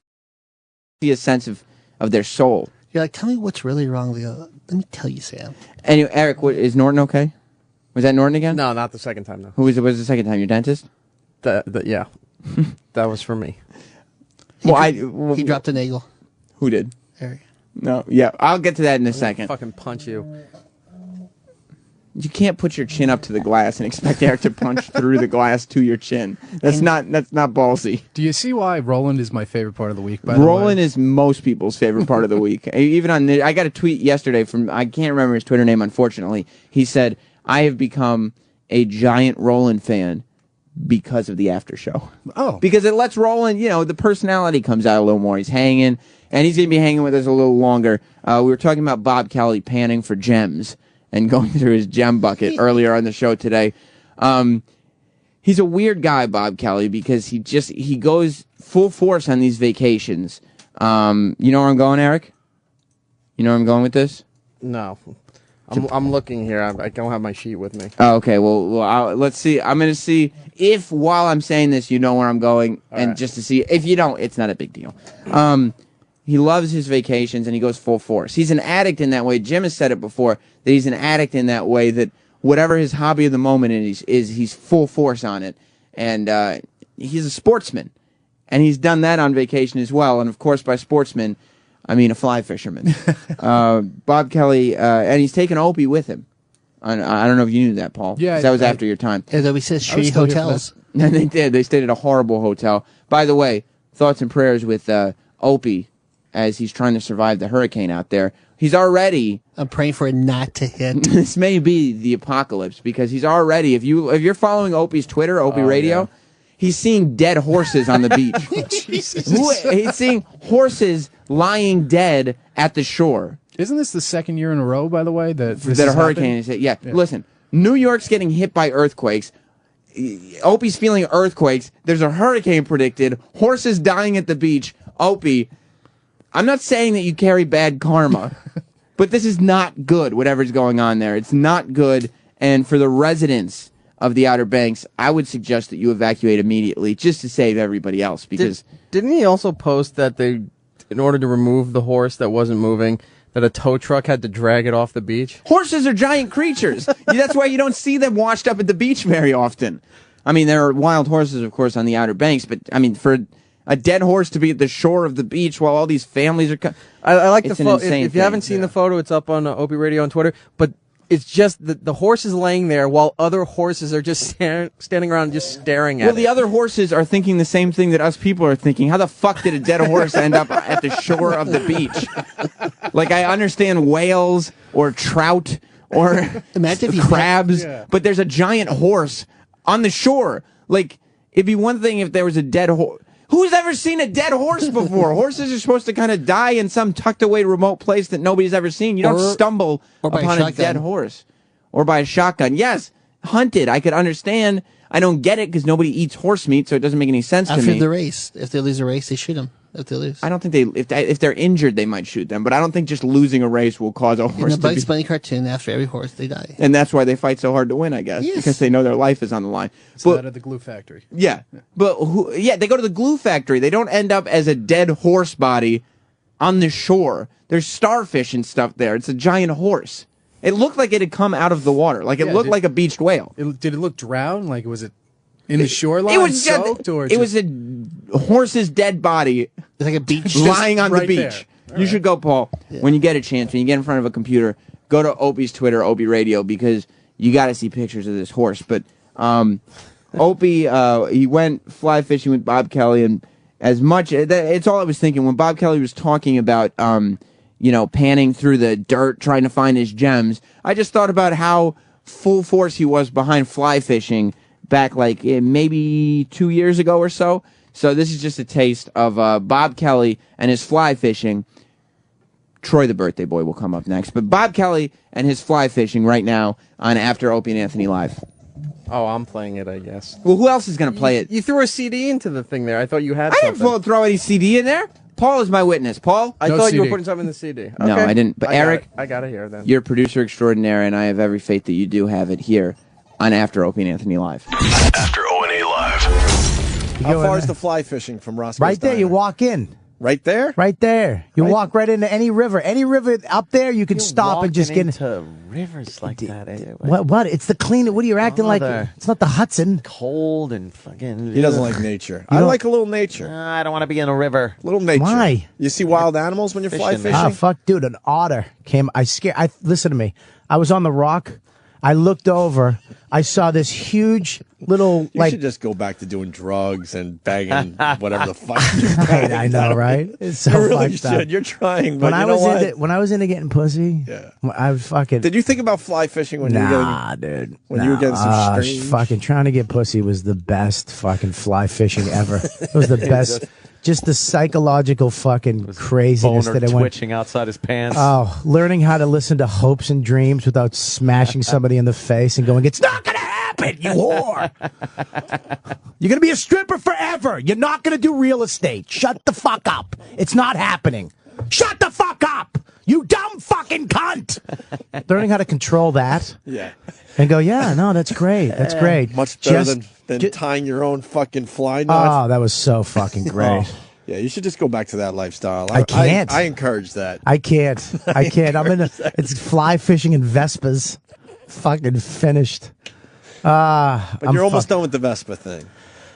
see a sense of their soul. You're like, tell me what's really wrong with you. Let me tell you, Sam. Anyway, Eric, is Norton okay? Was that Norton again? No, not the second time, no. Who was the second time? Your dentist? Yeah. That was for me. He dropped an eagle. Who did? Eric. No, yeah, I'll get to that in a second. Fucking punch you. You can't put your chin up to the glass and expect Eric to punch through the glass to your chin. That's not ballsy. Do you see why Roland is my favorite part of the week? By the way, Roland is most people's favorite part of the week. Even I got a tweet yesterday from, I can't remember his Twitter name, unfortunately. He said, "I have become a giant Roland fan because of the after show." Oh, because it lets Roland, the personality comes out a little more. He's hanging. And he's going to be hanging with us a little longer. We were talking about Bob Kelly panning for gems and going through his gem bucket earlier on the show today. He's a weird guy, Bob Kelly, because he goes full force on these vacations. You know where I'm going, Eric? You know where I'm going with this? No. I'm looking here. I don't have my sheet with me. Oh, okay. Well, let's see. I'm going to see if while I'm saying this, you know where I'm going. All and right. just to see. If you don't, it's not a big deal. He loves his vacations, and he goes full force. He's an addict in that way. Jim has said it before, that he's an addict in that way, that whatever his hobby of the moment is he's full force on it. And he's a sportsman. And he's done that on vacation as well. And, of course, by sportsman, I mean a fly fisherman. Bob Kelly, and he's taken Opie with him. I don't know if you knew that, Paul. Yeah. That was after your time. As we said, shitty hotels. And they did. They stayed at a horrible hotel. By the way, thoughts and prayers with Opie as he's trying to survive the hurricane out there. He's already. I'm praying for it not to hit. This may be the apocalypse because he's already. If you're following Opie's Twitter, Opie Radio, he's seeing dead horses on the beach. Jesus. He's seeing horses lying dead at the shore. Isn't this the second year in a row, by the way, that a hurricane is hit? Yeah. Listen, New York's getting hit by earthquakes. Opie's feeling earthquakes. There's a hurricane predicted. Horses dying at the beach. Opie, I'm not saying that you carry bad karma, but this is not good, whatever's going on there. It's not good. And for the residents of the Outer Banks, I would suggest that you evacuate immediately just to save everybody else. Because Didn't he also post that they, in order to remove the horse that wasn't moving, that a tow truck had to drag it off the beach? Horses are giant creatures. That's why you don't see them washed up at the beach very often. I mean, there are wild horses, of course, on the Outer Banks, but I mean, for a dead horse to be at the shore of the beach while all these families are... I like the photo. If you haven't seen the photo, it's up on Opie Radio on Twitter, but it's just the horse is laying there while other horses are just standing around just staring at it. Well, the other horses are thinking the same thing that us people are thinking. How the fuck did a dead horse end up at the shore of the beach? Like, I understand whales or trout or crabs, but there's a giant horse on the shore. Like, it'd be one thing if there was a dead horse. Who's ever seen a dead horse before? Horses are supposed to kind of die in some tucked away remote place that nobody's ever seen. You don't stumble upon a dead horse. Or by a shotgun. Yes, hunted. I could understand. I don't get it because nobody eats horse meat, so it doesn't make any sense to me. After the race. If they lose a race, they shoot them. If they lose. I don't think if they're injured, they might shoot them, but I don't think just losing a race will cause a horse In the Bugs Bunny cartoon, after every horse, they die. And that's why they fight so hard to win, I guess, because they know their life is on the line. It's out of the glue factory. Yeah, but they go to the glue factory. They don't end up as a dead horse body on the shore. There's starfish and stuff there. It's a giant horse. It looked like it had come out of the water. Like it looked like a beached whale. Did it look drowned? Like was it in the shoreline? It was soaked, or it was a horse's dead body. It's like a beach lying on the right beach. there. You should go, Paul, when you get a chance, when you get in front of a computer, go to Opie's Twitter, Opie Radio, because you got to see pictures of this horse. But Opie, he went fly fishing with Bob Kelly, and as much it's all I was thinking when Bob Kelly was talking about panning through the dirt trying to find his gems. I just thought about how full force he was behind fly fishing back like maybe 2 years ago or so. So this is just a taste of Bob Kelly and his fly fishing. Troy the birthday boy will come up next. But Bob Kelly and his fly fishing right now on After Opie and Anthony Live. Oh, I'm playing it, I guess. Well, who else is going to play it? You threw a CD into the thing there. I thought you had I something. didn't throw any CD in there. Paul is my witness. Paul? I thought you were putting something in the CD. No, Okay. I didn't. But Eric, I got it here then. you're producer extraordinaire, and I have every faith that you do have it here on After Opie and Anthony Live. After O&A Live. How far is the fly fishing from Roscoe's Right there, Diner? you walk in. Right there? Right there. You walk right into any river. Any river up there, you can stop and just get into rivers like that. What? It's the clean. What are you acting like? It's not the Hudson. Cold and fucking. He doesn't like nature. I like a little nature. I don't want to be in a river. A little nature. Why? You see wild animals when you're fly fishing? Ah, fuck, dude. An otter came. Listen to me. I was on the rock. I looked over. I saw this huge little You should just go back to doing drugs and bagging whatever the fuck you're Right, bagging. I know, right? It's so you really fucked up. should. You're trying, but when you I know was what? when I was into getting pussy, I was fucking. Did you think about fly fishing when you were dude. when you were getting some strange? Fucking trying to get pussy was the best fucking fly fishing ever. It was the best. Just the psychological fucking craziness Boner that it went. twitching outside his pants. Oh, learning how to listen to hopes and dreams without smashing somebody in the face and going, "It's not gonna happen, you whore. You're gonna be a stripper forever. You're not gonna do real estate. Shut the fuck up. It's not happening. Shut the fuck up, you dumb fucking cunt." Learning how to control that. Yeah. And go, yeah, no, that's great. That's great. Much better than tying your own fucking fly knot. Oh, that was so fucking great. Oh, yeah, you should just go back to that lifestyle. I can't. I encourage that. I can't. I'm it's fly fishing and Vespas. Fucking finished. But you're almost done with the Vespa thing.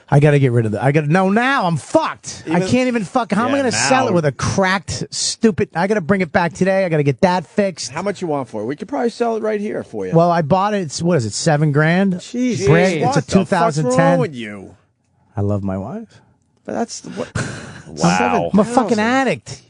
I got to get rid of that. Now I'm fucked. I can't even fuck. How am I going to sell it with a cracked, stupid? I got to bring it back today. I got to get that fixed. How much you want for it? We could probably sell it right here for you. Well, I bought it. What is it? $7,000. Jeez, It's a 2010. What's wrong with you? I love my wife. But that's what. Wow. I'm a fucking addict.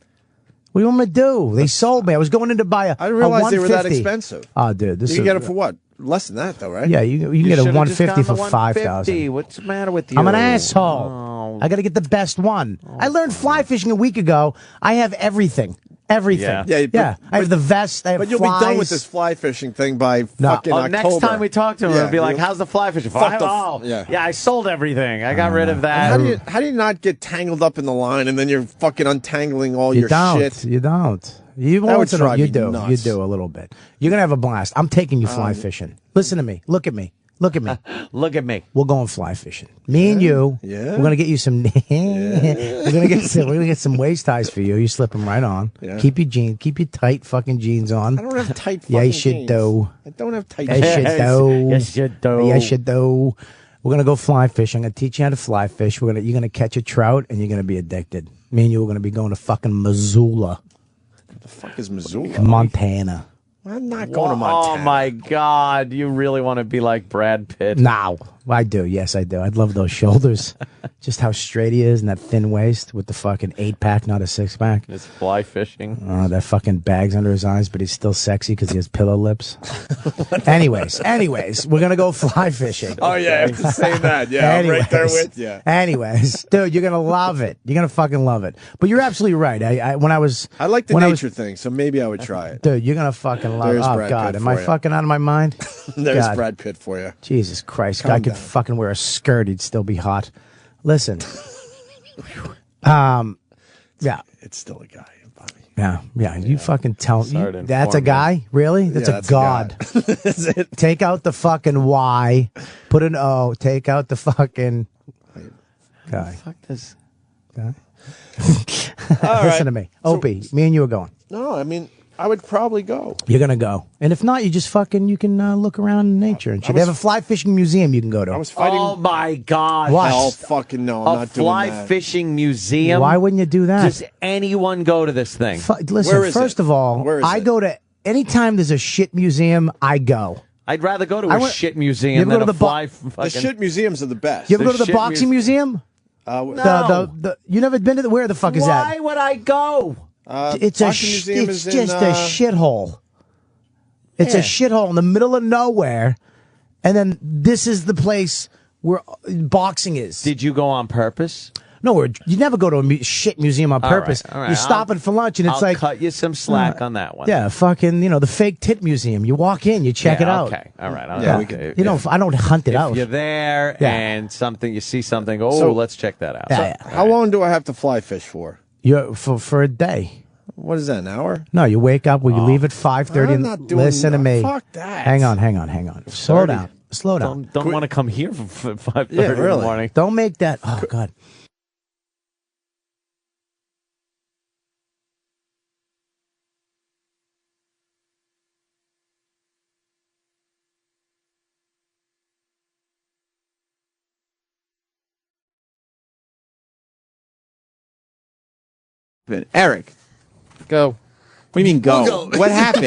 What do you want me to do? They sold me. I was going in to buy a. I didn't realize they were that 150. expensive. Oh, dude, this you is can get it for what? Less than that, though, right? Yeah, you can get a 150 for 5,000. What's the matter with you? I'm an asshole. I got to get the best one. I learned fly fishing a week ago. I have everything. Everything. Yeah. I have the vest. I have But you'll flies. be done with this fly fishing thing by fucking October. Next time we talk to him, it'll be like, "How's the fly fishing?" I sold everything. I got rid of that. How do you not get tangled up in the line and then you're fucking untangling all your shit? You don't. You That would once in a while, drive you me do. nuts. You do a little bit. You're gonna have a blast. I'm taking you fly fishing. Listen to me. Look at me. Look at me. Look at me. We're going fly fishing. Me and you. Yeah. We're gonna get you some. We're gonna get some waist ties for you. You slip them right on. Yeah. Keep your tight fucking jeans on. I don't have tight fucking Yeah, you should jeans. do. I don't have tight Yes, you jeans. do. Yes, you do. Yes, you do. We're gonna go fly fishing. I'm gonna teach you how to fly fish. You're gonna catch a trout and you're gonna be addicted. Me and you are gonna be going to fucking Missoula, The fuck is Missoula? Montana. I'm not going to Montana. Oh my God! You really want to be like Brad Pitt? No, I do. Yes, I do. I'd love those shoulders. Just how straight he is and that thin waist with the fucking 8-pack, not a 6-pack. It's fly fishing. That fucking bags under his eyes, but he's still sexy because he has pillow lips. anyways, we're gonna go fly fishing. Oh yeah, I have to say that. Yeah, I'm right there with you. Anyways, dude, you're gonna love it. You're gonna fucking love it. But you're absolutely right. I like the when I nature thing, so maybe I would try it. Dude, you're gonna fucking love it. There's Oh Brad God, Pitt am I for you. fucking out of my mind? There's God. Brad Pitt for you. Jesus Christ, Calm guy could down. fucking wear a skirt, he'd still be hot. Listen, yeah, It's still a guy. yeah. You fucking tell Sorry to that's a inform guy, really? That's Yeah, a that's a god. Is it? Take out the fucking Y, put an O. Take out the fucking guy. Fuck this. Guy. All Listen right. to me, Opie. Me and you are going. No, I mean, I would probably go. You're gonna go, and if not, you just fucking you can look around in nature and shit. They have a fly fishing museum you can go to. I was fighting. Oh my God! What? Oh fucking no! I'm A not doing fly that. fishing museum. Why wouldn't you do that? Does anyone go to this thing? Listen, Where is first it? of all, Where is I it? go to anytime there's a shit museum, I go. I'd rather go to I a went- shit You museum ever than go to a the bo- fly. The Fucking, shit museums are the best. You ever The go to the shit boxing museum? No. You never been to where the fuck is Why that? would I go? It's a boxing museum it's is in, just a shithole. It's a Yeah. shithole in the middle of nowhere, and then this is the place where boxing is. Did you go on purpose? No, you never go to a shit museum on All right, purpose. all right. You're stopping for lunch, and it's I'll like cut you some slack on that one. yeah, fucking the fake tit museum. You walk in, you check it out. Okay, all right. Yeah, okay. we could- You know, I don't hunt it If out. you're there Yeah. and you see something, So- let's check that out. Yeah, yeah. How long do I have to fly fish for? You're for a day. What is that? An hour? No, you wake up. We leave at 5:30. I'm not doing Listen to that. me. Fuck that. Hang on. Slow down. Slow down. Don't want to come here for 5:30 Yeah, in the really. morning. Don't make that. Oh God. Eric, Go. what do you mean go? What happened?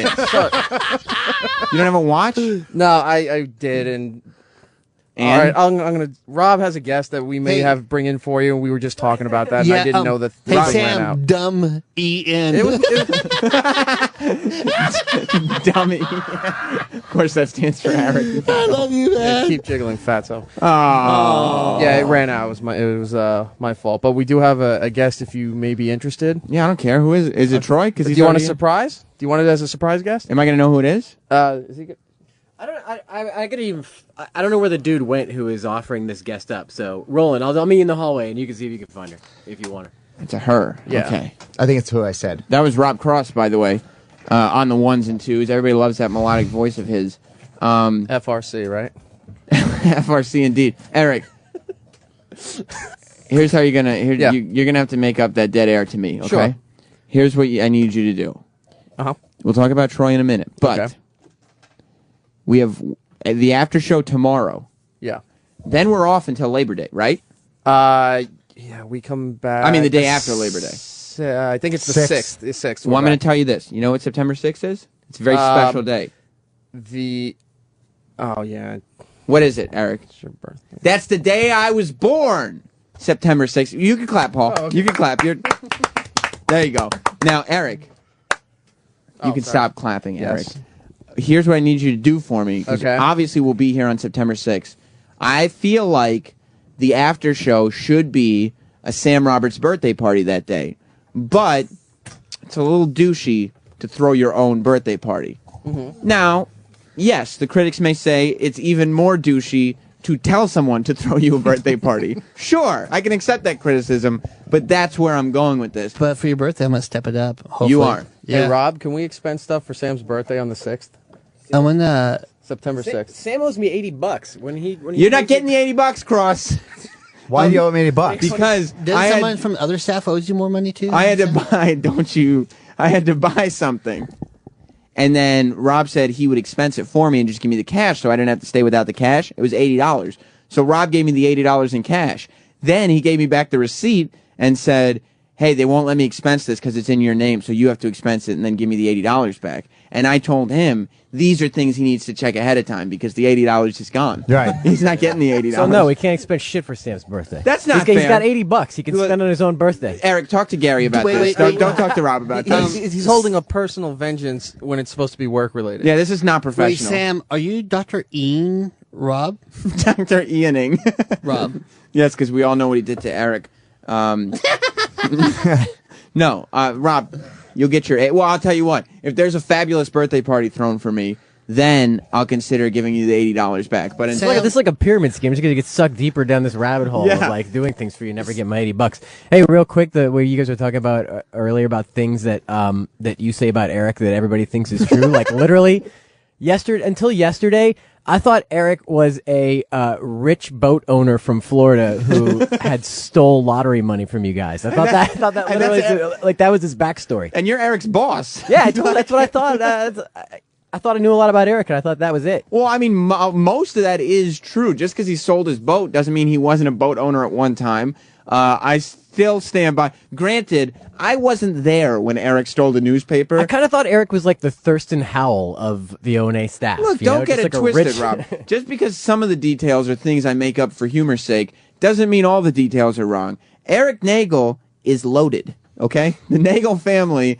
You don't have a watch? No, I did, and And? all right, I'm gonna. Rob has a guest that we may Hey. have bring in for you, and we were just talking about that. And I didn't know that. Hey, Rob ran Sam, out. dumb E-N. It was Dummy. Of course, that stands for Eric. I love you, yeah, man. keep jiggling, fatso. Oh. Yeah, it ran out. It was my fault. But we do have a guest if you may be interested. Yeah, I don't care. Who is it? Is it Troy? Because Do you want a surprise? Do you want it as a surprise guest? Am I going to know who it is? Is he good? I could even. I don't know where the dude went who is offering this guest up. So, Roland, I'll meet you in the hallway, and you can see if you can find her if you want her. It's a her. Yeah. Okay. I think it's who I said. That was Rob Cross, by the way, on the ones and twos. Everybody loves that melodic voice of his. FRC, right? FRC indeed. Eric, here's how you're gonna. You're gonna have to make up that dead air to me. Okay. Sure. Here's what I need you to do. We'll talk about Troy in a minute, but we have the after show tomorrow. Yeah. Then we're off until Labor Day, right? Yeah, we come back. I mean, the day after Labor Day. I think it's the 6th. The 6th. Well, I'm going to tell you this. You know what September 6th is? It's a very special day. Oh, yeah. What is it, Eric? It's your birthday. That's the day I was born. September 6th. You can clap, Paul. Oh, okay. You can clap. There you go. Now, Eric, you can stop clapping, Eric. Here's what I need you to do for me. 'Cause obviously, we'll be here on September 6th. I feel like the after show should be a Sam Roberts birthday party that day. But it's a little douchey to throw your own birthday party. Now, yes, the critics may say it's even more douchey to tell someone to throw you a birthday party. Sure, I can accept that criticism, but that's where I'm going with this. But for your birthday, I'm going to step it up. Hopefully. You are. Yeah. Hey, Rob, can we expense stuff for Sam's birthday on the 6th? I'm gonna September 6th. Sam owes me $80 when he. You're not getting the $80, Cross. Why do you owe him $80? Because does someone from other staff owes you more money too? I had to buy. I had to buy something, and then Rob said he would expense it for me and just give me the cash, so I didn't have to stay without the cash. It was $80. So Rob gave me the $80 in cash. Then he gave me back the receipt and said, "Hey, they won't let me expense this because it's in your name, so you have to expense it and then give me the $80 back." And I told him these are things he needs to check ahead of time because the $80 is gone. Right. He's not getting the $80. So no, he can't expense shit for Sam's birthday. That's not He's fair. got $80. He can spend on his own birthday. Eric, talk to Gary about this. Don't talk to Rob about this. He's holding a personal vengeance when it's supposed to be work related. Yeah, this is not Wait, professional. Sam, are you Dr. Ian Rob? Dr. Ianing. Rob. Yes, because we all know what he did to Eric. No, Rob, you'll get your... Well, I'll tell you what. If there's a fabulous birthday party thrown for me, then I'll consider giving you the $80 back. But This is like a pyramid scheme. Just going to get sucked deeper down this rabbit hole of Yeah. like doing things for you, never get my $80. Hey, real quick, where you guys were talking about earlier about things that that you say about Eric that everybody thinks is true. Like literally, until yesterday, I thought Eric was a rich boat owner from Florida who had stole lottery money from you guys. I thought that literally like that was his backstory. And you're Eric's boss. Yeah, that's what I thought. I thought I knew a lot about Eric, and I thought that was it. Well, I mean, most of that is true. Just because he sold his boat doesn't mean he wasn't a boat owner at one time. I still stand by. Granted, I wasn't there when Eric stole the newspaper. I kind of thought Eric was like the Thurston Howell of the O&A staff. Look, you know, don't get just it like a twisted, rich- Rob. Just because some of the details are things I make up for humor's sake doesn't mean all the details are wrong. Eric Nagel is loaded, okay? The Nagel family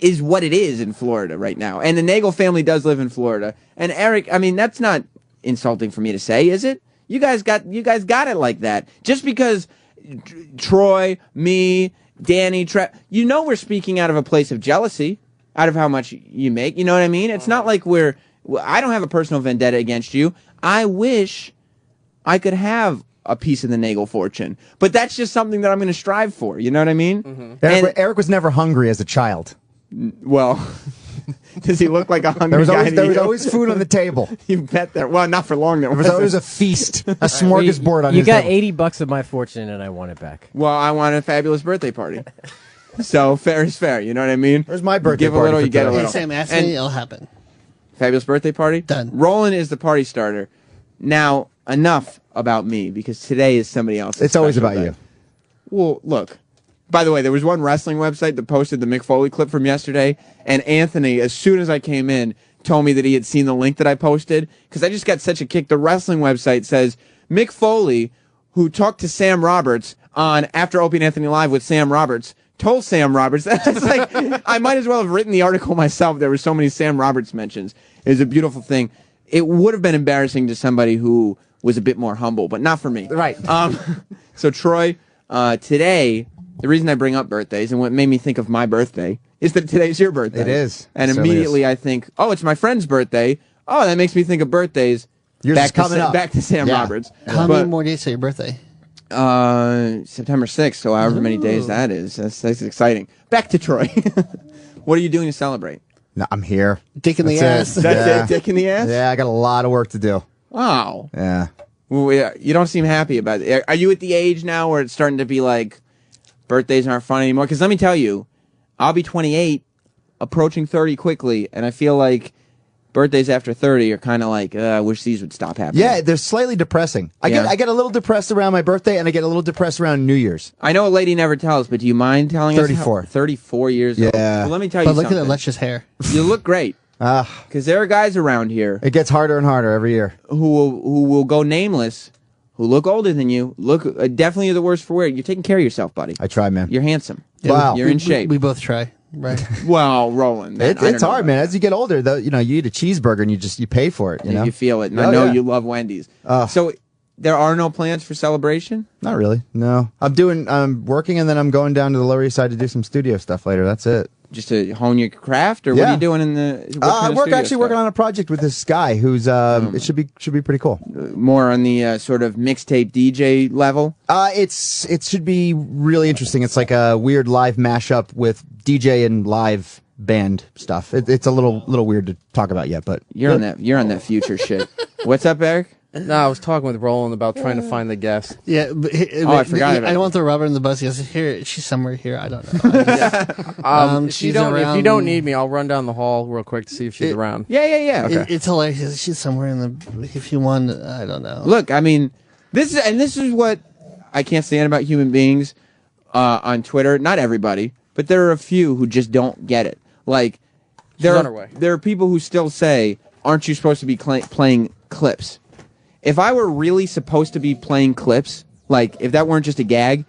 is what it is in Florida right now. And the Nagel family does live in Florida. And Eric, I mean, that's not insulting for me to say, is it? You guys got it like that. Just because Troy, me, Danny, you know we're speaking out of a place of jealousy, out of how much you make. You know what I mean? It's not like I don't have a personal vendetta against you. I wish I could have a piece of the Nagel fortune. But that's just something that I'm going to strive for. You know what I mean? Eric was never hungry as a child. Well, does he look like a hungry guy? There was always food on the table. You bet there. Well, not for long. There was always a feast, a smorgasbord on You his got table. $80 of my fortune, and I want it back. Well, I want a fabulous birthday party. So fair is fair. You know what I mean? There's my birthday Give a party little, for you get a today. little. Sam, ask And me, it'll happen. fabulous birthday party? Done. Roland is the party starter. Now, enough about me, because today is somebody else's. It's always special about day. you. Well, look. By the way, there was one wrestling website that posted the Mick Foley clip from yesterday, and Anthony, as soon as I came in, told me that he had seen the link that I posted, because I just got such a kick. The wrestling website says, Mick Foley, who talked to Sam Roberts on After Opie and Anthony Live with Sam Roberts, told Sam Roberts. That's like, I might as well have written the article myself. There were so many Sam Roberts mentions. It was a beautiful thing. It would have been embarrassing to somebody who was a bit more humble, but not for me. Right. So, Troy, today, the reason I bring up birthdays and what made me think of my birthday is that today's your birthday. It is. And It certainly immediately I think, oh, it's my friend's birthday. Oh, that makes me think of birthdays. Yours is coming up. Back to Sam Yeah. Roberts. How many more days till your birthday? September 6th, so however many days that is. That's exciting. Back to Troy. What are you doing to celebrate? No, I'm here. Dick in the That's ass. it. Yeah. Dick in the ass? Yeah, I got a lot of work to do. Wow. Yeah. Well, you don't seem happy about it. Are you at the age now where it's starting to be like birthdays aren't fun anymore? Because let me tell you, I'll be 28, approaching 30 quickly, and I feel like birthdays after 30 are kind of like, I wish these would stop happening. Yeah, they're slightly depressing. I get a little depressed around my birthday, and I get a little depressed around New Year's. I know a lady never tells, but do you mind telling us? 34. 34 years old. Yeah. Well, let me tell But you look something. at that luscious hair. You look great. Because there are guys around here It gets harder and harder every year. who will go nameless, who look older than you, look definitely the worst for wear. You're taking care of yourself, buddy. I try, man. You're handsome. Wow. You're in shape. We both try, right? Well, Roland. It's hard, man. As you get older, though, you eat a cheeseburger and you pay for it. You feel it. And I know you love Wendy's. So there are no plans for celebration? Not really. No. I'm working and then I'm going down to the Lower East Side to do some studio stuff later. That's it. Just to hone your craft, or what are you doing in the? Working on a project with this guy who's it should be pretty cool. More on the sort of mixtape DJ level. It should be really interesting. It's like a weird live mashup with DJ and live band stuff. It's a little weird to talk about yet, but You're on that future shit. What's up, Eric? No, I was talking with Roland about trying to find the guest. Yeah, but I forgot about I don't want to throw Robert in the bus. He goes, here, she's somewhere here. I don't know. If you don't need me, I'll run down the hall real quick to see if she's around. Yeah. Okay. It's hilarious. She's somewhere in the. If you want, I don't know. Look, I mean, this is what I can't stand about human beings on Twitter. Not everybody, but there are a few who just don't get it. Like there are people who still say, "Aren't you supposed to be playing clips?" If I were really supposed to be playing clips, like if that weren't just a gag,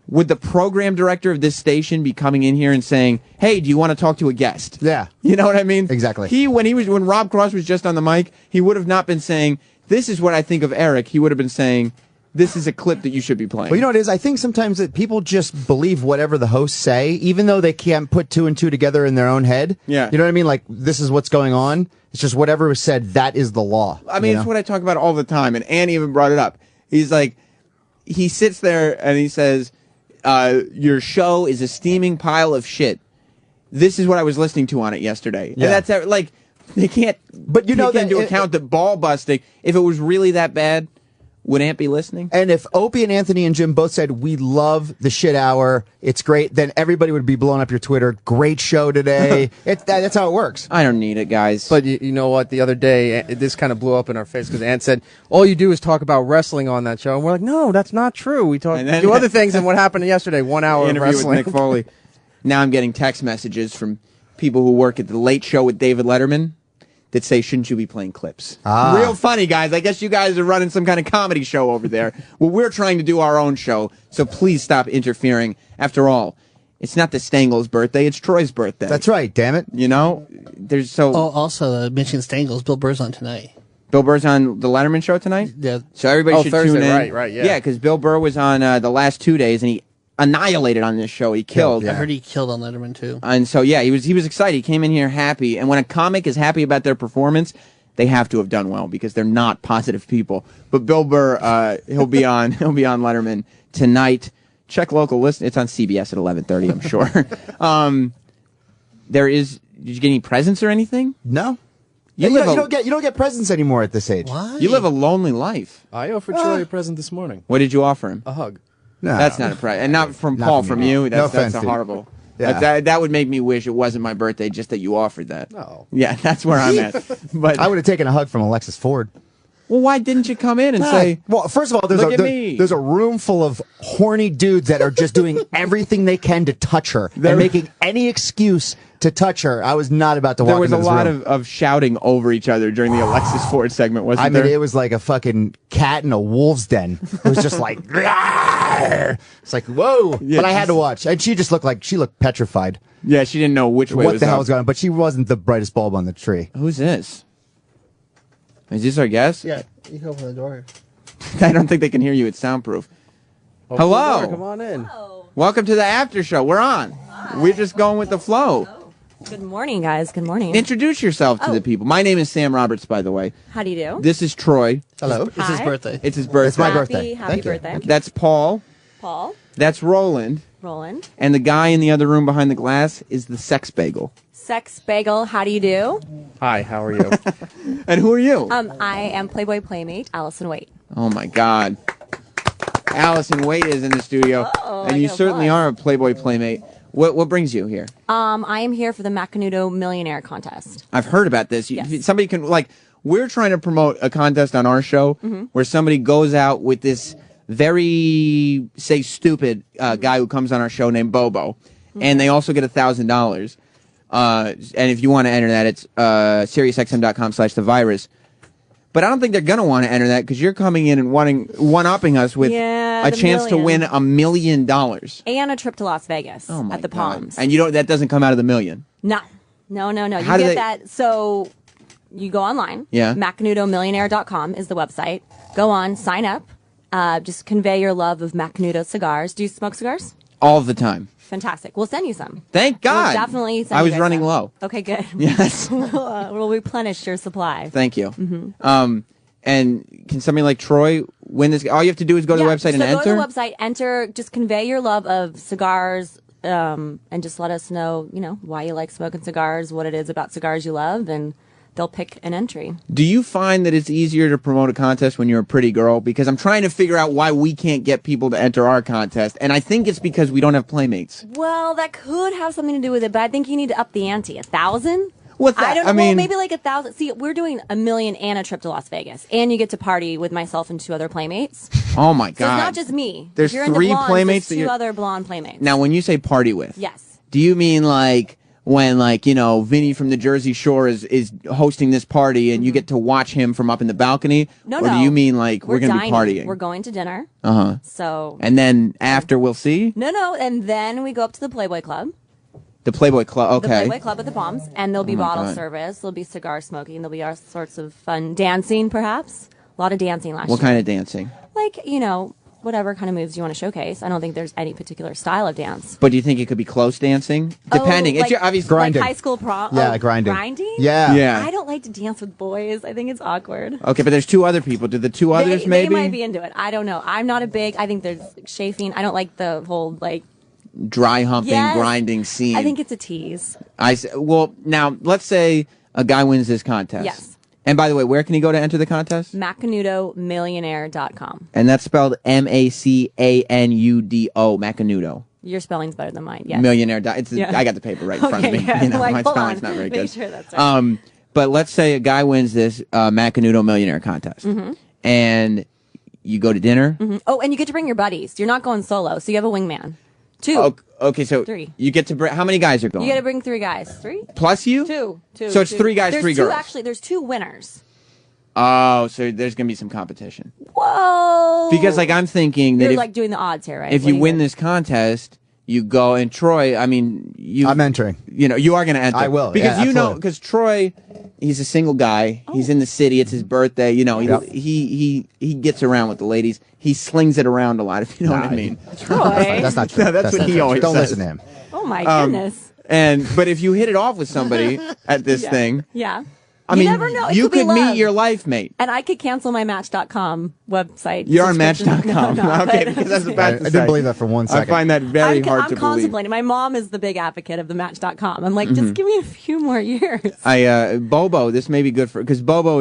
would the program director of this station be coming in here and saying, "Hey, do you want to talk to a guest?" Yeah. You know what I mean? Exactly. When Rob Cross was just on the mic, he would have not been saying, "This is what I think of Eric." He would have been saying, "This is a clip that you should be playing." Well, you know what it is? I think sometimes that people just believe whatever the hosts say, even though they can't put two and two together in their own head. Yeah. You know what I mean? Like, this is what's going on. It's just whatever was said, that is the law. I mean, it's what I talk about all the time, and Annie even brought it up. He's like, he sits there and he says, your show is a steaming pile of shit. This is what I was listening to on it yesterday. Yeah. And that's, like, they can't take into account that ball busting, if it was really that bad, would Ant be listening? And if Opie and Anthony and Jim both said, "We love the shit hour, it's great," then everybody would be blowing up your Twitter. Great show today. That's how it works. I don't need it, guys. But you know what? The other day, this kind of blew up in our face because Ant said, "All you do is talk about wrestling on that show." And we're like, "No, that's not true. We do other things than what happened yesterday. 1 hour of interview wrestling." with Nick Foley. Now I'm getting text messages from people who work at the Late Show with David Letterman that say, "Shouldn't you be playing clips?" Real funny, guys. I guess you guys are running some kind of comedy show over there. Well, we're trying to do our own show, so please stop interfering. After all, it's not the Stangles' birthday, it's Troy's birthday. That's right, damn it. You know? Also, mentioning Stangles, Bill Burr's on tonight. Bill Burr's on the Letterman show tonight? Yeah. So everybody should Thursday, tune in. right, yeah. Yeah, because Bill Burr was on the last 2 days, and he annihilated on this show. He killed. I heard he killed on Letterman, too. And so, yeah, he was excited. He came in here happy. And when a comic is happy about their performance, they have to have done well because they're not positive people. But Bill Burr, he'll be on Letterman tonight. Check local list. It's on CBS at 11:30, I'm sure. Did you get any presents or anything? No. You don't get presents anymore at this age. Why? You live a lonely life. I offered Troy a present this morning. What did you offer him? A hug. No. That's not a present. And not from Paul, from you. That's offense, a dude. horrible. Yeah. That would make me wish it wasn't my birthday, just that you offered that. No. Yeah, that's where I'm at. But I would have taken a hug from Alexis Ford. Well, why didn't you come in and say, well, first of all, there's a room full of horny dudes that are just doing everything they can to touch her and making any excuse to touch her. I was not about to walk into this room. There was a lot of shouting over each other during the Alexis Ford segment, wasn't there? I mean, it was like a fucking cat in a wolf's den. It was just like, it's like, whoa. Yeah, but I had to watch. And she looked petrified. Yeah, she didn't know which way what was the hell up. was going on. But she wasn't the brightest bulb on the tree. Who's this? Is this our guest? Yeah, you can open the door. I don't think they can hear you. It's soundproof. Open Hello. the door, come on in. Welcome to the after show. We're on. We're just going with the flow. Good morning, guys. Good morning. Introduce yourself to the people. My name is Sam Roberts, by the way. How do you do? This is Troy. Hello. It's his birthday. It's his birthday. It's my birthday. Happy birthday. That's Paul. Paul. That's Roland. Roland. And the guy in the other room behind the glass is the Sex Bagel. Sex Bagel. How do you do? Hi, how are you? And who are you? I am Playboy Playmate Alexis Ford. Oh, my God. Allison Waite is in the studio. And you certainly are a Playboy Playmate. What brings you here? I am here for the Macanudo Millionaire Contest. I've heard about this. Yes. Somebody can, we're trying to promote a contest on our show where somebody goes out with this very, say, stupid guy who comes on our show named Bobo. And they also get $1,000. And if you want to enter that, it's SiriusXM.com/thevirus. But I don't think they're going to want to enter that because you're coming in and one-upping us with a chance to win $1 million. And a trip to Las Vegas at the Palms. And that doesn't come out of the million. No. You How do get they- that. So you go online. Yeah. MacanudoMillionaire.com is the website. Go on, sign up. Just convey your love of Macanudo cigars. Do you smoke cigars? All the time. Fantastic. We'll send you some. Thank God. We'll definitely send I you was guys running some. low. Okay, good. Yes. we'll replenish your supply. Thank you. Mm-hmm. And can somebody like Troy win this? All you have to do is go to the website and so enter? go to the website, enter, just convey your love of cigars, and just let us know, why you like smoking cigars, what it is about cigars you love, and they'll pick an entry. Do you find that it's easier to promote a contest when you're a pretty girl? Because I'm trying to figure out why we can't get people to enter our contest, and I think it's because we don't have playmates. Well, that could have something to do with it, but I think you need to up the ante. 1,000? What's that? I don't know. I mean- well, maybe like 1,000. See, we're doing $1 million and a trip to Las Vegas, and you get to party with myself and 2 other playmates. Oh my So God. it's not just me. There's If you're into 3 blondes, playmates there's that 2 you're- other blonde playmates. Now, when you say party with, Yes. do you mean like when Vinny from the Jersey Shore is hosting this party and you get to watch him from up in the balcony? No, or no. do you mean like we're going to be dining. partying? We're going to dinner. Uh-huh. So. And then after we'll see? No, and then we go up to the Playboy Club. The Playboy Club, okay. The Playboy Club at the Palms, and there'll be Oh my bottle God. service, there'll be cigar smoking, there'll be all sorts of fun dancing, perhaps. A lot of dancing last What year. kind of dancing? Like, whatever kind of moves you want to showcase. I don't think there's any particular style of dance. But do you think it could be close dancing? Depending. Like, It's your obvious like high school prom. Yeah, oh, grinding. Grinding? Yeah. Yeah. I don't like to dance with boys. I think it's awkward. Okay, but there's 2 other people. Do the 2 others they maybe? might be into it. I don't know. I'm not a big. I think there's chafing. I don't like the whole Dry humping, Yes. grinding scene. I think it's a tease. Well, now, let's say a guy wins this contest. Yes. And by the way, where can he go to enter the contest? MacanudoMillionaire.com. And that's spelled Macanudo, Macanudo. Your spelling's better than mine. Yes. Millionaire. Yeah. I got the paper right in front of me. Okay, yeah. Like, my hold spelling's on. not very Make good. sure that's right. But let's say a guy wins this Macanudo Millionaire contest. Mhm. And you go to dinner. Mhm. Oh, and you get to bring your buddies. You're not going solo, so you have a wingman. 2. Okay, so 3. you get to bring. How many guys are going? You got to bring 3 guys. 3? Plus you? 2. So it's 3 guys, There's 3 2, girls. Actually, there's 2 winners. Oh, so there's going to be some competition. Whoa. Because, I'm thinking that You're if, like doing the odds here, right? if What you do win this contest, you go, and Troy, I'm entering. You are going to enter. I will, Because yeah, you know, absolutely. because Troy, he's a single guy. He's in the city. It's his birthday. Yep. He gets around with the ladies. He slings it around a lot, if you know what I mean. Troy. That's not true. No, that's what he always Don't says. listen to him. Oh, my Um, goodness. But if you hit it off with somebody at this thing, Yeah. I You mean, never know. It you could be could meet love. your life mate. And I could cancel my Match.com website. You're on subscription. Match.com. No, Okay, but- because I was about to I didn't believe that for 1 second. I find that very hard I'm to believe. contemplating. My mom is the big advocate of the Match.com. I'm like, Mhm. just give me a few more years. Bobo, this may be good for, because Bobo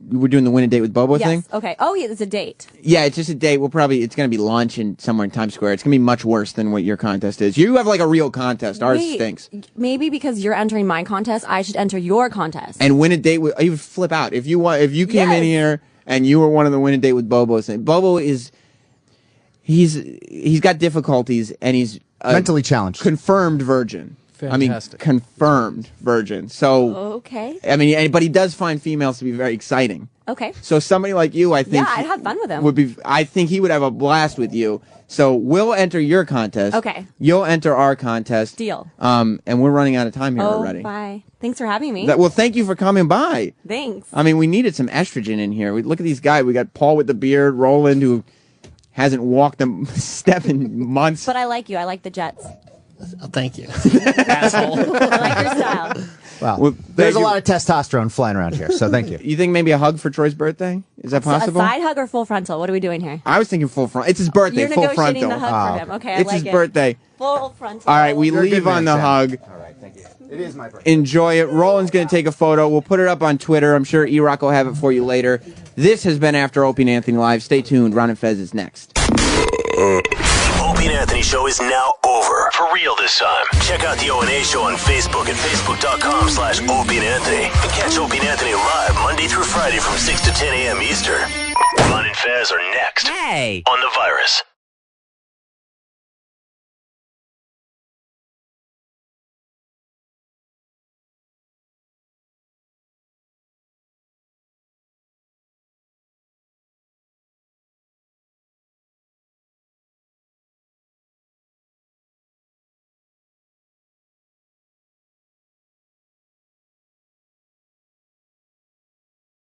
we're doing the win a date with Bobo Yes. thing. Okay. Oh, yeah, it's a date. Yeah, it's just a date. It's going to be lunch somewhere in Times Square. It's going to be much worse than what your contest is. You have like a real contest. Ours Wait, stinks. Maybe because you're entering my contest, I should enter your contest. And win a date with, you would flip out. If you came in here and you were one of the win a date with Bobo, Bobo he's got difficulties and he's Mentally challenged. Confirmed virgin. Fantastic. Confirmed virgin. So, Okay. but he does find females to be very exciting. Okay. So somebody like you, I think, Yeah, I'd have fun with him. I think he would have a blast with you. So we'll enter your contest. Okay. You'll enter our contest. Deal. And we're running out of time here Oh, already. bye. Thanks for having me. Well, thank you for coming by. Thanks. I mean, we needed some estrogen in here. Look at these guys. We got Paul with the beard, Roland, who hasn't walked a step in months. But I like you. I like the Jets. Oh, thank you. Asshole. I like your style. Wow. Well, There's a you. lot of testosterone flying around here, so thank you. You think maybe a hug for Troy's birthday? Is that possible? A side hug or full frontal? What are we doing here? I was thinking full front. It's his birthday. You're full negotiating frontal. the hug for him. Okay, I It's like his it. birthday. Full frontal. All right, we You're a good leave on man, the Sam. hug. All right, thank you. It is my birthday. Enjoy it. Roland's going to take a photo. We'll put it up on Twitter. I'm sure E-Rock will have it for you later. This has been After Opie and Anthony Live. Stay tuned. Ron and Fez is next. Opie and Anthony show is now over. For real this time. Check out the O&A show on Facebook at facebook.com/Opie and Anthony. And catch Opie and Anthony live Monday through Friday from 6 to 10 a.m. Eastern. Ron and Fez are next. Hey! On The Virus.